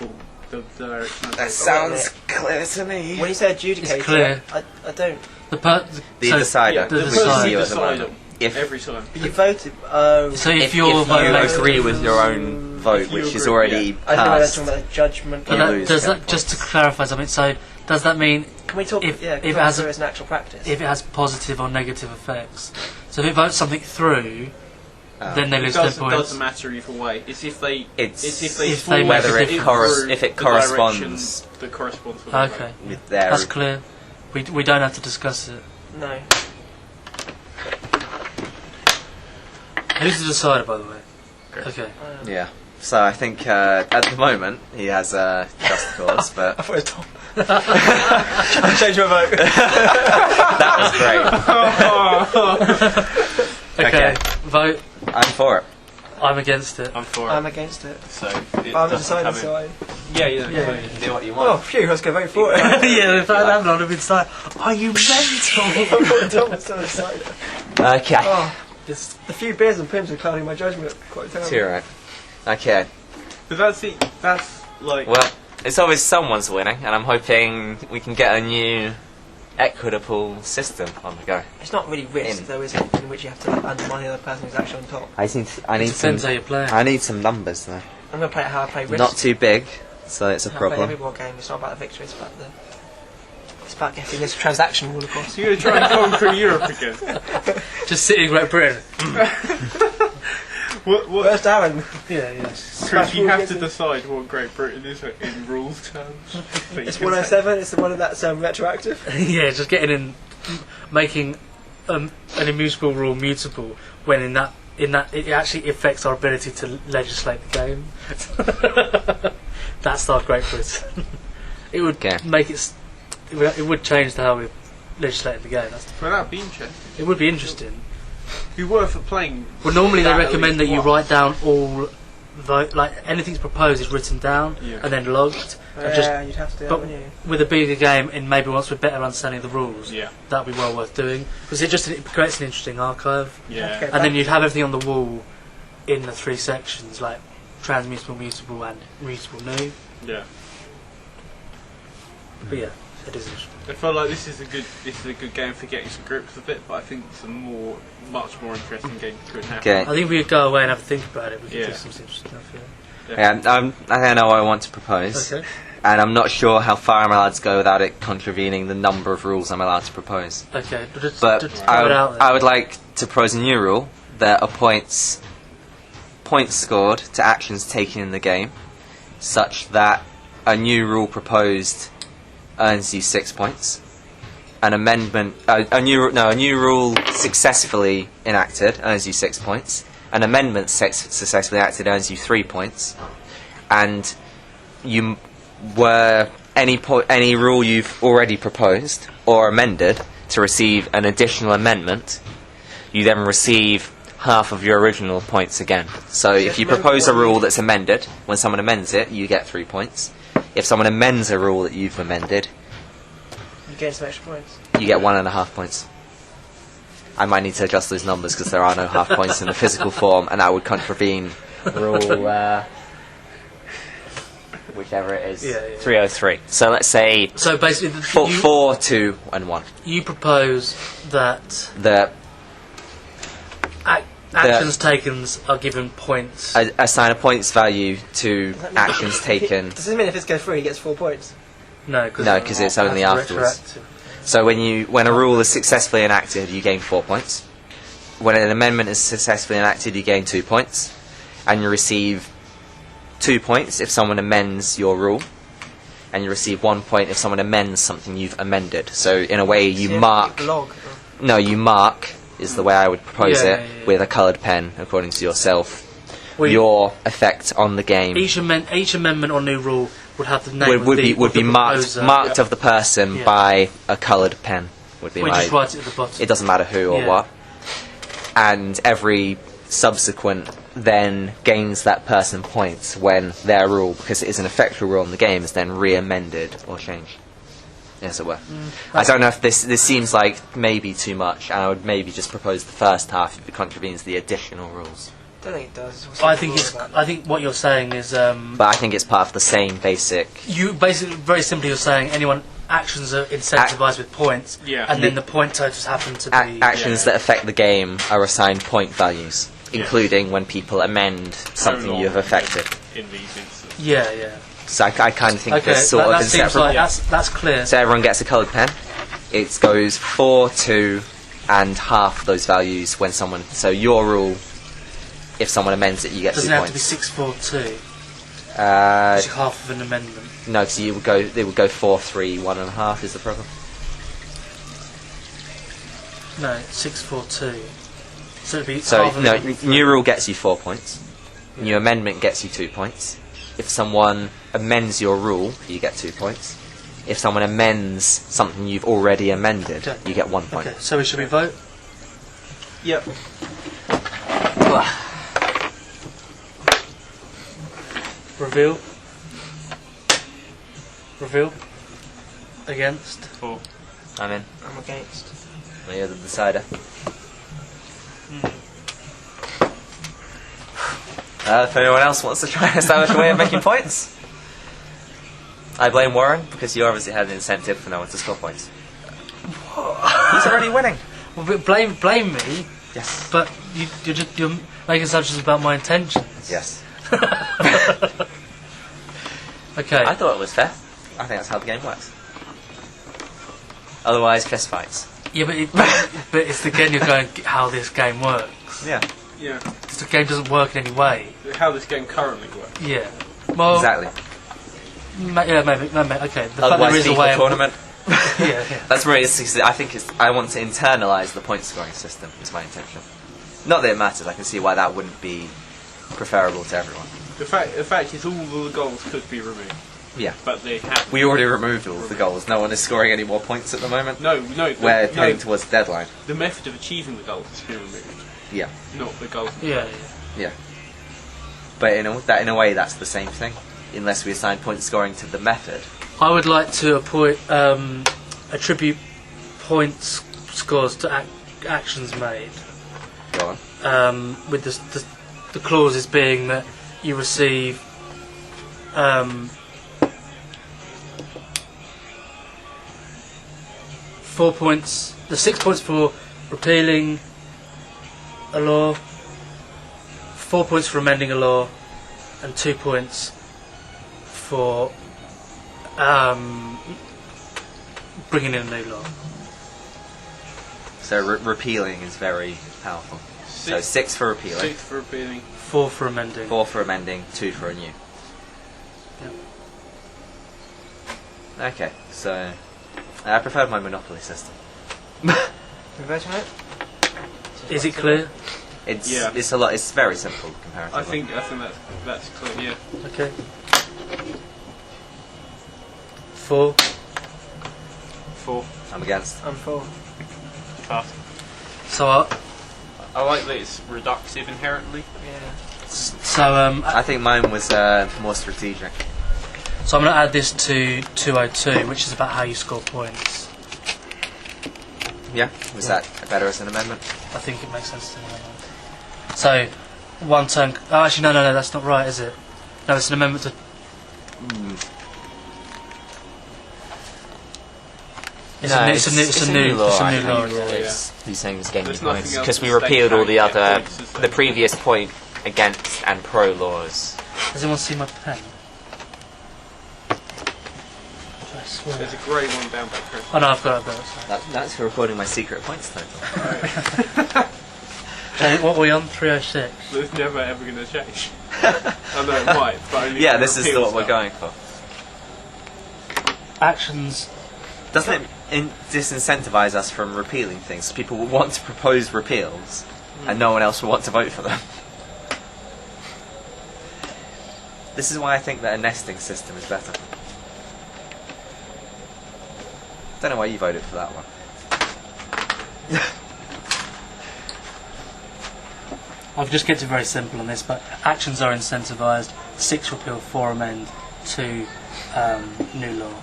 the direction. That sounds clear to me. When you say adjudicator, It's clear. I don't. The decider. the the decider. person You at the decider moment. If every time. But you voted. So if if your you vote makes agree with your own vote, If you which is agree, already I don't know whether that's passed, talking about a judgment. But You that, lose does 10 that, just to clarify something, so does that mean Can we talk? if Can it we has through as an actual practice. if it has positive or negative effects? So if it votes something through, then they It lose 10 doesn't, points. doesn't matter either way. It's if they It's if fall they make whether it it, through if it the corresponds direction that corresponds with the vote. Okay, with their. that's clear. We don't have to discuss it. No. Who's the decider, by the way? Okay. Yeah. So I think at the moment he has just cause, but I thought it was Tom. I changed my vote. that was great. Okay. Okay. Vote. I'm for it. I'm against it. I'm for I'm it. against it. So it I'm the doesn't decider, come so in. I. Yeah. Do what you Oh, phew! I was going to vote for it. Yeah, if that happened, I'd have been like, "Are you mental?" I thought Tom was still decider. Okay. Oh, the few beers and pims are clouding my judgment quite terribly. You're right. Okay. But that's it. That's like. Well, it's obvious someone's winning, and I'm hoping we can get a new equitable system on the go. It's not really risk, In. though, is it? In which you have to undermine the other person who's actually on top. I need Depends how you play it. I need some numbers though. I'm going to play it how I play risk. Not too big, so it's a How I play every problem. war game. It's not about the victory. It's about getting this transaction all across. So you're going to try and conquer Europe again? Just sitting in Great Britain. What? Where's Darren? Yeah. Chris, you have to decide what Great Britain is in rules terms. But It's you can say- 107. It's the one that's retroactive. Yeah, just getting in, making an immutable rule mutable when in that it actually affects our ability to legislate the game. That's our Great Britain. It would Okay. make it. It would change how we legislate the game. But that'd be interesting. It would be interesting. Be worth it playing. Well, normally they That at recommend that least you once. write down all vote, like anything's proposed is written down Yeah. and then logged. And just Yeah, you'd have to, but wouldn't you? with a bigger game, and maybe once we're better understanding the rules, Yeah. that'd be well worth doing because it creates an interesting archive. Yeah. Okay. And then you'd have everything on the wall in the three sections, like transmutable, mutable, and mutable new. Yeah. But yeah, it is interesting. I feel like this is a good game for getting some grips with it, but I think it's a much more interesting game to have. Okay. I think we could go away and have a think about it. We could Yeah. do some interesting stuff. Yeah, I know what I want to propose, Okay. and I'm not sure how far I'm allowed to go without it contravening the number of rules I'm allowed to propose. Okay. But just throw it out there. I would like to propose a new rule that appoints points scored to actions taken in the game, such that a new rule proposed earns you 6 points. An amendment, a new rule successfully enacted earns you 6 points. An amendment successfully enacted earns you 3 points. And you were any rule you've already proposed or amended to receive an additional amendment, you then receive half of your original points again. So if you propose a rule that's amended, when someone amends it, you get 3 points. If someone amends a rule that you've amended, You gain some extra points. you get 1.5 points. I might need to adjust those numbers because there are no half points in the physical form, and that would contravene rule whichever it is, 303. So let's say So basically, 4, 2, and 1. you propose that The actions taken are given points. assign a points value to Does that mean actions taken. Does this mean if this goes through, he gets 4 points? No, No, 'cause it's only afterwards. So when a rule is successfully enacted, you gain 4 points. When an amendment is successfully enacted, you gain 2 points, and you receive 2 points if someone amends your rule, and you receive 1 point if someone amends something you've amended. So in a way, you mark. Log. No, you mark is the way I would propose Yeah, it yeah. with a coloured pen, according to yourself. Well, Your effect on the game. each amendment or new rule would have the name would of be the marked proposer. of the person Yeah. by a coloured pen. Would be We my. just write it at the bottom. It doesn't matter who or Yeah. what. And every subsequent then gains that person points when their rule, because it is an effectual rule in the game, is then re-amended or changed. Yes, it were. I don't know if this seems like maybe too much, and I would maybe just propose the first half if it contravenes the additional rules. I don't think it does. I think what you're saying is But I think it's part of the same basic. you basically very simply you're saying anyone actions are incentivized with points, Yeah. and then the point totals happen to be Actions that affect the game are assigned point values, including when people amend something you have affected. In these instances. yeah. So I kind of think Okay, this sort that of seems inseparable. like that's clear. So everyone gets a coloured pen. It goes 4, 2, and half those values when someone. So your rule, if someone amends it, you get Doesn't 2 have to be points. 6, 4, 2. Uh, It's half of an amendment. no, because you would go. They would go 4, 3, 1.5 is the problem. No, 6, 4, 2. So it'd be So half of no, it would be 3. new rule gets you 4 points. New amendment gets you 2 points. If someone amends your rule, you get 2 points. If someone amends something you've already amended, Okay. you get 1 point. Okay, so should we vote? Yep. Reveal. Reveal. Against. For I'm in. I'm against. Well, you're the decider. If anyone else wants to try and establish a way of making points, I blame Warren because you obviously had an incentive for no one to score points. He's already winning. Well, but blame me, Yes. but you're making assumptions about my intentions. Yes. Okay. I thought it was fair. I think that's how the game works. Otherwise, fist fights. Yeah, but it's again you're going how this game works. Yeah. yeah, 'Cause the game doesn't work in any way. how this game currently works. Yeah. Well, Exactly. Yeah, maybe. Okay. The fact Otherwise, there is a FIFA way of tournament. yeah. That's where I think I want to internalise the point scoring system. Is my intention. Not that it matters. I can see why that wouldn't be preferable to everyone. The fact is all of the goals could be removed, Yeah. but they have. We already removed all of the goals. No one is scoring any more points at the moment. No. We're heading towards the deadline. The method of achieving the goals has been removed, Yeah. not the goals. Yeah. Yeah. But in a way, that's the same thing. Unless we assign point scoring to the method. I would like to attribute points scores to actions made. Go on. With the clauses being that you receive 4 points, the 6 points for repealing a law, 4 points for amending a law, and 2 points for bringing in a new law. So repealing is very powerful. So 6 for repealing, 6 for repealing. 4 for amending. 4 for amending, 2 for a new. Yep. Okay, so I preferred my monopoly system. We vote on it? Is it clear? It's Yeah. it's a lot. It's very simple comparatively. I think that's clear. Yeah. Okay. 4. 4. I'm against. I'm for. Tough. So I like that it's reductive inherently. Yeah. I think mine was more strategic. So I'm going to add this to 202, which is about how you score points. Yeah, was that better as an amendment? I think it makes sense to me. So, one turn. Oh, actually, no, that's not right, is it? No, it's an amendment to. It's a new law. I It's a new law. think. Yeah. It's, he's saying it's gaining There's nothing points else because in we the repealed state all the can't get other points, is the there? previous point against and pro laws. Does anyone see my pen? I swear. There's a grey one down by Chris. Oh no, I've got it. That's for recording my secret points total. What were we on? 306. That's never ever going to change. I know it might, but only Yeah, for this is repeal what we're stuff. going for. Actions. Doesn't it disincentivize us from repealing things? People will want to propose repeals, and no one else will want to vote for them. This is why I think that a nesting system is better. Don't know why you voted for that one. I've just kept it very simple on this, but actions are incentivised. 6 repeal, 4 amend, 2 new law,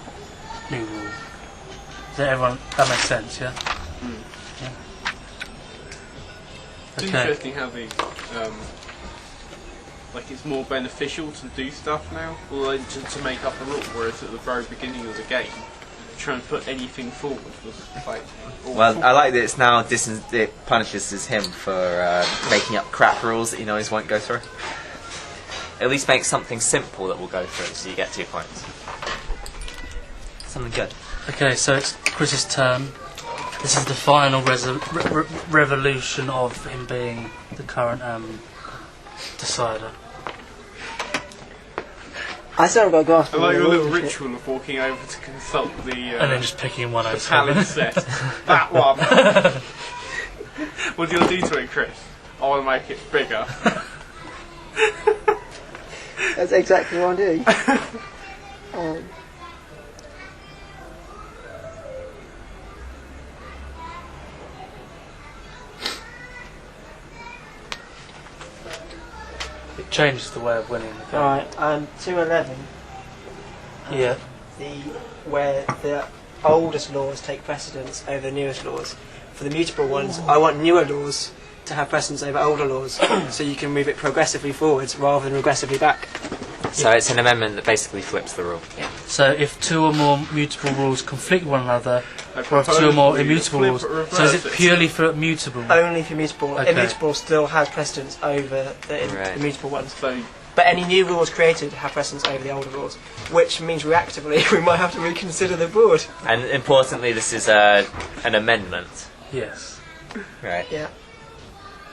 new rule. That makes sense, yeah? Yeah. It's interesting how the like it's more beneficial to do stuff now, or to make up a rule, whereas at the very beginning of the game, trying to put anything forward was like. Well, I like that it's now it punishes him for making up crap rules that he knows won't go through. At least make something simple that will go through, so you get 2 points. Something good. Okay, so it's Chris's turn. This is the final revolution of him being the current decider. I still haven't got a grasp. I like your little ritual of walking over to consult the And then just picking one out. palimpsest. That one. What do you do to it, Chris? I want to make it bigger. That's exactly what I'm doing. It changes the way of winning the game. Alright, 211. Yeah. Where the oldest laws take precedence over the newest laws. For the mutable ones, I want newer laws to have precedence over older laws, so you can move it progressively forwards rather than regressively back. So it's an amendment that basically flips the rule. Yeah. So if 2 or more mutable rules conflict with one another, or if 2 or more immutable rules, so is it purely for mutable? Only for mutable. Okay. Immutable still has precedence over the immutable ones. So, But any new rules created have precedence over the older rules, which means reactively we might have to reconsider the board. And importantly, this is an amendment. Yes. Right. Yeah.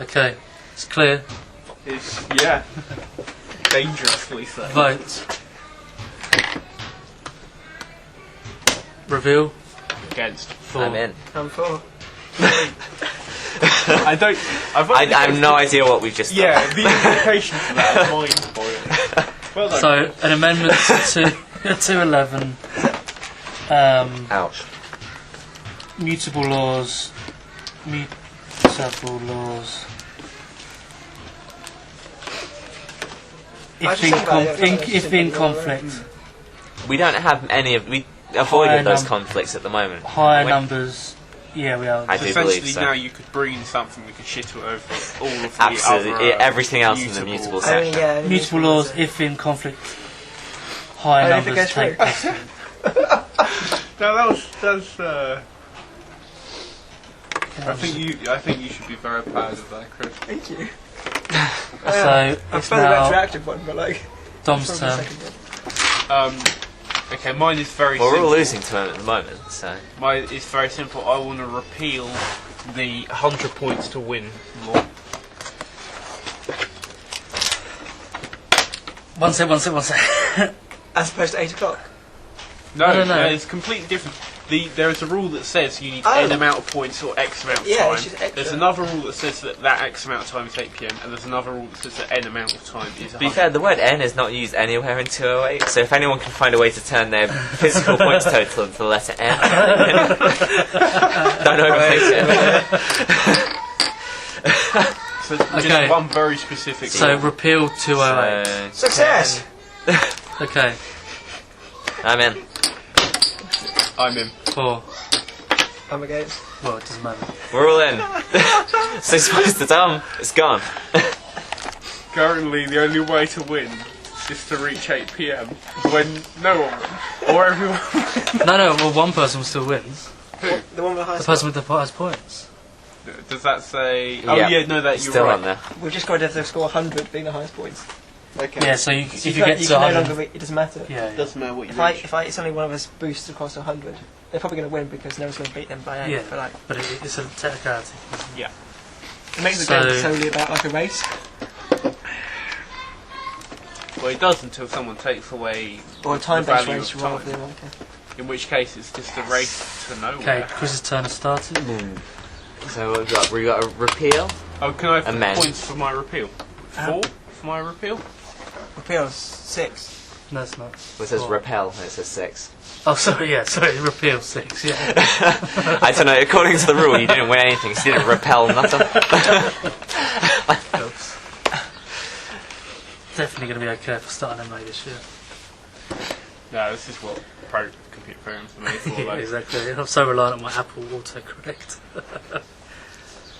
Okay, it's clear. it's dangerously so. Vote. Reveal. Against. For. I'm in. I'm for. I don't. I have no idea what we've just done. Yeah, the implications of that are mind-boggling. Well done. So an amendment to 211. Ouch. Mutable laws. If in conflict, We don't have any of. We avoided those conflicts at the moment. higher We- numbers. Yeah, we are. I do Essentially, believe so. now you could bring in something that could shit it over all of the Absolutely, other, everything else in the mutable section. yeah, Mutable laws, if in conflict, higher Only if it numbers goes take through. precedence. No, that's. I think you should be very proud of that, Chris. Thank you. So I it's prefer the now retroactive one, but like. Dom's probably the turn. second one. Okay, mine is very Well, we're simple. all losing to him at the moment, so. Mine is very simple. I want to repeal the 100 points to win law. One sec. As opposed to 8 o'clock. No, No. it's completely different. There is a rule that says you need Oh. N amount of points or X amount of Yeah, time. it's just extra. There's another rule that says that X amount of time is 8 PM, and there's another rule that says that N amount of time is To be 100. fair, the word N is not used anywhere in 208, so if anyone can find a way to turn their physical points total into the letter N, don't overthink it. So Okay. just one very specific So rule. repeal 208. Success! Okay, I'm in. I'm in. 4. I'm against. Well, it doesn't matter. We're all in. So supposed to Tom, it's gone. Currently, the only way to win is to reach 8 PM when no one wins. Or everyone. No, well, one person still wins. The one with the The highest. person with the highest points. Does that say. Oh, Yeah. yeah, no, that It's you're still right. on there. We've just got to score 100 being the highest points. Okay. Yeah, so if you can't- get you to can no 100. longer it doesn't matter. Yeah. Doesn't matter what you If reach. it's only one of us boosts across 100, they're probably going to win because no one's going to beat them by 8. Yeah. But like, But it's a technicality. Yeah. it makes the So- game solely about like a race Well, it does until someone takes away. or a time-based value race of rather time. than like In which case, it's just a race to nowhere. Okay, Chris's turn has started. So we got a repeal. Oh, can I have Amend. points for my repeal? 4 for my repeal? Repeals 6. No, it's not. It says 4. repel and it says 6. Oh, sorry, yeah, sorry, repeal 6, yeah. I don't know, according to the rule, you didn't win anything, so you didn't repel nothing. Oops. Definitely going to be okay for starting MA this year. No, this is what computer programs are made for. Yeah, Like, exactly. I'm so reliant on my Apple autocorrect.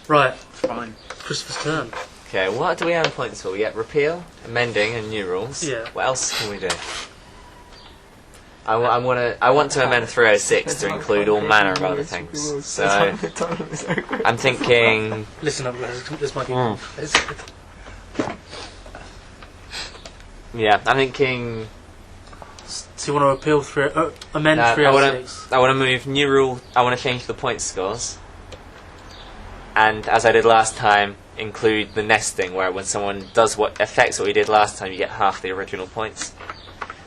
Right, fine. Christopher's turn. Okay, what do we have points for? We get repeal, amending, and new rules. Yeah. What else can we do? I want to amend 306 to include all manner of other things. So, I'm thinking... Listen up, guys. This might be... Yeah, I'm thinking... So you want to amend I 306? want to move new rule. I want to change the point scores. And as I did last time, include the nesting, where when someone does what affects what we did last time, you get half the original points.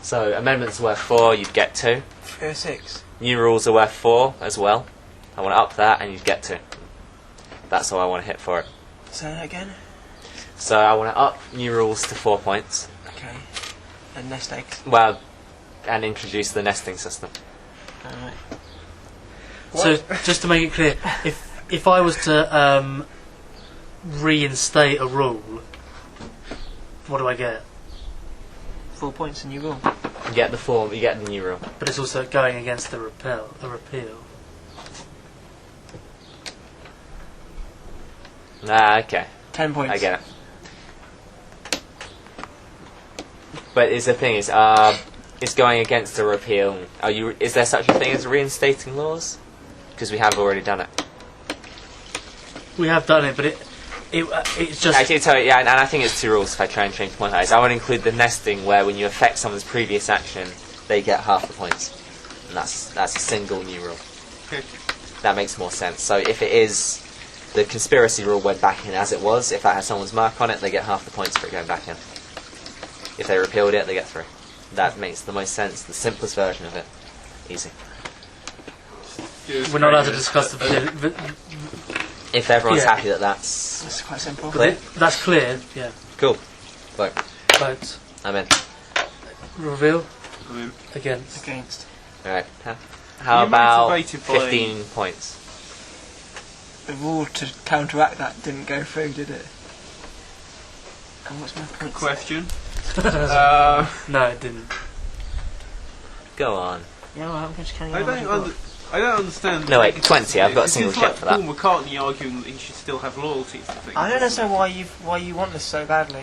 So amendments are worth 4, you'd get 2. 306. New rules are worth 4 as well. I want to up that, and you'd get 2. That's all I want to hit for it. Say that again. So I want to up new rules to 4 points. Okay. And nest eggs. Well, and introduce the nesting system. Alright. So, just to make it clear, if I was to reinstate a rule, what do I get? 4 points and you will. You get the form, you get the new rule. But it's also going against a repeal. Ah, okay. 10 points. I get it. But the thing is, it's going against a repeal. Is there such a thing as reinstating laws? Because we have already done it. We have done it, but it's just... Actually, yeah, and I think it's 2 rules if I try and change point size. I want to include the nesting, where when you affect someone's previous action, they get half the points. And that's a single new rule. That makes more sense. So if it is the conspiracy rule went back in as it was, if that has someone's mark on it, they get half the points for it going back in. If they repealed it, they get 3. That makes the most sense, the simplest version of it. Easy. We're not allowed to discuss the... If everyone's Yeah. happy that's It's quite simple. clear, That's clear, yeah. cool. Vote. Vote. I'm in. Reveal. I mean, Against. Against. Alright. How You're about motivated by- 15 points? The rule to counteract that didn't go through, did it? And what's my point? question. No, it didn't. Go on. Yeah, well, I'm just counting I how much don't, I've got. I don't understand. No, wait, 20. I've got a It's single just check like for that. Paul McCartney arguing that he should still have loyalties to things. I don't understand why you want this so badly.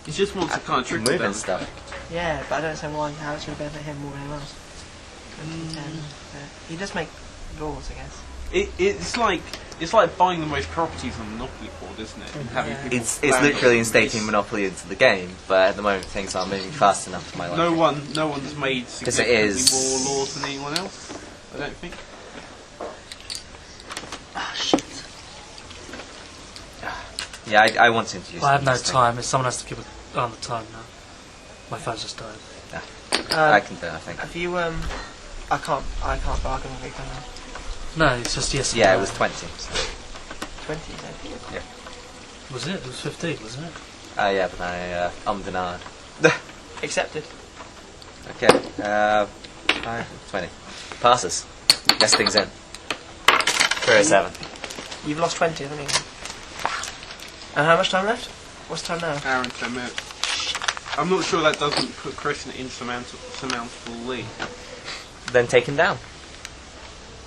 He just wants to kind of trick Moving them. stuff. Yeah, but I don't understand how it's going to benefit him more than anyone else. He does make laws, I guess. It's like buying the most properties on the Monopoly board, isn't it? And having people It's ban literally it. instating Monopoly into the game, but at the moment things aren't moving fast enough for my life. No one's made 'Cause it is- significantly more laws than anyone else. I don't think. Yeah, I want to introduce. I have no this thing. time. Someone has to keep on the time now. My phone's just died. I can do it, I think. Have you I can't bargain with you, can I? No, it's just yes. Yeah, or it no. was 20. So. 20, then. Was it? It was 15, wasn't it? Yeah, but I and ahed. Accepted. Okay, 20. Passes. Nesting's in. 307. You've lost 20, haven't you? And how much time left? What's the time now? Hour and 10 minutes. I'm not sure that doesn't put Chris in an insurmountable lead. Then taken down.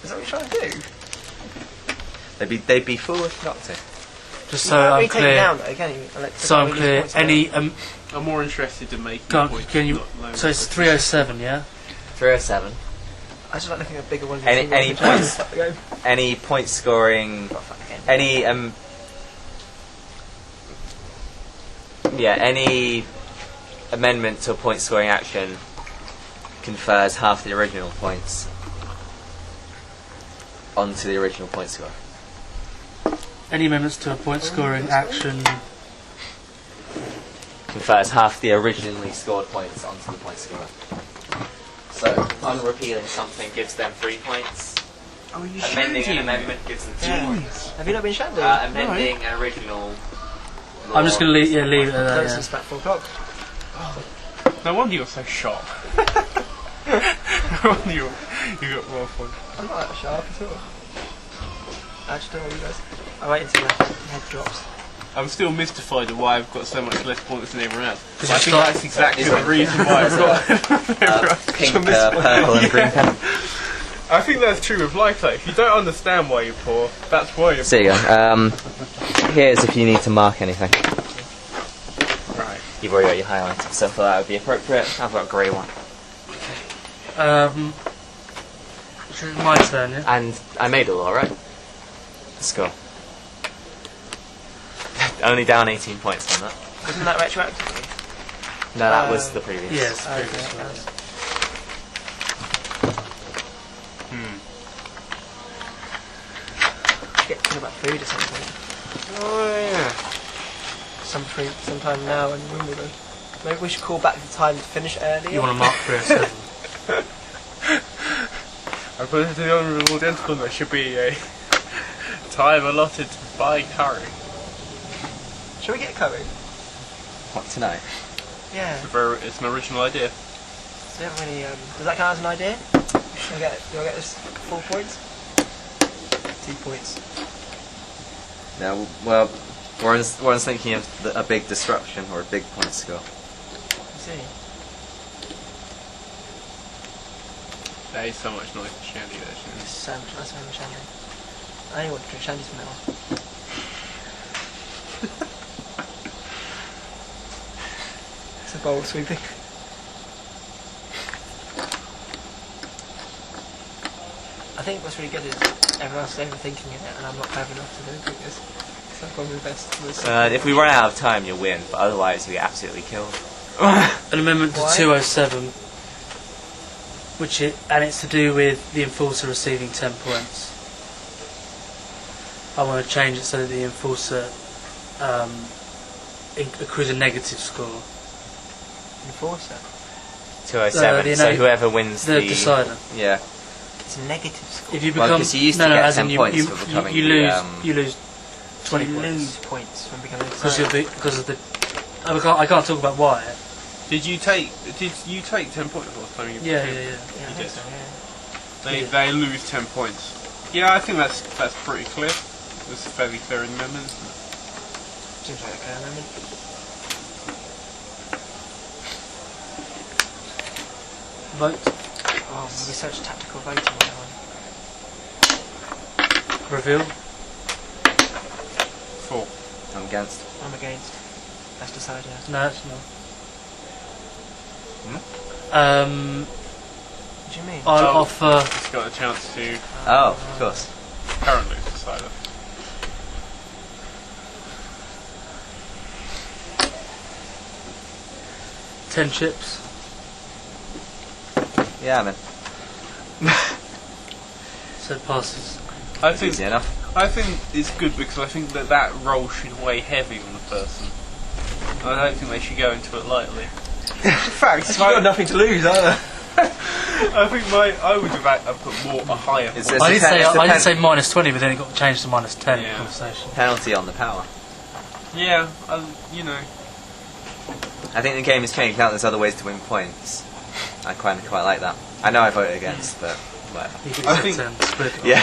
Is that what you're trying to do? They'd be foolish not to. Just You so can't I'm really take it clear. down, though, can you? Like, So I'm lose clear. points Any I'm more interested in making can, points. can you? not low So it's points. 307, yeah. 307. I just like looking at bigger ones. Any points? Any point scoring? Any Any amendment to a point scoring action confers half the original points onto the original point score. Any amendments to a point scoring action? Confers half the originally scored points onto the point scorer. So, unrepealing something gives them 3 points. Oh, you Amending should. an amendment gives them 2 Yeah. points. Have you not been shadowed? Amending an original law I'm just going to leave it at that. Notice Yeah. it's about 4 o'clock. No wonder you're so sharp. No wonder you got more points. I'm not that sharp at all. I just don't know you guys. I wait until my head drops. I'm still mystified at why I've got so much less points than everyone else. I you think that's exactly the reason why I've got. Pink, purple, and green pen. I think that's true with life though. If you don't understand why you're poor, that's why you're So poor. you go. Here's if you need to mark anything. Right. You've already got your highlighter, so for that would be appropriate. I've got a grey one. It's my turn, yeah? And I made it all right. The score. Only down 18 points on that. Wasn't that retroactively? No, that was the previous. Yes, Okay. previous one. Get to about food or something. Oh yeah. Sometime now in Wimbledon. Maybe we should call back the time to finish earlier. You want to mark 3 or 7? According to the honourable gentleman, there should be a time allotted to buy curry. Shall we get curry? What, tonight? Yeah. It's an original idea. So don't really, does that count as an idea? Do I get this 4 points? 2 points. No, well, Warren's thinking of a big disruption or a big point score. You see. That is so much nicer shandy there, isn't it? So much nicer than shandy. I only want to drink shandies from now on. It's a bowl sweeping. I think what's really good is everyone else is overthinking it and I'm not clever enough to overthink this. So I'm probably best to listen. If we run out of time, you'll win, but otherwise we get absolutely killed. An amendment to Why? 207, and it's to do with the enforcer receiving 10 points. I want to change it so that the enforcer accrues a negative score. Enforcer. 207, so whoever wins The decider. Yeah. It's a negative score. If you Well, become 'cause you used to get as 10 in points you, for becoming you the, lose you lose So 20 you points lose points when becoming a because decider. of the. I can't talk about why. Did you take 10 points last time? Yeah. Yeah, I You think did. so, yeah. They lose 10 points. Yeah, I think that's pretty clear. It's a fairly clear amendment, isn't it? Seems like a clear amendment. Vote. Oh, we such tactical voting on that one. Reveal. 4. I'm against. I'm against. Let's decide, yeah. No, it's not. What do you mean? I'll Oh. offer. It's got a chance to Oh, of course. currently decide it. $10 chips. Yeah, I'm in. So it passes. I think Easy enough. I think it's good because I think that role should weigh heavy on the person. I don't think they should go into it lightly. Fact, you've got nothing to lose, either. I think I would have put a higher. It's point. I did say depends- -20, but then it got changed to -10 in Yeah. conversation. Penalty on the power. Yeah, you know. I think the game has changed now. There's other ways to win points. I quite like that. I know I voted against, but whatever. You get I to think- 10 split. Yeah,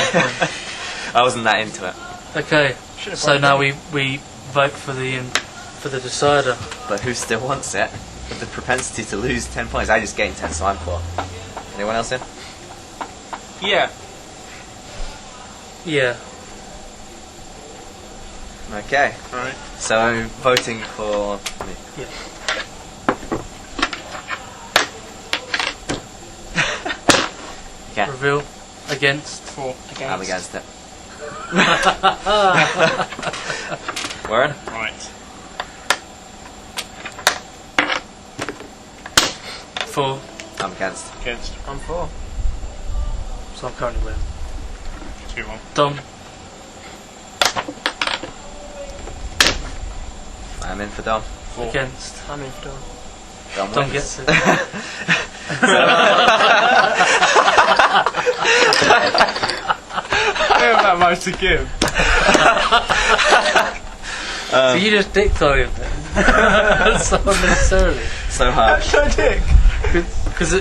I wasn't that into it. Okay. Should've So voted. now we vote for the decider. But who still wants it? With the propensity to lose 10 points. I just gained 10, so I'm 4. Anyone else in? Yeah. Yeah. Okay. Right. So I'm voting for me. Yeah. Okay. Reveal. Against. 4. Against. I'm against it. Warren? Right. 4. I'm against. Against. I'm for. So I'm currently winning. 2-1. Dom. I'm in for Dom. 4. Against. I'm in for Dawn. Dom Dom wins. gets it. I don't have that much to give. So you just dick-toed him then? So unnecessarily. so hard. Because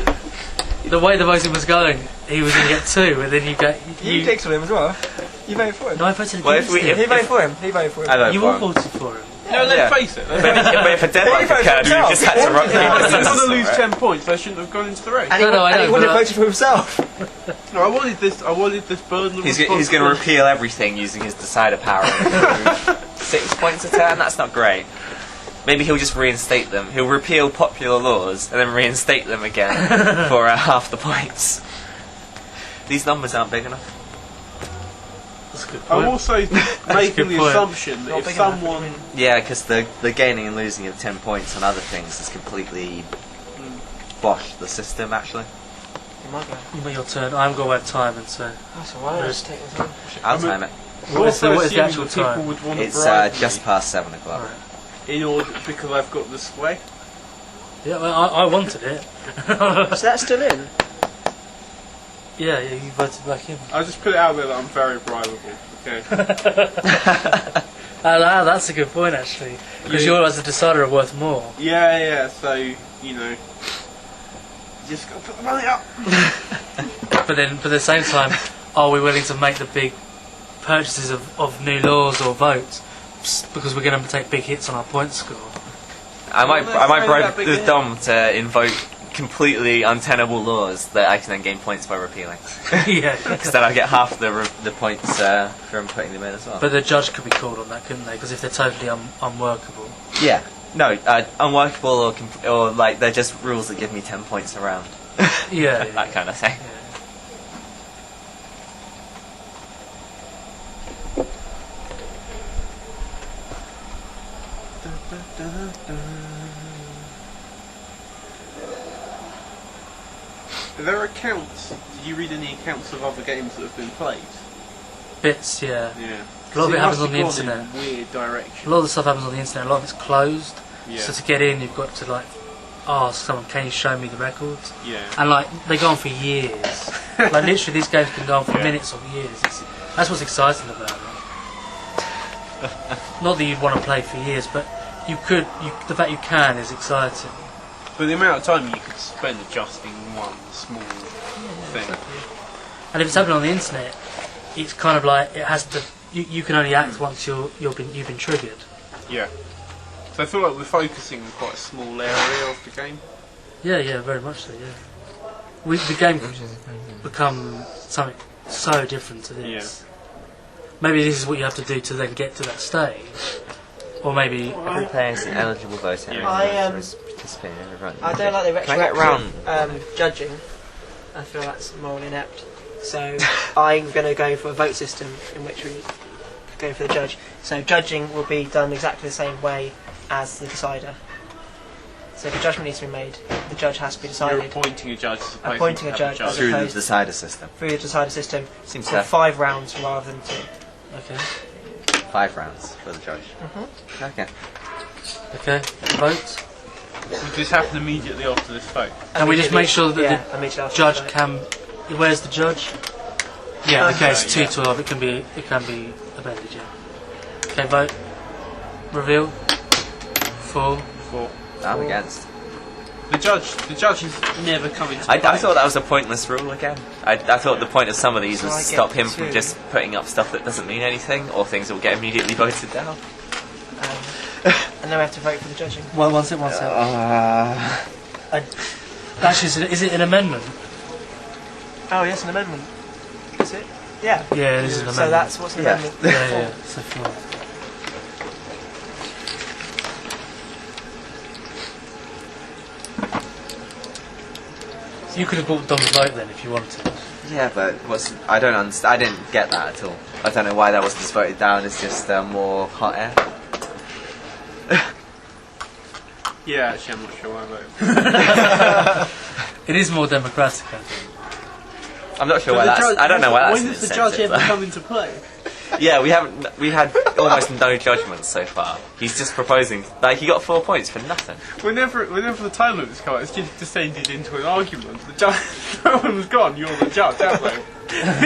the way the voting was going, he was going to get 2, and then you get You picked for him as well. You voted for him. No, I voted Well, against him. He voted for him. He voted for him. I vote You for all him. voted for him. No, let's Yeah. face it. But if a deadline He voted occurred, for we just had to rock If I paper didn't want to scissors. lose 10 points, they shouldn't have gone into the race. And he, No, I and he know, wouldn't have but voted for himself. No, I wanted this burden of He's going to responsibility. repeal everything using his decider power. and remove 6 points a turn. That's not great. Maybe he'll just reinstate them. He'll repeal popular laws and then reinstate them again for half the points. These numbers aren't big enough. That's a good I'm point. also making the point. assumption that Not if big enough. someone... Yeah, because the gaining and losing of 10 points on other things has completely boshed the system, actually. You got your turn. I'm going to have time, and so That's alright. Just take my time. I'll time it. what is the also actual assuming that people time? would want It's to bribe me just past 7 o'clock. Alright. in order because I've got the sway. Yeah, well, I wanted it. Is that still in? Yeah, you voted back in. I'll just put it out there that I'm very bribable. Okay. That's a good point, actually. Because You- you as a decider are worth more. Yeah. So you know, just got to put the money up. But then, at the same time, are we willing to make the big purchases of new laws or votes because we're going to take big hits on our point score? I might Well, that's bribe that big the hit. Dom to invoke completely untenable laws that I can then gain points by repealing. Yeah. Because then I get half the points from putting them in as well. But the judge could be called on that, couldn't they? Because if they're totally unworkable. Yeah. No, unworkable or like they're just rules that give me 10 points around. Yeah. That kind of thing. Are there accounts? Did you read any accounts of other games that have been played? Bits, yeah. Yeah. A lot of it happens on the must have gone internet. in a weird direction. A lot of the stuff happens on the internet. A lot of it's closed. Yeah. So to get in, you've got to like ask someone, "Can you show me the records?" Yeah. And like they go on for years. Like literally, these games can go on for Yeah. minutes or years. That's what's exciting about it. Not that you'd want to play for years, but you could. The fact you can is exciting. But the amount of time you could spend adjusting one small thing. And if it's happening on the internet, it's kind of like it has to. You can only act once you've been triggered. Yeah. So I feel like we're focusing on quite a small area of the game. Yeah, very much so. Yeah, the game can become something so different to this. Maybe this is what you have to do to then get to that stage, or maybe Every player is an eligible voter. Yeah. I don't like the Can I get retroactive judging. I feel that's morally inept. So I'm going to go for a vote system in which we go for the judge. So judging will be done exactly the same way as the decider. So if a judgment needs to be made, the judge has to be You're decided appointing a judge as opposed Appointing to a having judge as Through the opposed- decider system. through the decider system Seems for fair. 5 rounds rather than 2. okay, 5 rounds for the judge. Okay. okay, vote. Would this happen immediately after this vote? And we just make sure that yeah, the immediately after judge the vote. can. Where's the judge? Yeah, okay, it's yeah. 2-12. It can be amended. Yeah. Okay, vote. Reveal. For. For I'm against. the judge is never coming to I play. thought that was a pointless rule again. I thought the point of some of these So was I to get stop him from 2. just putting up stuff that doesn't mean anything or things that will get immediately voted down. And then we have to vote for the judging. Well, one sec. Actually, is it an amendment? Oh yes, an amendment. Is it? Yeah. Yeah, it is an amendment. So that's what's an Yeah. amendment. Yeah. So 4. You could have bought Dom's vote then if you wanted. Yeah, but I don't understand. I didn't get that at all. I don't know why that wasn't just voted down. It's just more hot air. Yeah, actually, I'm not sure why I voted. It is more democratic, I think. I'm not sure why that's. I don't know why that's. When an does the judge incentive, ever though. come into play? Yeah, we had almost no judgments so far. He's just proposing. Like he got 4 points for nothing. Whenever the time limits come out, it's just descended into an argument. The judge, no one's gone. You're the judge, have they?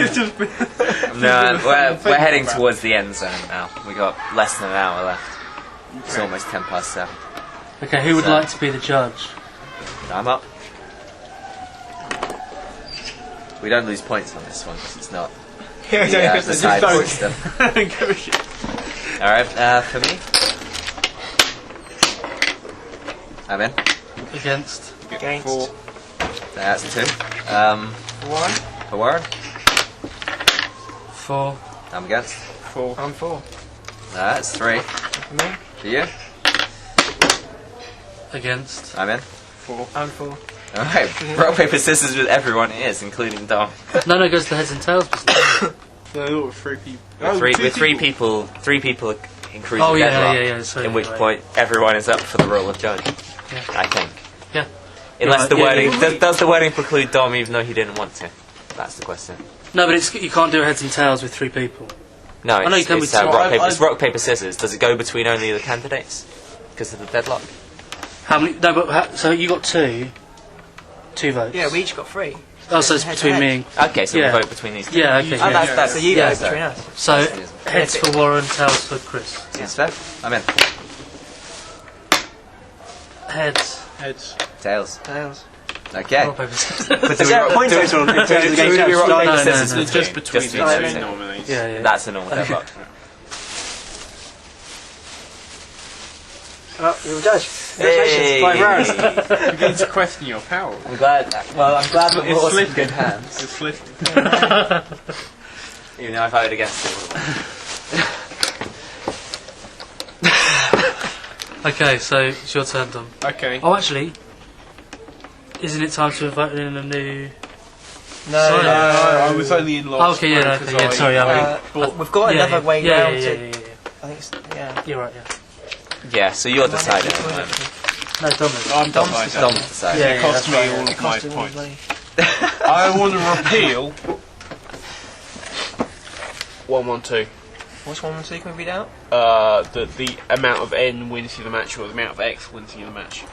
It's just been. No, we're heading about. towards the end zone now. We got less than an hour left. It's almost 7:10. Okay, who would So- like to be the judge? I'm up. We don't lose points on this one because it's not the side system. I don't give a shit. Alright, for me. I'm in. Against. Against. 4. That's 2. 1. For Warren. 4. I'm against. 4. I'm 4. That's 3. For me. For you. Against. I'm in. 4. I'm 4. Alright, rock, paper, scissors with everyone it is, including Dom. No, it goes to heads and tails. No, with 3 people. With three people, 3 people including Oh, yeah, deadlock, yeah. Sorry, in which right. point everyone is up for the role of judge. Yeah. I think. Yeah. Unless Right, the yeah, wording yeah. does the wording preclude Dom even though he didn't want to? That's the question. No, but you can't do heads and tails with 3 people. No, I know you it's, can it's, with two. it's rock paper scissors. Does it go between only the candidates because of the deadlock? How many? No, but so you got 2 votes. Yeah, we each got 3. Oh, so it's Head to between head. me and... Okay, so Yeah. we vote between these two. Yeah, okay. Oh, yeah. that's so you Yeah. vote between us. So, heads for Warren, tails for Chris. Seems fair. I'm in. Heads. Heads. Tails. Tails. Okay. Rock, paper, scissors. But is there a point in terms of the game? Do we rock, No, paper, no, scissors no, for no. the Just team? between Just the for the two team. nominees. Yeah. That's a normal deadlock. Oh, you're a judge. Congratulations, 5 rounds. Begin to question your power. I'm glad that the It's ball's in slipping. good hands. It's slipping. Even though I voted against it. Okay, so it's your turn, Dom. Okay. Oh, actually, isn't it time to vote in a new... No, Sorry. I was only in Oh, last. okay, yeah, because okay, yeah, sorry, I mean... we've got yeah, another way yeah, round yeah, to. yeah. I think it's. Yeah. You're right, yeah. Yeah, so you're deciding at the moment. No, Dominic. I'm done Dom's by decided. Dom's deciding. Yeah, It cost me that's right, all yeah. of It my cost him all his points. money. I want to repeal 112. What's 1 and 2? Can we read out? The amount of N wins you the match or the amount of X wins you the match.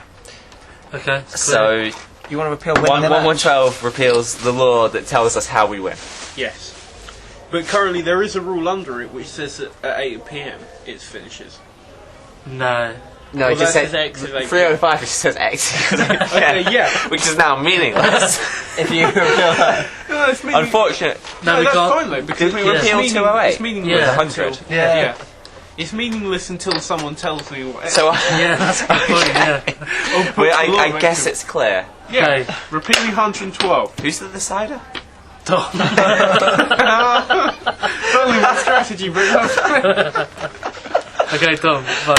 Okay, it's So clear. You want to repeal winning the match? 112 repeals the law that tells us how we win. Yes. But currently there is a rule under it which says that at 8 PM it finishes. No. No, Well, it just that says says X is 8 305. It just says X, Okay, yeah. which is now meaningless. If you repeal that. No, it's meaning, Unfortunate. No, we that's can't... fine though, because Did we Yeah. repeal it's 208? it's meaningless Yeah. 100. until- Yeah. It's meaningless until someone tells me what X. So Yeah, that's a good point, yeah. well, I guess it's clear. Yeah, Okay. repealing 112. Who's the decider? Dom. Only one strategy, but Okay, Dom, vote.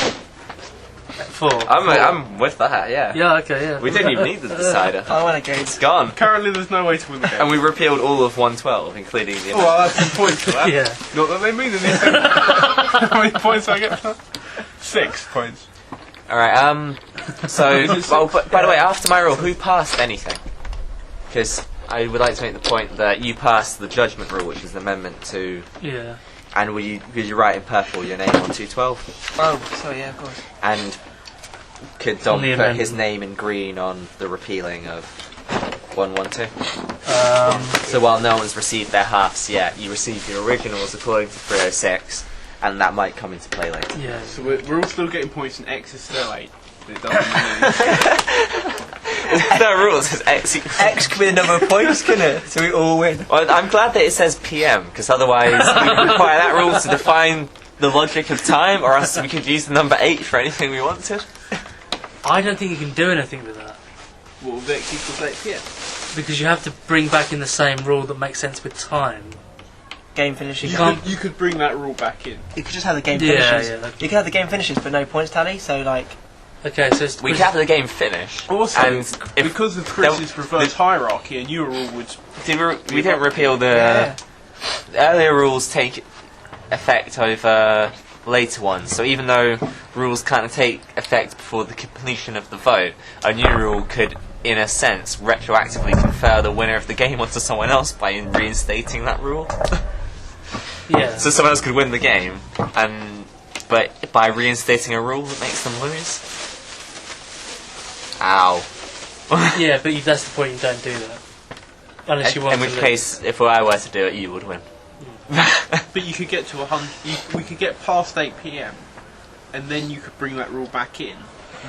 4. I'm with that. Yeah. Yeah, okay, yeah. We didn't even need the decider. I want to go. It's gone. currently there's no way to win the game. And we repealed all of 112, including the. Well, that's some points for that. Yeah. Not that they mean anything. How many points I get for that? 6 points. All right. So, well, by the way, after my rule, who passed anything? Because I would like to make the point that you passed the judgment rule, which is an amendment to, Yeah. and because you write in purple your name on 212, Oh, sorry, yeah, of course. and could Dom On the put his amendment. name in green on the repealing of 112? Um, So while no one's received their halves yet, you receive your originals according to 306, and that might come into play later. yeah. So we're all still getting points and X is still 8. But it doesn't mean No rules says X. X could be the number of points, couldn't it? So we all win. Well, I'm glad that it says PM, because otherwise we require that rule to define the logic of time, or else we could use the number 8 for anything we wanted. I don't think you can do anything with that. what will X equals 8 PM? Because you have to bring back in the same rule that makes sense with time. Game finishes. You can't- You could bring that rule back in. You could just have the game Yeah, finishes. yeah, that- You could have the game finishes, but no points tally. So like, Okay, so it's... We could have the game finish. Also, and if because of Chris's reverse hierarchy, a new rule would... we didn't repeal the yeah. earlier rules take effect over later ones. So even though rules can't take effect before the completion of the vote, a new rule could, in a sense, retroactively confer the winner of the game onto someone else by reinstating that rule. Yeah. So someone else could win the game, but by reinstating a rule that makes them lose. Ow. Yeah, but that's the point, you don't do that. Unless you want In to which lose. case, if I were to do it, you would win. But you could get to 100... We could get past 8 PM, and then you could bring that rule back in,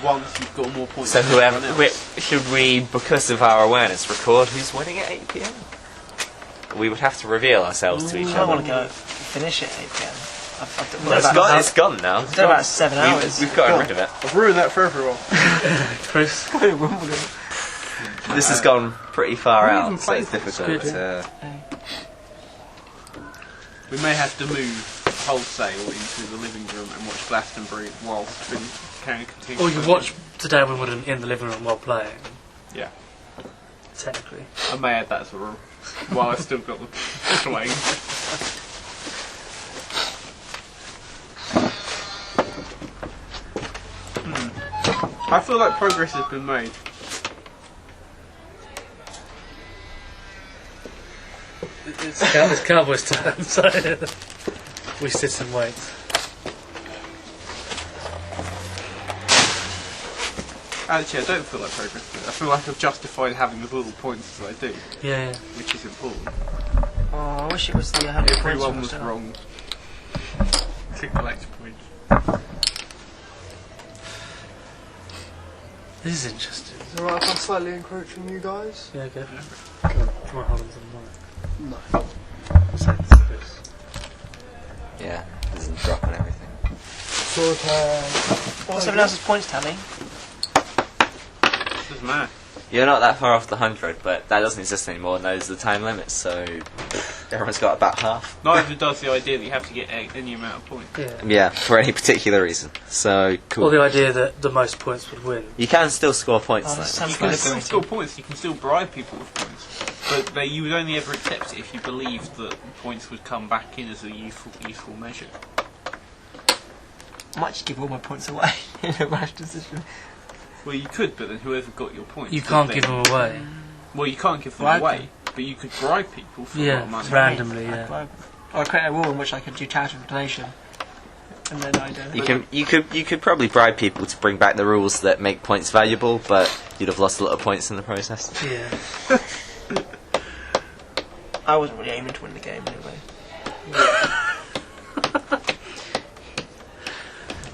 once you've got more points. So than everyone whoever else. should we, because of our awareness, record who's winning at 8 p.m? We would have to reveal ourselves to each I want other. to go finish at 8 p.m. It's gone now. I've done about 7 hours. We've gotten rid of it. I've ruined that for everyone. Chris. This has gone pretty far We out, even so it's played difficult Good. to... We may have to move wholesale into the living room and watch Glastonbury whilst we can continue. Or you watch Today Wimbledon in the living room while playing. Yeah. Technically. I may add that as a rule while I've still got the swing. I feel like progress has been made. It's Cowboys' turn, so we sit and wait. Actually, I don't feel like progress. I feel like I've justified having as little points as I do, Yeah. which is important. Oh, I wish it was the 100 points. Everyone one was still. wrong to collect points. This is interesting. Is it alright if I'm slightly encroaching you guys? Yeah, go for it. Come on, hold on to the mic. No. Say this to Chris. Yeah, doesn't drop and everything. What's everyone else's points tally? This is mad. You're not that far off the 100, but that doesn't exist anymore, and those are the time limits, so everyone's got about half. Neither does the idea that you have to get any amount of points. Yeah. Yeah, for any particular reason. So, cool. Or the idea that the most points would win. You can still score points, Oh, though. that sounds You can quite still liberating. score points, you can still bribe people with points. But you would only ever accept it if you believed that points would come back in as a useful measure. I might just give all my points away in a rash decision. Well, you could, but then whoever got your points... You would can't then- give them away. Well, you can't give them Bribe away, them. but you could bribe people for a lot Yeah, of money. randomly, I'd yeah. bribe them. Or I'd create a rule in which I could do charitable donation. And then I'd... You could probably bribe people to bring back the rules that make points valuable, but you'd have lost a lot of points in the process. Yeah. I wasn't really aiming to win the game anyway.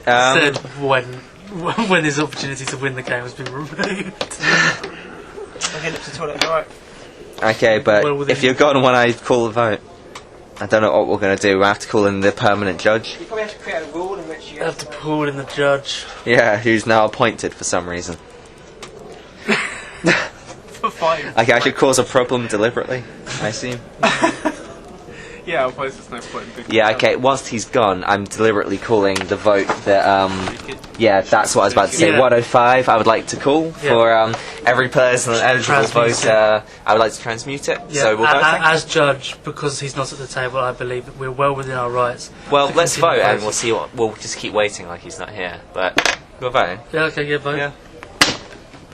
Said when his opportunity to win the game has been removed. I'll get up to the toilet, alright. Okay, but Well, within- if you're gone when I call the vote, I don't know what we're going to do. We have to call in the permanent judge. You probably have to create a rule in which you I have to pull in the judge. Yeah, who's now appointed for some reason. For 5. Okay, I should cause a problem deliberately, I assume. Yeah, otherwise there's no point in big Yeah, okay, whilst he's gone, I'm deliberately calling the vote that, yeah, that's what I was about to say. Yeah. 105, I would like to call for every person eligible Transmute vote. I would like to transmute it. Yeah, So we'll vote. as judge, because he's not at the table, I believe that we're well within our rights. Well, to let's continue vote and voting. we'll see what. We'll just keep waiting like he's not here. But we're voting. Yeah, okay, yeah, vote. Yeah.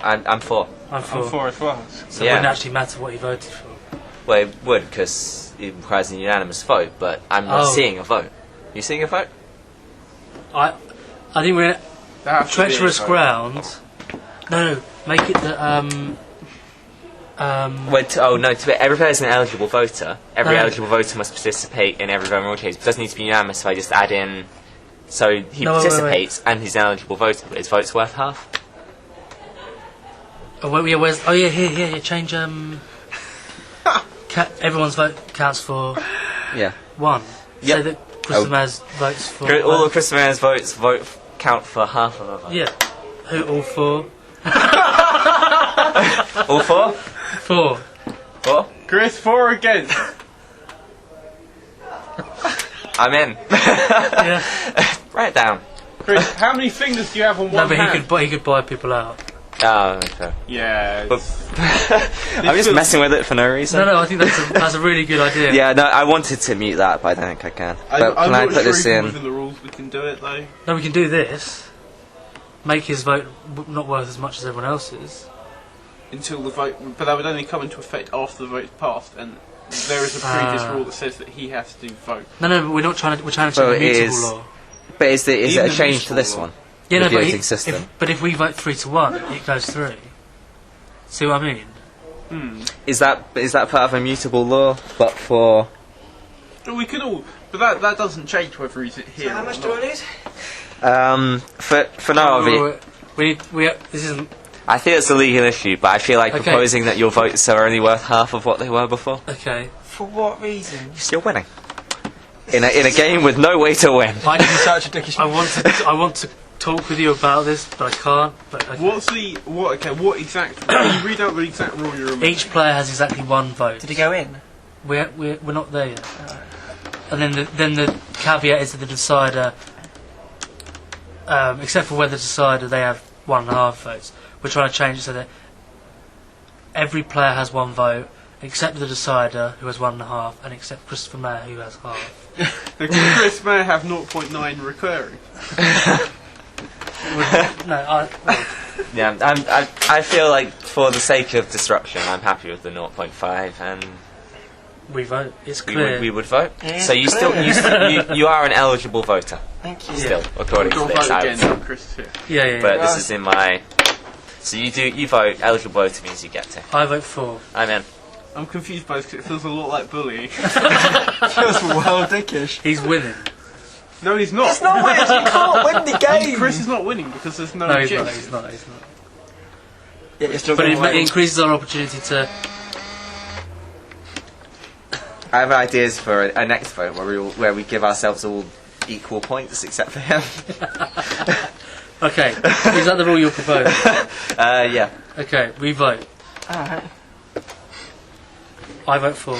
I'm for. I'm for. I'm for as well. So it Yeah. wouldn't actually matter what he voted for. Well, it would because it requires a unanimous vote, but I'm not Oh. seeing a vote. You seeing a vote? I think we're in There has to be a treacherous vote. ground. No, make it that Wait, oh no! To be, every person eligible voter, every No. eligible voter must participate in every vote case. It doesn't need to be unanimous. So I just add in. So he No, wait, wait, wait. participates and he's an eligible voter, but his vote's worth half. oh wait, yeah, where's here change everyone's vote counts for Yeah. 1. Yep. Say that Christmas votes for All of Christopher's votes count for half of a vote. yeah. Who all for? All four? 4. Four? Chris, for or against? I'm in. Yeah. Write it down. Chris, how many fingers do you have on No, one but hand? he could buy people out. Oh, okay. Yeah. But I'm just messing with it for no reason. No, I think that's a really good idea. Yeah, no, I wanted to mute that, but I don't think I can. But I'm can I not put sure this even in? within the rules we can do it though. No, we can do this. Make his vote not worth as much as everyone else's. Until the vote, but that would only come into effect after the vote's passed, and there is a previous rule that says that he has to vote. No, but we're not trying to. We're trying to So change the it mutable is- law. But is it Even a the change to mutual this law. one? Yeah, The no, but voting system. if we vote 3-1, it goes through. See what I mean? Is that part of a mutable law? But for Well, we can all, but that doesn't change whether he's here. So how or much do not. I lose? for now, Wait, This isn't I feel it's a legal issue, but I feel like Okay. proposing that your votes are only worth half of what they were before. okay. For what reason? You're still winning. In a game with no way to win. I, This is such a dickish. I want to talk with you about this, but I can't. But okay. What exact? Can you read out the exact rule you're removing? Each player has exactly one vote. Did he go in? We're not there yet. And then the caveat is that the decider, except for where the decider they have 1.5 votes. We're trying to change it so that every player has one vote, except the decider who has 1.5, and except Christopher Mayer who has half. Chris may have 0.9 recurring. No, I feel like for the sake of disruption, I'm happy with the 0.5, and we vote. It's we clear. would vote. Yeah, So you you are an eligible voter Thank you. still, according to You'll this. vote I would again, say. Chris. Here. Yeah. But this is in my. So you vote. Eligible voter means you get to. I vote for. I'm in. I'm confused by this because it feels a lot like bullying. Feels well dickish. He's winning. No, he's not. It's not weird. You can't win the game. Chris is not winning because there's no No, he's not. objective. He's not. He's not. Yeah, you're still But gonna it win. increases our opportunity to. I have ideas for a next vote where we give ourselves all equal points except for him. Okay, is that the rule you're proposing? Yeah. Okay, we vote. Alright. I vote for.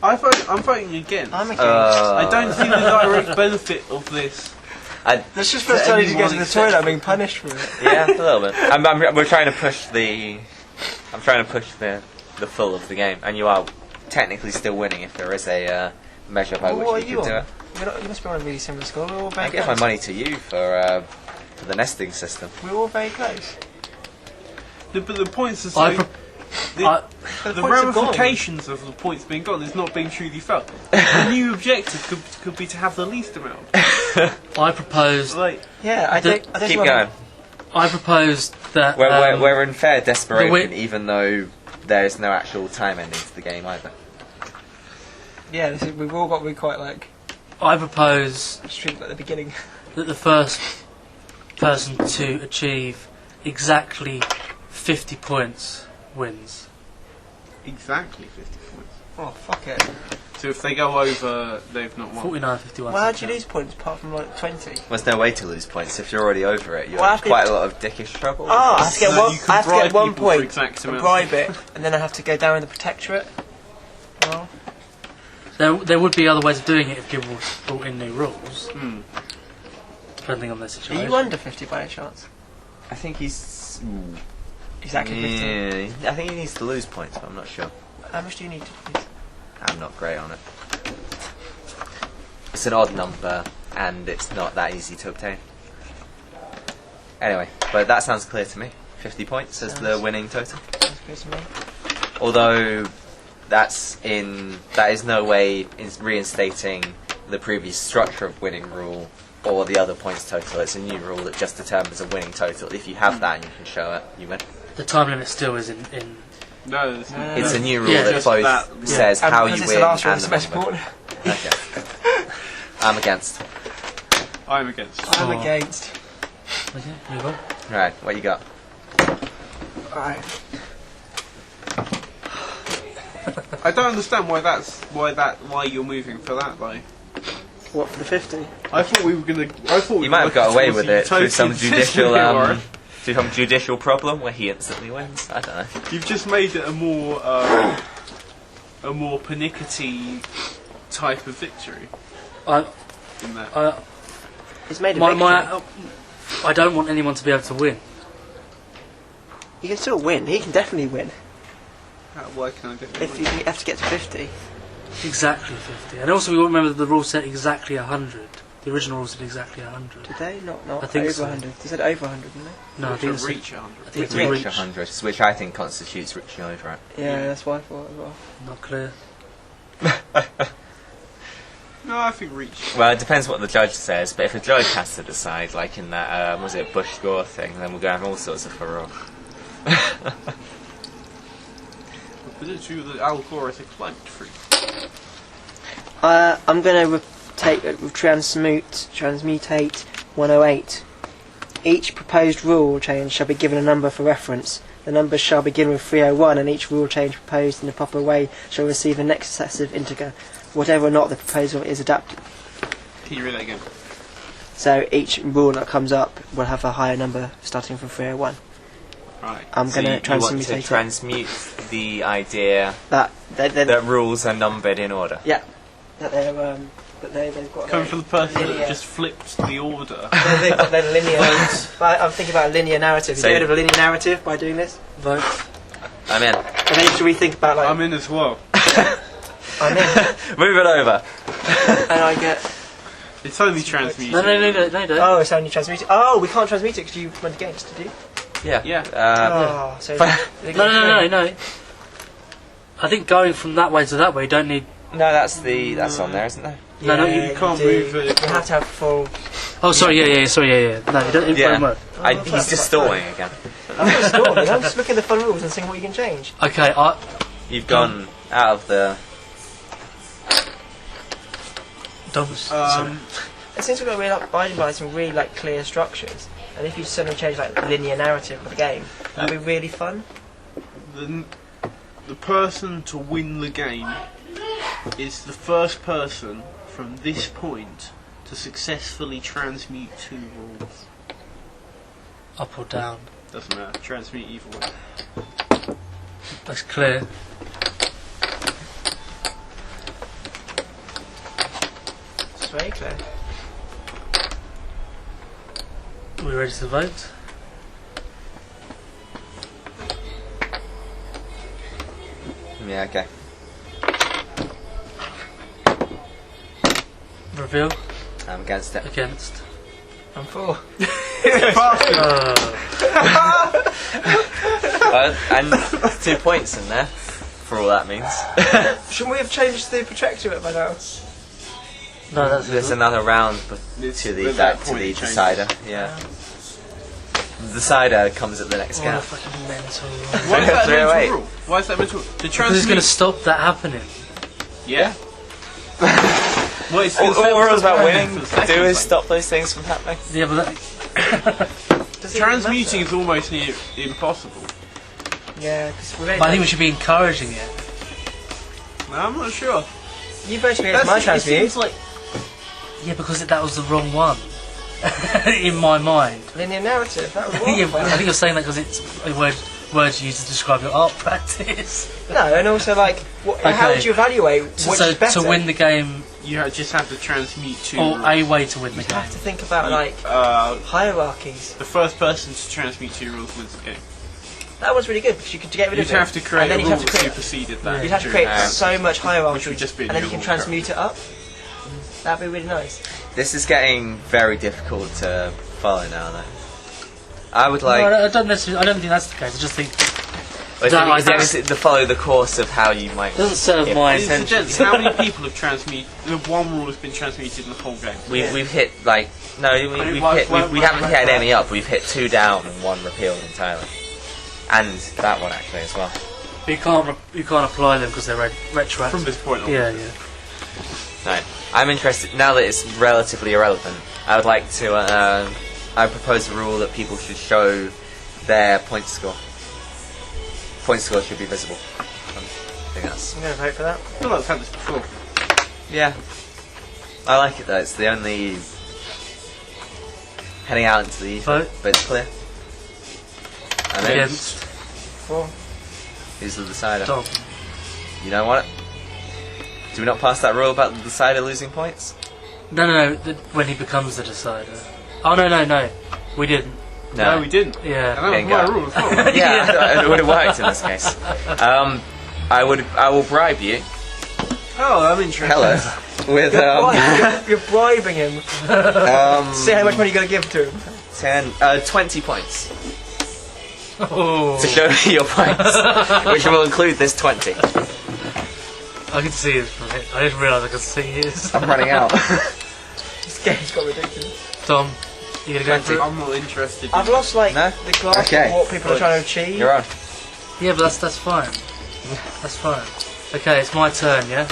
I'm voting again. I'm against. I don't see the direct benefit of this. Let's just first tell you to go to the toilet. I'm being punished for it. Yeah, a little bit. We're trying to push the. I'm trying to push the full of the game, and you are technically still winning if there is a measure by Well, what which are you you can do on? it. You must be on a really similar score. We're all I very give close. my money to you for the nesting system. We're all very close. But the points are so. I The the points are gone. ramifications of the points being gone is not being truly felt. The new objective could be to have the least amount. I propose. Like, Yeah, I don't Keep wanna- going. I propose that. We're in fair desperation, win- even though there is no actual time ending to the game either. Yeah, we've all got to be quite like I propose strict at the beginning. that the first person to achieve exactly 50 points wins. exactly 50 points. Oh, fuck it. So if they go over, they've not won. 49, 51. Well, how'd you lose points apart from like 20? There's no way to lose points if you're already over it. You're Well, I in have to- quite a lot of dickish trouble. Oh, I have to get No, one. you can I have to get bribe 1 people for point exact and amount. bribe it, and then I have to go down in the protectorate. Well, There would be other ways of doing it if people brought in new rules, depending on their are situation. you under 50 by any chance? I think he's. Exactly 50. Yeah, I think he needs to lose points, but I'm not sure. How much do you need to please? I'm not great on it. It's an odd number, and it's not that easy to obtain. Anyway, but that sounds clear to me. 50 points as the Sounds- winning total. That's good to me. Although that is no way in reinstating the previous structure of winning rule or the other points total. It's a new rule that just determines a winning total. If you have that and you can show it, you win. The time limit still is in No, there's no. It's a new rule Yeah. that Just both that- says And how because you it's win the last one, and it's the the most number. important. Okay. I'm against. I'm against. I'm Oh. against. Okay, move on. Right, what you got? Alright. I don't understand why you're moving for that though. What, for the 50? I thought we were gonna. I thought we You might have got away with it through some judicial Warren. through some judicial problem where he instantly wins. I don't know. You've just made it a more pernickety type of victory. I, In that. I, It's made a I don't want anyone to be able to win. You can still win. He can definitely win. Why can I do If you have to get to 50. Exactly 50. And also we will remember that the rule said exactly 100. The original rule said exactly 100. Did they? Not I think over so. 100. They said over 100, didn't they? No, I think it's reach 100. I think it's a Reach. reach. 100, which I think constitutes reaching over it. Yeah, that's what I thought as well. Not clear. No, I think reach. Well, it depends what the judge says, but if the judge has to decide, like in that, was it Bush score thing, then we're going to have all sorts of furore. But it's true that Al Gore is a climate freak. I'm going to transmutate 108. Each proposed rule change shall be given a number for reference. The numbers shall begin with 301, and each rule change proposed in the proper way shall receive the next successive integer, whatever or not the proposal is adapted. Can you read that again? So each rule that comes up will have a higher number starting from 301. Right. I'm So going to you want to transmutate transmute the idea that rules are numbered in order. yeah, that they've got Coming from the person linear. that just flipped the order. They've got their linear. But I'm thinking about a linear narrative. So- You get rid of a linear narrative by doing this. Vote. I'm in. And then you should rethink about like I'm in as well. I'm in, Move it over. and I get. It's only transmuting. No, don't. Oh, it's only transmuted. Oh, we can't transmute it because you went against, did you? Yeah. Yeah. Oh, so No. I think going from that way to that way, you don't need. No, that's on there, isn't there? No, no, Yeah, you can't do. move it. You have to have full. Oh, sorry, yeah. No, you don't. It won't work. He's just stalling again. I'm not stalling. I'm just looking at the fun rules and seeing what you can change. Okay, You've gone out of the. It seems we've got really abiding by some really like clear structures. And if you suddenly change like linear narrative of the game, that'd be really fun. The person to win the game is the first person from this point to successfully transmute 2 rules. up or down. Doesn't matter. Transmute either way. That's clear. It's very clear. Are we ready to vote? Yeah. Okay. Reveal. I'm against it. Against. I'm for. And 2 points in there for all that means. Shouldn't we have changed the protectorate by now? No, that's There's another round to the At that back to point the it changes. decider. Yeah. The decider comes at the next what a gap. fucking mental. Why is that a 308. mental rule? Why is that mental rule? To Who's going to transmute. stop that happening? Yeah. Well, it's All rules about for winning the second do is place. stop those things from happening. Yeah, but that, Does it Transmuting matter? is almost impossible. Yeah, because we're but I think we should be encouraging it. No, I'm not sure. You voted against my it transmute. seems like Yeah, because that was the wrong one in my mind. Linear narrative. That was wrong. Yeah, but I think you're saying that because it's a word you use to describe your art practice. No, and also like, how Okay. would you evaluate which So is better? to win the game, you just have to transmute 2 or rules. a way to win the you game. have to think about like Uh, hierarchies. the first person to transmute 2 rules wins the game. That was really good because you could get rid You'd of it. have to create and then a you'd rule have to that create. superseded that. You'd have to during create the game. so much hierarchy, Which would just be a and then new you can rule transmute it up. That'd be really nice. This is getting very difficult to follow now, though. I would like. No, I don't necessarily. I don't think that's the case. I just think I that think idea- it's to follow the course of how you might. it doesn't serve Yeah, my Ladies and intentions. gents, how many people have transmuted? The 1 rule has been transmuted in the whole game. We've hit like no, we haven't hit any up. We've hit 2 down and 1 repealed entirely, and that one actually as well. You can't apply them because they're retroactive. From this point on. Yeah. No, I'm interested now that it's relatively irrelevant. I would like to. I propose a rule that people should show their point score. Point score should be visible. I think that's. I'm going to vote for that. I feel like I've had this before. Yeah. I like it though. It's the only heading out into the ether, Vote. but it's clear. I'm in. Against. For. Who's the decider? Dom. You don't want it? Do we not pass that rule about the decider losing points? No. When he becomes the decider. Oh no. We didn't. No, we didn't. Yeah. And that was my rule as well. Yeah, it would have worked in this case. I will bribe you, Oh, I'm interested. Helen, with You're bribing him. See how much money you're going to give to him. 20 points Oh. to show your points, which will include this 20. I can see it from it. I didn't realise I could see his. I'm running out. This game's got ridiculous. Tom, you gonna go for it? I'm not interested. I've lost like No? the grasp Okay. of what people are trying to achieve. You're on. Yeah, but that's fine. That's fine. Okay, it's my turn, yeah?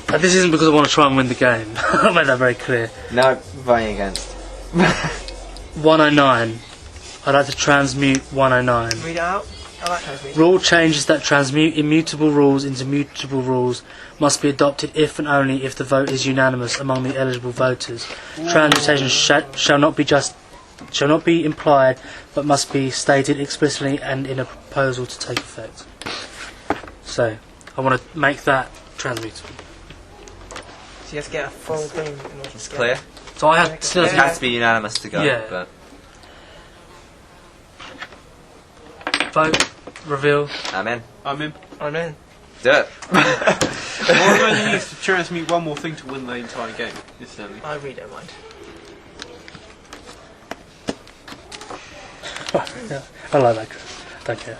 This isn't because I want to try and win the game. I made that very clear. No, voting against. 109. I'd like to transmute 109. Read it out. I like those reading. Rule changes that transmute immutable rules into mutable rules must be adopted if and only if the vote is unanimous among the eligible voters. Transmutation shall not be implied, but must be stated explicitly and in a proposal to take effect. So, I want to make that transmutable. So you have to get a full thing in order It's to clear. get So I have still It has to be unanimous to go. Yeah. But vote, reveal. I'm in. I'm in. I'm in. Do it. One only needs to transmute one more thing to win the entire game. Instantly. I really don't mind. I like that, Chris. Don't care.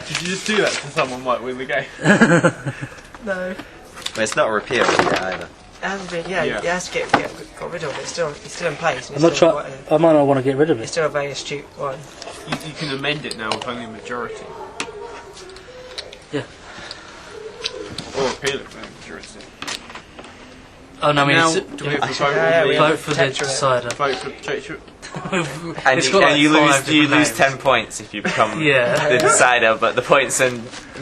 Did you just do that so someone might win the game? No. But it's not a repeal yet either. It hasn't been, yeah, Yeah. you have to got rid of it. It's still in place. And I'm not trying. I might not want to get rid of It's it. still a very astute one. You can amend it now with only a majority. Yeah. Or repeal it with a majority. Oh no, I mean, Now, it's, do we have to vote Yeah, on we the... have vote for the Protectorate. decider. Vote for Protectorate? And, It's you, got and like you lose 5 you different lose names. 10 points if you become Yeah. the decider, but the points are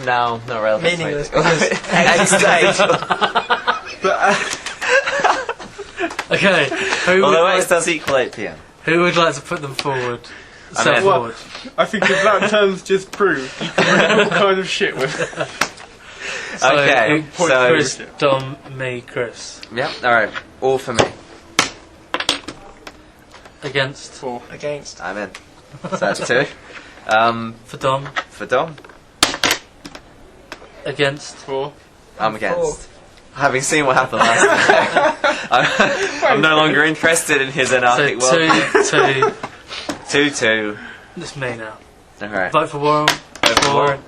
now not relevant. Meaningless End stage. Okay, who would, Although like, X does equal 8 PM. who would like to put them forward? I'm Step in. forward. I think if that term's just proved, you can win all kind of shit with it. So, Okay, point so- Chris, Dom, me, Chris. Yep, alright. All for me. Against For Against. I'm in. So that's 2. for Dom. For Dom, Against I'm against. Having seen what happened last time, I'm no longer interested in his so anarchic world. 2. 2-2. It's me now. Alright. Vote for Warren. Vote for Warren.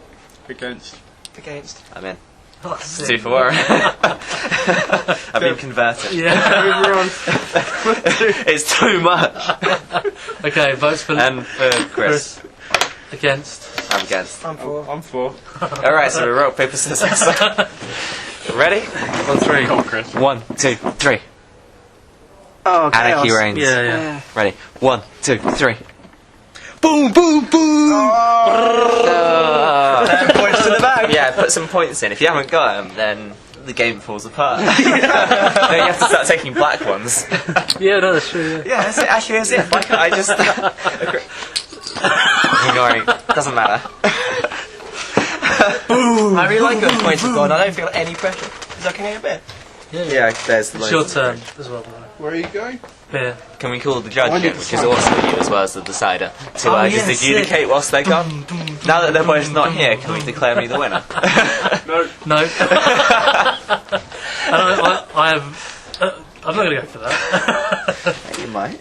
against. Against. I'm in. Oh, 2 for Warren. I've been converted. Yeah. Everyone. It's too much. Okay, votes for And for Chris, Against. I'm against. I'm for. I'm for. Alright, so we rock, paper, scissors. Ready? 1, 3. Come on, Chris. 1, 2, 3. Oh, Anarchy chaos. reigns. Yeah, yeah. Ready? 1, 2, 3. Boom, boom, boom! 10 points to the bag. Yeah, put some points in. If you haven't got them, then the game falls apart. Then you have to start taking black ones. Yeah, no, that's true. Yeah. Yeah, that's it. Actually, that's it. Why can't I just... Ignoring. Doesn't matter. I really like those points of God. I don't feel any pressure. Is that okay a bit? Yeah, there's It's your turn as well, by the way. Where are you going? Here. Can we call the judge I in, need which to is sign. also you as well as the decider, to Oh, just yes, adjudicate whilst they're gone? Now that they're both not here, can we declare me the winner? No. No. I have. I'm not going to go for that. You might.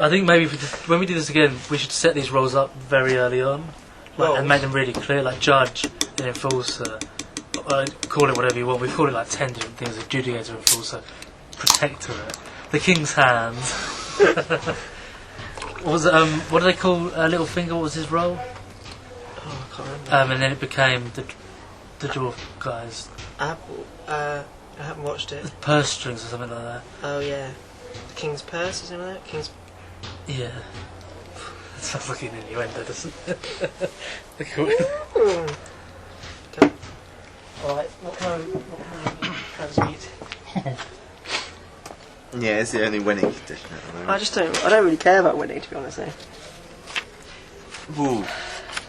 I think maybe when we do this again, we should set these roles up very early on, and make them really clear, like judge and enforcer. Call it whatever you want. We call it like 10 different things: adjudicator, enforcer, protectorate, the king's hand. What was it? What do they call Littlefinger? What was his role? Oh, I can't remember. And then it became the dwarf guys, I haven't watched it. purse strings or something like that. Oh, yeah. King's Purse, isn't it? King's. Yeah. That sounds like an innuendo, doesn't it? Okay. Alright, what can I transmute? Yeah, it's the only winning condition at the moment. I don't really care about winning, to be honest. Ooh.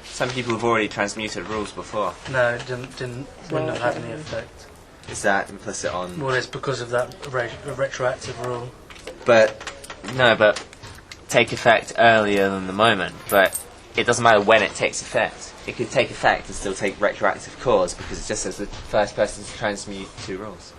Some people have already transmuted rules before. No, it wouldn't have had any effect. Is that implicit on... Well, it's because of that retroactive rule. But take effect earlier than the moment. But it doesn't matter when it takes effect. It could take effect and still take retroactive cause because it just says the first person to transmute 2 rules.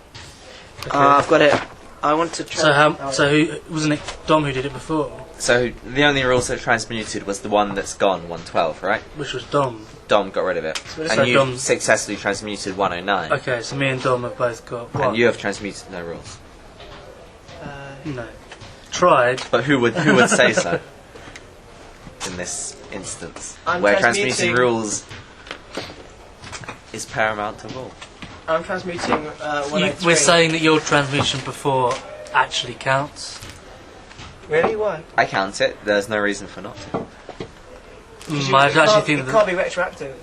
Okay. I've got it. I want to try. So who wasn't it? Dom who did it before, So the only rules that transmuted was the one that's gone, 112, right? which was Dom. Dom got rid of it. So And you Dom- successfully transmuted 109. Okay, so me and Dom have both got one. And you have transmuted no rules. No. Tried. But who would say so? In this instance. I'm where transmuting- transmuting rules is paramount to rule. I'm transmuting 103. We're saying that your transmutation before actually counts. Really? Why? I count it. There's no reason for not to. I actually think it that can't be retroactive.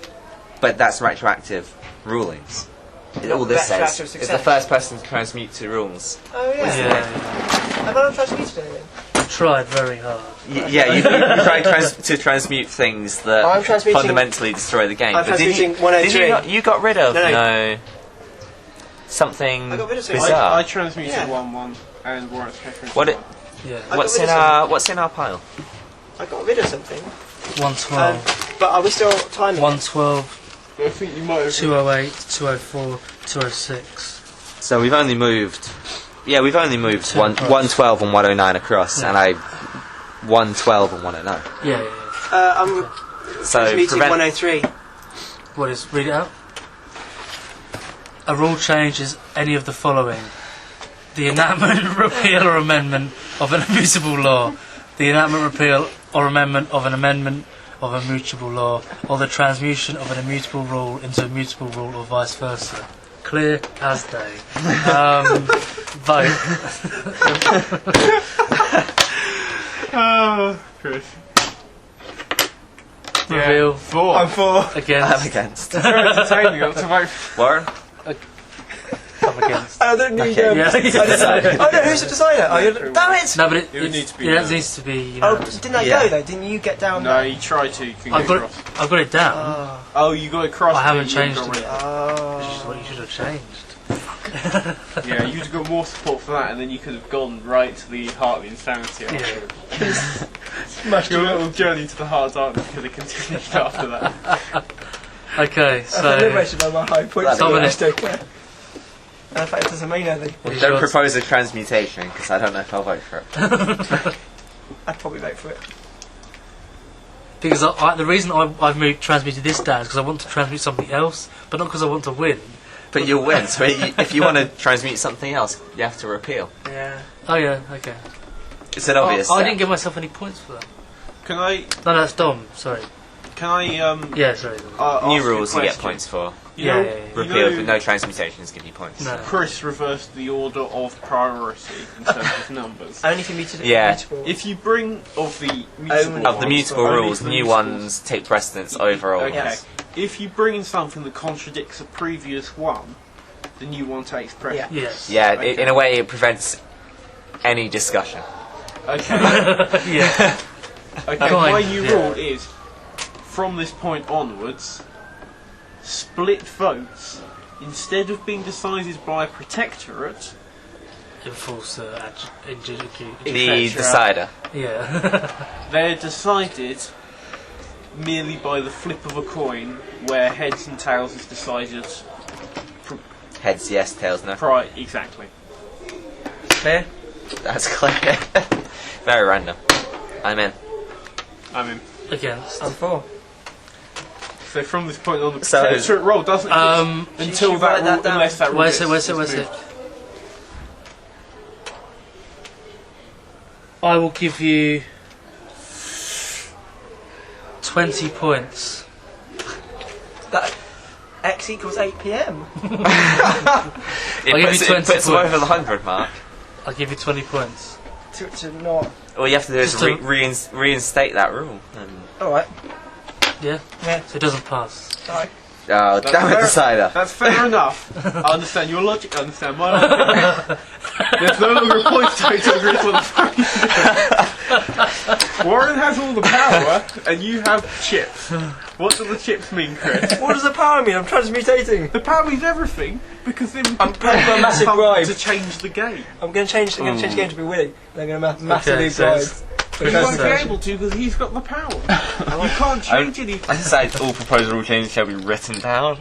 But that's retroactive rulings. All this says Retroactive is success. the first person to transmute to rules. Oh yeah. Yeah, Have I not transmuted anything? I tried very hard. Yeah, you try to transmute things that I'm transmuting- fundamentally destroy the game. I'm But did transmuting you 103. you got rid of No. something I got rid of something. bizarre? I transmuted Yeah. 1-1 and Warren's preference. What it- Yeah. I What's got in rid of our What's in our pile? I got rid of something. 112, But are we still timing? 112, I think you might have. 208, 204, 206. So we've only moved. Yeah, we've only moved Two one across. 112 and 109 across, Yeah. and I 112 and 109. Yeah, yeah, yeah. I'm So transmuting prevent 103. What is? Read it out. A rule change is any of the following: the enactment, repeal, or amendment of an immutable law, the enactment, repeal, or amendment of an amendment of a mutable law, or the transmutation of an immutable rule into a mutable rule, or vice versa. Clear as day. Vote. Oh, Chris. Reveal. 4. I'm for. I'm Against. against. Very entertaining. That's about. Warren? I'm against. I don't need. Okay. Yeah. Oh no, who's the decider? Oh, you're, damn it! No, but it It would need to be yeah, it done. needs to be. Oh, Unanimous. didn't I Yeah. go though? Didn't you get down No, there? you try to. You can I've go got it. across. I've got it down. Oh. Oh, you got across. I haven't but you changed got it. rid. Which is Oh. what you should have changed. Yeah, you'd have got more support for that, and then you could have gone right to the heart of insanity. Yeah. Smashed Your it. little journey to the heart of darkness could have continued after that. Okay, I've so liberated by my high points. Dominic. I don't care. In fact, it doesn't mean anything. what is Don't yours? propose a transmutation, because I don't know if I'll vote for it. I'd probably vote for it. Because the reason I've transmuted this down is because I want to transmute something else, but not because I want to win. But you'll win, so if you want to transmute something else, you have to repeal. Yeah. Oh yeah, okay. It's an obvious I step. didn't give myself any points for that. Can I? No, that's Dom. Sorry. Can I? Yeah, sorry. Ask New you a rules you get question? points for. You Yeah, know, yeah, yeah. you Repeal, know, but no transmutations give you points. No. Chris reversed the order of priority in terms of numbers. Only for mutable. Yeah. mutable. If you bring of the mutable Of the mutable only rules, for the new mutables. ones take precedence over old Okay. ones. If you bring in something that contradicts a previous one, the new one takes precedence. Yes. Yeah, Okay. in a way it prevents any discussion. Okay. Yeah. Okay. Fine. My new Yeah. rule is, from this point onwards, split votes, instead of being decided by a protectorate, Enforcer, adjudicate. The etc. decider. Yeah. they're decided merely by the flip of a coin, where heads and tails is decided. Heads yes, tails no. Exactly. Clear? That's clear. Very random. I'm in. I mean, Against. I'm for. so from this point on, the So- protectorate roll doesn't Um. until you that write rule, that down? unless that rule Where's gets- it? Where's it? gets Where's it? moved. I will give you 20 points. That X equals 8 PM. It I'll give you puts, 20 it puts them points. over the 100 mark. I'll give you 20 points. to not. All you have to do is Just to- reinstate that rule. And, Alright. Yeah? Yeah. So it doesn't pass. Sorry. oh, That's damn it, fair. decider. That's fair enough. I understand your logic. I understand my logic. There's no longer a point to agree on the phone. Warren has all the power, and you have chips. What do the chips mean, Chris? What does the power mean? I'm transmutating. The power means everything, because then we I'm can paying for a massive something bribe. to change the game. I'm going to change the game to be winning. They're going to massively Okay, so bribe. it's- But you won't be able to, because he's got the power. You can't change I anything. decide all proposed rule changes shall be written down.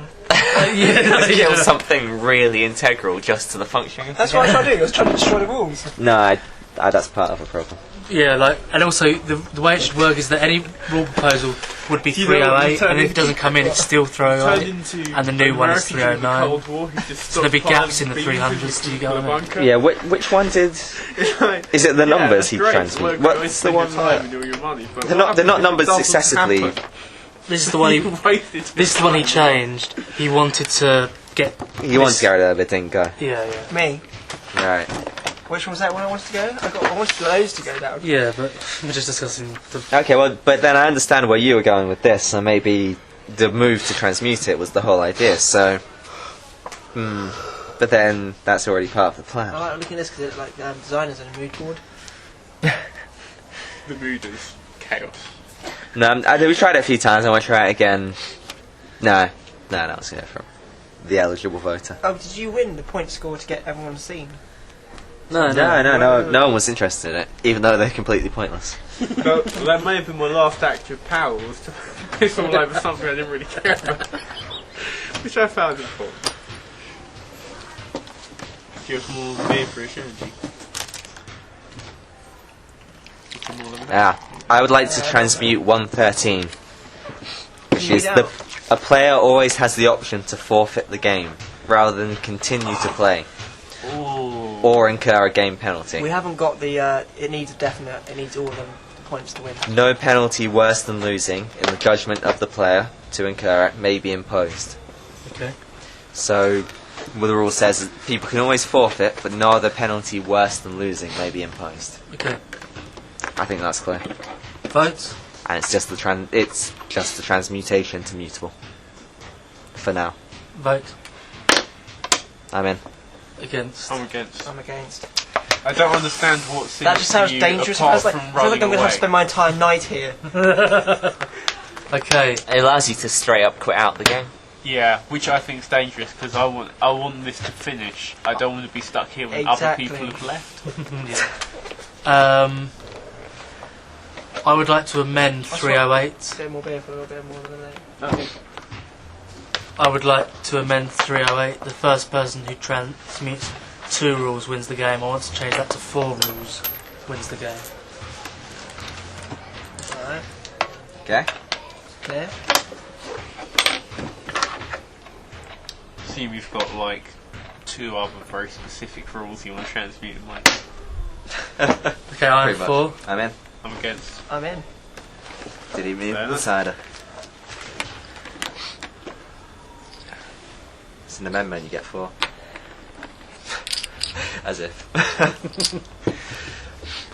Yeah. Kill something really integral just to the functioning. That's what I was trying to do. I was trying to destroy the rules. No, that's part of the problem. Yeah, like, and also the way it should work is that any rule proposal would be You know what, 308, you and if it doesn't come in, it's still Turned 308. into And the new one is America during the 309. Cold War, who just So there'd be stopped gaps in the firing 300s, beams do you into get what I the mean? bunker. Yeah, which one did? It's like, Is it the yeah, numbers that's he great, transmitted? it's worked, What's wasting the one? your time and all your money, but They're what not happens if numbered it doesn't successively. happen? This is the one he. Wasted This is the one he changed. He wanted to get. You wanted to get rid of it, but didn't go. Yeah. Me. Right. Which one was that one I wanted to go? I wanted those to go down. Yeah, but we're just discussing the. Okay, well, but then I understand where you were going with this, so maybe the move to transmute it was the whole idea, so... But then, that's already part of the plan. I like looking at this because it's like designers on a mood board. The mood is chaos. No, we tried it a few times, I want to try it again. No, I was going from the eligible voter. Oh, did you win the point score to get everyone seen? No, no one was interested in it, even though they're completely pointless. Well, that may have been my last act of power, was to piss all over something I didn't really care about. Which I found important. Give us more beer for his energy. I would like to transmute 113, which is out. a player always has the option to forfeit the game, rather than continue to play, or incur a game penalty. We haven't got the. It needs a definite. It needs all of them points to win. No penalty worse than losing, in the judgment of the player to incur it, may be imposed. Okay. So, well, the rule says that people can always forfeit, but no other penalty worse than losing may be imposed. Okay. I think that's clear. Votes. And it's just the transmutation to mutable. For now. Vote. I'm in. Against. I'm against. I'm against. I don't understand what seems That just sounds to you dangerous. apart I from feel like running I'm going to away. have to spend my entire night here. Okay. It allows you to straight up quit out the game. Yeah, which I think is dangerous because I want this to finish. I don't want to be stuck here when Exactly. other people have left. I would like to amend 308. A bit more beer for a little bit more than that. Okay. I would like to amend 308. The first person who transmutes 2 rules wins the game. I want to change that to 4 rules wins the game. Alright. Okay. Clear. Assume you've got like 2 other very specific rules you want to transmute in like. Okay, I'm Pretty much. 4. I'm in. I'm against. I'm in. Did he move Fair the enough. cider? It's an amendment, you get 4. As if.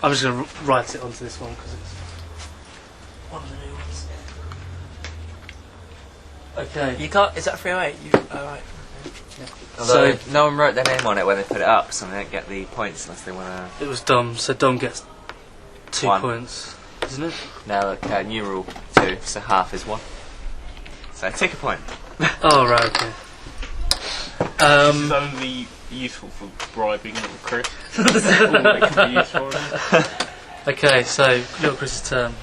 I'm just going to write it onto this one because it's one of the new ones. Okay. You can't. Is that 308? Alright. Although So- no one wrote their name on it when they put it up, so they don't get the points unless they want It was Dom, so Dom gets 2 1. points, isn't it? to... Now look, new rule 2, so half is 1. So take a point. Oh, right, okay. It's only useful for bribing little Chris. That's all it can be used for. Okay, so Little Chris's turn.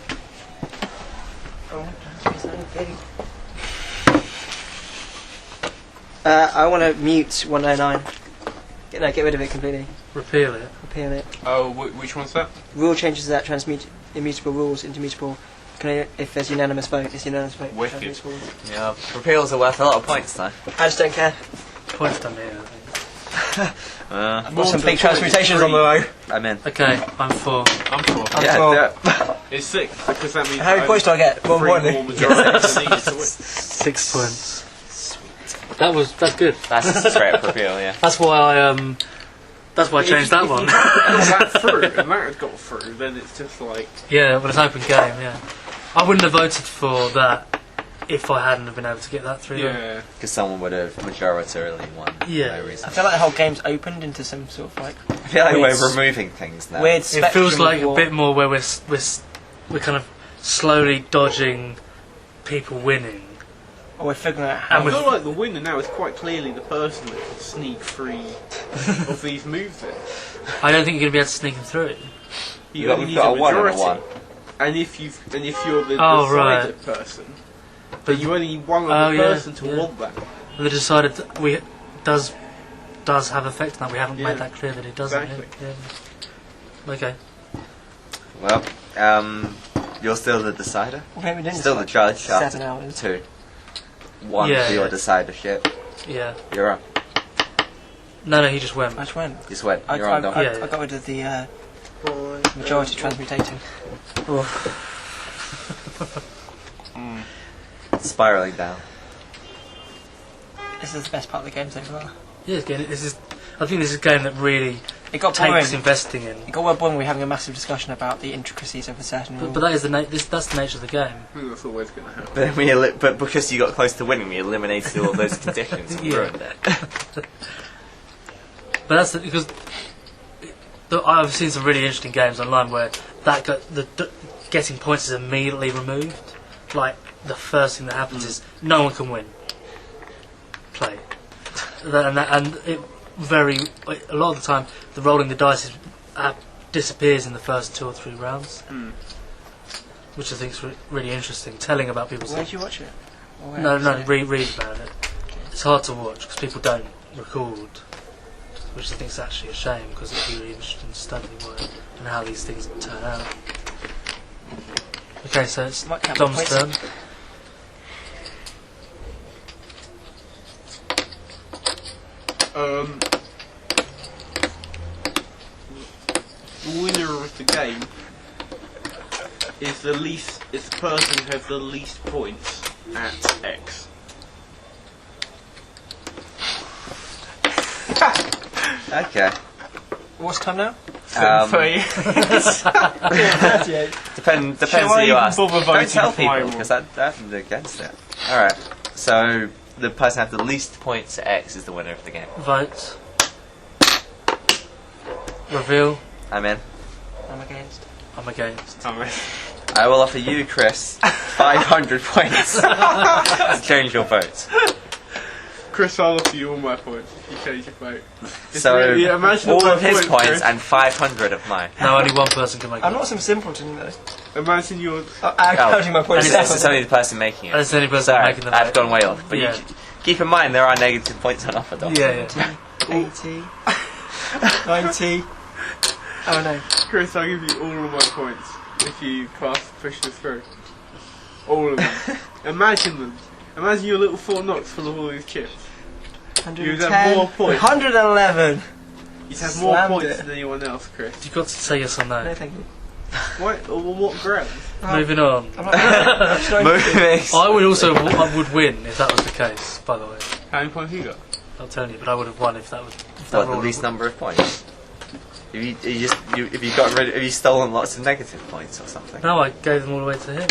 I want to mute 109. Get rid of it completely. Repeal it. Repeal it. Oh, which one's that? Rule changes that transmute immutable rules into mutable. If there's unanimous vote, it's unanimous vote. Wicked. Transmutes rules. Yeah, repeals are worth a lot of points though. I just don't care. Points done here, I think. I've got some big transmutations on the way. I'm in. Okay, I'm 4. I'm for. I'm It's 6 because that means How many points do I get? More 3 more more than majorities needed to win. 6 points. That's good. That's straight up repeal, yeah. That's why I changed that one. If that through and that had got through, then it's just like Yeah, but it's an open game, yeah. I wouldn't have voted for that if I hadn't have been able to get that through. yeah. Because someone would have majoritarily won. Yeah. No reason. I feel like the whole game's opened into some sort of like I feel like weird, we're removing things now. weird It spectrum feels like of a war. bit more where we're kind of slowly dodging people winning. Or we're figuring out how. And I with- feel like the winner now is quite clearly the person that can sneak free of these moves in. I don't think you're going to be able to sneak them through. You only We've need got a a 1 and a majority. 1. And if you're the Oh, decided right. person, But but you only need one Oh, other yeah, person to yeah. want that. they decided that does have effect on that. We haven't Yeah, made that clear that it doesn't. exactly. Yeah. Okay. Well, you're still the decider. Well, maybe we didn't Still the decide. judge 7 after hours. 2. 1 Yeah, for your yeah. decidership. Yeah. You're up. No, he just went. I just went. Just went. I You're on, Dom. Yeah. I got rid of the majority transmutating. spiraling down. This is the best part of the game so far. Yeah, again, I think this is a game that really It got boring. takes investing in. It got well boring. We're having a massive discussion about the intricacies of a certain rule. But that is that's the nature of the game. I think that's always going to happen. But but because you got close to winning, we eliminated all those conditions and Yeah. ruined it. But that's because I've seen some really interesting games online where getting points is immediately removed. Like the first thing that happens is no one can win. Play. A lot of the time, the rolling the dice disappears in the first 2 or 3 rounds, which I think is really interesting. Telling about people's. Where did you watch it? No, read about it. It's hard to watch because people don't record, which I think is actually a shame because it'd be really interesting studying and how these things turn out. Okay, so it's Might count Dom's points. turn. The winner of the game is the person who has the least points at X. Okay. What's time now? 3. Depends Shall who I you even ask. bother Don't voting tell for people my because that's against it. Alright, so the person who has the least points at X is the winner of the game. Vote. Reveal. I'm in. I'm against. I'm against. I will offer you, Chris, 500 points to change your vote. Chris, I'll offer you all my points if you change your vote. So, really- imagine all all of my his points, points Chris. and 500 of mine. No, only one person can make I'm it. not some simpleton though. Imagine your. I'm counting my And points. it's only the person making it. That's the only person Sorry, making the I've vote. gone way off. But Yeah. you keep in mind there are negative points on offer, Dom. Yeah. 80, 90. Oh no. Chris, I'll give you all of my points if you push this through. All of them. Imagine them. Imagine your little Fort Knox full of all these chips. You'd have 110. more points. 111. You'd have more Slammed points it. than anyone else, Chris. You've got to say yes or no. No, thank you. What grounds? Moving on. I'm not should I- Moving. I would also I would win if that was the case. By the way, How many points you got? I'll tell you, but I would have won if that was. If that What, the rule- least number of points? Have you stolen lots of negative points or something? No, I gave them all away to him.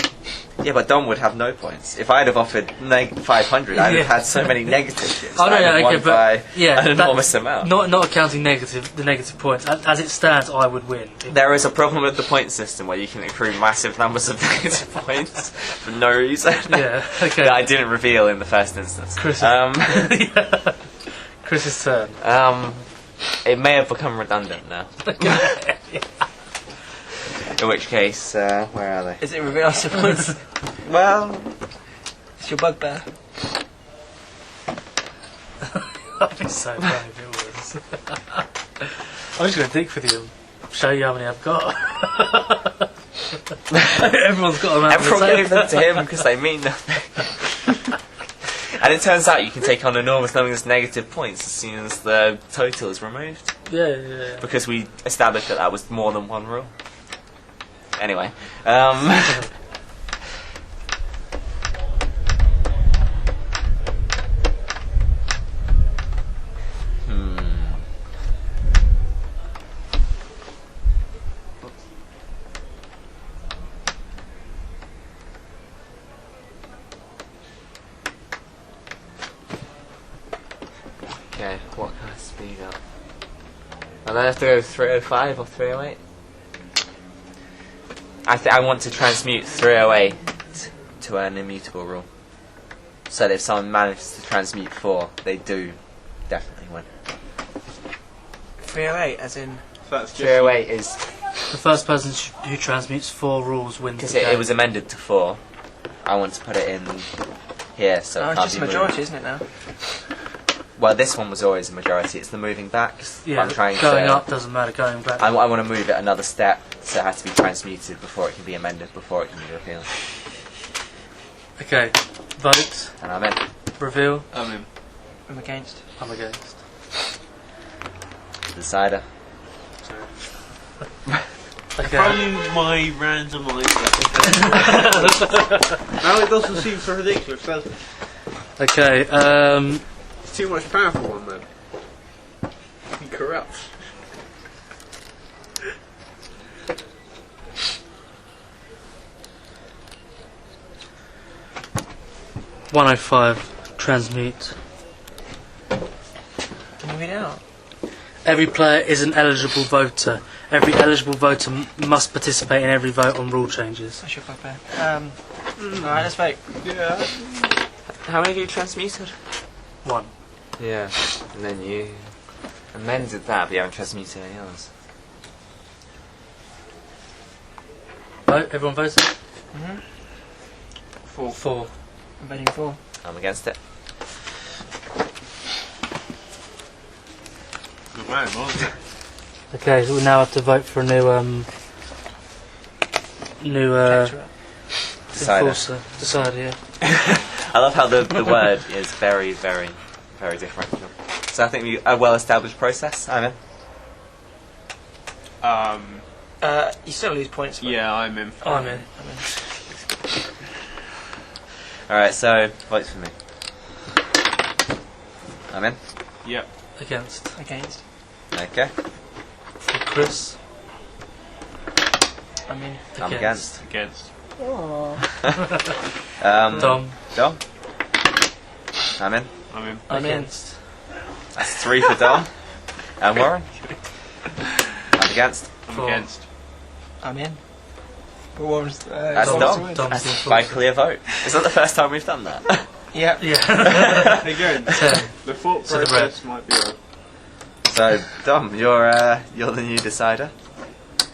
Yeah, but Dom would have no points. If I'd have offered 500, I'd Yeah. have had so many negative shits. Oh no, I'd have yeah, won okay, by but yeah, an enormous amount. Not accounting the negative points. As it stands, I would win. There is a problem with the point system where you can accrue massive numbers of negative points for no reason. Yeah. Okay. that I didn't reveal in the first instance. Chris. Um, Yeah. Chris's turn. it may have become redundant now. In which case, where are they? Is it reveal your points? Well, It's your bugbear. That'd be so funny if it was. I'm just going to dig for you. Show you how many I've got. Everyone's got them out. everyone gave them to him because they mean nothing. And it turns out you can take on enormous numbers of negative points as soon as the total is removed. Yeah. Because we established that was more than one rule. Anyway, Okay, what can I speed up? And I have to go 305 or 308? I want to transmute 308 to an immutable rule. So that if someone manages to transmute 4, they do definitely win. 308, as in. That's just 308 is... The first person who transmutes 4 rules wins Because the game. it was amended to 4. I want to put it in here so Oh, it it's can't just be a majority, moved. isn't it now? Well, this one was always a majority. It's the moving back. Yeah, I'm trying going to... up doesn't matter, going back. I want to move it another step, so it has to be transmuted before it can be amended, before it can be repealed. Okay, vote, And I'm in. reveal, I'm against. I'm against. Decider. Sorry. Okay. Probably my randomizer. Now it doesn't seem so ridiculous, does it? Okay. It's too much power for one man. He corrupts. $105. Transmute. Can you read it out? Every player is an eligible voter. Every eligible voter must participate in every vote on rule changes. I should go back. Alright, let's vote. Yeah. How many have you transmuted? 1. Yeah. And then you amended that, but you haven't transmuted any others. Vote. Everyone votes. 4. I'm voting for. I'm against it. Good man, wasn't it? Okay, so we now have to vote for a new enforcer. Decider, yeah. I love how the word is very, very, very different. So I think a well-established process. I'm in. You still lose points. But Yeah, I'm in. I'm in. Alright, so votes for me. I'm in. Yep. Against. Against. Okay. For Chris. I'm in. I'm against. Against. Dom. Dom. I'm in. I'm in. I'm in. Against. That's 3 for Dom. And Warren. I'm against. I'm 4. against. I'm in. But what was That's what was Dom. the win? Dom's the That's by enforcer. clear vote. Is that the first time we've done that? Yeah. Yeah. Again, 10. the thought So the process might be wrong. So, Dom, you're the new decider.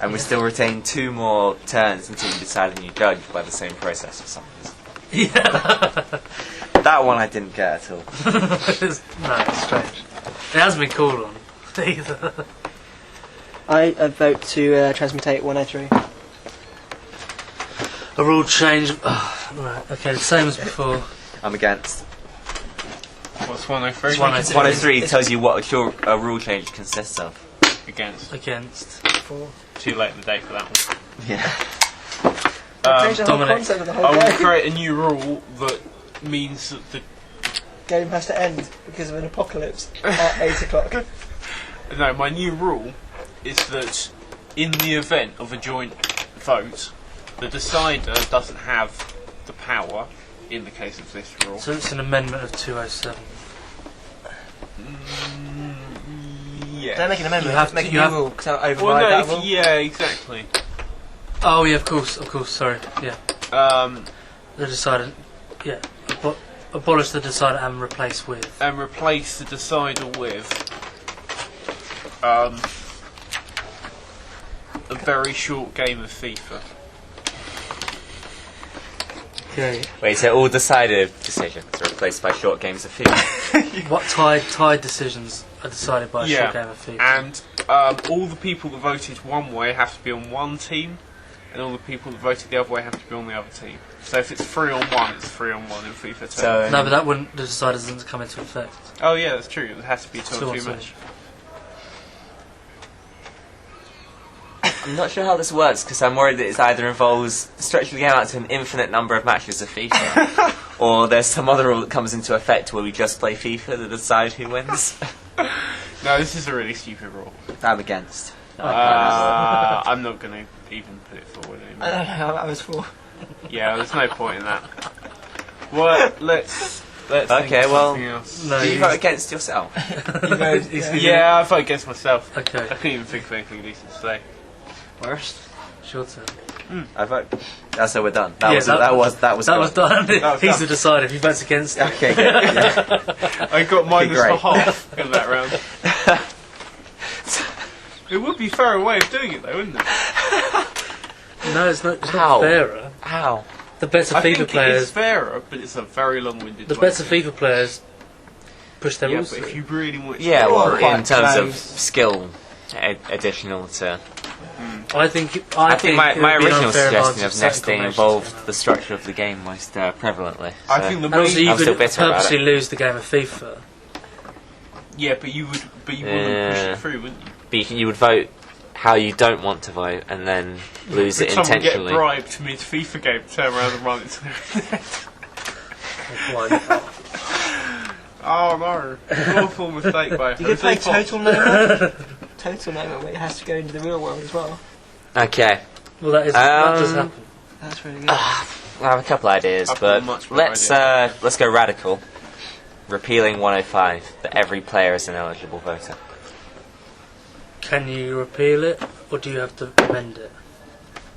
And we still retain 2 more turns until you decide a new judge by the same process for some reason. Yeah. That one I didn't get at all. No, it's strange. It hasn't been called on either. I vote to transmutate 103. A rule change. Right. Okay. The same as before. I'm against. What's 103? It's 103. 103 tells you what a rule change consists of. Against. Against. Too late in the day for that one. Yeah. Change the whole Dominic. concept of the I whole will game. create a new rule that means that the Game has to end because of an apocalypse at 8 o'clock. no, my new rule is that in the event of a joint vote, the decider doesn't have the power. In the case of this rule, So it's an amendment of 207. yeah. Don't make an amendment. You have make to- a you new have- rule because I'll Well, override no, that rule. yeah, exactly. Oh yeah, of course. Sorry. Yeah. The decider. Yeah. Abolish the decider and replace with. And replace the decider with a very short game of FIFA. Okay. Wait, so all decided decisions are replaced by short games of FIFA. What tied decisions are decided by a short game of FIFA. And all the people that voted one way have to be on one team, and all the people that voted the other way have to be on the other team. So if it's 3-on-1, it's 3-on-1 in FIFA 2. So No, but that wouldn't. The decider doesn't come into effect. Oh yeah, that's true. It has to be 2 on 2 2-on-2. match. I'm not sure how this works because I'm worried that it either involves stretching the game out to an infinite number of matches of FIFA, or there's some other rule that comes into effect where we just play FIFA to decide who wins. No, this is a really stupid rule. I'm against. I'm not going to even put it forward I anymore. don't know. I was for. Yeah, there's no point in that. Well, let's think Okay, of well, something else. No, Do you you- vote against yourself? Yeah, I vote against myself. Okay. I couldn't even think of anything decent to say. Worst. Your turn. I vote. That's how we're done. That Yeah, was that gone. done. was He's done. the decider. If he votes against it. Okay, good. Yeah. I got minus great. for half in that round. It would be a fairer way of doing it, though, wouldn't it? No, it's not. It's How? not fairer. How? The better I think FIFA it is players. fairer, but it's a very long-winded. The way better of doing FIFA players push their it. Yeah, rules but if through. you really want, Yeah, They're all well, quite in terms of close. skill, additional to. I think. I think my it would be an original unfair suggestion advantage of if certain nesting combinations involved came out. the structure of the game most prevalently. I so- think the And also, way. you I'm still could bitter about purposely it. lose the game of FIFA. Yeah, but you wouldn't push Yeah. it through, wouldn't you? But you would vote how you don't want to vote and then lose it Someone intentionally. get bribed mid-FIFA game, turn around and run it to their Oh no, awful mistake by You could play Total Nomic. Total Nomic, where it has to go into the real world as well. Okay, Well, that does happen. That's really good. I have a couple ideas, I've got a but much better let's go radical. Repealing 105, that every player is an eligible voter. Can you repeal it, or do you have to amend it?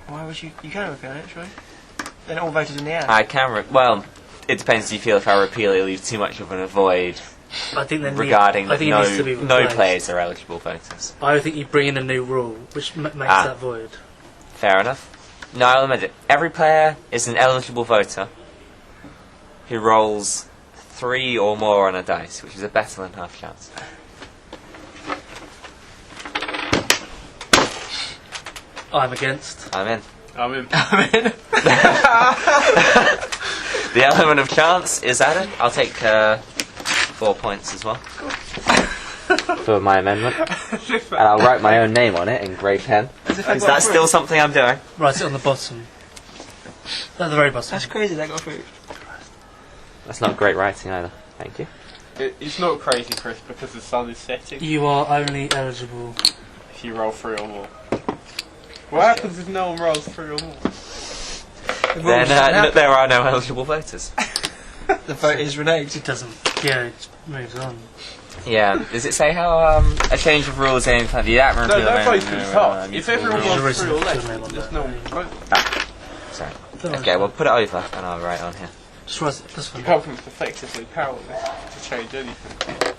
Why would you? You can repeal it, right? Then all voted in the air. I can. Well, it depends. Do you feel if I repeal it, leaves too much of an void I think then regarding I that think it needs to be no replaced. players are eligible voters? I think you bring in a new rule, which makes that void. Fair enough. No, I'll amend it. Every player is an eligible voter who rolls 3 or more on a dice, which is a better than half chance. I'm against. I'm in. I'm in. The element of chance is added. I'll take 4 points as well for my amendment, and I'll write my own name on it in grey pen. Is that still something I'm doing? Write it on the bottom. At the very bottom. That's crazy. That got through. That's not great writing either. Thank you. It's not crazy, Chris, because the sun is setting. You are only eligible. If you roll 3 or more. What happens if no one rolls 3 or more? Then there are no eligible voters. The vote is reneged. It doesn't. Yeah, it moves on. Yeah. Does it say how a change of rules in for the No, no voting is hard. If everyone There wants is 3 or a less, name on there's that. no one vote. Sorry. Okay, well put it over and I'll write on here. Just write it. That's fine. The government's effectively powerless to change anything.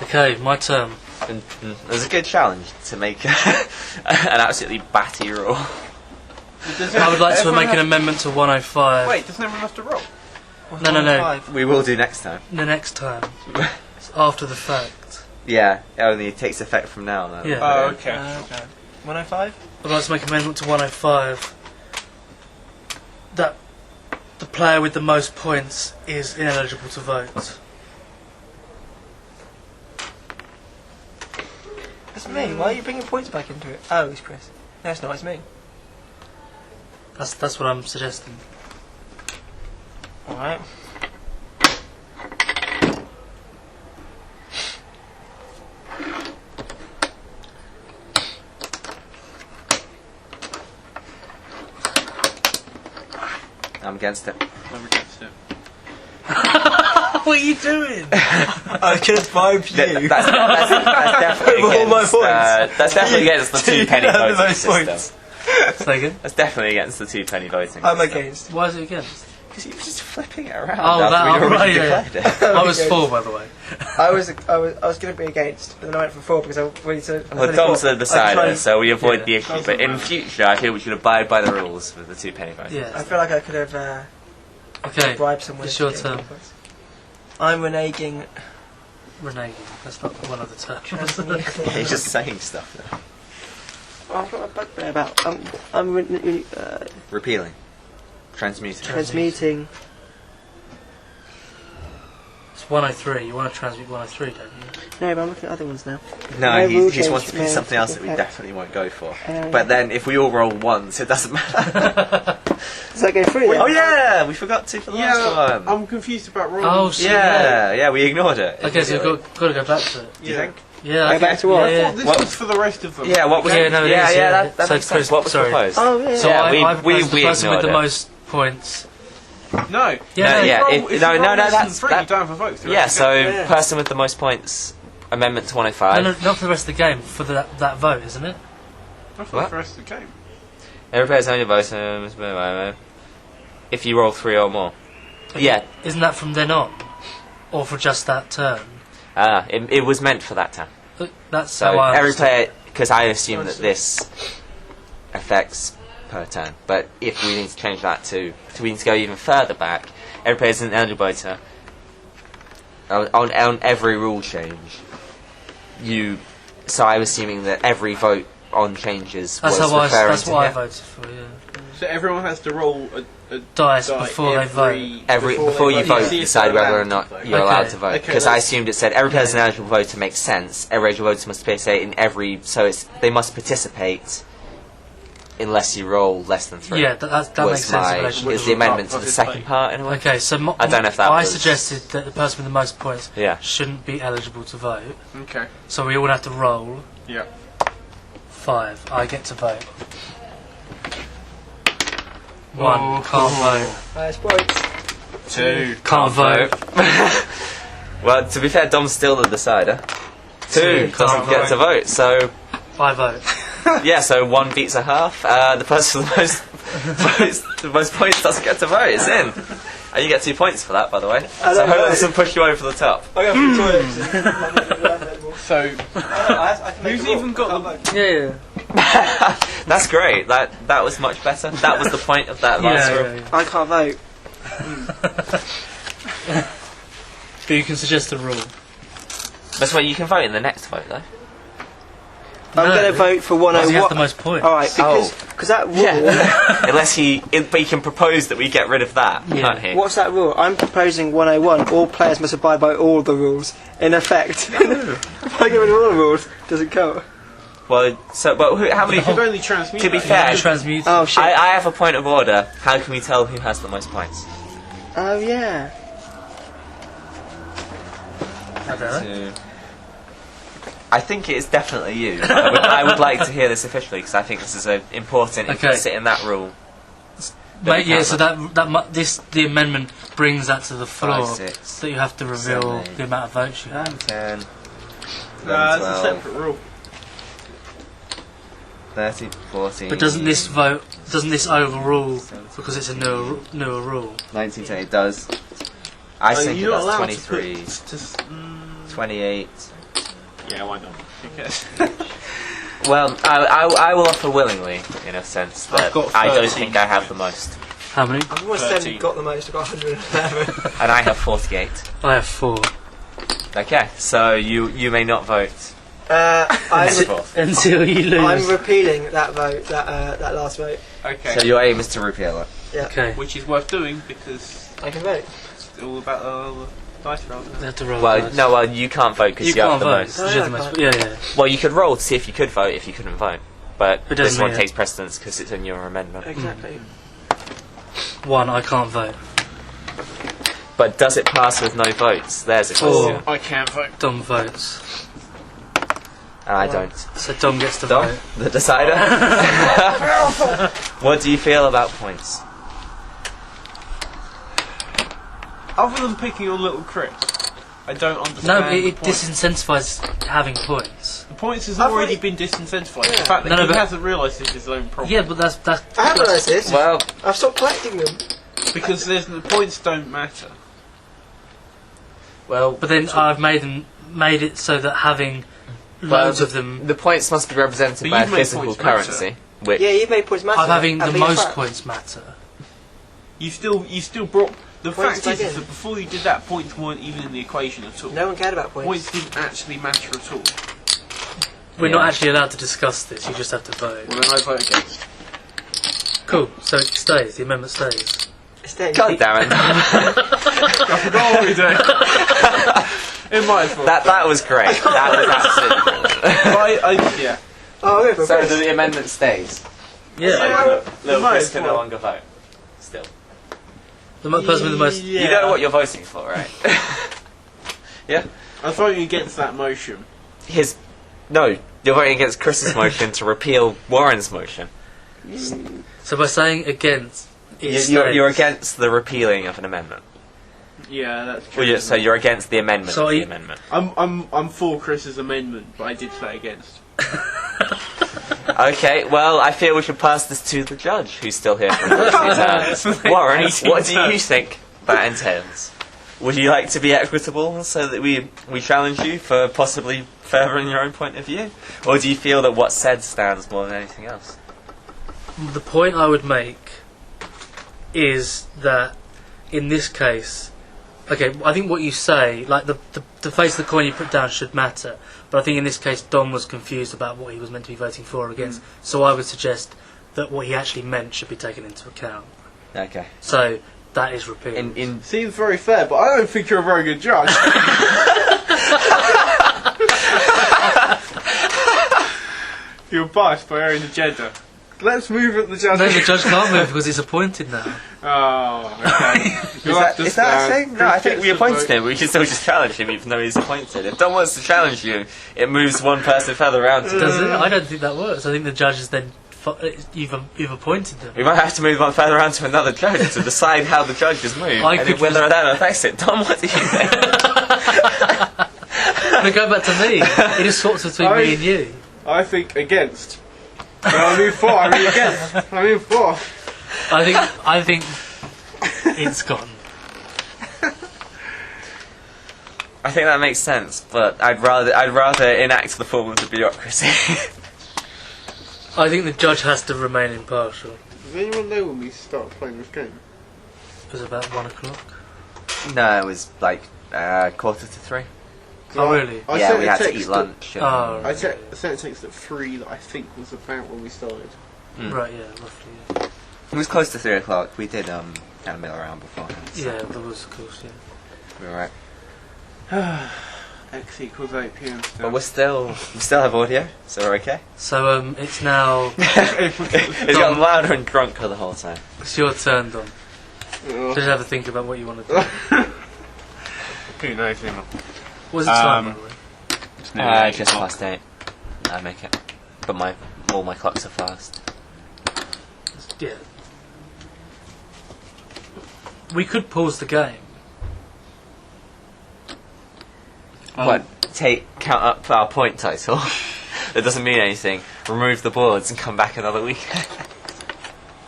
Okay, my turn. And it was a good challenge to make an absolutely batty rule. I would like to make an amendment to 105. Wait, doesn't everyone have to roll? No. We will do next time. The next time. It's after the fact. Yeah, it only takes effect from now. Though. Yeah. Oh, okay. 105. I'd like to make an amendment to 105 that the player with the most points is ineligible to vote. That's me. Why are you bringing points back into it? Oh, it's Chris. No, it's not. It's me. That's what I'm suggesting. All right. I'm against it. I'm against it. What are you doing? I can bribe you. That's definitely With all my against. points. That's definitely against the You 2 penny have the voting most system. points. Say again. That's definitely against the 2 penny voting. I'm system. against. Why is it against? Because you were just flipping it around. Oh, after that. we'd Oh, already right, yeah. declared it. I was 4, by the way. I was going to be against, but then I went for 4 because I really said. Well, Dom's the decider, so we avoid Yeah. the issue. But in future, I feel we should abide by the rules with the 2 penny voting. Yeah. I feel like I could have Okay. bribed someone. It's to your get turn. more points. I'm reneging. Reneging. That's not one of the terms. He's just saying stuff now. Oh, I've got a bugbear about. I'm Repealing. Transmuting. transmuting. It's 103. You want to transmute 103, don't you? No, but I'm looking at other ones now. No, No rule he's change, wants to pick no something else that we effect. definitely won't go for. Yeah. But then, if we all roll once, it doesn't matter. Does that go through? Oh yeah, we forgot to for the last one. I'm confused about rolling. Oh, shit. Yeah, we ignored it. Okay, so you've got to go back to it. Do you think? Yeah. Go back to what? Yeah, This What- was for the rest of them. Yeah, what was Yeah, it? no, it yeah, is, yeah, yeah. that So makes sense. Chris, What was sorry. proposed? Oh yeah. So Yeah, I've we proposed the person with ignored the it. most points. No. Yeah, yeah, Roll- if- if no, you no, roll no, less than that's- 3, that- you don't have a vote. So Yeah, so Yeah. person with the most points, amendment to 105. No, not for the rest of the game. For that vote, isn't it? Not for What? the rest of the game. Every player's only vote if you roll 3 or more. Yeah, Isn't that from then on, or for just that turn? it was meant for that time. That's So how I every understand. player, because I assume that this affects per turn, but if we need to change that to we need to go even further back, every player is an eligible voter. On every rule change, so I'm assuming that every vote on changes That's was how referring that's to what I him. voted for. Yeah. So everyone has to roll a Dice before they vote. Before you vote, See if decide they're whether or allowed not to vote. you're Okay. allowed to vote. Okay, Because I let's- assumed it said every person eligible voter makes sense. Every eligible voter must participate in every. So they must participate unless you roll less than 3. Yeah, that makes sense in relation to Is the the rule. amendment to the second part in a way? Okay, so I don't know if that I was- suggested that the person with the most points Yeah. shouldn't be eligible to vote. Okay. So we all have to roll Yeah. 5. I get to vote. 1. Oh. Can't vote. Highest points. 2. Can't vote. Well, to be fair, Dom's still the decider. 2 Two, doesn't can't get to vote. So I vote. yeah, so 1 beats a half. The person with the most votes, the most points doesn't get to vote. It's in. And you get 2 points for that, by the way. I So I don't hope know. that doesn't push you over the top. I go for the toilet. So who's even got the? Yeah. That's great. That was much better. That was the point of that last Yeah, rule. yeah. I can't vote. But you can suggest a rule. That's why you can vote in the next vote, though. I'm No. going to vote for Because he has 101. the most points. Alright, because that rule. Unless but he can propose that we get rid of that, Yeah. can't he? What's that rule? I'm proposing 101. All players must abide by all the rules. In effect, if I get rid of all the rules, does it count? Well, how many? You can only transmute. To be that. fair, Transmute. Oh shit. I have a point of order. How can we tell who has the most points? Oh yeah. I don't know. I think it is definitely you. I would like to hear this officially because I think this is important. If you Okay. sit in that rule, Mate, yeah, count so the amendment brings that to the floor. 5, 6, That you have to reveal 7, 8. the amount of votes you have. 10, 11, Nah, it's a 12, separate rule. 13, 14. But doesn't this overrule because it's a newer rule? 19, 20, it does. I think you're not that's allowed 23, to put. 28. Yeah, why not? Okay. Well, I will offer willingly, in a sense, that I've got I don't 13. think I have the most. How many? I've almost 13. certainly got the most. I've got 111. And I have 48. I have 4. Okay, so you may not vote. I'm Until you lose. I'm repealing that vote. That last vote. Okay. So your aim is to repeal it. Yeah. Okay. Which is worth doing because I can vote. it's all about the dice roll. You have to roll. Well, dice. no, you can't vote because You you, have can't the vote. most. because you have the Oh, most. yeah, Yeah. Well, you could roll to see if you could vote if you couldn't vote, but It this doesn't one matter. takes precedence because it's in your amendment. Exactly. 1. I can't vote. But does it pass with no votes? There's a 4. question. I can't vote. Dom votes. And I don't. So Dom gets to Dom, vote. the decider. What do you feel about points? Other than picking on little Chris, I don't understand. No, the it point. disincentivises having points. The points has I've already already- been disincentivized. Yeah. The fact that No, no, he but- hasn't realised this is his own problem. Yeah, but that's I have realised this. Well, I've stopped collecting them. Because the points don't matter. but then I've made it so that having loads of them, the points must be represented But by a you've made physical points matter. currency. Which, Yeah, you've made points matter. of having the and being most fact. points matter. You still brought. The Points fact is back in. that before you did that, points weren't even in the equation at all. No one cared about points. Points didn't actually matter at all. We're Yeah. not actually allowed to discuss this. You just have to vote. Well, then I vote against. Cool. So it stays. The amendment stays. God damn it. I forgot what we doing. It might as well. that was great. That was absolutely Yeah. Oh, okay, So the amendment stays. Yeah. Little might Chris as can no well. longer vote. Still. The person with the most. Yeah. You know what you're voting for, right? Yeah? I was voting against that motion. No, you're voting against Chris's motion to repeal Warren's motion. So by saying against, it stays. You're against the repealing of an amendment. Yeah, that's true. So you're against the amendment So of are the you- amendment. I'm for Chris's amendment, but I did say against. Okay, well, I feel we should pass this to the judge, who's still here. Warren, what do you think that entails? Would you like to be equitable so that we challenge you for possibly furthering your own point of view? Or do you feel that what's said stands more than anything else? The point I would make is that in this case, okay, I think what you say, like the face of the coin you put down should matter, but I think in this case Dom was confused about what he was meant to be voting for or against, so I would suggest that what he actually meant should be taken into account. Okay. So that is repealed. In Seems very fair, but I don't think you're a very good judge. You're biased by owning the gender. Let's move at the judge. No, the judge can't move because he's appointed now. Oh, okay. is that a thing? No, I think we appointed him. We can still just challenge him even though he's appointed. If Dom wants to challenge you, it moves one person further around. Does it? I don't think that works. I think the judge is then you've appointed them. We might have to move one further around to another judge to decide how the judges move and whether that affects it. Dom, what do you think? But go back to me. It just sorts between me and you. I think against. No, I mean for. I mean against. I mean for. I think it's gone. I think that makes sense, but I'd rather enact the form of the bureaucracy. I think the judge has to remain impartial. Does anyone know when we start playing this game? It was about 1 o'clock. No, it was like 2:45. Oh, really? I Yeah, sent we a had to text eat lunch. and- Oh, I sent a text at 3 that I think was about when we started. right, yeah, roughly. Yeah, It was close to 3 o'clock. We did kind of mill around beforehand. So yeah there was, of course, yeah. we were right. X equals 8 p.m. But we still have audio, so we're okay. So it's now It's gotten louder and drunker the whole time. it's your turn, Dom. Just have a think about what you want to do. Who knows, you know. What's the time, by the way? Just past 8. I make it, but all my clocks are fast. Yeah. We could pause the game. What? Count up our point total. That doesn't mean anything. Remove the boards and come back another weekend.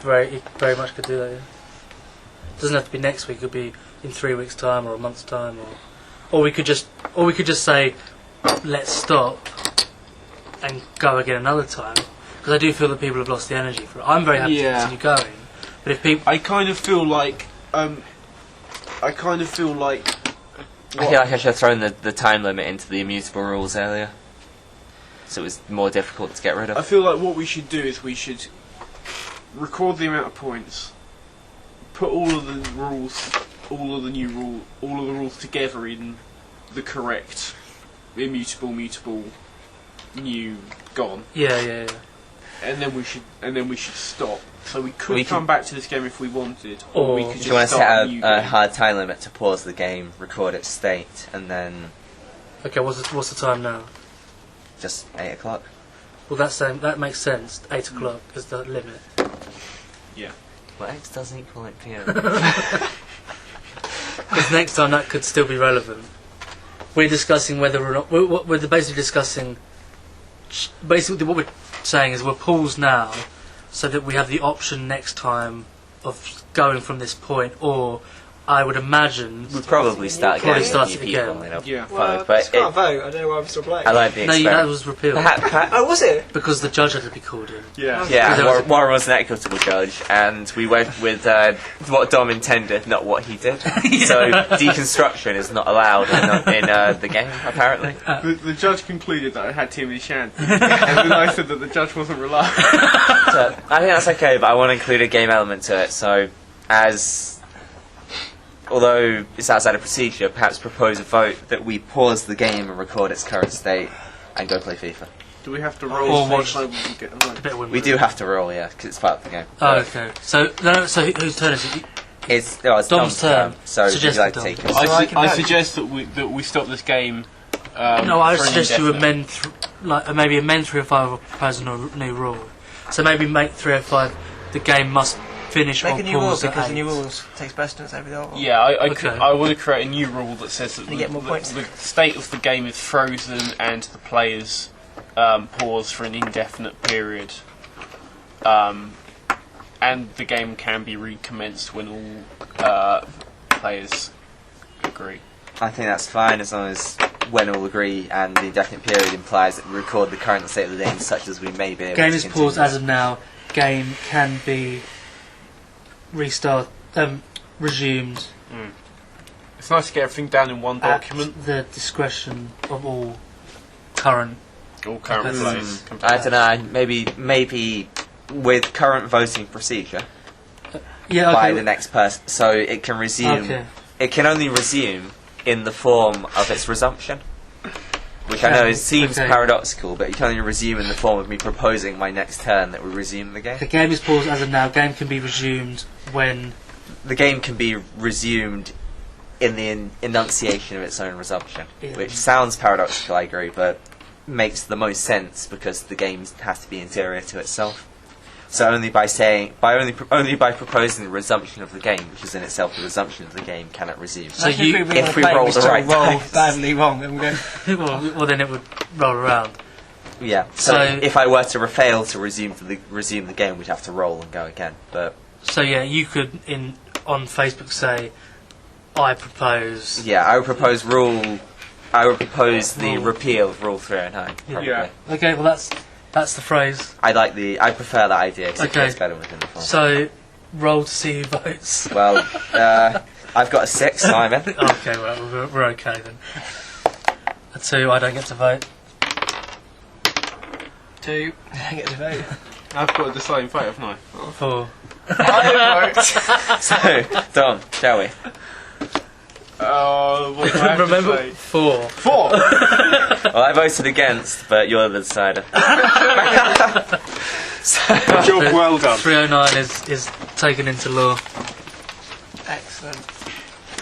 You very much could do that, yeah. Doesn't have to be next week, it could be in 3 weeks' time or a month's time, or we could just say, let's stop and go again another time. Because I do feel that people have lost the energy for it. I'm very happy to continue going, but if people, I kind of feel like I feel like I should have thrown the time limit into the immutable rules earlier, so it was more difficult to get rid I of. feel like what we should do is we should record the amount of points, put all of the rules, all of the rules together in the correct immutable, mutable, new, gone. yeah. And then we should stop. So we could come back to this game if we wanted, or we could Do just you want to start a set new a game. hard time limit to pause the game, record its state, and then Okay, what's the time now? just 8 o'clock? Well, that makes sense. 8 o'clock is the limit. Yeah. Well, X doesn't equal 8 p.m. Because next time that could still be relevant. We're discussing whether or not we're basically discussing. Basically, what we're saying is we're paused now, so that we have the option next time of going from this point, or I would imagine We'd probably start Probably getting start new it people. again. You know, Yeah. Well, but I can't vote. I don't know why I'm still playing. I like the that experiment. was repealed Oh, was it? because the judge had to be called in. Yeah. Yeah, Because there was Warren was an equitable judge, and we went with what Dom intended, not what he did. So deconstruction is not allowed in the game, apparently. The judge concluded that I had too many shanties, and then I said that the judge wasn't reliable. So I think that's okay, but I want to include a game element to it. So, although it's outside of procedure, perhaps propose a vote that we pause the game and record its current state and go play FIFA. Do we have to roll? Or watch- so we can get the A vote? bit of We do have to roll, yeah, because it's part of the game. Oh, okay. So whose turn is it? It's Dom's Dom's turn. So would you Suggested like to Dom. take it? I suggest that we stop this game. No, I would for an suggest you indefinite. amend maybe amend 305 or propose a new rule. So maybe make 305 the game must finish Make or a new rule pause at because the 8. new rules takes precedence over the old one. Yeah, Okay. I want to create a new rule that says that And you get more points. the state of the game is frozen and the players pause for an indefinite period, and the game can be recommenced when all players agree. I think that's fine as long as when all agree and the indefinite period implies that we record the current state of the game such as we may be able Game to is continue. paused as of now. Game can be resumed It's nice to get everything down in one at document. the discretion of all current. All current Mm. players. I don't know, maybe with current voting procedure Yeah, by okay. the next person, so it can resume. Okay. It can only resume in the form of its resumption, which I know it seems Okay. paradoxical, but it can only resume in the form of me proposing my next turn that will resume the game. The game is paused as of now. Game can be resumed when. The game can be resumed in the enunciation of its own resumption, Yeah. which sounds paradoxical, I agree, but makes the most sense because the game has to be interior to itself. So only by proposing the resumption of the game, which is in itself the resumption of the game, can it resume. So you- if we roll the right roll dice. badly wrong, and we go. well, then it would roll around. Yeah. So, So- if I were to fail to resume the game, we'd have to roll and go again. But So yeah, you could on Facebook say, "I propose." yeah, I would propose the Rule. repeal of Rule 309. Probably. Yeah. Okay, well that's the phrase. I prefer that idea because Okay. it fits better within the form. So roll to see who votes. Well, I've got a 6, Simon. Okay, well we're okay then. A 2, I don't get to vote. 2. I get to vote. I've got the same vote, haven't I? 4. I vote. So, Dom, shall we? What do I have to Remember say? 4. 4! Well, I voted against, but you're the decider. So, Job well done. 309 is taken into law. Excellent.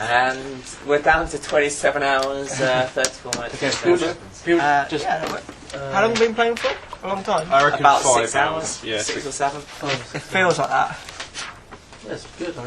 and we're down to 27 hours, 34 minutes. Okay, 27 people seconds. just Yeah, that worked. How long have you been playing for? A long time. I reckon About 5 6 hours, Yeah, 6 or 7. It feels like that. That's good.